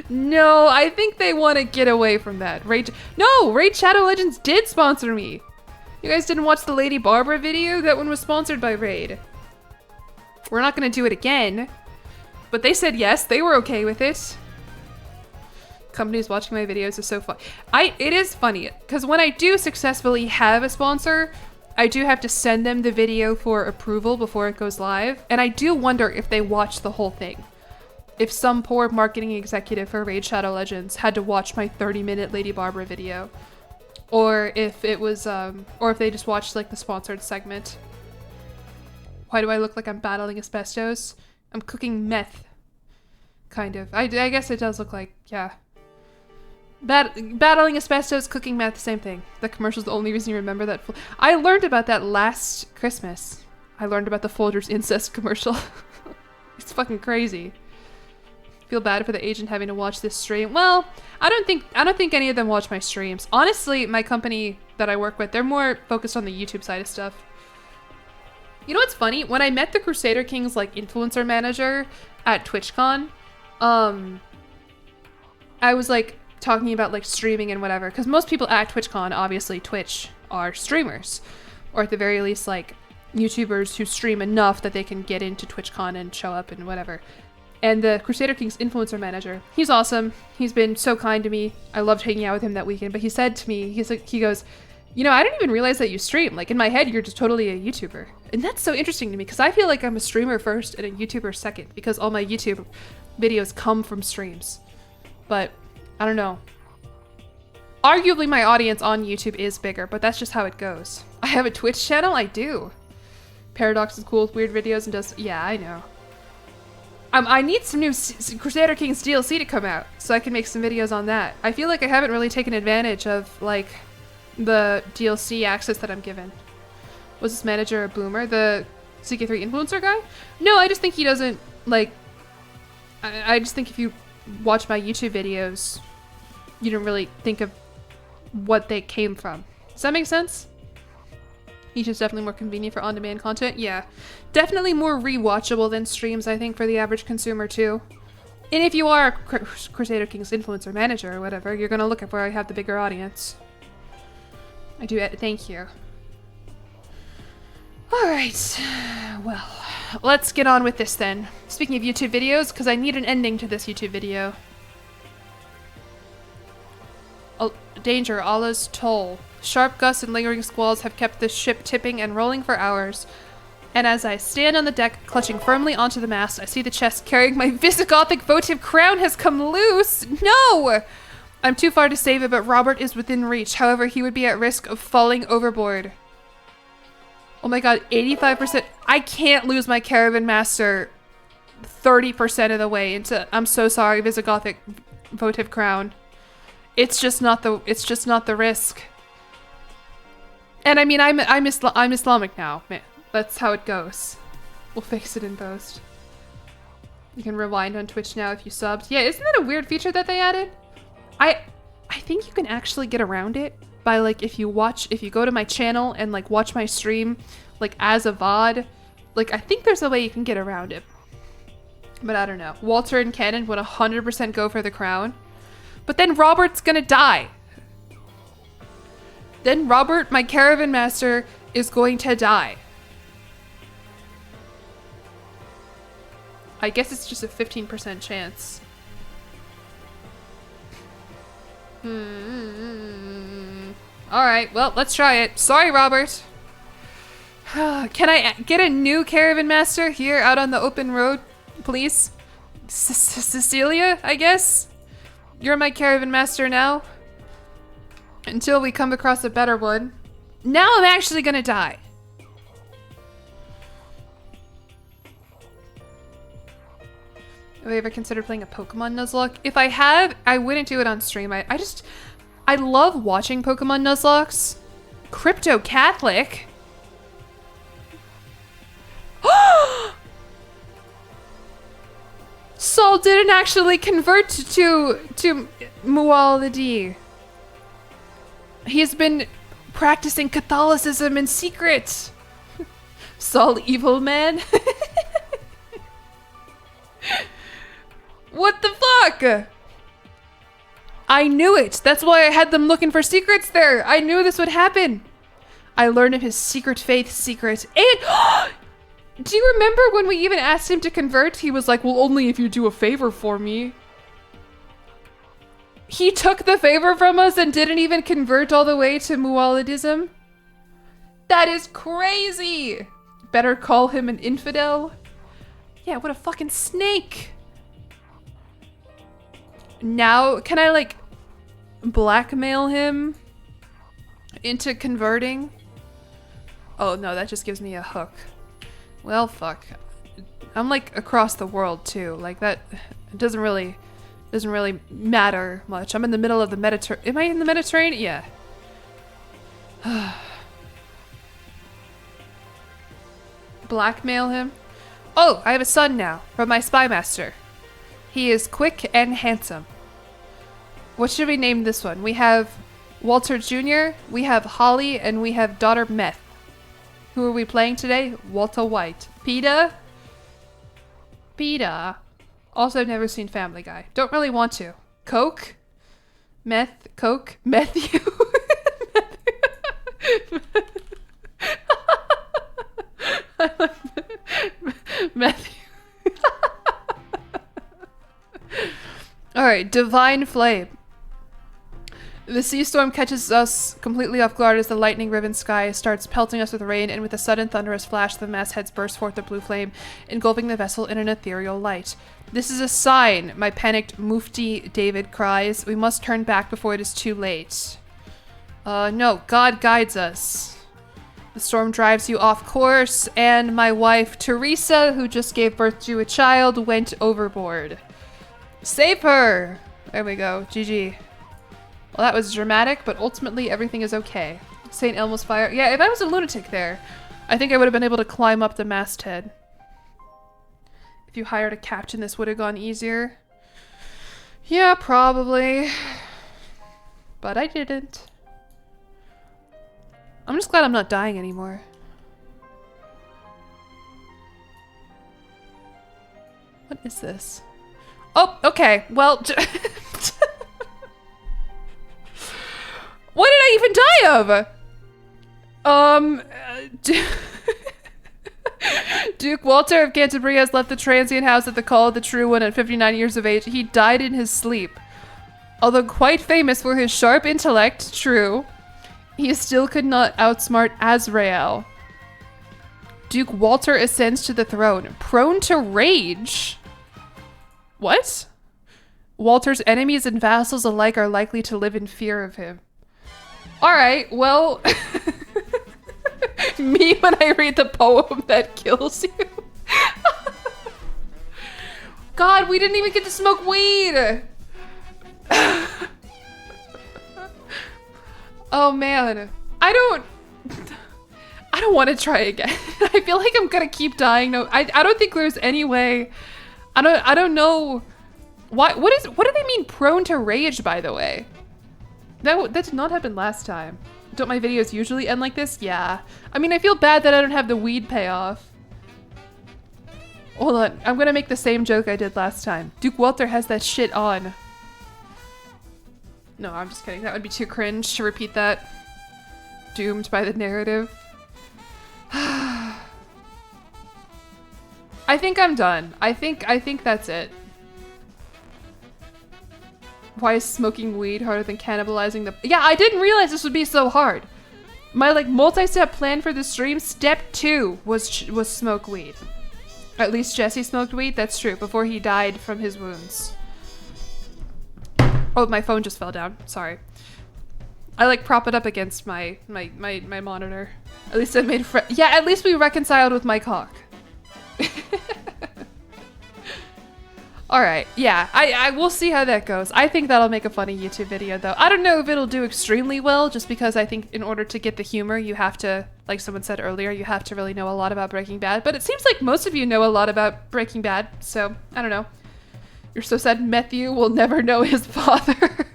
Speaker 1: No, I think they want to get away from that. Raid Shadow Legends did sponsor me. You guys didn't watch the Lady Barbara video? That one was sponsored by Raid. We're not going to do it again. But they said yes, they were okay with it. Companies watching my videos is so fun. It is funny, because when I do successfully have a sponsor, I do have to send them the video for approval before it goes live. And I do wonder if they watch the whole thing. If some poor marketing executive for Raid Shadow Legends had to watch my 30-minute Lady Barbara video. Or if it was, or if they just watched like the sponsored segment. Why do I look like I'm battling asbestos? I'm cooking meth. Kind of. I guess it does look like, yeah. Battling asbestos, cooking meth, same thing. The commercial's the only reason you remember that. I learned about that last Christmas. I learned about the Folgers incest commercial. It's fucking crazy. Feel bad for the agent having to watch this stream. Well, I don't think any of them watch my streams. Honestly, my company that I work with, they're more focused on the YouTube side of stuff. You know what's funny? When I met the Crusader Kings like influencer manager at TwitchCon, I was like talking about like streaming and whatever, because most people at TwitchCon, obviously Twitch, are streamers, or at the very least like YouTubers who stream enough that they can get into TwitchCon and show up and whatever. And the Crusader Kings influencer manager, he's awesome. He's been so kind to me. I loved hanging out with him that weekend. But he said to me, he goes, You know, I didn't even realize that you stream. Like, in my head, you're just totally a YouTuber. And that's so interesting to me, because I feel like I'm a streamer first and a YouTuber second, because all my YouTube videos come from streams. But, I don't know. Arguably, my audience on YouTube is bigger, but that's just how it goes. I have a Twitch channel? I do. Paradox is cool with weird videos and does... Yeah, I know. I need some new Crusader Kings DLC to come out, so I can make some videos on that. I feel like I haven't really taken advantage of, like... the DLC access that I'm given. Was this manager a boomer? The ck3 influencer guy? No, I just think he doesn't, like... I just think if you watch my YouTube videos, you don't really think of what they came from. Does that make sense? YouTube's definitely more convenient for on-demand content. Yeah. Definitely more rewatchable than streams, I think, for the average consumer, too. And if you are a Crusader Kings influencer manager or whatever, you're gonna look at where I have the bigger audience. I do. Thank you. Alright. Well, let's get on with this then. Speaking of YouTube videos, because I need an ending to this YouTube video. Danger, Allah's toll. Sharp gusts and lingering squalls have kept the ship tipping and rolling for hours. And as I stand on the deck, clutching firmly onto the mast, I see the chest carrying my Visigothic votive crown has come loose. No! I'm too far to save it, but Robert is within reach. However, he would be at risk of falling overboard. Oh my god, 85%. I can't lose my Caravan Master 30% of the way into... I'm so sorry, Visigothic votive crown. It's just not the risk. And I mean, I'm Islamic now, man. That's how it goes. We'll fix it in post. You can rewind on Twitch now if you subbed. Yeah, isn't that a weird feature that they added? I think you can actually get around it by, like, if you go to my channel and, like, watch my stream, like, as a VOD. Like, I think there's a way you can get around it. But I don't know. Walter and Cannon would 100% go for the crown. But then Robert's gonna die. Then Robert, my Caravan Master, is going to die. I guess it's just a 15% chance. Alright, well, let's try it. Sorry, Robert. Can I get a new Caravan Master here out on the open road, please? Cecilia, I guess? You're my Caravan Master now. Until we come across a better one. Now I'm actually gonna die. Have I ever considered playing a Pokemon Nuzlocke? If I have, I wouldn't do it on stream. I love watching Pokemon Nuzlockes. Crypto Catholic. Saul didn't actually convert to Mu'alidi. He's been practicing Catholicism in secret. Saul evil man. What the fuck? I knew it. That's why I had them looking for secrets there. I knew this would happen. I learned of his secret faith secret. And do you remember when we even asked him to convert? He was like, well, only if you do a favor for me. He took the favor from us and didn't even convert all the way to Mu'alidism? That is crazy. Better call him an infidel. Yeah, what a fucking snake. Now, can I, like, blackmail him into converting? Oh, no, that just gives me a hook. Well, fuck. I'm, like, across the world, too. Like, that it doesn't really matter much. I'm in the middle of the Mediterranean. Am I in the Mediterranean? Yeah. Blackmail him? Oh, I have a son now, from my spy master. He is quick and handsome. What should we name this one? We have Walter Jr., we have Holly, and we have daughter Meth. Who are we playing today? Walter White. PETA? PETA. Also never seen Family Guy. Don't really want to. Coke? Meth? Coke? Matthew? Matthew. Alright, Divine Flame. The sea storm catches us completely off guard as the lightning-riven sky starts pelting us with rain, and with a sudden thunderous flash, the mastheads burst forth a blue flame, engulfing the vessel in an ethereal light. This is a sign, my panicked Mufti David cries. We must turn back before it is too late. No, God guides us. The storm drives you off course, and my wife, Teresa, who just gave birth to a child, went overboard. Save her! There we go. GG. Well, that was dramatic, but ultimately everything is okay. St. Elmo's fire. Yeah, if I was a lunatic there, I think I would have been able to climb up the masthead. If you hired a captain, this would have gone easier. Yeah, probably. But I didn't. I'm just glad I'm not dying anymore. What is this? Oh, okay. Well, what did I even die of? Duke Walter of Canterbury has left the transient house at the Call of the True One at 59 years of age. He died in his sleep. Although quite famous for his sharp intellect, true, he still could not outsmart Azrael. Duke Walter ascends to the throne, prone to rage. What? Walter's enemies and vassals alike are likely to live in fear of him. Alright, well... Me when I read the poem that kills you. God, we didn't even get to smoke weed! Oh man. I don't want to try again. I feel like I'm gonna keep dying. No, I don't think there's any way. I don't know. What do they mean prone to rage, by the way? That did not happen last time. Don't my videos usually end like this? Yeah. I mean, I feel bad that I don't have the weed payoff. Hold on. I'm gonna make the same joke I did last time. Duke Walter has that shit on. No, I'm just kidding. That would be too cringe to repeat that. Doomed by the narrative. I think I'm done. I think that's it. Why is smoking weed harder than cannibalizing the... Yeah, I didn't realize this would be so hard. My like multi-step plan for the stream, step 2 was smoke weed. At least Jesse smoked weed, that's true, before he died from his wounds. Oh, my phone just fell down, sorry. I like prop it up against my monitor. At least I made yeah, at least we reconciled with my cock. Alright, yeah, I will see how that goes. I think that'll make a funny YouTube video though. I don't know if it'll do extremely well, just because I think in order to get the humor, you have to, like someone said earlier, you have to really know a lot about Breaking Bad. But it seems like most of you know a lot about Breaking Bad, so I don't know. You're so sad Matthew will never know his father.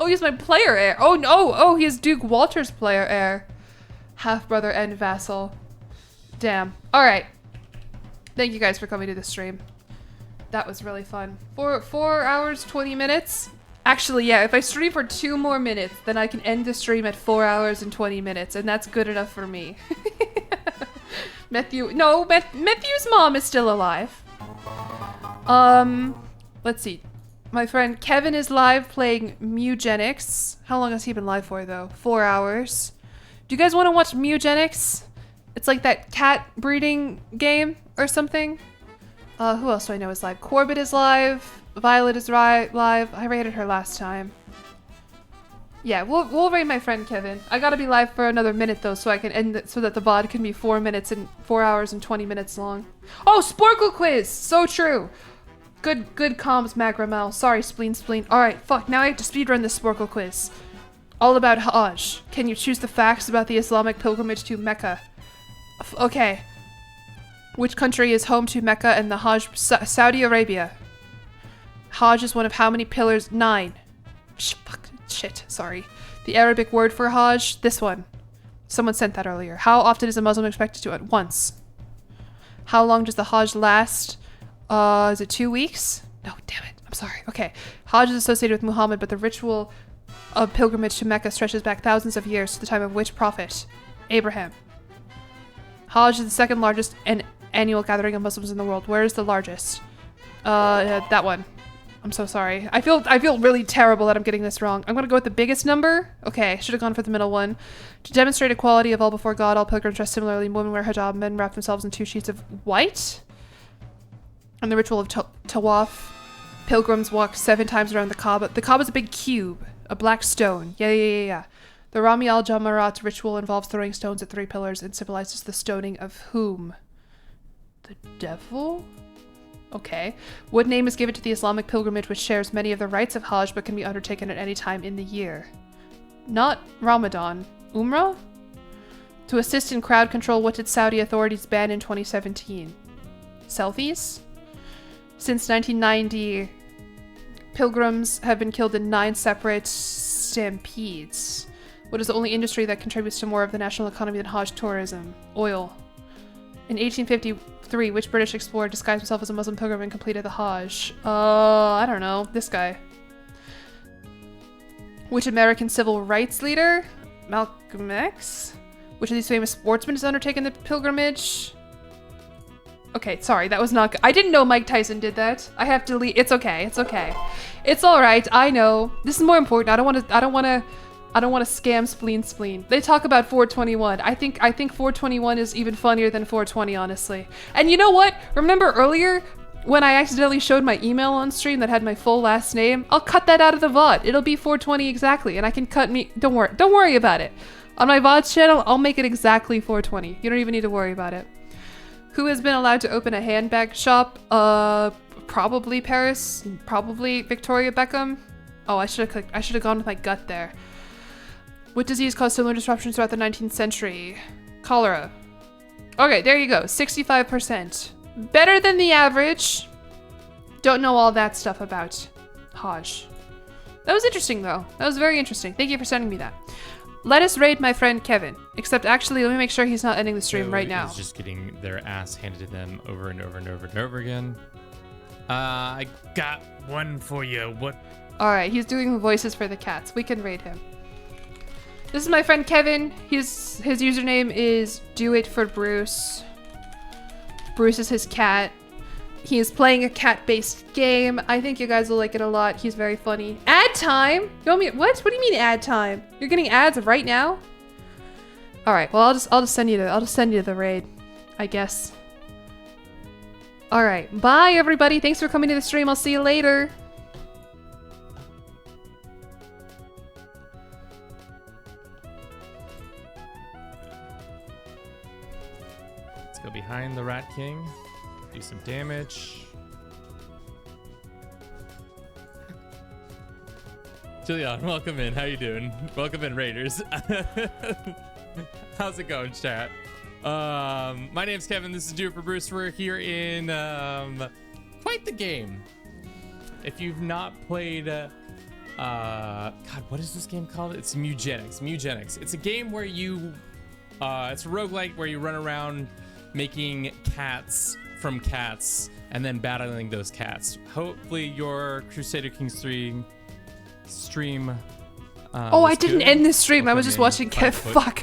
Speaker 1: Oh, he's my player heir. Oh no, oh, he's Duke Walter's player heir. Half-brother and vassal. Damn. Alright. Thank you guys for coming to the stream. That was really fun. 4 hours, 20 minutes? Actually, yeah, if I stream for 2 more minutes, then I can end the stream at 4 hours and 20 minutes, and that's good enough for me. Matthew's mom is still alive. Let's see. My friend Kevin is live playing Mugenics. How long has he been live for, though? 4 hours. Do you guys want to watch Mugenics? It's like that cat breeding game or something. Who else do I know is live? Corbett is live. Violet is live. I rated her last time. Yeah, we'll rate my friend Kevin. I gotta be live for another minute though, so I can end it so that the VOD can be 4 hours and 20 minutes long. Oh, Sporkle quiz! So true. Good comms, Magramel. Sorry, spleen. Alright, fuck, now I have to speedrun this Sporkle quiz. All about Hajj. Can you choose the facts about the Islamic pilgrimage to Mecca? Okay. Which country is home to Mecca and the Hajj? Saudi Arabia. Hajj is one of how many pillars? 9. Shit, sorry. The Arabic word for Hajj? This one. Someone sent that earlier. How often is a Muslim expected to do it? Once. How long does the Hajj last? Is it 2 weeks? No, damn it. I'm sorry. Okay. Hajj is associated with Muhammad, but the ritual of pilgrimage to Mecca stretches back thousands of years to the time of which prophet? Abraham. Hajj is the second largest annual gathering of Muslims in the world. Where is the largest? That one. I'm so sorry. I feel really terrible that I'm getting this wrong. I'm gonna go with the biggest number. Okay, should have gone for the middle one. To demonstrate equality of all before God, all pilgrims dress similarly. Women wear hijab, men wrap themselves in 2 sheets of white. And the ritual of tawaf, pilgrims walk 7 times around the Kaaba. The Kaaba is a big cube, a black stone. Yeah. The Rami al-Jamarat ritual involves throwing stones at 3 pillars and symbolizes the stoning of whom? The devil? Okay. What name is given to the Islamic pilgrimage which shares many of the rites of Hajj but can be undertaken at any time in the year? Not Ramadan. Umrah? To assist in crowd control, what did Saudi authorities ban in 2017? Selfies? Since 1990, pilgrims have been killed in 9 separate stampedes. What is the only industry that contributes to more of the national economy than Hajj tourism? Oil. In 1853, which British explorer disguised himself as a Muslim pilgrim and completed the Hajj? I don't know. This guy. Which American civil rights leader? Malcolm X? Which of these famous sportsmen has undertaken the pilgrimage? Okay, sorry, that was not good. I didn't know Mike Tyson did that. I have to leave. It's okay. It's okay. It's all right. I know. This is more important. I don't want to scam spleen. They talk about 421. I think 421 is even funnier than 420, honestly. And you know what? Remember earlier when I accidentally showed my email on stream that had my full last name? I'll cut that out of the VOD. It'll be 420 exactly, and I can cut me. Don't worry about it. On my VODs channel, I'll make it exactly 420. You don't even need to worry about it. Who has been allowed to open a handbag shop? Probably Paris. Probably Victoria Beckham. Oh, I should have gone with my gut there. What disease caused similar disruptions throughout the 19th century? Cholera. Okay, there you go. 65%. Better than the average. Don't know all that stuff about Hajj. That was interesting, though. That was very interesting. Thank you for sending me that. Let us raid my friend Kevin. Except, actually, let me make sure he's not ending the stream right now.
Speaker 7: He's just getting their ass handed to them over and over and over and over again. I got one for you. What?
Speaker 1: All right, he's doing the voices for the cats. We can raid him. This is my friend Kevin. His username is Do It For Bruce. Bruce is his cat. He is playing a cat-based game. I think you guys will like it a lot. He's very funny. Ad time? You want me? What? What do you mean ad time? You're getting ads right now? All right. Well, I'll just send you the raid, I guess. All right. Bye, everybody. Thanks for coming to the stream. I'll see you later.
Speaker 7: Let's go behind the Rat King. Do some damage. Jillyeon, welcome in. How you doing? Welcome in, Raiders. How's it going, chat? My name's Kevin. This is Do It For Bruce. We're here in quite the game. If you've not played, God, what is this game called? It's Mugenics. It's a game where you, it's a roguelike where you run around making cats from cats and then battling those cats. Hopefully your Crusader Kings 3 stream
Speaker 1: I didn't end the stream. I was just watching Kev fuck.